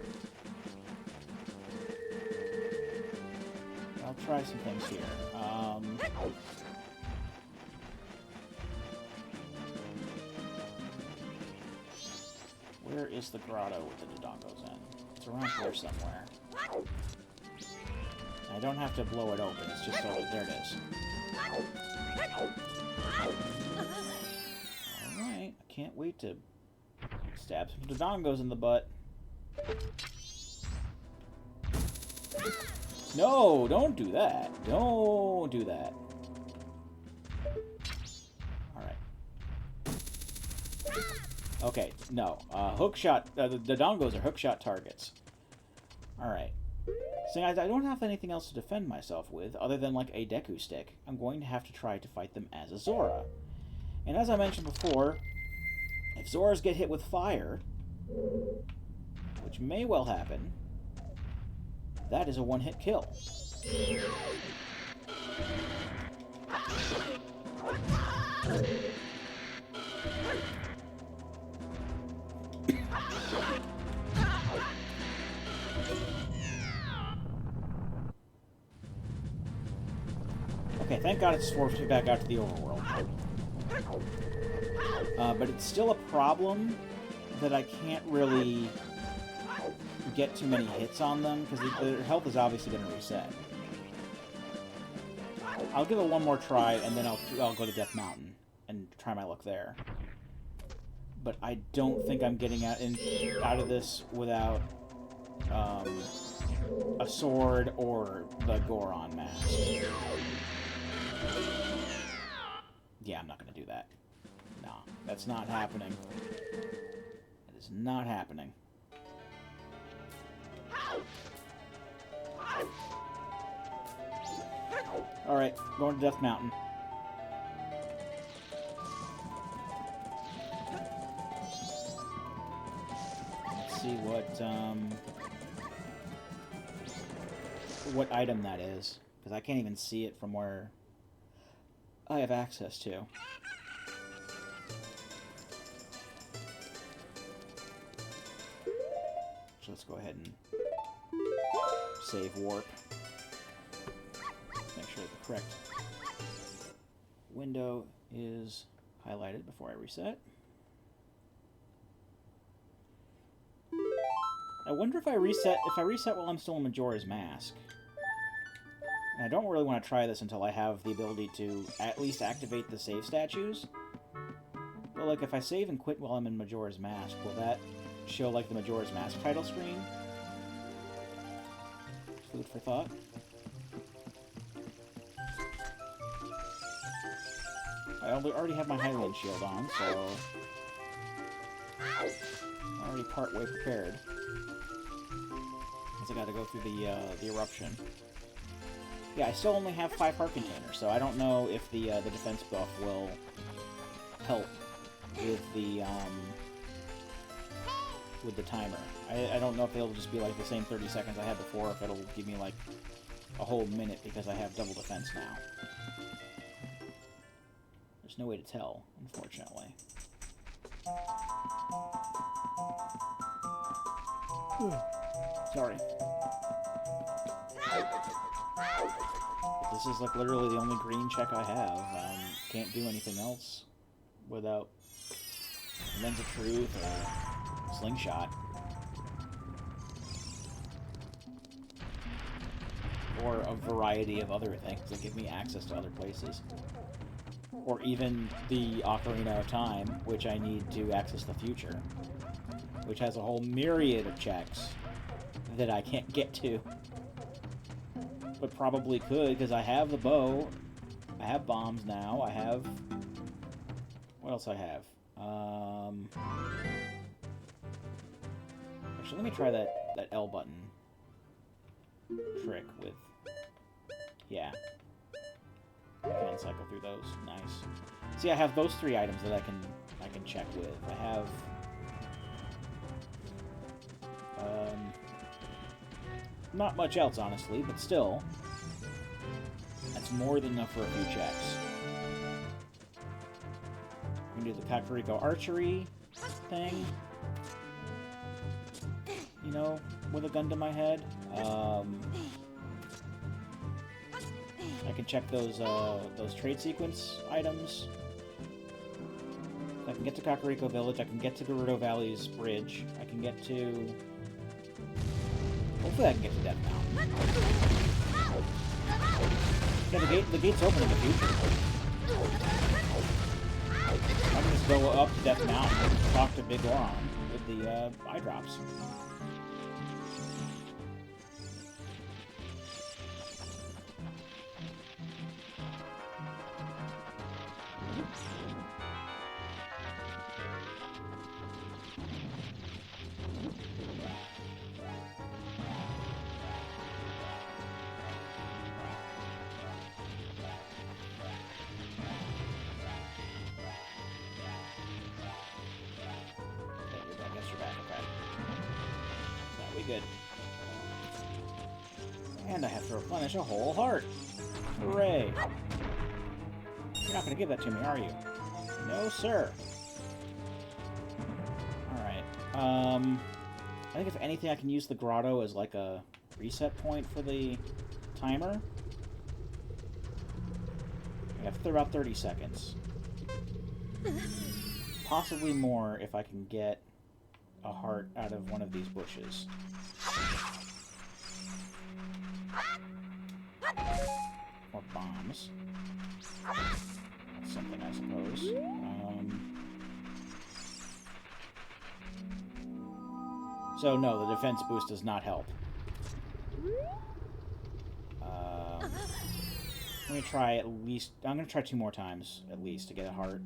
[SPEAKER 1] I'll try some things here. Where is the grotto with the Dodongos in? It's around here somewhere. I don't have to blow it open, it's just over there. It is. Alright, I can't wait to stab some Dodongos in the butt. No, don't do that. Don't do that. Alright. Okay, no. Hookshot. The Dodongos are hookshot targets. Alright. So I don't have anything else to defend myself with, other than, like, a Deku Stick. I'm going to have to try to fight them as a Zora. And as I mentioned before, if Zoras get hit with fire, which may well happen, that is a one-hit kill. Okay, thank God it's forced me back out to the overworld. But it's still a problem that I can't really get too many hits on them, because their health is obviously going to reset. I'll give it one more try, and then I'll go to Death Mountain and try my luck there. But I don't think I'm getting out of this without a sword or the Goron mask. Yeah, I'm not going to do that. No, that's not happening. It is not happening. Alright, going to Death Mountain. Let's see what item that is, because I can't even see it from where I have access to. So let's go ahead and save warp. Make sure the correct window is highlighted before I reset. I wonder if I reset while I'm still in Majora's Mask. And I don't really want to try this until I have the ability to at least activate the save statues. But like if I save and quit while I'm in Majora's Mask, will that show like the Majora's Mask title screen? Food for thought. I already have my Hylian shield on, so I'm already partway prepared. Because I gotta go through the eruption. Yeah, I still only have 5 heart containers, so I don't know if the defense buff will help with the timer. I don't know if it'll just be like the same 30 seconds I had before, if it'll give me like a whole minute because I have double defense now. There's no way to tell, unfortunately. Sorry. This is like literally the only green check I have. Can't do anything else without Lens of Truth or Slingshot. Or a variety of other things that give me access to other places. Or even the Ocarina of Time, which I need to access the future. Which has a whole myriad of checks that I can't get to. But probably could, because I have the bow. I have bombs now. I have... What else I have? Actually, let me try that L button trick with... Yeah. I can cycle through those. Nice. See, I have those 3 items that I can check with. I have... not much else, honestly, but still. That's more than enough for a few checks. We can do the Kakariko archery thing. You know, with a gun to my head. I can check those trade sequence items. I can get to Kakariko Village. I can get to Gerudo Valley's bridge. I can get to... Hopefully I can get to Death Mountain. Yeah, the gate's open in the future. I can just go up to Death Mountain and talk to Big Goron with the eye drops. Good. And I have to replenish a whole heart. Hooray. You're not going to give that to me, are you? No, sir. Alright. I think if anything, I can use the grotto as like a reset point for the timer. I have about 30 seconds. Possibly more if I can get a heart out of one of these bushes. Or bombs. That's something, I suppose. So, no, the defense boost does not help. Let me try at least... I'm going to try 2 more times, at least, to get a heart.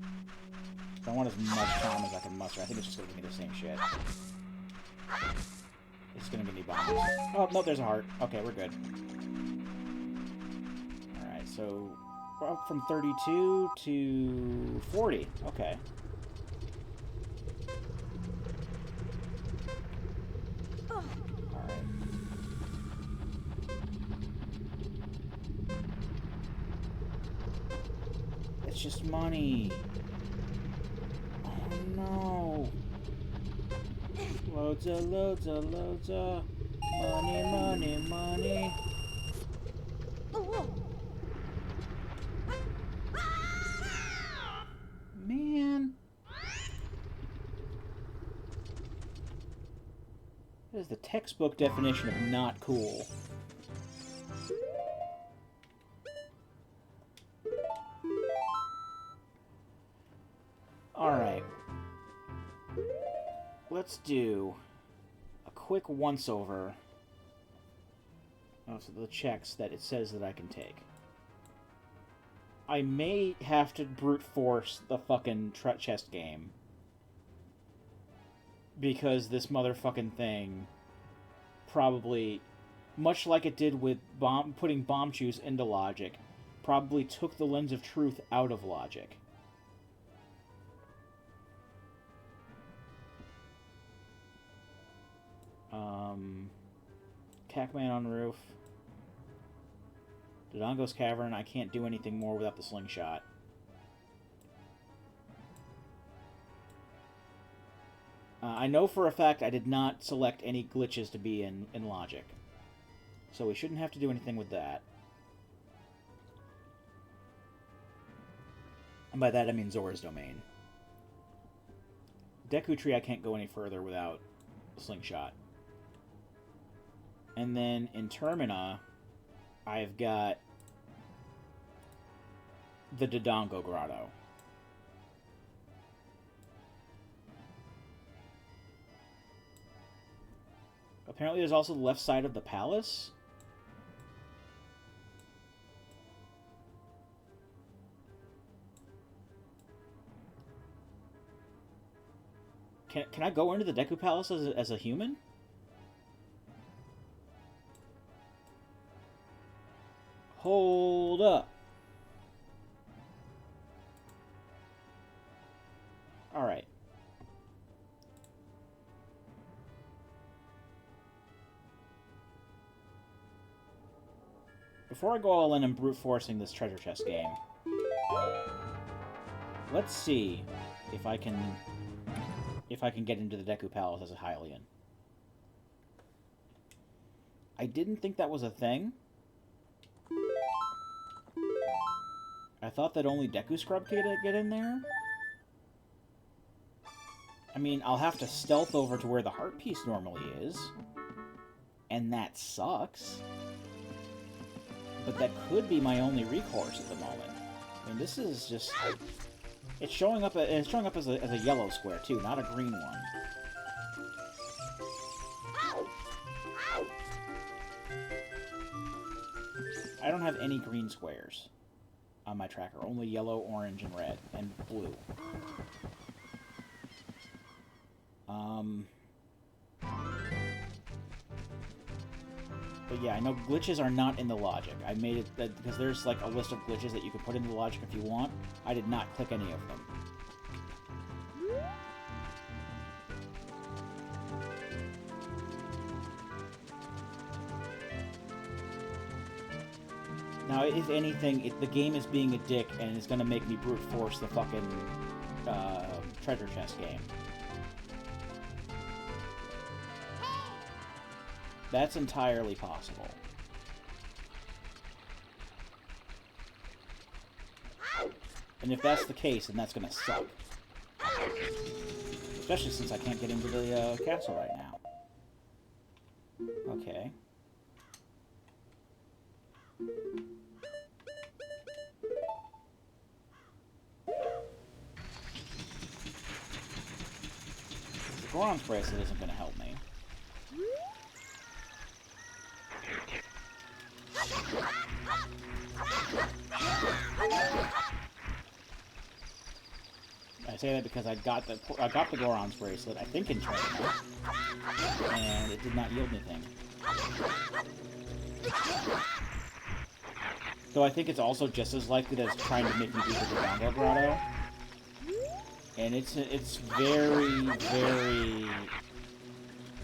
[SPEAKER 1] I want as much time as I can muster. I think it's just going to give me the same shit. It's going to give me bombs. Oh, no, there's a heart. Okay, we're good. Alright, so... We're up from 32 to 40. Okay. Alright. It's just money. No. Loads of money. Man. That is the textbook definition of not cool. Alright. Let's do a quick once-over of the checks that it says that I can take. I may have to brute force the fucking chest game. Because this motherfucking thing probably much like it did with putting bomb juice into logic, probably took the lens of truth out of logic. Cackman on roof. Dodongo's Cavern, I can't do anything more without the slingshot. I know for a fact I did not select any glitches to be in logic. So we shouldn't have to do anything with that. And by that I mean Zora's Domain. Deku Tree I can't go any further without the slingshot. And then in Termina, I've got the Dodongo Grotto. Apparently there's also the left side of the palace. Can I go into the Deku Palace as a human? Hold up. Alright. Before I go all in and brute forcing this treasure chest game, let's see if I can get into the Deku Palace as a Hylian. I didn't think that was a thing. I thought that only Deku Scrub could get in there. I mean, I'll have to stealth over to where the heart piece normally is. And that sucks. But that could be my only recourse at the moment. I mean, this is just... It's showing up as a yellow square, too, not a green one. I don't have any green squares on my tracker. Only yellow, orange, and red, and blue. But yeah, I know glitches are not in the logic. I made it because there's like a list of glitches that you can put into the logic if you want. I did not click any of them. Now, if anything, the game is being a dick and it's going to make me brute force the fucking treasure chest game. That's entirely possible. And if that's the case, then that's gonna suck. Especially since I can't get into the castle right now. Okay. The Goron's bracelet isn't gonna help me. I say that because I got the Goron's bracelet, I think in China, and it did not yield anything. Though I think it's also just as likely that it's trying to make me do the Dodongo Grotto. And it's very, very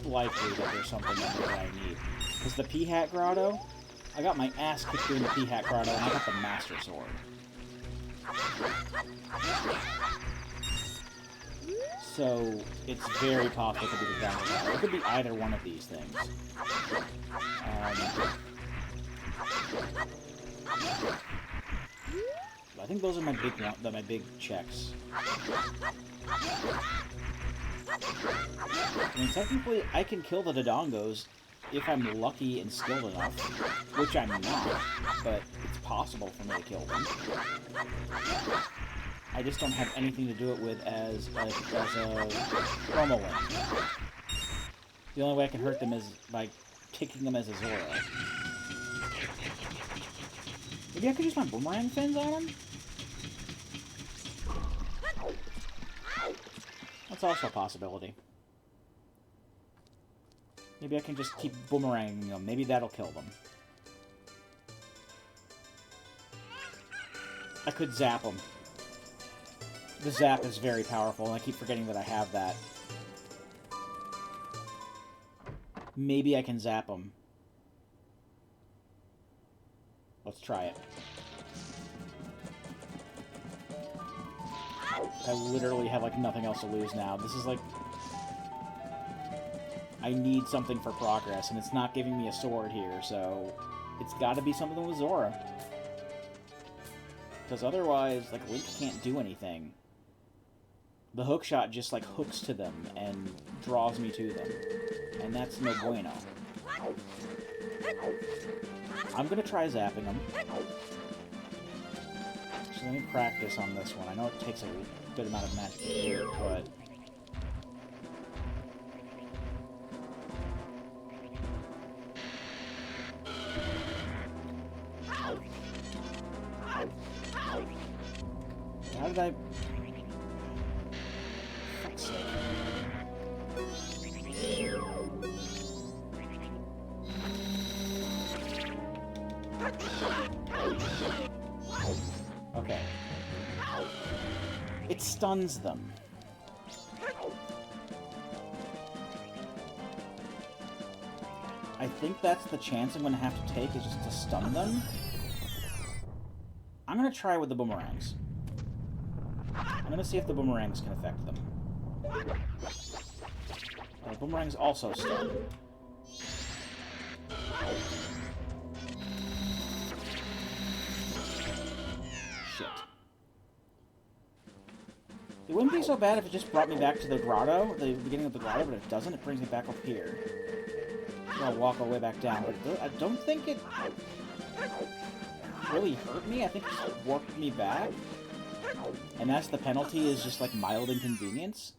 [SPEAKER 1] likely that there's something in there that I need. Because the P-Hat Grotto, I got my ass kicked doing the P-Hat Grotto, and I got the Master Sword. So, it's very possible it could be the Dodongo Grotto. It could be either one of these things. I think those are my big checks. I mean, technically, I can kill the Dodongos if I'm lucky and skilled enough, which I'm not, but it's possible for me to kill them. I just don't have anything to do it with as a promo win. The only way I can hurt them is by kicking them as a Zora. Maybe I could use my boomerang fins on them? That's also a possibility. Maybe I can just keep boomeranging them. Maybe that'll kill them. I could zap them. The zap is very powerful, and I keep forgetting that I have that. Maybe I can zap them. Let's try it. I literally have, like, nothing else to lose now. This is, like... I need something for progress, and it's not giving me a sword here, so... It's gotta be something with Zora. Because otherwise, like, Link can't do anything. The hookshot just, like, hooks to them and draws me to them. And that's no bueno. I'm gonna try zapping them. So let me practice on this one. I know it takes a good amount of magic to do it, but... How did I... Fuck's sake. Okay. It stuns them. I think that's the chance I'm going to have to take, is just to stun them. I'm going to try with the boomerangs. I'm going to see if the boomerangs can affect them. Boomerangs also stun. Shit. It wouldn't be so bad if it just brought me back to the grotto, the beginning of the grotto, but it doesn't. It brings me back up here. I'll walk all the way back down, but I don't think it really hurt me. I think it just warped me back. And that's the penalty, is just like mild inconvenience.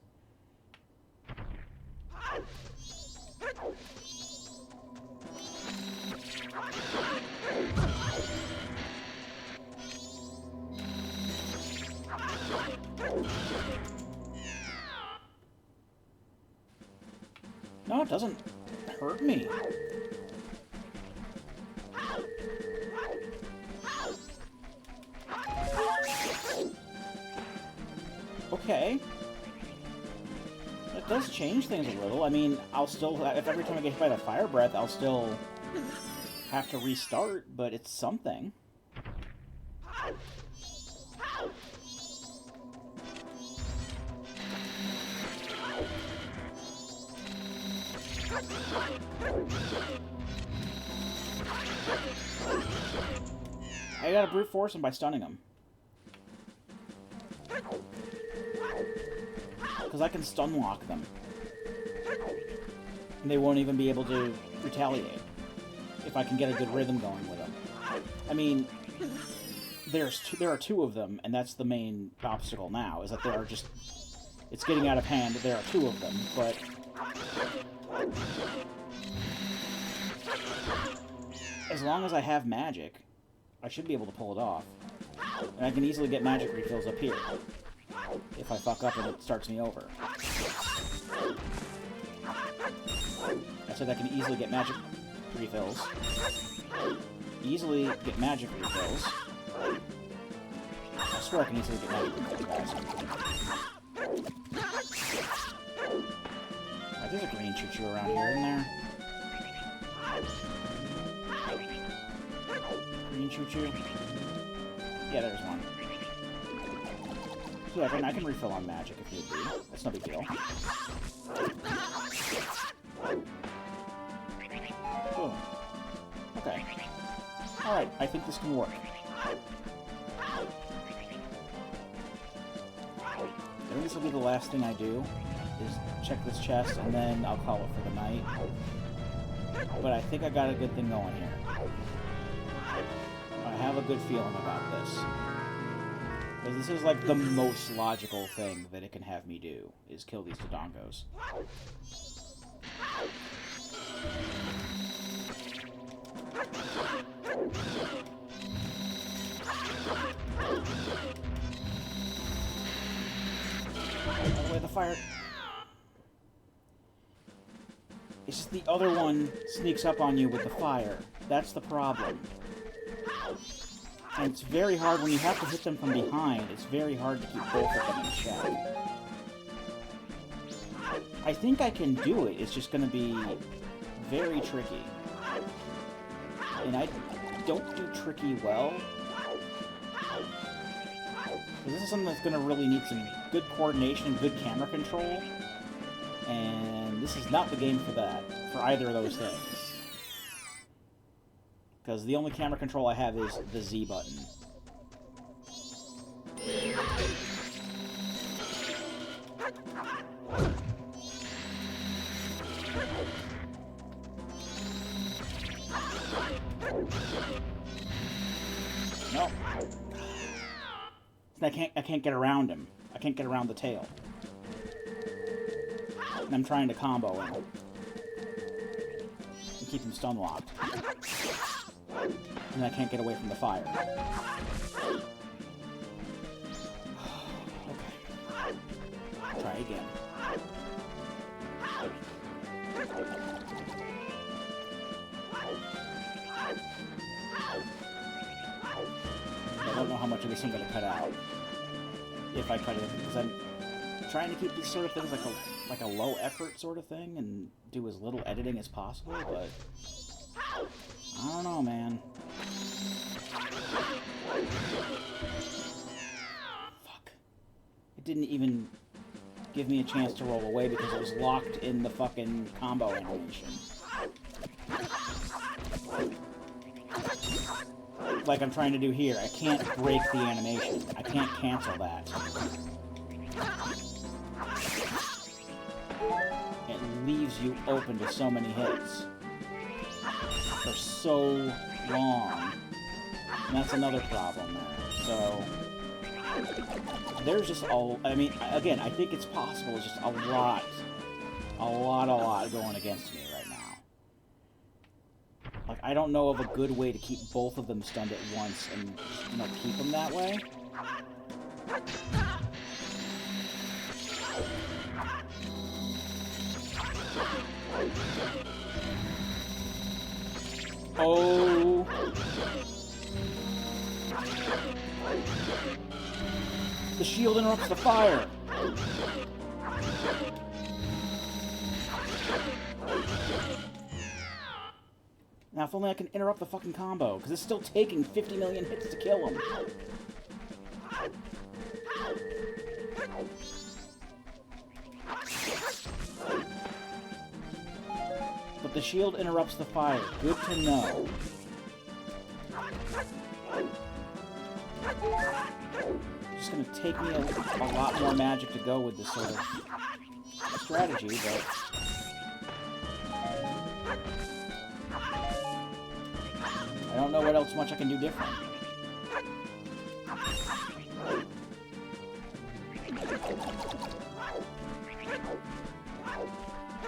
[SPEAKER 1] No, it doesn't hurt me. Okay. It does change things a little. I mean, I'll still... If every time I get hit by the fire breath, I'll still have to restart, but it's something. I gotta brute force him by stunning him. Because I can stun lock them. And they won't even be able to retaliate. If I can get a good rhythm going with them. I mean, there are two of them, and that's the main obstacle now, is that there are just... It's getting out of hand, there are two of them, but... As long as I have magic, I should be able to pull it off. And I can easily get magic refills up here. If I fuck up and it starts me over. I said I can easily get magic refills. Easily get magic refills. I swear I can easily get magic refills, guys. There's a green choo-choo around here, isn't there? Green choo-choo? Yeah, there's one. Yeah, I can refill on magic if need be. That's no big deal. Boom. Okay. Alright, I think this can work. I think this will be the last thing I do, is check this chest, and then I'll call it for the night. But I think I got a good thing going here. I have a good feeling about this. Because this is like the most logical thing that it can have me do, is kill these Dodongos. By the way, the fire... It's just the other one sneaks up on you with the fire. That's the problem. And it's very hard when you have to hit them from behind. It's very hard to keep both of them in check. I think I can do it. It's just going to be very tricky. And I don't do tricky well. This is something that's going to really need some good coordination, good camera control. And this is not the game for that, for either of those things. Because the only camera control I have is the Z button. No. I can't get around him. I can't get around the tail. And I'm trying to combo him. And keep him stun locked. And I can't get away from the fire. Okay. Try again. I don't know how much of this I'm going to cut out. If I cut it, because I'm trying to keep these sort of things like a low effort sort of thing and do as little editing as possible, but I don't know, man. Fuck. It didn't even give me a chance to roll away because it was locked in the fucking combo animation. Like I'm trying to do here. I can't break the animation. I can't cancel that. It leaves you open to so many hits. For so long. And that's another problem there. So, there's just all... I mean, again, I think it's possible. It's just a lot going against me right now. Like, I don't know of a good way to keep both of them stunned at once and, you know, keep them that way. Oh. The shield interrupts the fire. Now, if only I can interrupt the fucking combo, because it's still taking 50 million hits to kill him. But the shield interrupts the fire. Good to know. It's going to take me a lot more magic to go with this sort of strategy, but... I don't know what else much I can do different.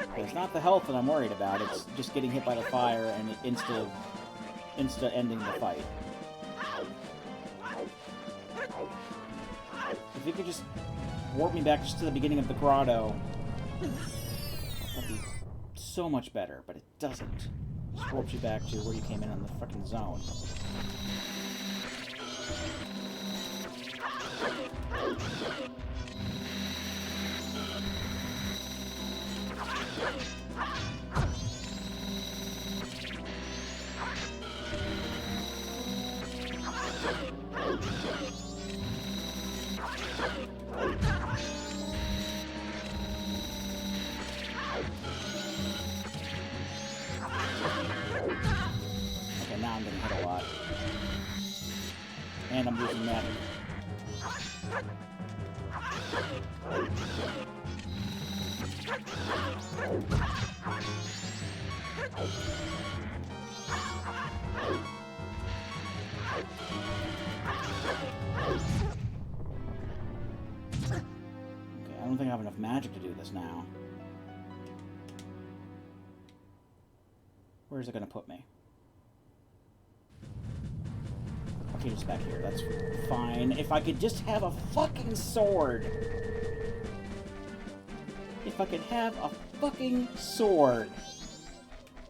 [SPEAKER 1] But it's not the health that I'm worried about, it's just getting hit by the fire and insta ending the fight. If you could just warp me back just to the beginning of the grotto, that'd be so much better, but it doesn't. Just warps you back to where you came in on the fucking zone. And I'm losing magic. Okay, I don't think I have enough magic to do this now. Where's it gonna put me? Okay, just back here. That's fine. If I could just have a fucking sword. If I could have a fucking sword.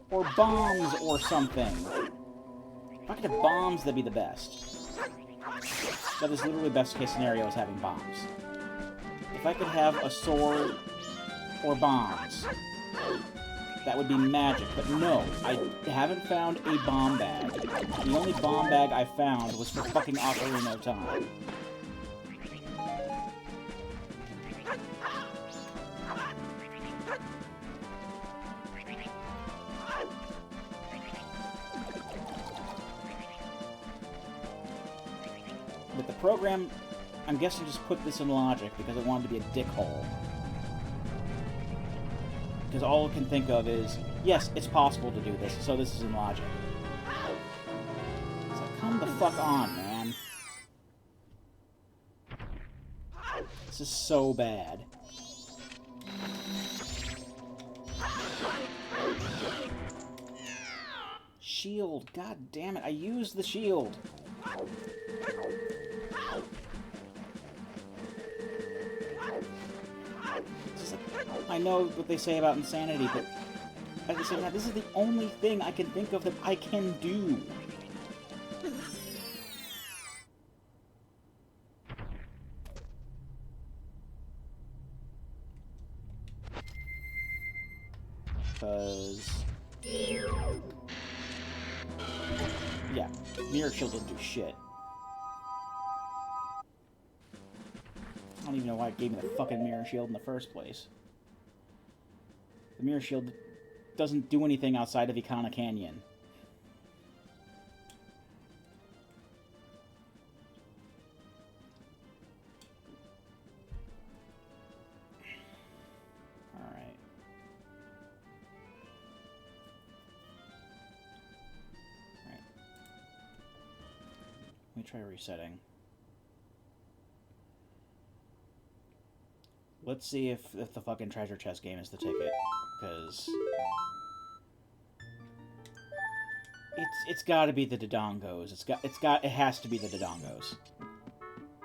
[SPEAKER 1] Or bombs or something. If I could have bombs, that'd be the best. That is literally best case scenario is having bombs. If I could have a sword or bombs, that would be magic. But no, I haven't found a bomb bag. The only bomb bag I found was for fucking Ocarina of Time. But the program, I'm guessing, just put this in logic because it wanted to be a dickhole. Because all it can think of is, yes, it's possible to do this, so this is in logic. It's like, come the fuck on, man. This is so bad. Shield, god damn it, I used the shield. I know what they say about insanity, but at the same time, this is the only thing I can think of that I can do. Because... yeah, Mirror Shield didn't do shit. I don't even know why it gave me the fucking Mirror Shield in the first place. The Mirror Shield doesn't do anything outside of Icona Canyon. Alright. Alright. Let me try resetting. Let's see if the fucking treasure chest game is the ticket, because it's got to be the Dodongos. It has to be the Dodongos.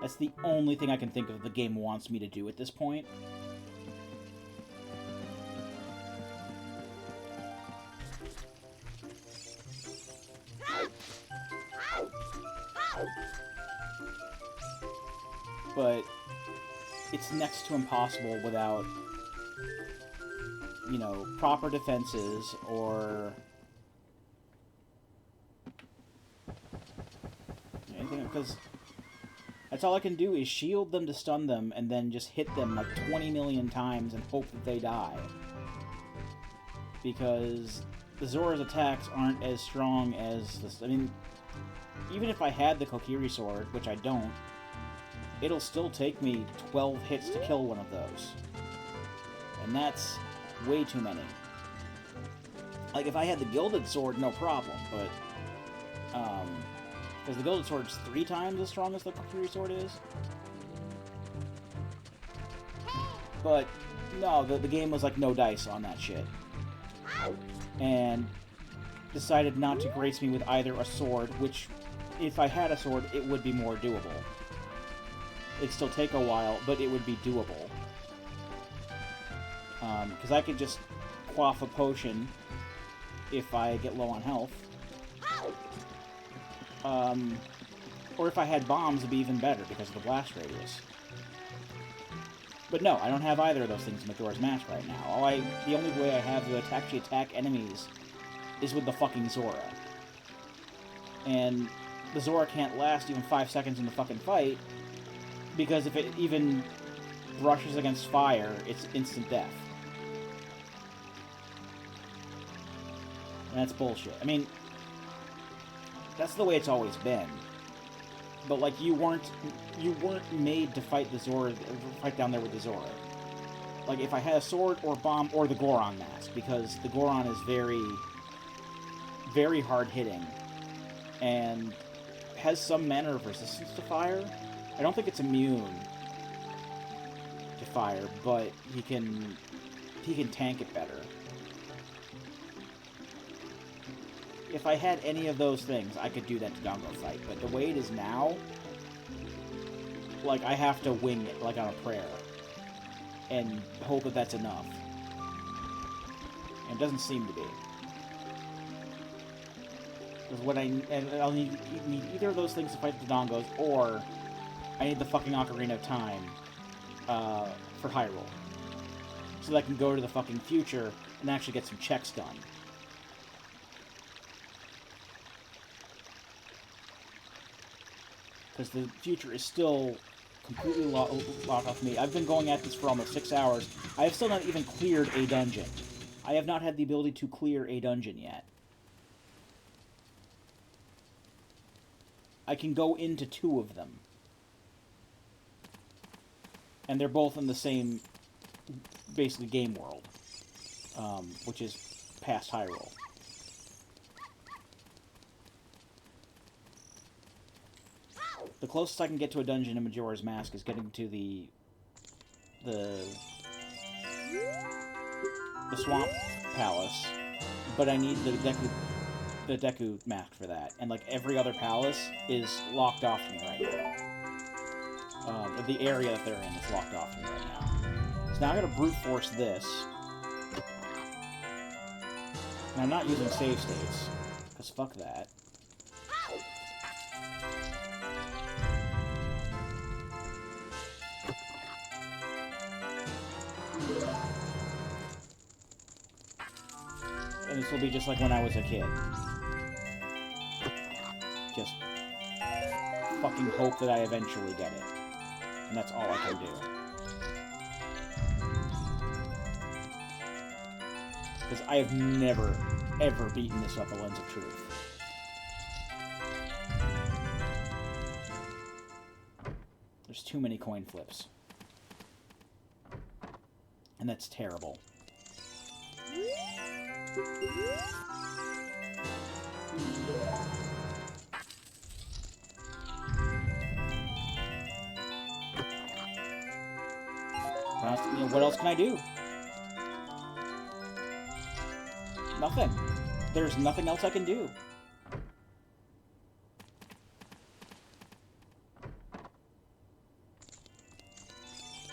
[SPEAKER 1] That's the only thing I can think of the game wants me to do at this point. But it's next to impossible without, you know, proper defenses or anything, because that's all I can do is shield them to stun them and then just hit them like 20 million times and hope that they die. Because the Zora's attacks aren't as strong as this. I mean, even if I had the Kokiri sword, which I don't, it'll still take me 12 hits to kill one of those. And that's way too many. Like, if I had the Gilded Sword, no problem, but... because the Gilded Sword's 3 times as strong as the Kokiri Sword is. But, no, the game was like, no dice on that shit. And decided not to grace me with either a sword, which, if I had a sword, it would be more doable. It'd still take a while, but it would be doable. Because I could just quaff a potion if I get low on health. Or if I had bombs, it'd be even better because of the blast radius. But no, I don't have either of those things in Majora's Mask right now. The only way I have to actually attack enemies is with the fucking Zora. And the Zora can't last even 5 seconds in the fucking fight, because if it even brushes against fire, it's instant death. And that's bullshit. I mean, that's the way it's always been. But, like, you weren't made to fight the Zora, fight down there with the Zora. Like, if I had a sword or bomb or the Goron mask, because the Goron is very, very hard-hitting, and has some manner of resistance to fire. I don't think it's immune to fire, but he can tank it better. If I had any of those things, I could do that Dodongo fight, but the way it is now, like, I have to wing it, like on a prayer, and hope that that's enough. And it doesn't seem to be. Because I'll need either of those things to fight the Dodongos, or I need the fucking Ocarina of Time for Hyrule. So that I can go to the fucking future and actually get some checks done. Because the future is still completely locked off me. I've been going at this for almost 6 hours. I have still not even cleared a dungeon. I have not had the ability to clear a dungeon yet. I can go into 2 of them. And they're both in the same, basically, game world. Which is past Hyrule. The closest I can get to a dungeon in Majora's Mask is getting to the Swamp Palace, but I need the Deku Mask for that, and like every other palace is locked off to me right now. The area that they're in is locked off to me right now. So now I gotta brute force this, and I'm not using save states, because fuck that. And this will be just like when I was a kid. Just fucking hope that I eventually get it. And that's all I can do. Because I have never, ever beaten this up a Lens of Truth. There's too many coin flips. And that's terrible. What else can I do? Nothing. There's nothing else I can do.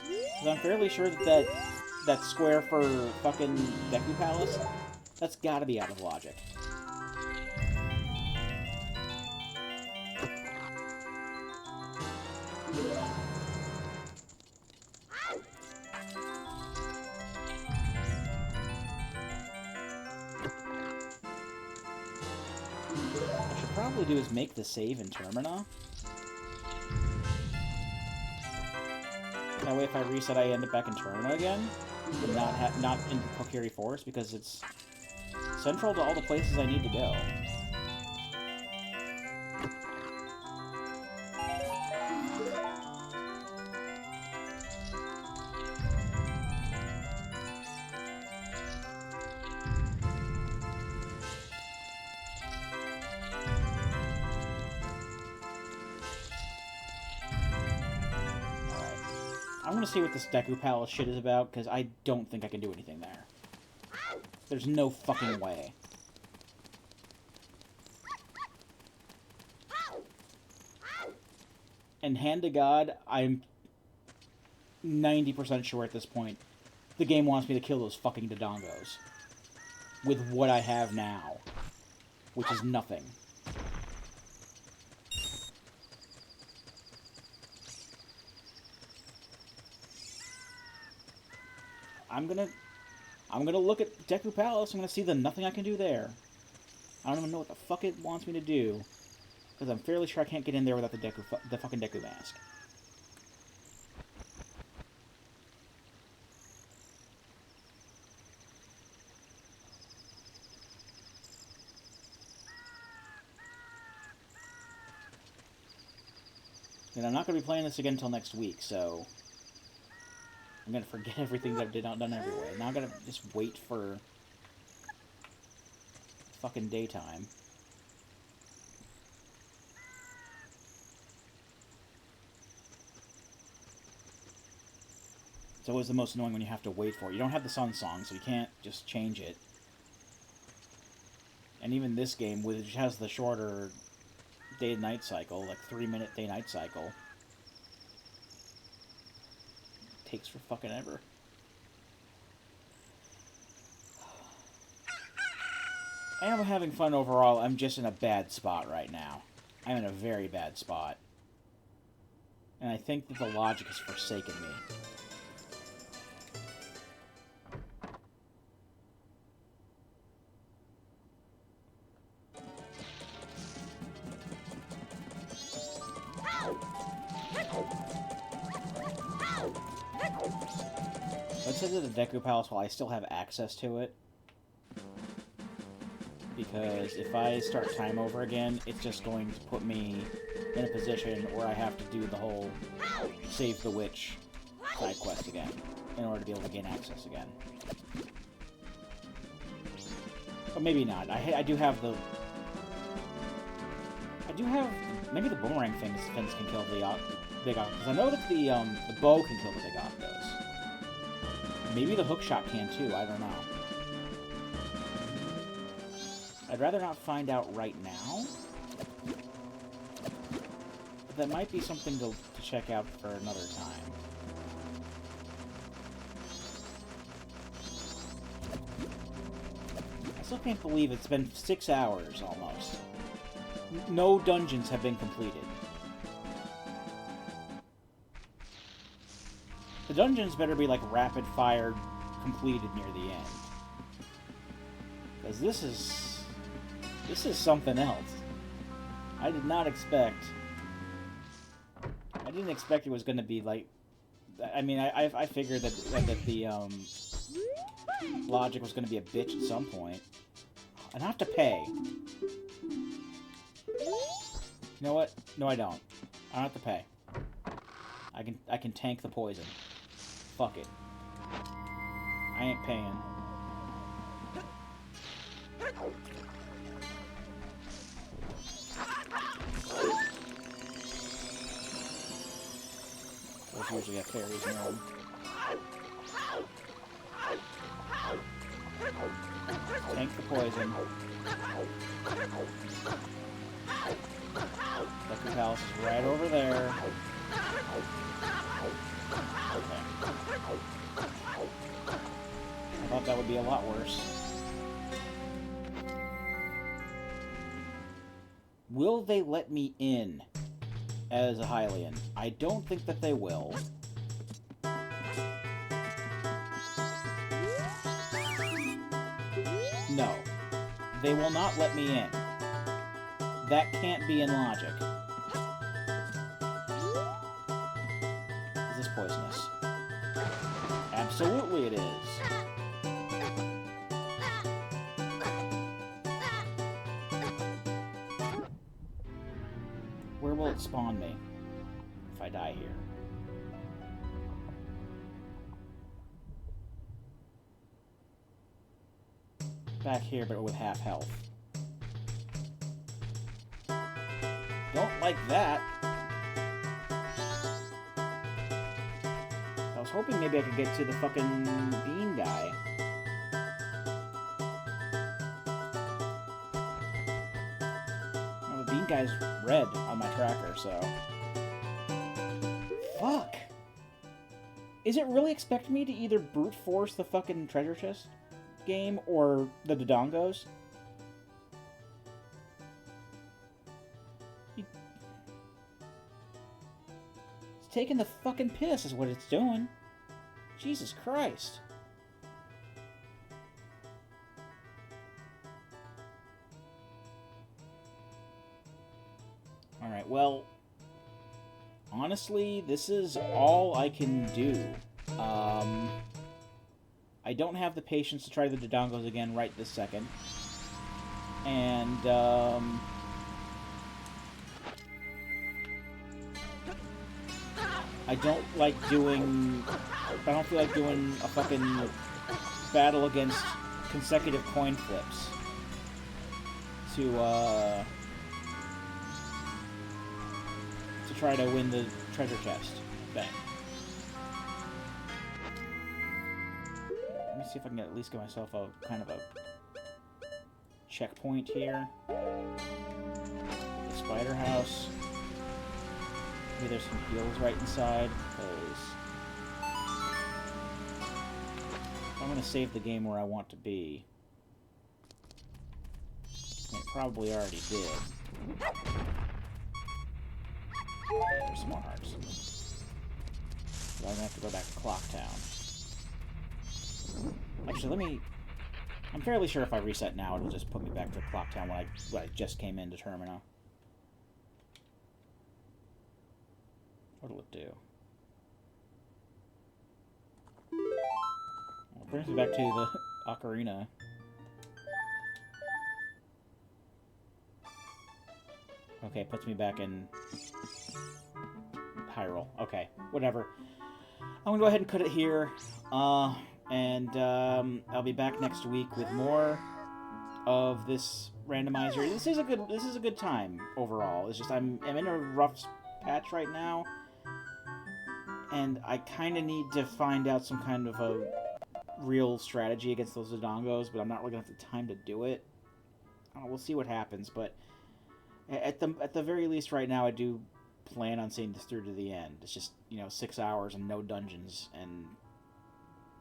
[SPEAKER 1] Because I'm fairly sure that square for fucking Deku Palace, that's gotta be out of logic. What I should probably do is make the save in Termina. That way if I reset I end up back in Termina again, and not in Kokiri Forest, because it's central to all the places I need to go. I'm gonna see what this Deku Palace shit is about, because I don't think I can do anything there. There's no fucking way. And hand to God, I'm 90% sure at this point the game wants me to kill those fucking Dodongos. With what I have now. Which is nothing. I'm gonna look at Deku Palace. I'm gonna see the nothing I can do there. I don't even know what the fuck it wants me to do, because I'm fairly sure I can't get in there without the fucking Deku Mask. And I'm not gonna be playing this again until next week, so I'm gonna forget everything that I've done everywhere. Now I gotta just wait for fucking daytime. It's always the most annoying when you have to wait for it. You don't have the Sun Song, so you can't just change it. And even this game, which has the shorter day-night cycle, like 3-minute day-night cycle, takes for fucking ever. I am having fun overall. I'm just in a bad spot right now. I'm in a very bad spot. And I think that the logic has forsaken me. Let's head to the Deku Palace while I still have access to it. Because if I start time over again, it's just going to put me in a position where I have to do the whole save the witch side quest again in order to be able to gain access again. But maybe not. I do have the... Maybe the boomerang fence can kill the big octopus. Because I know that the bow can kill the big octopus. Maybe the hookshot can too. I don't know. I'd rather not find out right now. But that might be something to check out for another time. I still can't believe it's been 6 hours almost. No dungeons have been completed. The dungeons better be like rapid fire completed near the end. Because this is something else. I did not expect... I didn't expect it was going to be like... I mean, I figured that the logic was going to be a bitch at some point. I have to pay. You know what? No, I don't. I don't have to pay. I can tank the poison. Fuck it. I ain't paying. Those usually have fairies in them. Tank the poison. Deku Palace is right over there. Okay. I thought that would be a lot worse. Will they let me in as a Hylian? I don't think that they will. No. They will not let me in. That can't be in logic. Is this poisonous? Absolutely it is. Where will it spawn me if I die here? Back here, but with half health. Don't like that. I was hoping maybe I could get to the fucking bean guy. Well, the bean guy's red on my tracker, so... Fuck! Is it really expecting me to either brute force the fucking treasure chest game or the Dodongos? It's taking the fucking piss is what it's doing. Jesus Christ. Alright, well... honestly, this is all I can do. I don't have the patience to try the Dodongos again right this second. And, I don't like doing... I don't feel like doing a fucking battle against consecutive coin flips. To try to win the treasure chest thing. Let me see if I can at least get myself a kind of a checkpoint here. The spider house. Maybe there's some heals right inside, because I'm going to save the game where I want to be. probably already did. There's some more hearts. So I'm gonna have to go back to Clock Town. Actually, let me... I'm fairly sure if I reset now, it'll just put me back to Clock Town when I just came into Termina. What'll it do? Well, it brings me back to the Ocarina. Okay, puts me back in Hyrule. Okay, whatever. I'm gonna go ahead and cut it here, and I'll be back next week with more of this randomizer. This is a good time overall. It's just I'm in a rough patch right now, and I kind of need to find out some kind of a real strategy against those Dodongos, but I'm not really gonna have the time to do it. We'll see what happens, but at the very least right now, I do plan on seeing this through to the end. It's just, 6 hours and no dungeons, and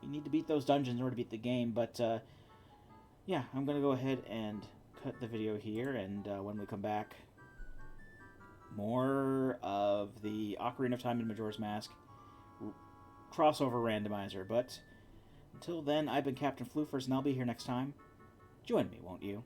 [SPEAKER 1] you need to beat those dungeons in order to beat the game, but yeah, I'm gonna go ahead and cut the video here, and when we come back, more of the Ocarina of Time and Majora's Mask crossover randomizer. But until then, I've been Captain Floofers, and I'll be here next time. Join me, won't you?